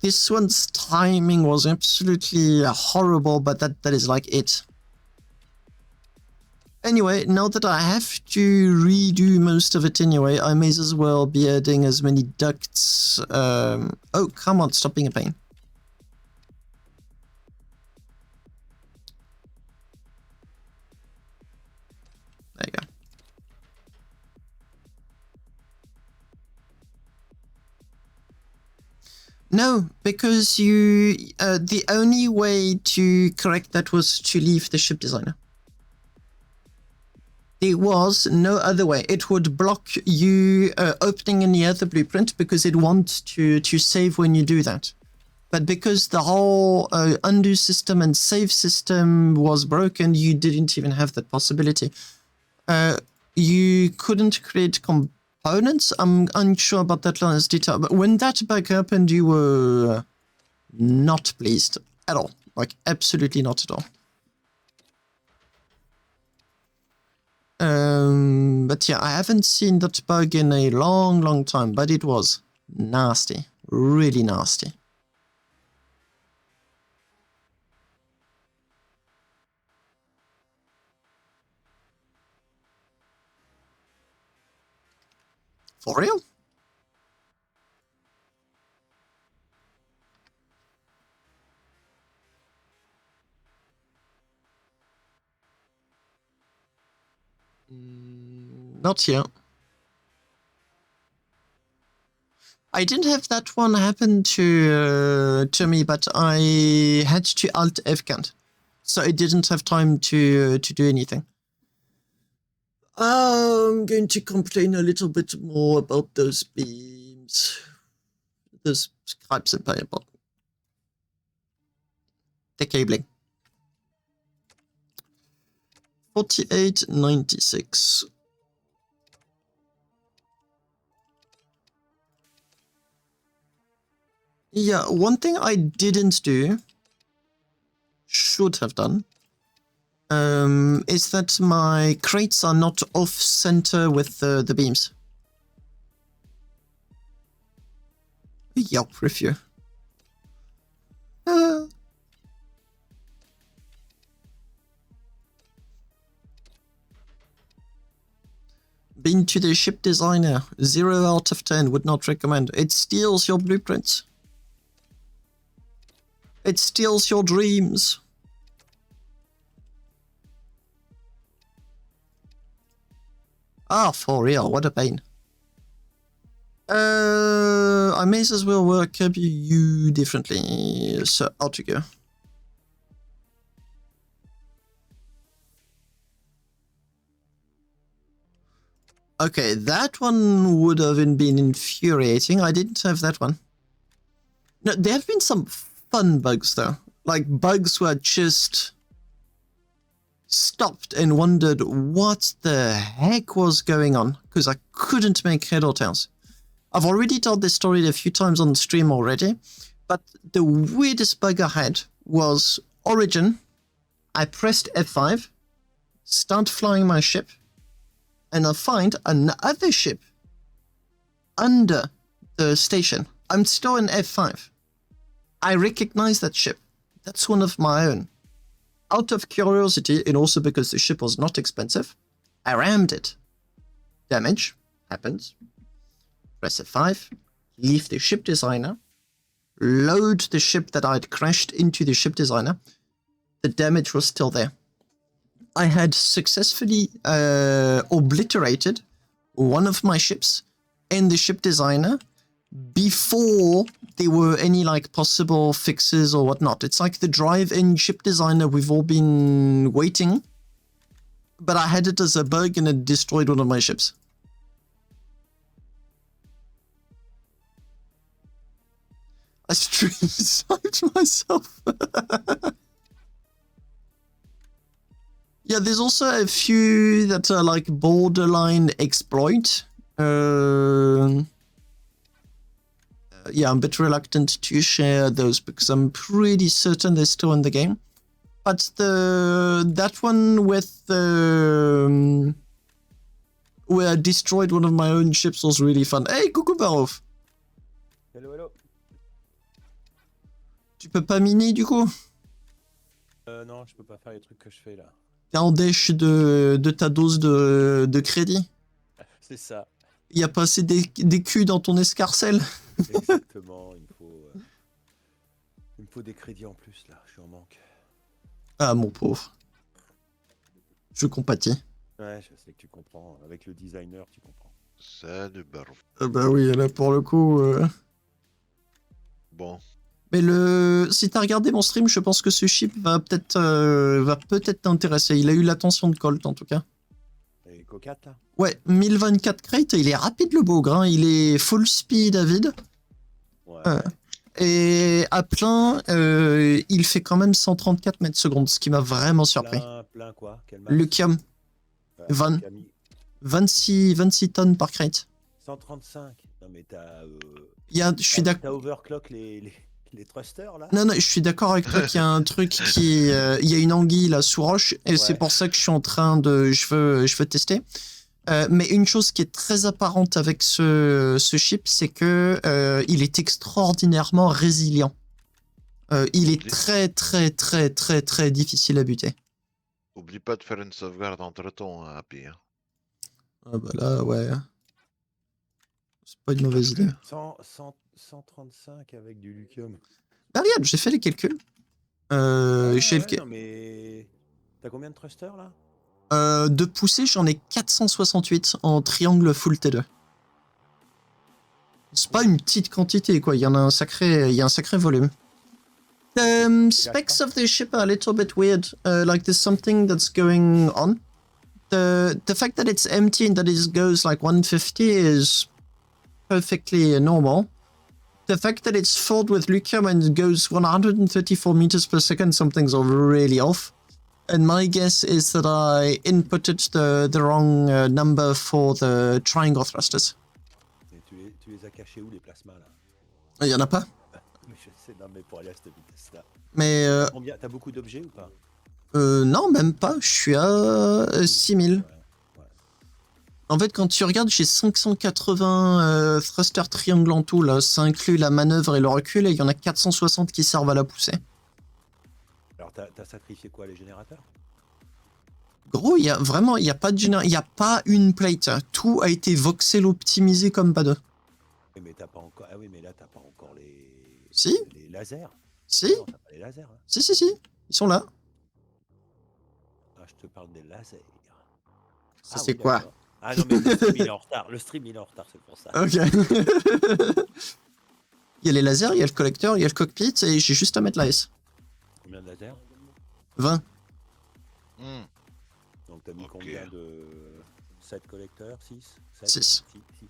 This one's timing was absolutely horrible, but that is like it. Anyway, now that I have to redo most of it anyway, I may as well be adding as many ducts. Oh, come on, stop being a pain. There you go. No, because you the only way to correct that was to leave the ship designer. There was no other way. It would block you opening any other blueprint because it wants to save when you do that. But because the whole undo system and save system was broken, you didn't even have that possibility. You couldn't create components. I'm unsure about that last detail, but when that bug happened, you were not pleased at all. Like, absolutely not at all. But yeah, I haven't seen that bug in a long time, but it was nasty. Really nasty. For real? Not here. I didn't have that one happen to me, but I had to Alt F-Cant, so I didn't have time to do anything. I'm going to complain a little bit more about those beams. Those scraps and payable. The cabling. 4896. Yeah, one thing I didn't do, should have done, is that my crates are not off-center with the beams. Yelp review. Been to the ship designer, 0 out of 10, would not recommend. It steals your blueprints. It steals your dreams. Ah, for real, what a pain. I may as well work you differently, so out you go. Okay, that one would have been infuriating. I didn't have that one. No, there have been some fun bugs though. Like bugs where I just stopped and wondered what the heck was going on because I couldn't make head or tails. I've already told this story a few times on the stream already, but the weirdest bug I had was Origin. I pressed F5, start flying my ship, and I find another ship under the station. I'm still in F5. I recognize that ship. That's one of my own. Out of curiosity, and also because the ship was not expensive, I rammed it. Damage happens. Press F5, leave the ship designer, load the ship that I'd crashed into the ship designer. The damage was still there. I had successfully obliterated one of my ships and the ship designer before there were any like possible fixes or whatnot. It's like the drive-in ship designer we've all been waiting, but I had it as a bug and it destroyed one of my ships. I stream sniped myself. Yeah, there's also a few that are like borderline exploit. Yeah, I'm a bit reluctant to share those because I'm pretty certain they're still in the game. But that one with where I destroyed one of my own ships was really fun. Hey, coucou Barouf. Hello, hello. Tu peux pas miner du coup? Non, je peux pas faire les trucs que je fais là. T'es en dèche de ta dose de crédit? C'est ça. Il y a pas assez d'écus dans ton escarcelle? Exactement, il me faut des crédits en plus là, je suis en manque. Ah mon pauvre. Je compatis. Ouais, je sais que tu comprends. Avec le designer, tu comprends. Salut Barf. Bah oui, là pour le coup... Bon. Mais si t'as regardé mon stream, je pense que ce chip va peut-être t'intéresser. Il a eu l'attention de Colt en tout cas. Et Cocat là? Ouais, 1024 crate, il est rapide le bougre, hein. Il est full speed à vide. Ouais. Et à plein, il fait quand même 134 mètres secondes, ce qui m'a vraiment surpris. Plein quoi? Quel max? Lucium, 26 tonnes par crate. 135. Non mais t'as... Je suis d'accord. T'as overclock les thrusters là? Non, je suis d'accord avec toi qu'il y a un truc qui... il y a une anguille là sous roche, et c'est pour ça que je suis en train de... Je veux tester. Mais une chose qui est très apparente avec ce chip, c'est que il est extraordinairement résilient. Il est très difficile à buter. Oublie pas de faire une sauvegarde entre temps, Happy. Hein. Ah bah là, ouais. C'est pas une mauvaise idée. 135 avec du Lucium. Bah regarde, j'ai fait les calculs. Non mais... T'as combien de thrusters là? De poussée, j'en ai 468 en triangle full T2. C'est pas une petite quantité, quoi. Il y a un sacré volume. The specs of the ship are a little bit weird. Like there's something that's going on. The fact that it's empty and that it goes like 150 is perfectly normal. The fact that it's filled with Lucium and goes 134 meters per second, something's really off. And my guess is that I inputted the wrong number for the triangle thrusters. Et tu les as cachés où les plasmas là? Il y en a pas? Mais je sais, non mais pour aller à cette vitesse là. Mais T'as beaucoup d'objets ou pas? non, même pas. Je suis à 6000. Ouais. En fait, quand tu regardes, j'ai 580 thrusters triangle en tout. Là, ça inclut la manœuvre et le recul, et il y en a 460 qui servent à la poussée. Alors t'as sacrifié quoi, les générateurs? Gros, il y a pas de générateur, il y a pas une plate. Tout a été voxel optimisé comme pas deux. Oui, mais t'as pas encore... Ah oui, mais là t'as pas encore les... Si. Les lasers. Si. Non, t'as pas les lasers. Hein. Si. Ils sont là. Ah, je te parle des lasers. Ça, c'est quoi? Ah non, mais le stream il est en retard. Le stream il est en retard, c'est pour ça. Ok. Il y a les lasers, il y a le collecteur, il y a le cockpit, et j'ai juste à mettre la S. Combien de lasers? 20. Donc t'as mis combien de... 7 collecteurs, 6 Six. 6, ok.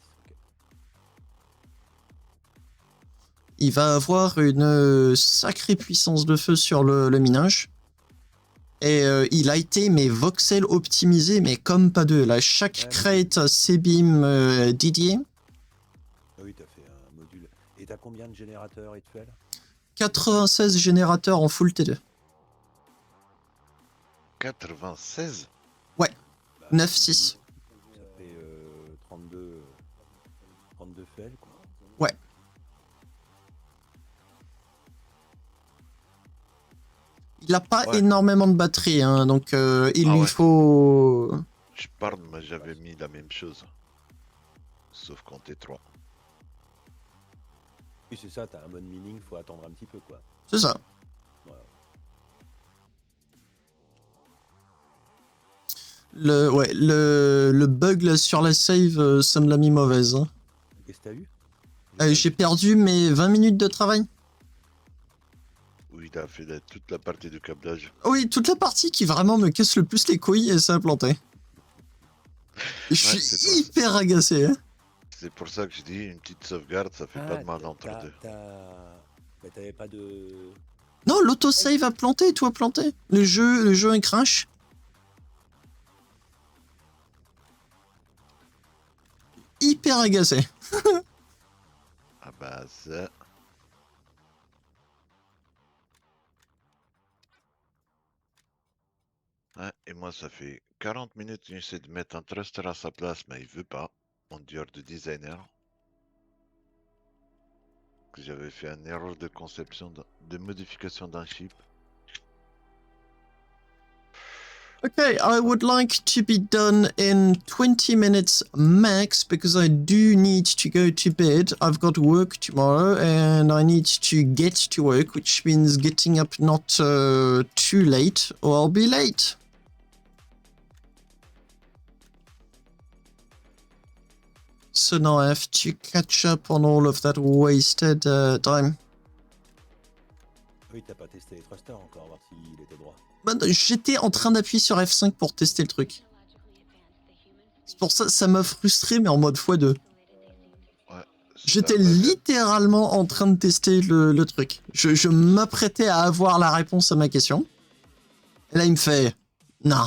Il va avoir une sacrée puissance de feu sur le minage. Et il a été mais voxel optimisé, mais comme pas deux. Là, chaque Ouais, crate Sebim Didier. Ah oui, t'as fait un module. Et t'as combien de générateurs actuels? 96 générateurs en full T2. 96? Bah, 9-6. Ça fait 32 FL, quoi. Ouais. Il a pas Ouais. énormément de batterie, hein, donc il Ah lui ouais. faut... Je parle, mais j'avais mis la même chose. Sauf qu'en T3. Oui, c'est ça, t'as un mode mining, faut attendre un petit peu, quoi. C'est ça. Voilà. Le bug là, sur la save, ça me l'a mis mauvaise. Hein. Qu'est-ce que t'as eu? J'ai perdu mes 20 minutes de travail. Où il a fait toute la partie du câblage. Oui, toute la partie qui vraiment me casse le plus les couilles et ça a planté. Je c'est suis pour hyper agacé. Hein. C'est pour ça que je dis une petite sauvegarde, ça fait pas de mal entre deux. Bah, t'avais pas de... Non, l'autosave a planté, tout a planté. Le jeu a crash. Hyper agacé. Ah bah ça... Ouais, et moi ça fait 40 minutes que j'essaie de mettre un thruster à sa place, mais il veut pas. En dehors du designer. Que j'avais fait une erreur de conception, de modification d'un chip. Okay, I would like to be done in 20 minutes max because I do need to go to bed. I've got work tomorrow and I need to get to work, which means getting up not too late or I'll be late. So now I have to catch up on all of that wasted time. Oui, t'as pas testé les thrusters encore, voir s'il était droit. J'étais en train d'appuyer sur F5 pour tester le truc. C'est pour ça, ça m'a frustré, mais en mode x2. Ouais, J'étais littéralement en train de tester le truc. Je m'apprêtais à avoir la réponse à ma question. Et là, il me fait « Non ».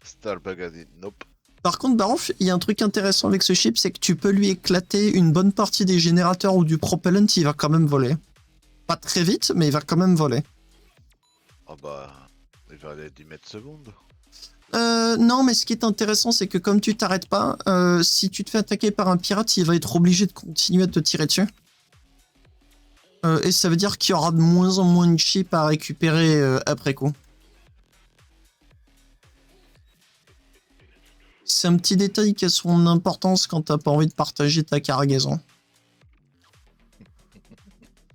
Starbase a dit nope. Par contre, Barouf, il y a un truc intéressant avec ce chip, c'est que tu peux lui éclater une bonne partie des générateurs ou du propellant, il va quand même voler. Pas très vite, mais il va quand même voler. Ah bah, il va aller 10 mètres secondes. Non, mais ce qui est intéressant, c'est que comme tu t'arrêtes pas, si tu te fais attaquer par un pirate, il va être obligé de continuer à te tirer dessus. Et ça veut dire qu'il y aura de moins en moins de chips à récupérer après coup. C'est un petit détail qui a son importance quand t'as pas envie de partager ta cargaison.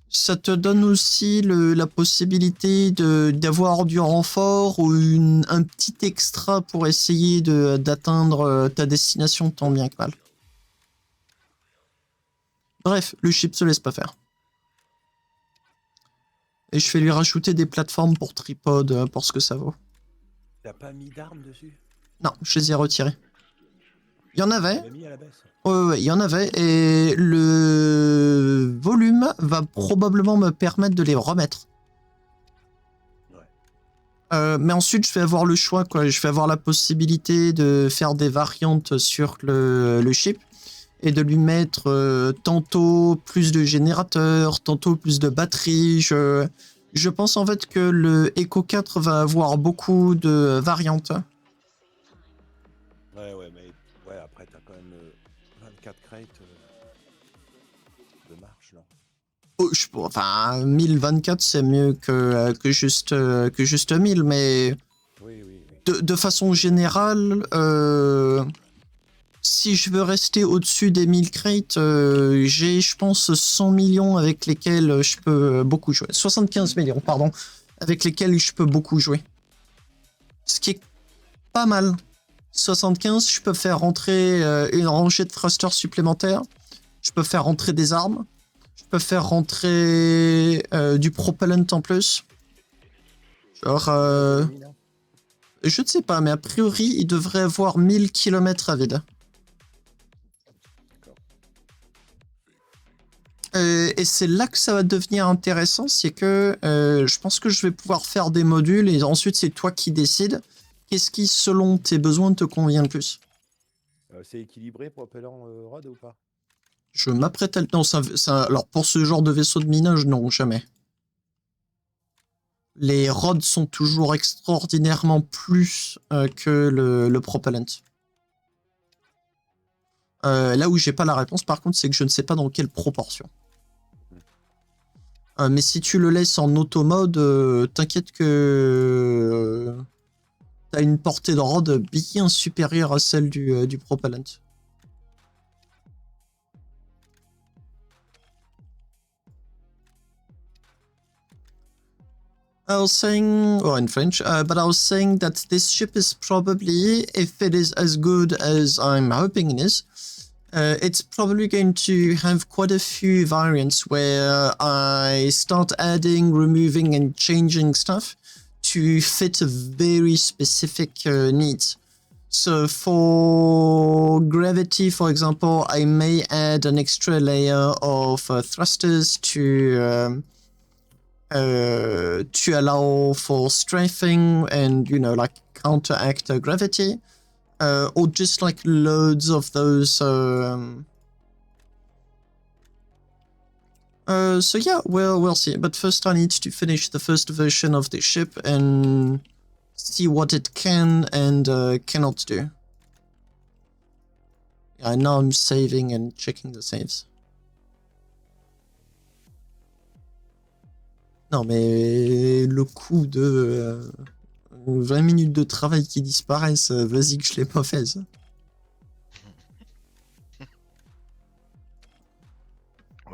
Ça te donne aussi la possibilité d'avoir du renfort ou un petit extra pour essayer d'atteindre ta destination tant bien que mal. Bref, le chip se laisse pas faire. Et je vais lui rajouter des plateformes pour tripod pour ce que ça vaut. T'as pas mis d'armes dessus? Non, je les ai retirés. Il y en avait. Tu l'as mis à la baisse? Ouais, il y en avait. Et le volume va probablement me permettre de les remettre. Ouais. Mais ensuite, je vais avoir le choix, quoi. Je vais avoir la possibilité de faire des variantes sur le chip et de lui mettre tantôt plus de générateurs, tantôt plus de batterie. Je pense en fait que le Echo 4 va avoir beaucoup de variantes. Ouais, mais ouais, après t'as quand même 24 crates de marche là. Oh, enfin, 1024 c'est mieux que juste 1000, mais Oui. de façon générale, si je veux rester au-dessus des 1000 crates, j'ai, je pense, 100 millions avec lesquels je peux beaucoup jouer. 75 millions, pardon, avec lesquels je peux beaucoup jouer. Ce qui est pas mal. 75, je peux faire rentrer une rangée de thrusters supplémentaires. Je peux faire rentrer des armes. Je peux faire rentrer du propellant en plus. Genre... Je ne sais pas, mais a priori, il devrait avoir 1000 km à vide. Et c'est là que ça va devenir intéressant, c'est que je pense que je vais pouvoir faire des modules et ensuite c'est toi qui décides. Qu'est-ce qui, selon tes besoins, te convient le plus? C'est équilibré propellant rod ou pas? Je m'apprête à... Non, alors pour ce genre de vaisseau de minage, non, jamais. Les rods sont toujours extraordinairement plus que le propellant. Là où j'ai pas la réponse, par contre, c'est que je ne sais pas dans quelle proportion. Mais si tu le laisses en auto-mode, t'inquiète que t'as une portée de rod bien supérieure à celle du propellant. I was saying, or in French, but I was saying that this ship is probably, if it is as good as I'm hoping it is, it's probably going to have quite a few variants where I start adding, removing, and changing stuff to fit a very specific needs. So for gravity, for example, I may add an extra layer of thrusters to allow for strafing and, you know, like counteract gravity. Or just like loads of those. So yeah, we'll see. But first, I need to finish the first version of the ship and see what it can and cannot do. Yeah, now I'm saving and checking the saves. Non, mais le coup de 20 minutes de travail qui disparaissent, vas-y que je l'ai pas fait, ça.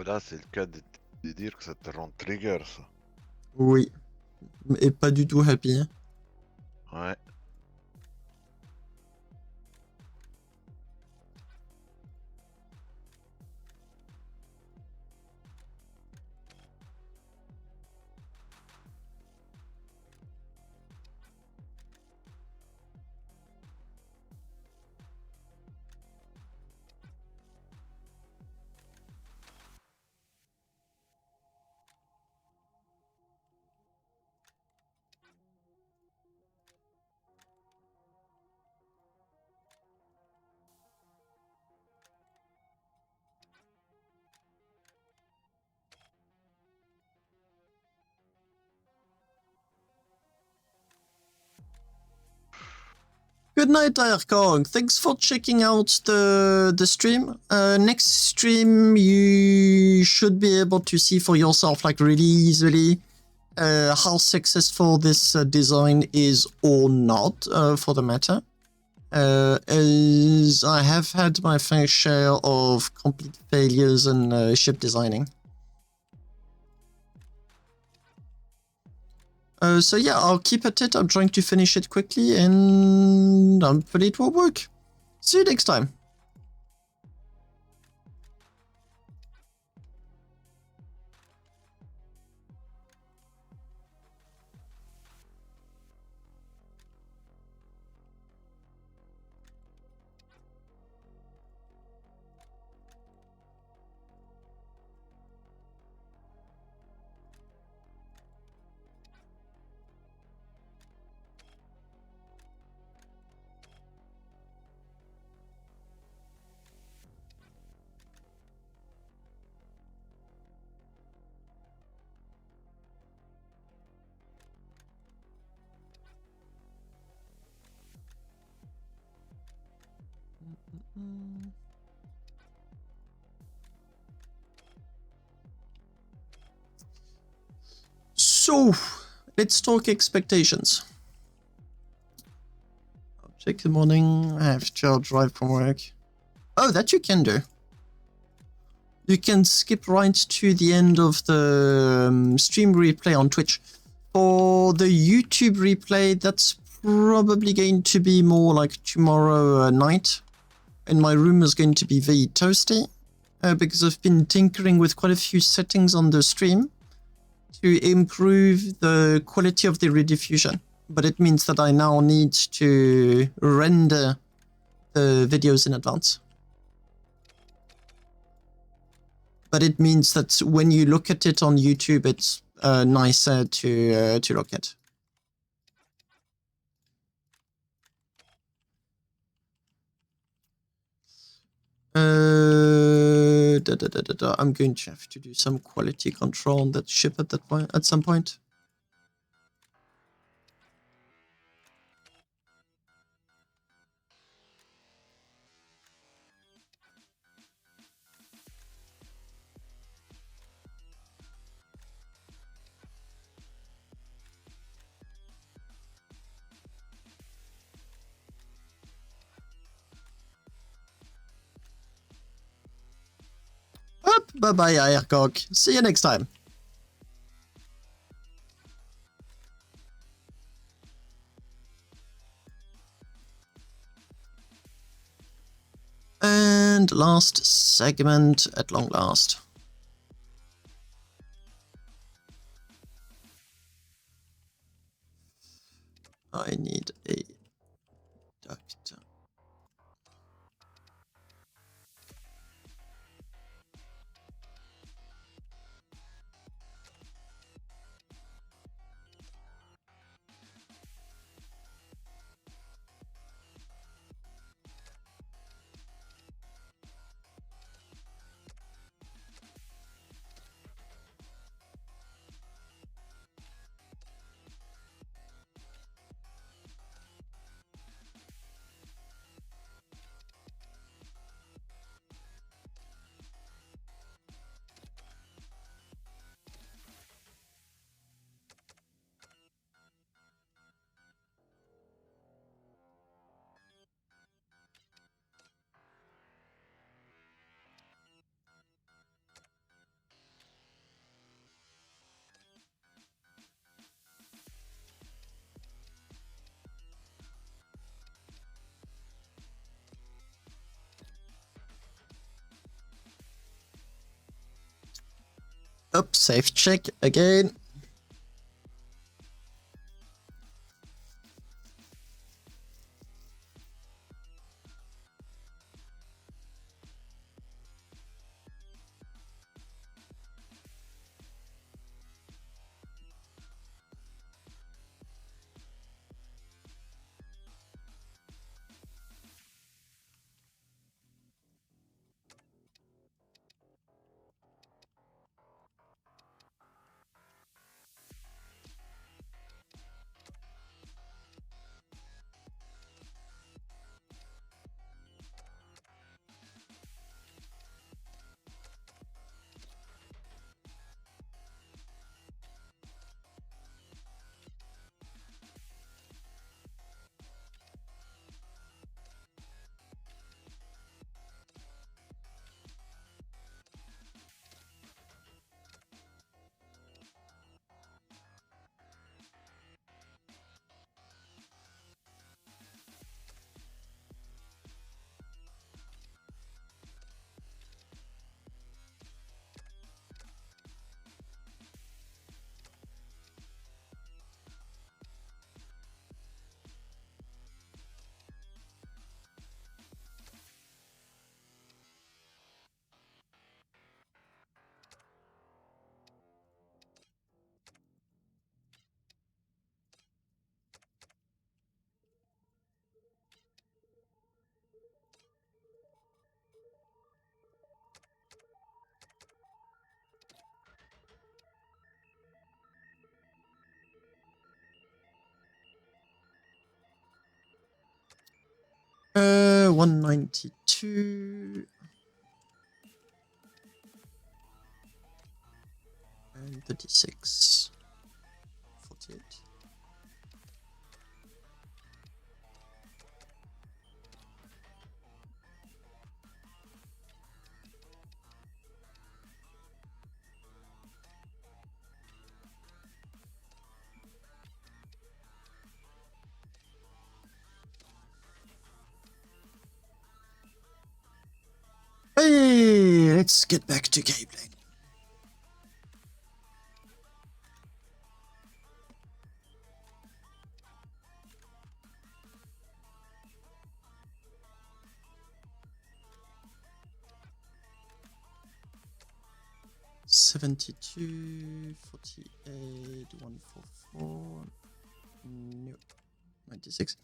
Là, c'est le cas de dire que ça te rend trigger, ça. Oui. Et pas du tout happy. Ouais. Good night, Kong. Thanks for checking out the stream. Next stream, you should be able to see for yourself, like really easily, how successful this design is or not, for the matter. As I have had my fair share of complete failures in ship designing. So yeah, I'll keep at it. I'm trying to finish it quickly and hopefully it will work. See you next time. So, let's talk expectations. Object in the morning, I have to drive from work. Oh, that you can do. You can skip right to the end of the stream replay on Twitch. For the YouTube replay, that's probably going to be more like tomorrow night. And my room is going to be very toasty because I've been tinkering with quite a few settings on the stream to improve the quality of the rediffusion. but it means that I now need to render the videos in advance. But it means that when you look at it on YouTube, it's nicer to look at. I'm going to have to do some quality control on that ship at that point, at some point. Bye-bye, Aircock. See you next time. And last segment at long last. I need a duct. Oops, safe check again. Uh, 192 and 36, 48. Hey, let's get back to cabling. 72, 48, 144. Nope. 96.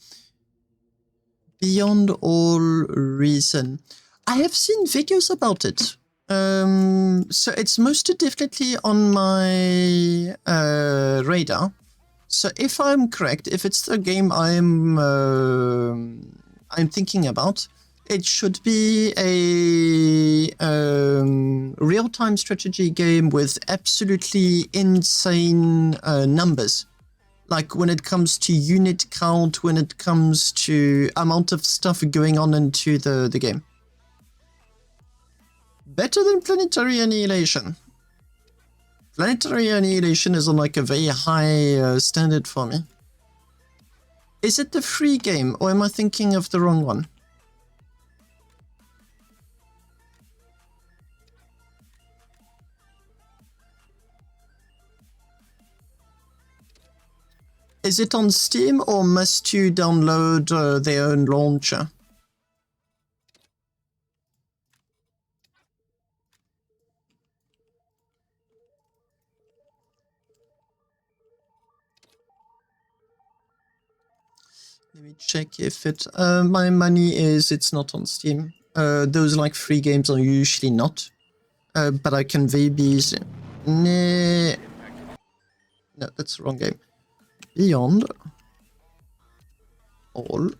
Beyond All Reason. I have seen videos about it. So it's most definitely on my radar. So if I'm correct, if it's the game I'm thinking about, it should be a real-time strategy game with absolutely insane numbers. Like when it comes to unit count, when it comes to amount of stuff going on into the game. Better than Planetary Annihilation. Planetary Annihilation is on like a very high standard for me. Is it the free game, or am I thinking of the wrong one? Is it on Steam, or must you download their own launcher? Let me check if it... my money is it's not on Steam. Those like free games are usually not. But I can maybe... Nah. No, that's the wrong game. Beyond All.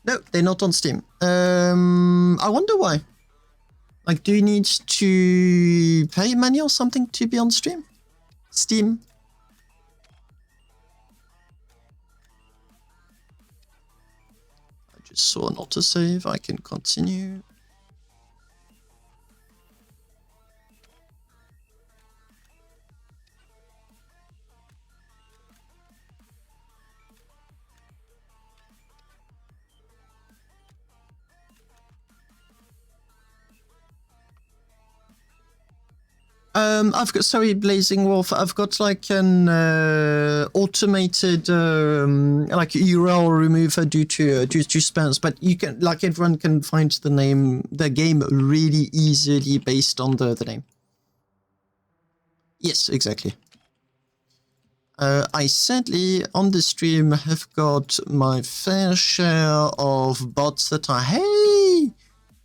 No, they're not on Steam. I wonder why. Like, do you need to pay money or something to be on stream? Steam? I just saw an autosave. I can continue. I've got, sorry, Blazing Wolf, I've got like an automated like URL remover due to spams, but you can, like, everyone can find the game really easily based on the name. Yes, exactly. I sadly on the stream have got my fair share of bots that are, hey,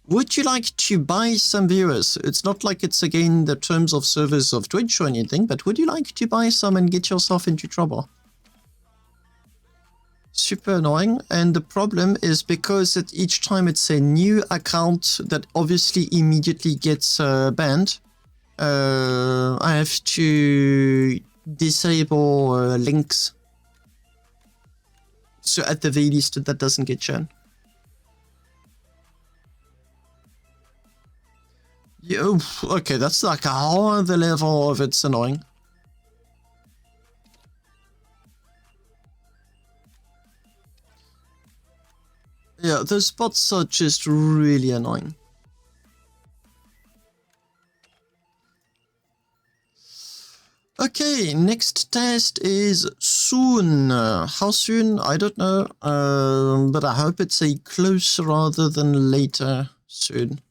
would you like to buy some viewers? It's not like it's again the terms of service of Twitch or anything, but would you like to buy some and get yourself into trouble? Super annoying, and the problem is because each time it's a new account that obviously immediately gets banned, I have to disable links. So at the very least that doesn't get shown. Yeah, okay, that's like a whole other level of it's annoying. Yeah, those bots are just really annoying. Okay, next test is soon. How soon? I don't know. But I hope it's a close rather than later soon.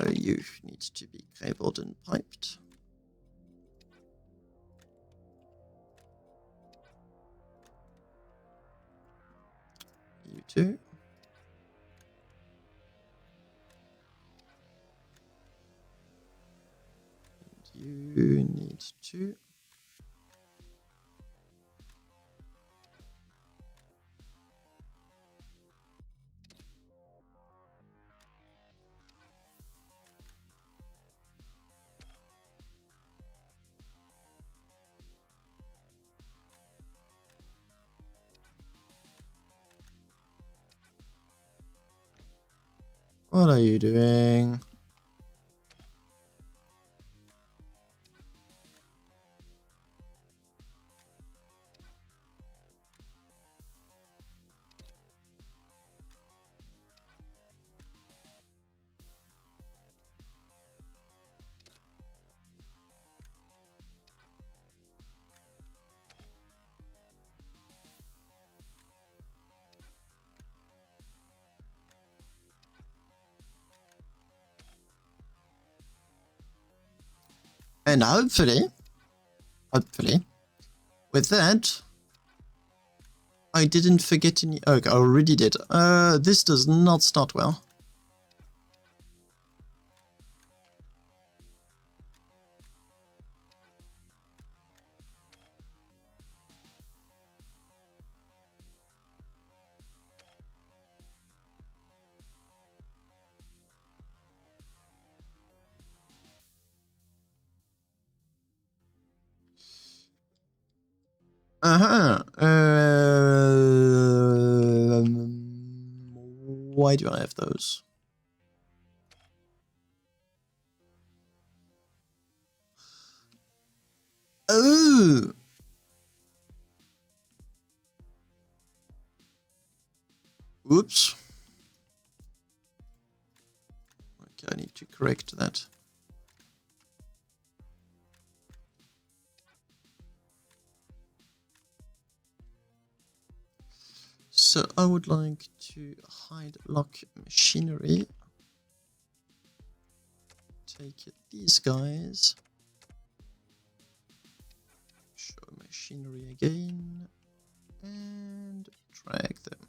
You need to be cabled and piped. You too. And you need to. What are you doing? And hopefully, with that, I didn't forget any. Okay, I already did. This does not start well. Why do I have those? Oh! Oops. Okay, I need to correct that. So I would like to hide lock machinery. Take these guys. Show machinery again. And drag them.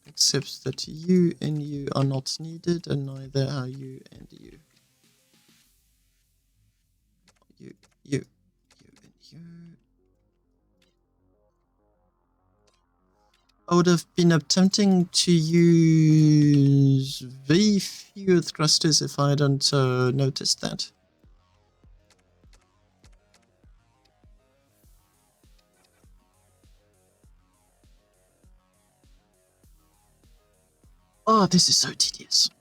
Except that you and you are not needed, and neither are you and you. You, and you. I would have been attempting to use very few thrusters if I hadn't noticed that. Oh, this is so tedious.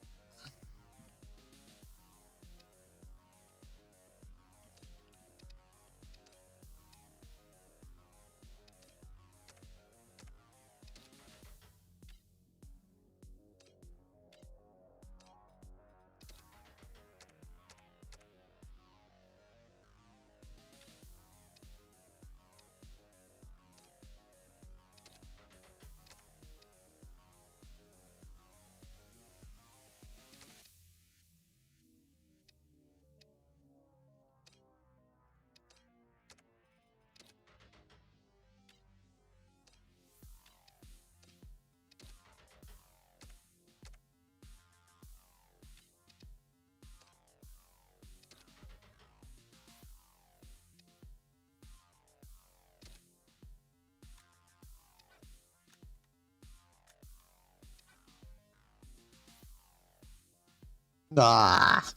Ah.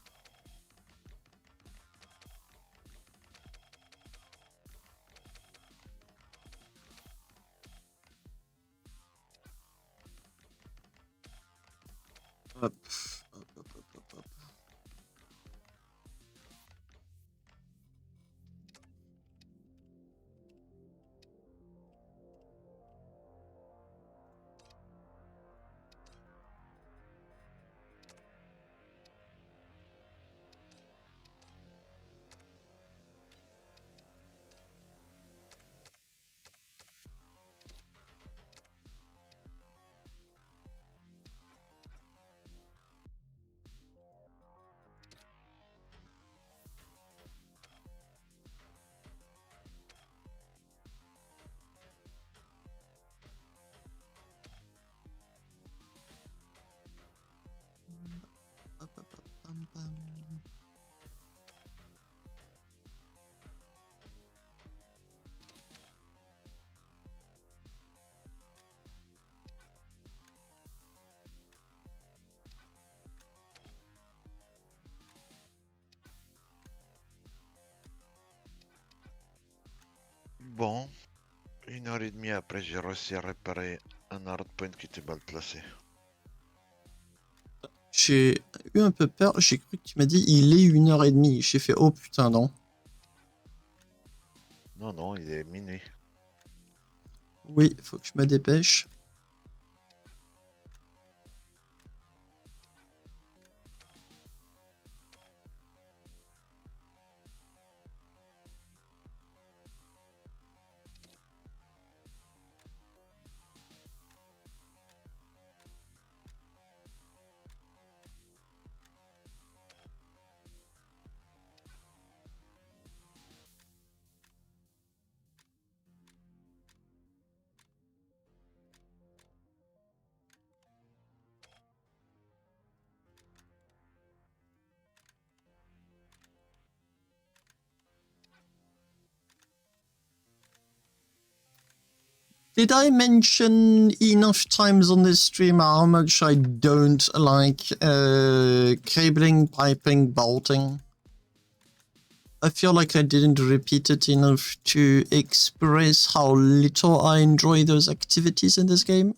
Up. Bon, 1 heure et demie après, j'ai réussi à réparer un hardpoint qui était mal placé. J'ai eu un peu peur, j'ai cru que tu m'as dit il est 1h30. J'ai fait oh putain non. Non, non, il est minuit. Oui, faut que je me dépêche. Did I mention enough times on this stream how much I don't like cabling, piping, bolting? I feel like I didn't repeat it enough to express how little I enjoy those activities in this game.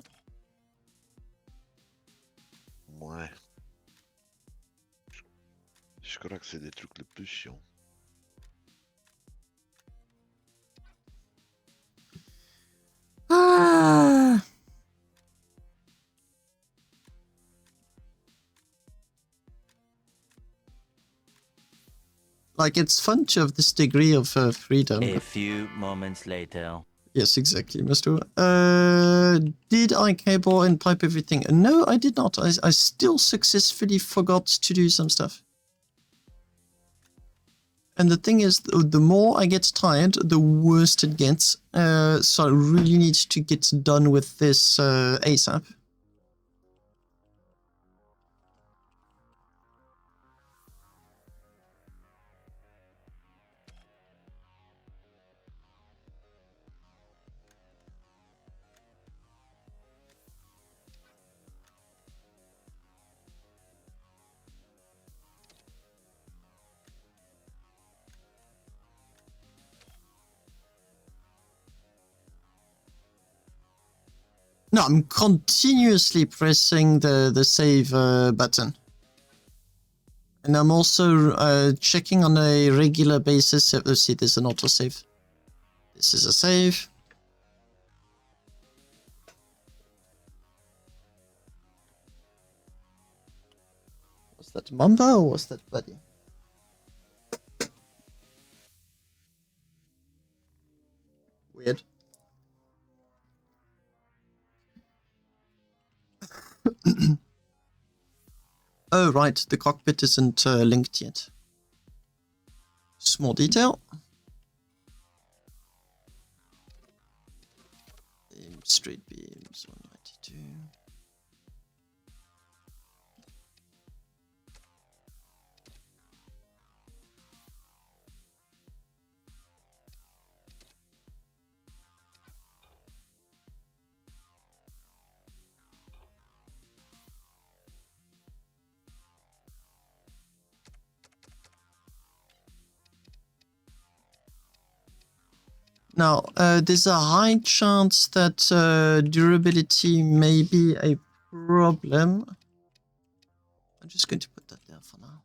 Ouais. Je crois que c'est des trucs les plus chiants. Ah. Like, it's fun to have this degree of freedom. A few moments later. Yes, exactly, Mr. Did I cable and pipe everything? No, I did not. I still successfully forgot to do some stuff. And the thing is, the more I get tired, the worse it gets. So I really need to get done with this ASAP. No, I'm continuously pressing the save button. And I'm also checking on a regular basis. Let's see, there's an autosave. This is a save. Was that Mamba or was that Buddy? Weird. Oh, right, the cockpit isn't linked yet. Small detail. Straight beams, 192. Now, there's a high chance that durability may be a problem. I'm just going to put that there for now.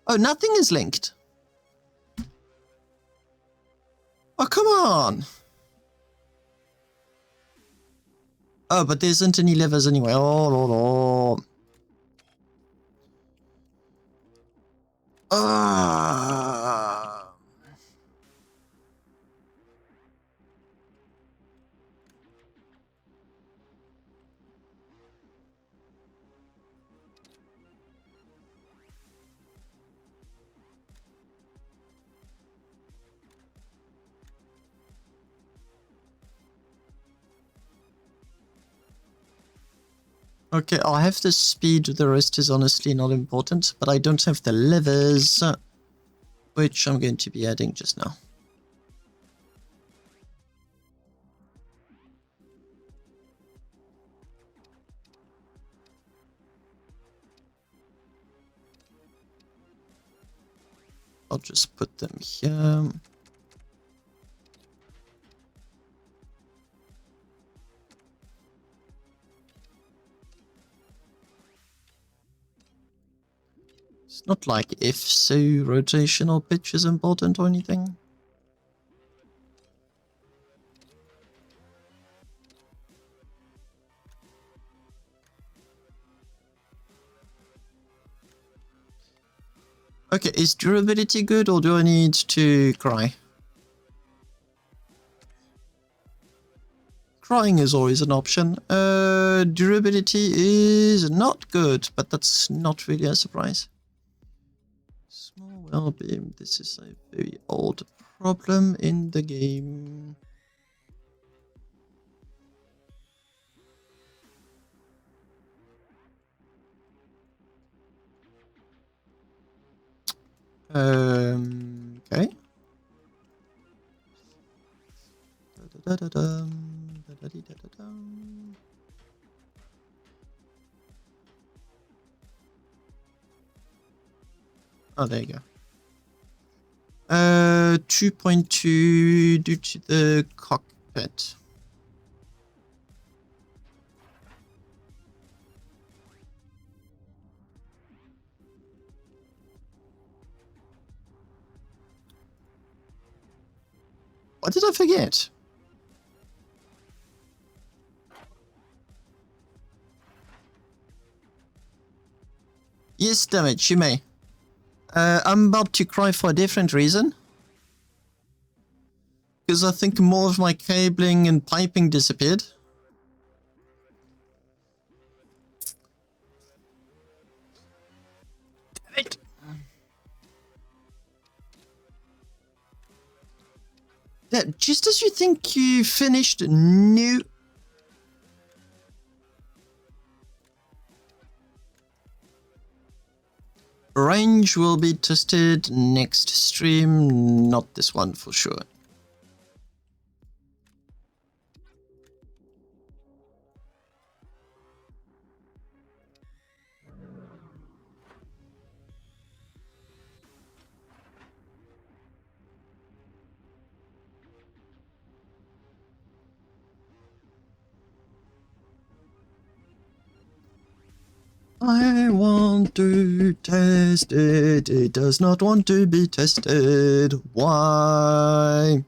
Oh, nothing is linked. Oh, come on. Oh, but there isn't any levers anyway. Oh, Lord, oh. Okay, I'll have the speed, the rest is honestly not important, but I don't have the levers, which I'm going to be adding just now. I'll just put them here. It's not like if so rotational pitch is important or anything. Okay, is durability good or do I need to cry? Crying is always an option. Durability is not good, but that's not really a surprise. Small well beam. This is a very old problem in the game. Okay. Da-da-da-da-dum, da-da-dee-da-da-dum. Oh, there you go. 2.2 due to the cockpit. What did I forget? Yes, damn it, you may. I'm about to cry for a different reason. Because I think more of my cabling and piping disappeared. Damn it. Yeah, just as you think you finished new... Range will be tested next stream, not this one for sure. I want to test it. It does not want to be tested. Why?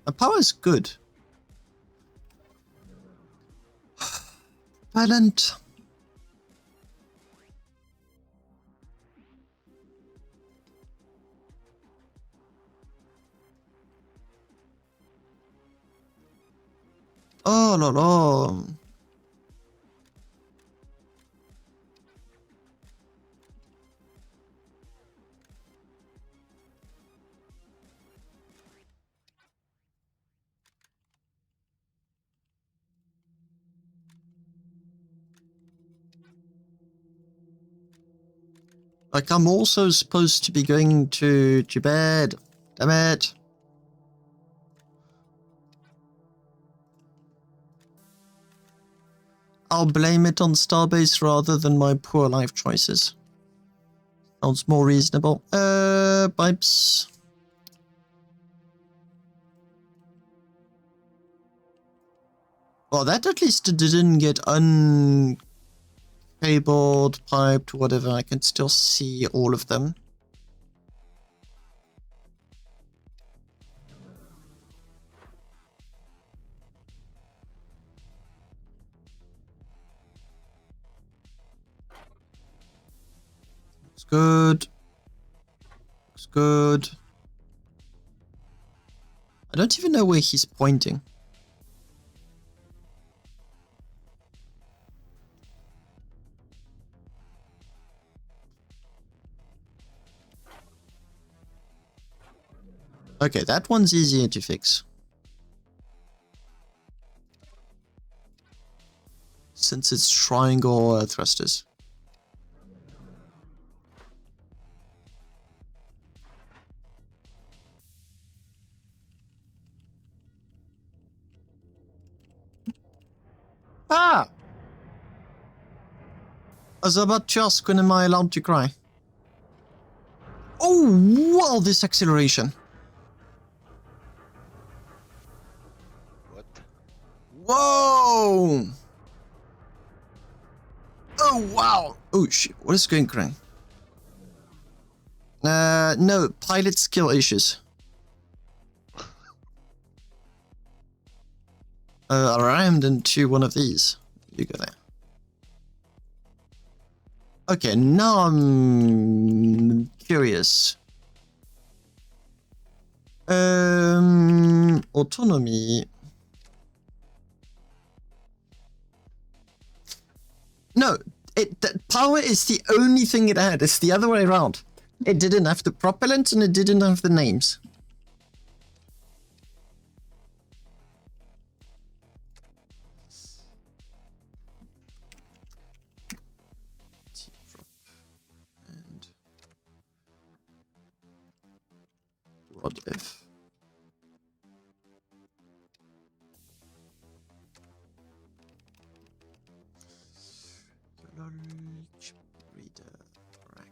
The power is good. Violent. Oh la la. Like, I'm also supposed to be going to bed. Damn it. I'll blame it on Starbase rather than my poor life choices. Sounds more reasonable. Pipes. Well, that at least didn't get uncabled, piped, whatever. I can still see all of them. Looks good. Looks good. I don't even know where he's pointing. Okay, that one's easier to fix. Since it's triangle thrusters. Ah! I was about to ask, when am I allowed to cry? Oh, wow, this acceleration. What? Whoa! Oh, wow! Oh, shit, what is going crank? No, pilot skill issues. I rammed into one of these. You go there. Okay, now I'm curious. Autonomy. No, power is the only thing it had. It's the other way around. It didn't have the propellant and it didn't have the names. What if? Reader rack.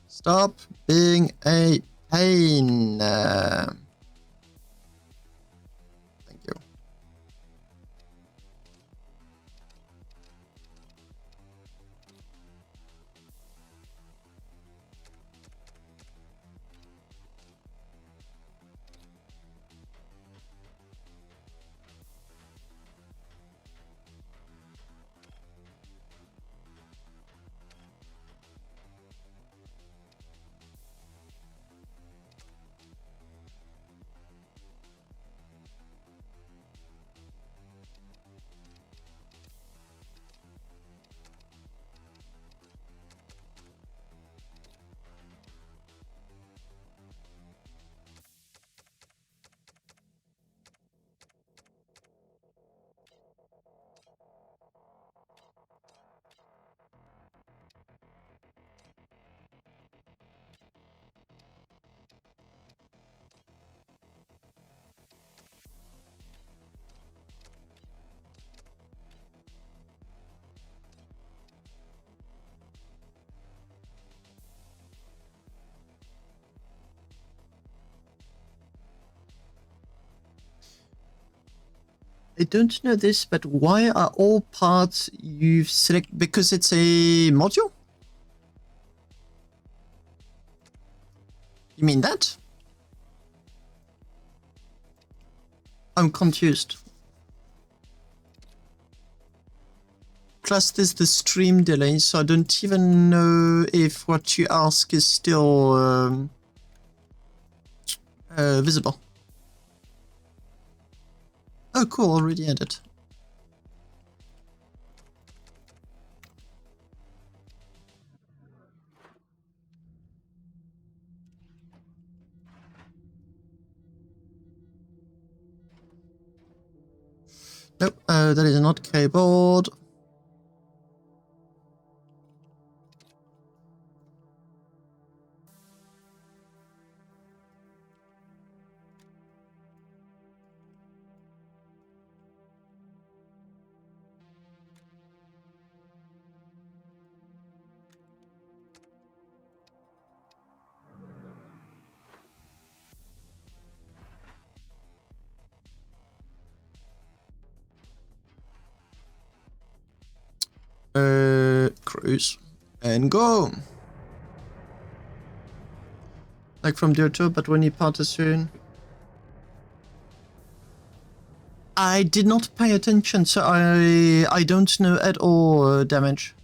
Stop being a pain. Thank you. I don't know this, but why are all parts you've selected? Because it's a module? You mean that? I'm confused. Plus there's the stream delay, so I don't even know if what you ask is still visible. Oh, cool, already added. Nope, that is not keyboard. Cruise and go. Like from the auto, but when you part soon. I did not pay attention, so I don't know at all damage.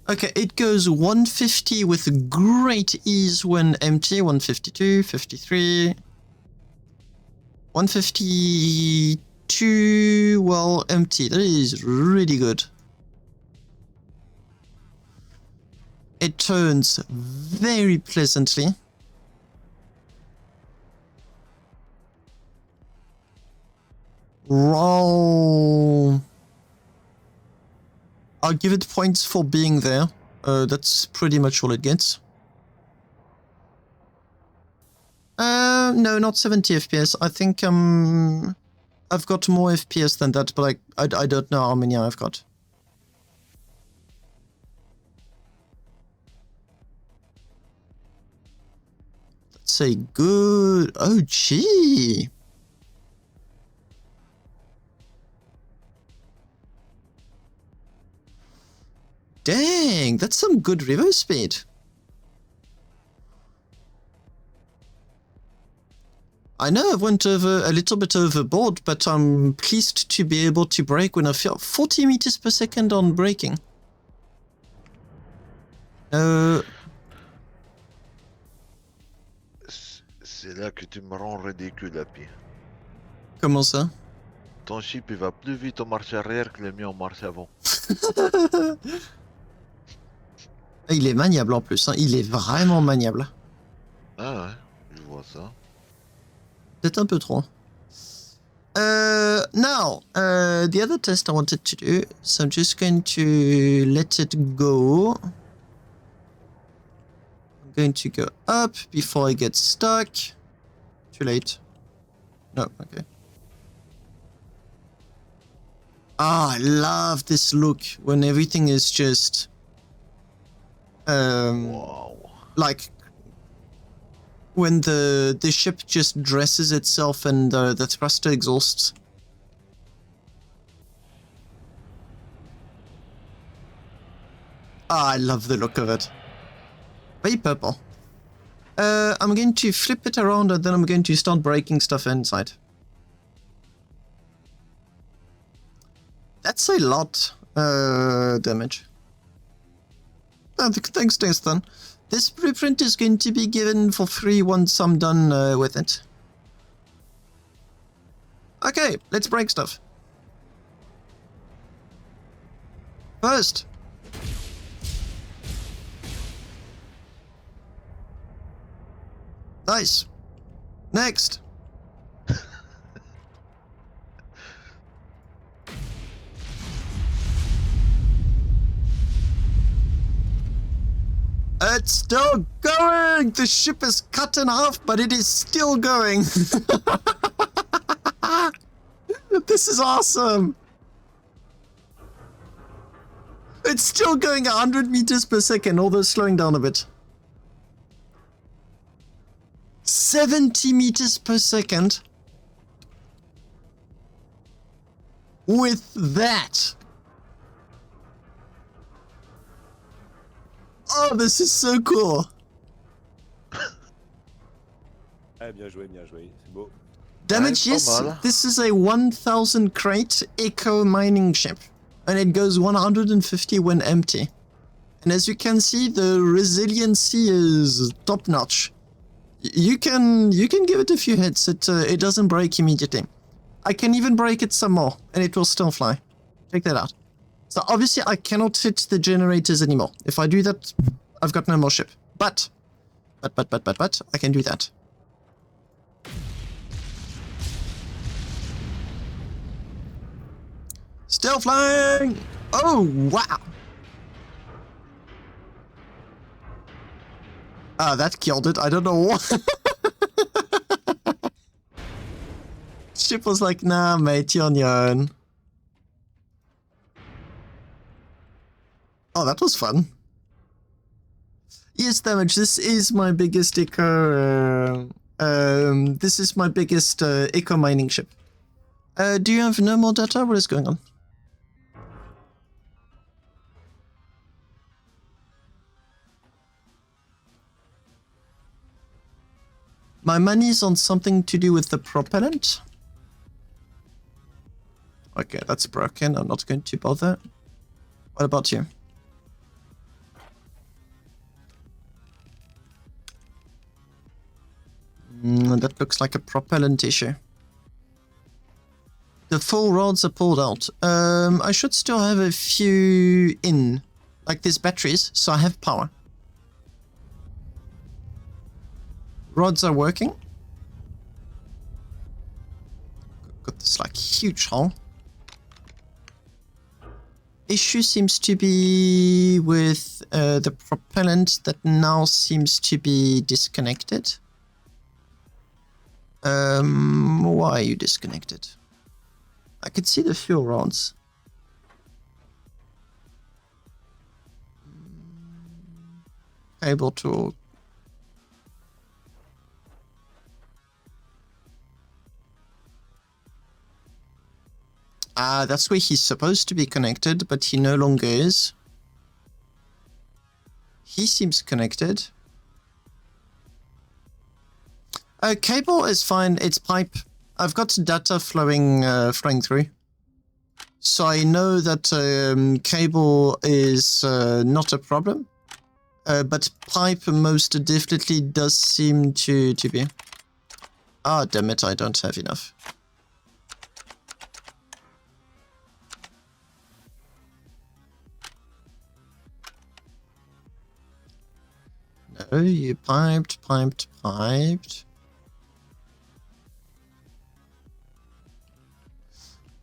Okay, it goes 150 with great ease when empty, 152, 53, 152 while empty. That is really good. It turns very pleasantly. Roll. I'll give it points for being there. That's pretty much all it gets. No, not 70 FPS. I think I've got more FPS than that, but I don't know how many I've got. That's a good... Oh, gee. Dang, that's some good reverse speed. I know I went over a little bit overboard, but I'm pleased to be able to brake when I feel 40 meters per second on braking. C'est là que tu me rends ridicule, Happy. Comment ça? Ton chip il va plus vite en marche arrière que le mien en marche avant. Il est maniable en plus, hein. Il est vraiment maniable. Ah ouais, je vois ça. Peut-être un peu trop. Now, the other test I wanted to do, so I'm just going to let it go. I'm going to go up before I get stuck. Too late. No, okay. Ah, I love this look when everything is just Wow. like when the ship just dresses itself and the thruster exhausts. Ah, I love the look of it. Very purple. I'm going to flip it around and then I'm going to start breaking stuff inside. That's a lot damage. Thanks, Nathan. This blueprint is going to be given for free once I'm done with it. Okay, let's break stuff. First. Nice. Next. It's still going! The ship is cut in half, but it is still going. This is awesome. It's still going 100 meters per second, although slowing down a bit. 70 meters per second. With that. Oh, this is so cool. Ah, bien joué, c'est beau. Damage, Nice, yes. pas mal. This is a 1000 crate eco mining ship. And it goes 150 when empty. And as you can see, the resiliency is top notch. You can give it a few hits. It doesn't break immediately. I can even break it some more, and it will still fly. Check that out. So obviously I cannot hit the generators anymore. If I do that, I've got no more ship. But I can do that. Still flying! Oh, wow! Ah, that killed it. I don't know what. Ship was like, nah, mate, you're on your own. Oh, that was fun. Yes, damage. This is my biggest eco. This is my biggest eco mining ship. Do you have no more data? What is going on? My money's on something to do with the propellant. Okay, that's broken. I'm not going to bother. What about you? That looks like a propellant issue. The full rods are pulled out. I should still have a few in. Like these batteries, so I have power. Rods are working. Got this like huge hole. Issue seems to be with the propellant that now seems to be disconnected. Why are you disconnected? I can see the fuel rods. Cable to... Ah, that's where he's supposed to be connected, but he no longer is. He seems connected. Cable is fine. It's pipe. I've got data flowing through. So I know that cable is not a problem. But pipe most definitely does seem to be. Ah, damn it, I don't have enough. No, you piped.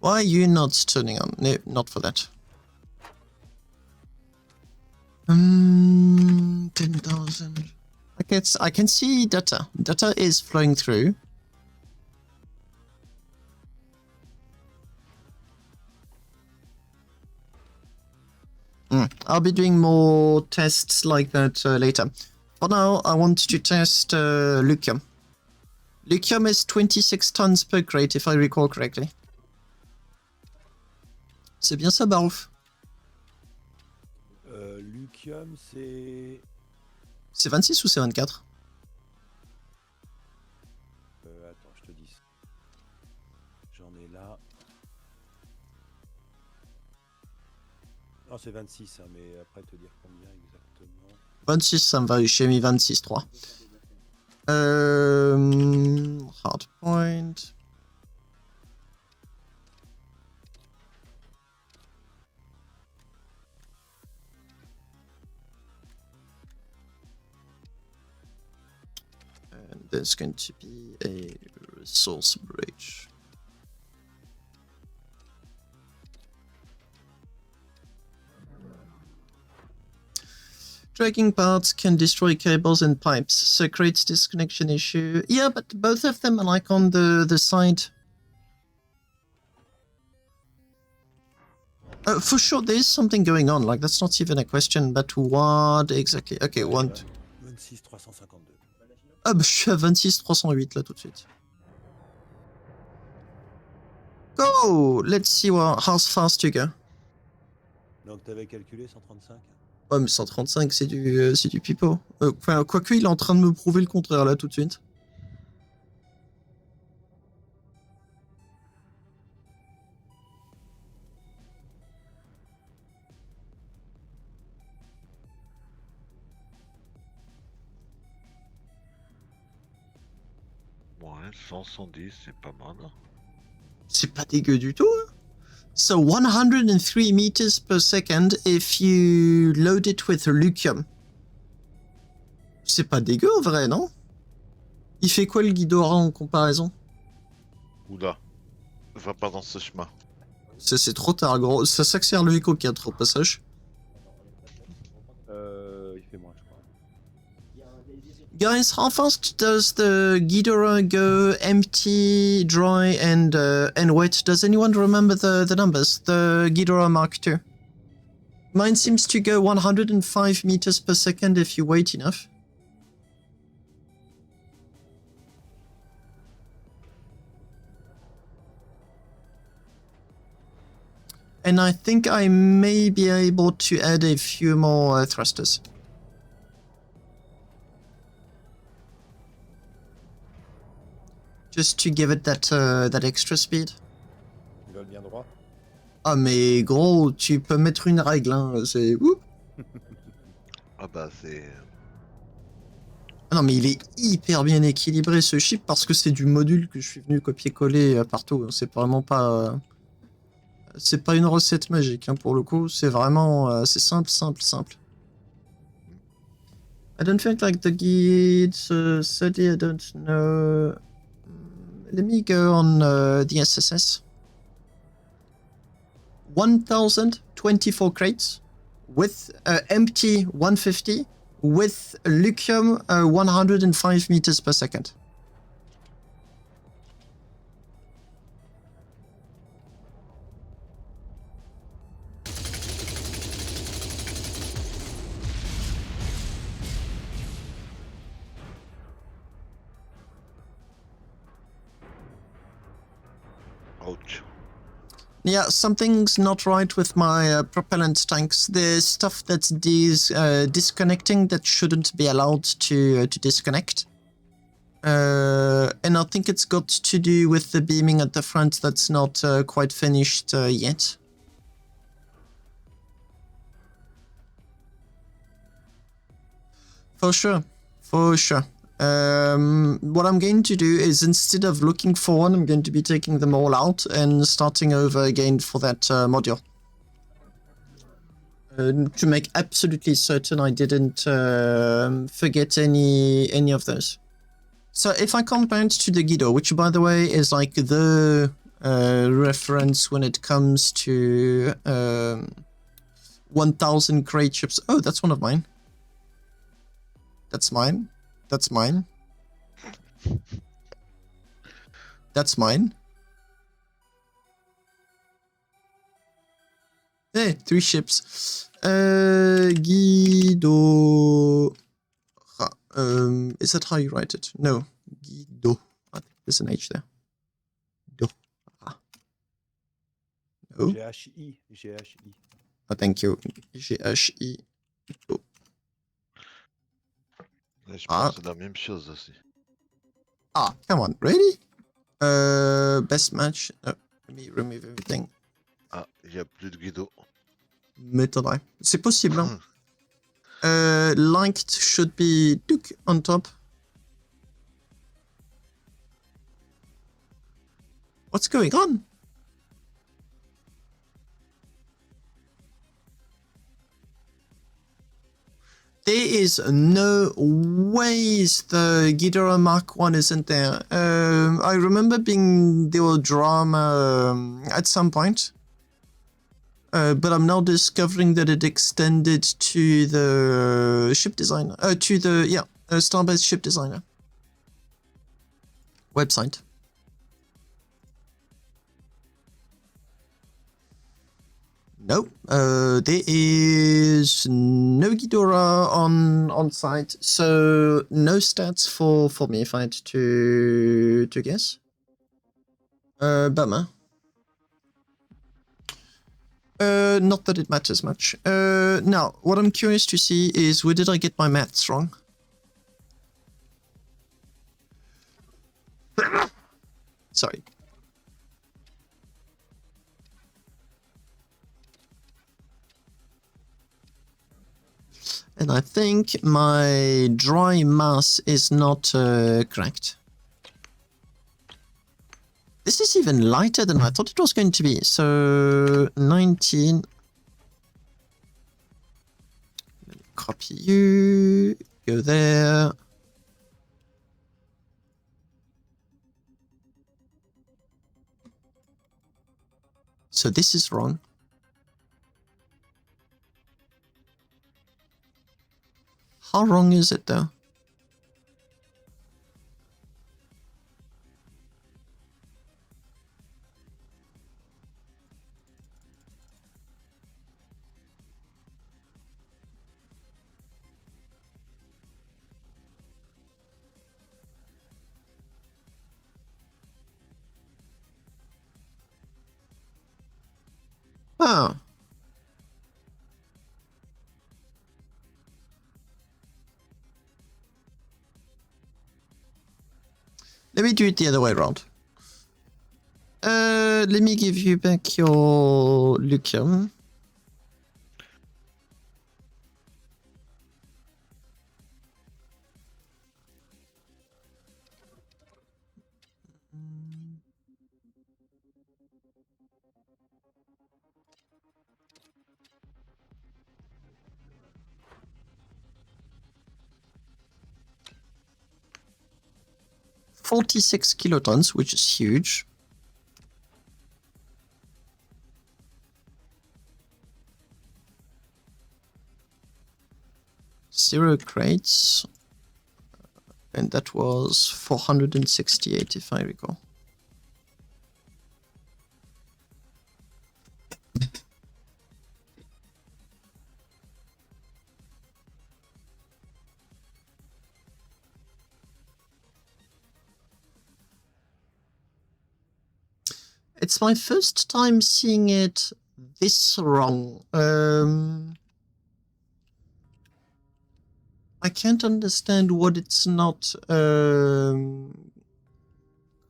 Why are you not turning on? No, not for that. 10,000. I can see data. Data is flowing through. I'll be doing more tests like that later. For now, I want to test lithium. Lithium is 26 tons per crate, if I recall correctly. C'est bien ça, Barouf? Lithium, c'est... C'est 26 ou c'est 24? Attends, je te dis. J'en ai là. Non, c'est 26, hein, mais après te dire combien exactement. 26, ça me va, j'ai mis 26,3. Hardpoint. And there's going to be a resource bridge. Dragging parts can destroy cables and pipes, so creates disconnection issue. Yeah, but both of them are like on the side. For sure, there is something going on. Like that's not even a question. But what exactly? Okay, one. 26 352. Ah bah je suis à 26 308 là tout de suite. Go! Let's see how fast you go. Donc t'avais calculé 135? Ouais, mais 135, c'est du pipeau. Enfin, quoique, il est en train de me prouver le contraire, là, tout de suite. Ouais, 110, c'est pas mal. C'est pas dégueu du tout, hein. So 103 meters per second if you load it with lithium. C'est pas dégueu en vrai, non? Il fait quoi le Ghidorah en comparaison? Oula, va pas dans ce chemin. Ça c'est trop tard, gros. Ça s'accélère le Eco 4 au passage. Il fait moins, je crois. Guys, how fast does the Ghidorah go empty, dry, and wet? Does anyone remember the numbers? The Ghidorah Mark II. Mine seems to go 105 meters per second if you wait enough. And I think I may be able to add a few more thrusters. Just to give it that extra speed. Il vole bien droit. Ah mais gros, tu peux mettre une règle, hein, c'est... Ouh. Ah bah c'est... Ah non mais il est hyper bien équilibré ce chip parce que c'est du module que je suis venu copier-coller partout. C'est vraiment pas... c'est pas une recette magique hein, pour le coup, c'est vraiment... c'est simple. I don't think like the guide said I don't know... Let me go on the SSS. 1024 crates with empty 150 with lithium 105 meters per second. Ouch. Yeah, something's not right with my propellant tanks. There's stuff that's disconnecting that shouldn't be allowed to disconnect. And I think it's got to do with the beaming at the front that's not quite finished yet. For sure. What I'm going to do is instead of looking for one, I'm going to be taking them all out and starting over again for that module. To make absolutely certain I didn't forget any of those. So if I come back to the Guido, which by the way is like the reference when it comes to 1,000 crate ships. Oh, that's one of mine. That's mine. That's mine. That's mine. Hey, 3 ships. Guido. Is that how you write it? No. Guido. I think there's an H there. Do. No. GHI. GHI. Oh, thank you. G-H-I. Do. Je pense que c'est la même chose aussi. Ah, come on. Really? Best match. Let me remove everything. Ah, il n'y a plus de Guido. Metal Eye. C'est possible, hein? Liked should be Duke on top. What's going on? There is no ways the Ghidorah Mark 1 isn't there. I remember there was drama at some point. But I'm now discovering that it extended to the ship designer. To the, Starbase ship designer website. No, there is no Ghidorah on site, so no stats for me if I had to guess. Bummer. Not that it matters much. Now, what I'm curious to see is where did I get my maths wrong? Sorry. And I think my dry mass is not correct. This is even lighter than I thought it was going to be. So 19. Let me copy you. Go there. So this is wrong. How wrong is it though? Oh. Let me do it the other way around. Let me give you back your Lucium. $46 kilotons, which is huge. Zero crates. And that was 468 if I recall. It's my first time seeing it this wrong. I can't understand what it's not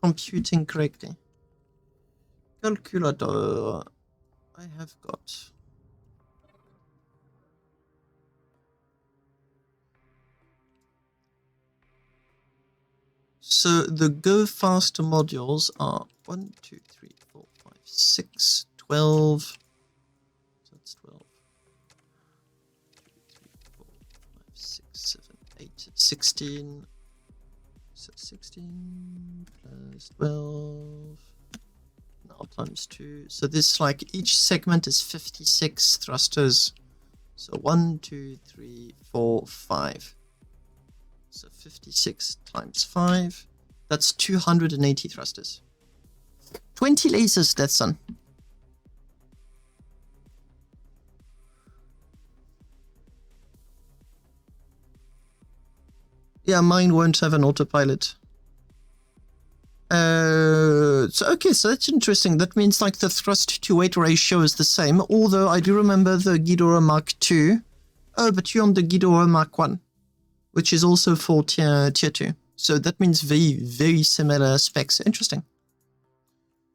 computing correctly. Calculator. I have got. So the Go Faster modules are 1, 2, 3, 4, 5, 6, 12. So that's 12. 2, 3, 4, 5, 6, 7, 8, 16. So 16 plus 12. now times 2. So this, like, each segment is 56 thrusters. So 1, 2, 3, 4, 5. So 56 times 5. That's 280 thrusters. 20 lasers, Death Sun. Yeah, mine won't have an autopilot. So okay, so that's interesting. That means like the thrust to weight ratio is the same, although I do remember the Ghidorah Mark II. Oh, but you're on the Ghidorah Mark I, which is also for tier 2. So that means very similar specs. Interesting.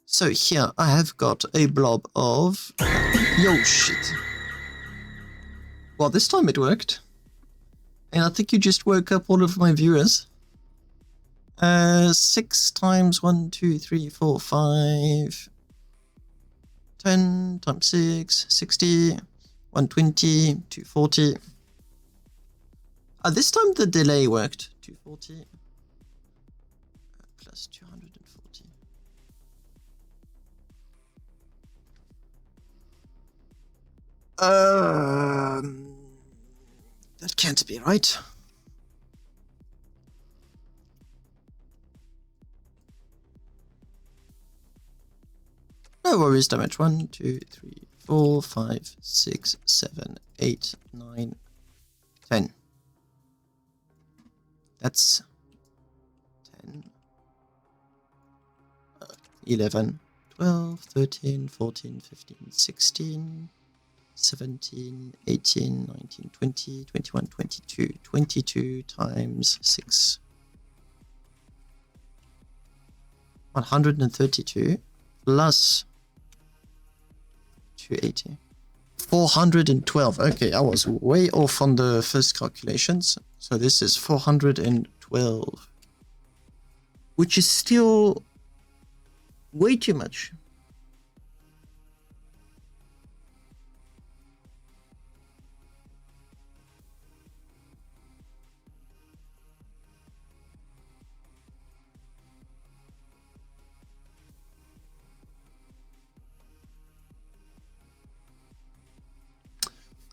So here I have got a blob of... Yo, shit. Well, this time it worked. And I think you just woke up all of my viewers. 6 times 1, 2, 3, 4, 5. 10 times 6, 60. 120, 240. This time the delay worked. 240 plus 240. That can't be right. No worries, damage. 1, 2, 3, 4, 5, 6, 7, 8, 9, 10. That's 10, 11, 12, 13, 14, 15, 16, 17, 18, 19, 20, 21, 22. 22 times 6. 132 plus 280. 412. Okay, I was way off on the first calculations. So this is 412. Which is still way too much.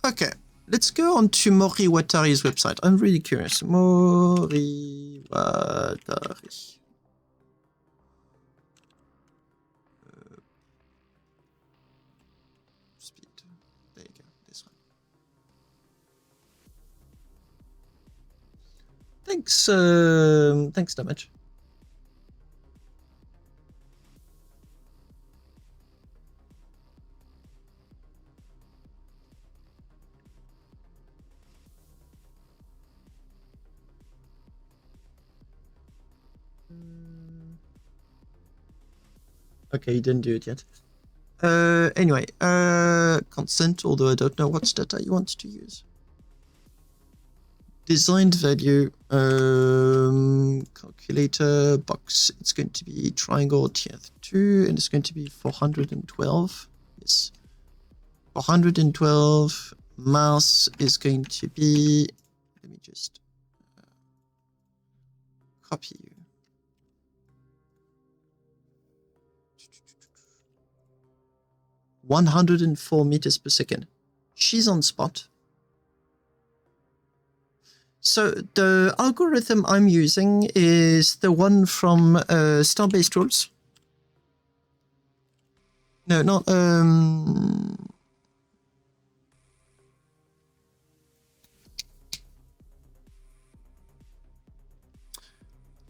Okay, let's go on to Mori Watari's website. I'm really curious. Mori Watari. Speed. There you go. This one. Thanks, damage. Okay, you didn't do it yet. Anyway, consent, although I don't know what data you want to use. Designed value, calculator box. It's going to be triangle tier 2, and it's going to be 412. Yes. 412. Mouse is going to be, let me just copy you. 104 meters per second. She's on spot. So the algorithm I'm using is the one from Starbase tools. No, not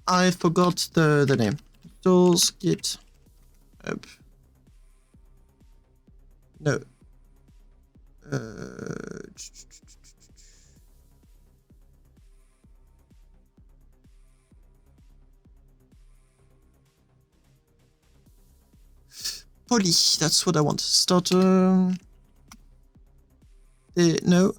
I forgot the name. Tools git up. No. Poly, that's what I want. Starter. No.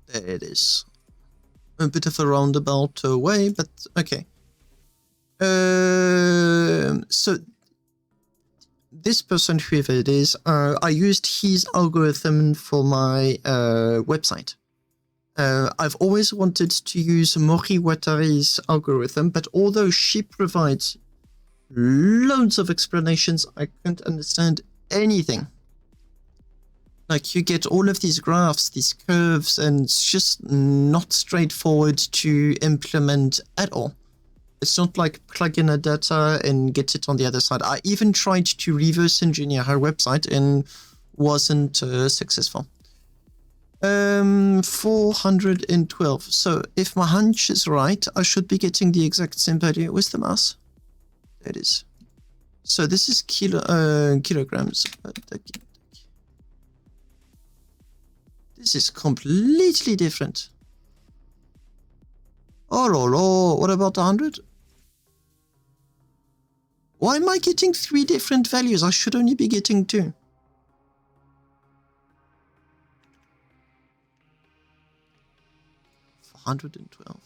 There it is. A bit of a roundabout way, but okay. So this person, whoever it is, I used his algorithm for my website. I've always wanted to use Mori Watari's algorithm, but although she provides loads of explanations, I couldn't understand anything. Like, you get all of these graphs, these curves, and it's just not straightforward to implement at all. It's not like plug in a data and get it on the other side. I even tried to reverse engineer her website and wasn't successful. 412. So if my hunch is right, I should be getting the exact same value. Where's the mouse? There it is. So this is kilograms. This is completely different. Oh, what about 100? Why am I getting 3 different values? I should only be getting 2. For 112.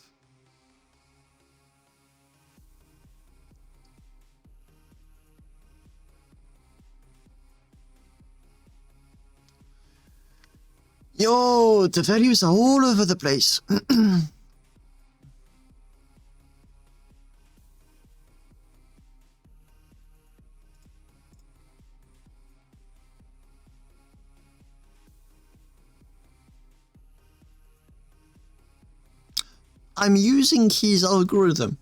Yo, the values are all over the place. I'm using his algorithm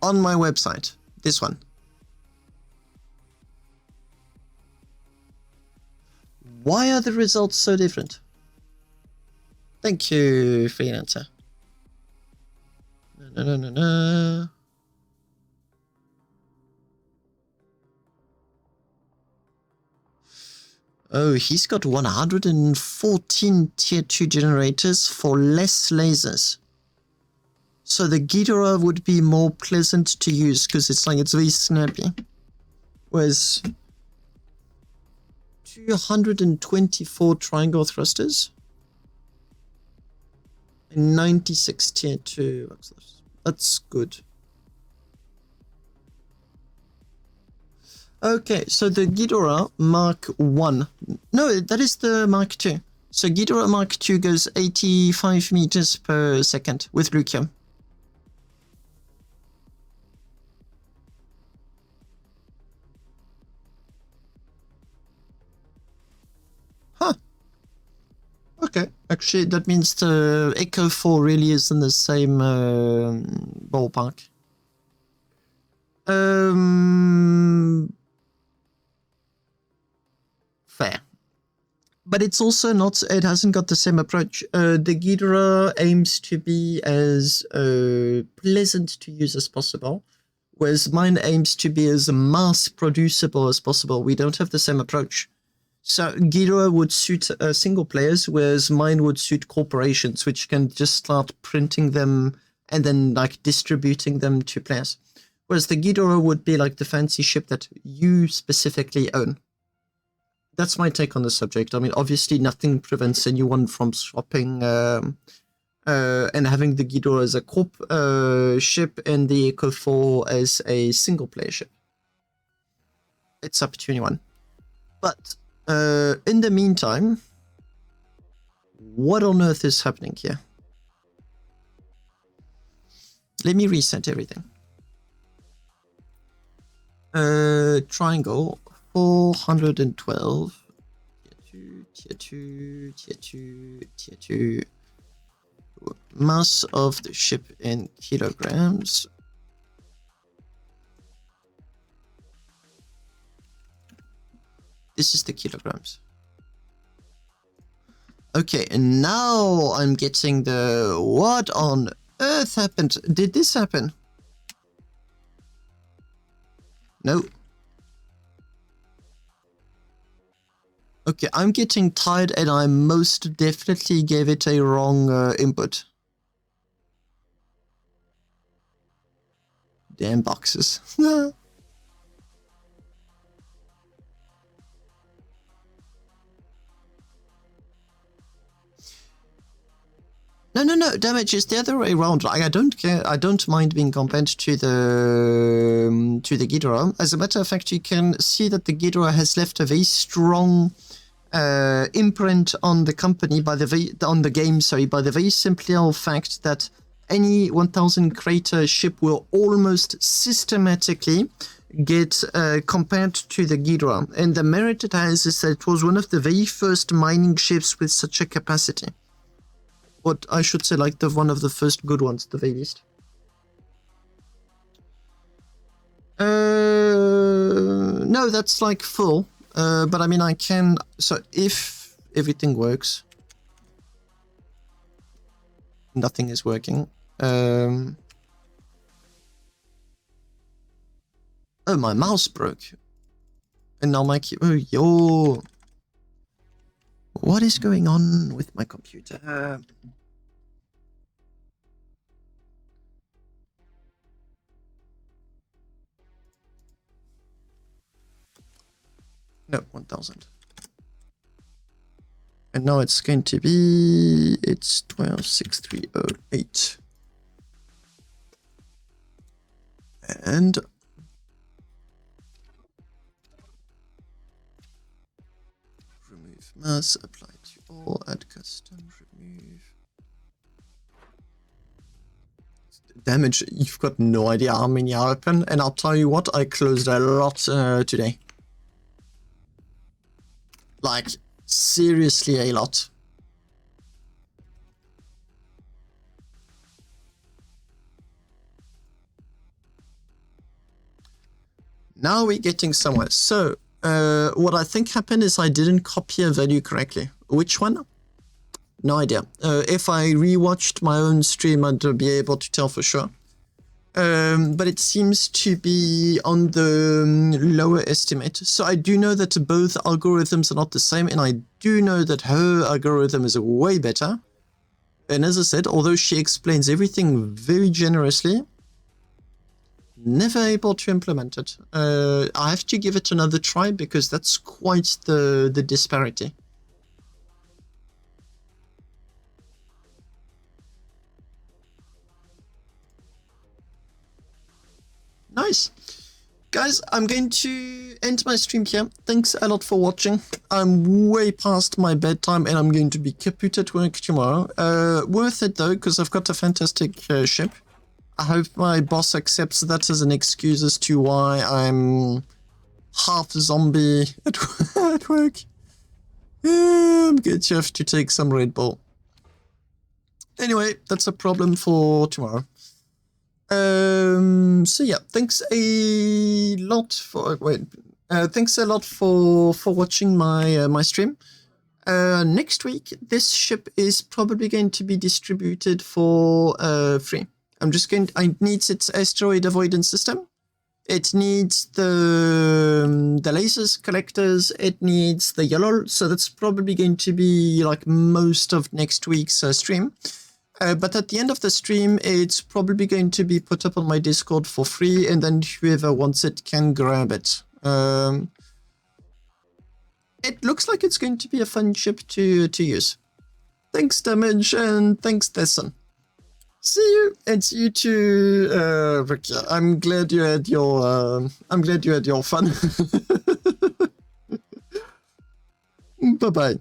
on my website. This one. Why are the results so different? Thank you, freelancer. No. Oh, he's got 114 tier 2 generators for less lasers. So the Ghidorah would be more pleasant to use because it's very snappy. Whereas 224 triangle thrusters and 96 tier 2 Voxel-based. That's good. Okay, so the Ghidorah Mark 1. No, that is the Mark 2. So Ghidorah Mark 2 goes 85 meters per second with Lucium. Huh. Okay, actually that means the Echo 4 really is in the same ballpark. Fair. But it's also not, it hasn't got the same approach. The Ghidorah aims to be as pleasant to use as possible, whereas mine aims to be as mass producible as possible. We don't have the same approach. So Ghidorah would suit single players, whereas mine would suit corporations, which can just start printing them and then distributing them to players. Whereas the Ghidorah would be like the fancy ship that you specifically own. That's my take on the subject. I mean, obviously nothing prevents anyone from swapping and having the Ghidorah as a corp ship and the Echo 4 as a single player ship. It's up to anyone. But in the meantime, what on earth is happening here? Let me reset everything. Triangle 412. Tier 2. Mass of the ship in kilograms. This is the kilograms. Okay, and now I'm getting the... What on earth happened? Did this happen? No. Okay, I'm getting tired and I most definitely gave it a wrong input. Damn boxes. No, No. Damage is the other way around. Like, I don't care. I don't mind being compared to the Ghidorah. As a matter of fact, you can see that the Ghidorah has left a very strong imprint on the company by the game. Sorry, by the very simple fact that any 1000 crater ship will almost systematically get compared to the Ghidorah. And the merit it has is that it was one of the very first mining ships with such a capacity. But I should say, like, one of the first good ones, at the very least. No, that's like full. But I mean, I can. So if everything works, nothing is working. Oh, my mouse broke, and now my key. Oh, yo. What is going on with my computer? No, 1000. And now it's going to be... It's 126308. And... remove mass, apply to all, add custom, remove... Damage, you've got no idea how many happen, and I'll tell you what, I closed a lot today. Like, seriously a lot. Now we're getting somewhere. So, what I think happened is I didn't copy a value correctly. Which one? No idea. If I rewatched my own stream, I'd be able to tell for sure. But it seems to be on the lower estimate. So I do know that both algorithms are not the same, and I do know that her algorithm is way better. And as I said, although she explains everything very generously, never able to implement it. I have to give it another try because that's quite the disparity. Nice. Guys, I'm going to end my stream here. Thanks a lot for watching. I'm way past my bedtime and I'm going to be kaput at work tomorrow. Worth it though, because I've got a fantastic ship. I hope my boss accepts that as an excuse as to why I'm half zombie at work. I'm going to have to take some Red Bull. Anyway, that's a problem for tomorrow. So yeah, thanks a lot for watching my stream. Next week, this ship is probably going to be distributed for free. I need its asteroid avoidance system. It needs the lasers collectors. It needs the yellow. So that's probably going to be like most of next week's stream. But at the end of the stream, it's probably going to be put up on my Discord for free, and then whoever wants it can grab it. It looks like it's going to be a fun ship to use. Thanks, Damage, and thanks, Desson. See you, and see you too, Ricky. I'm glad you had your fun. Bye bye.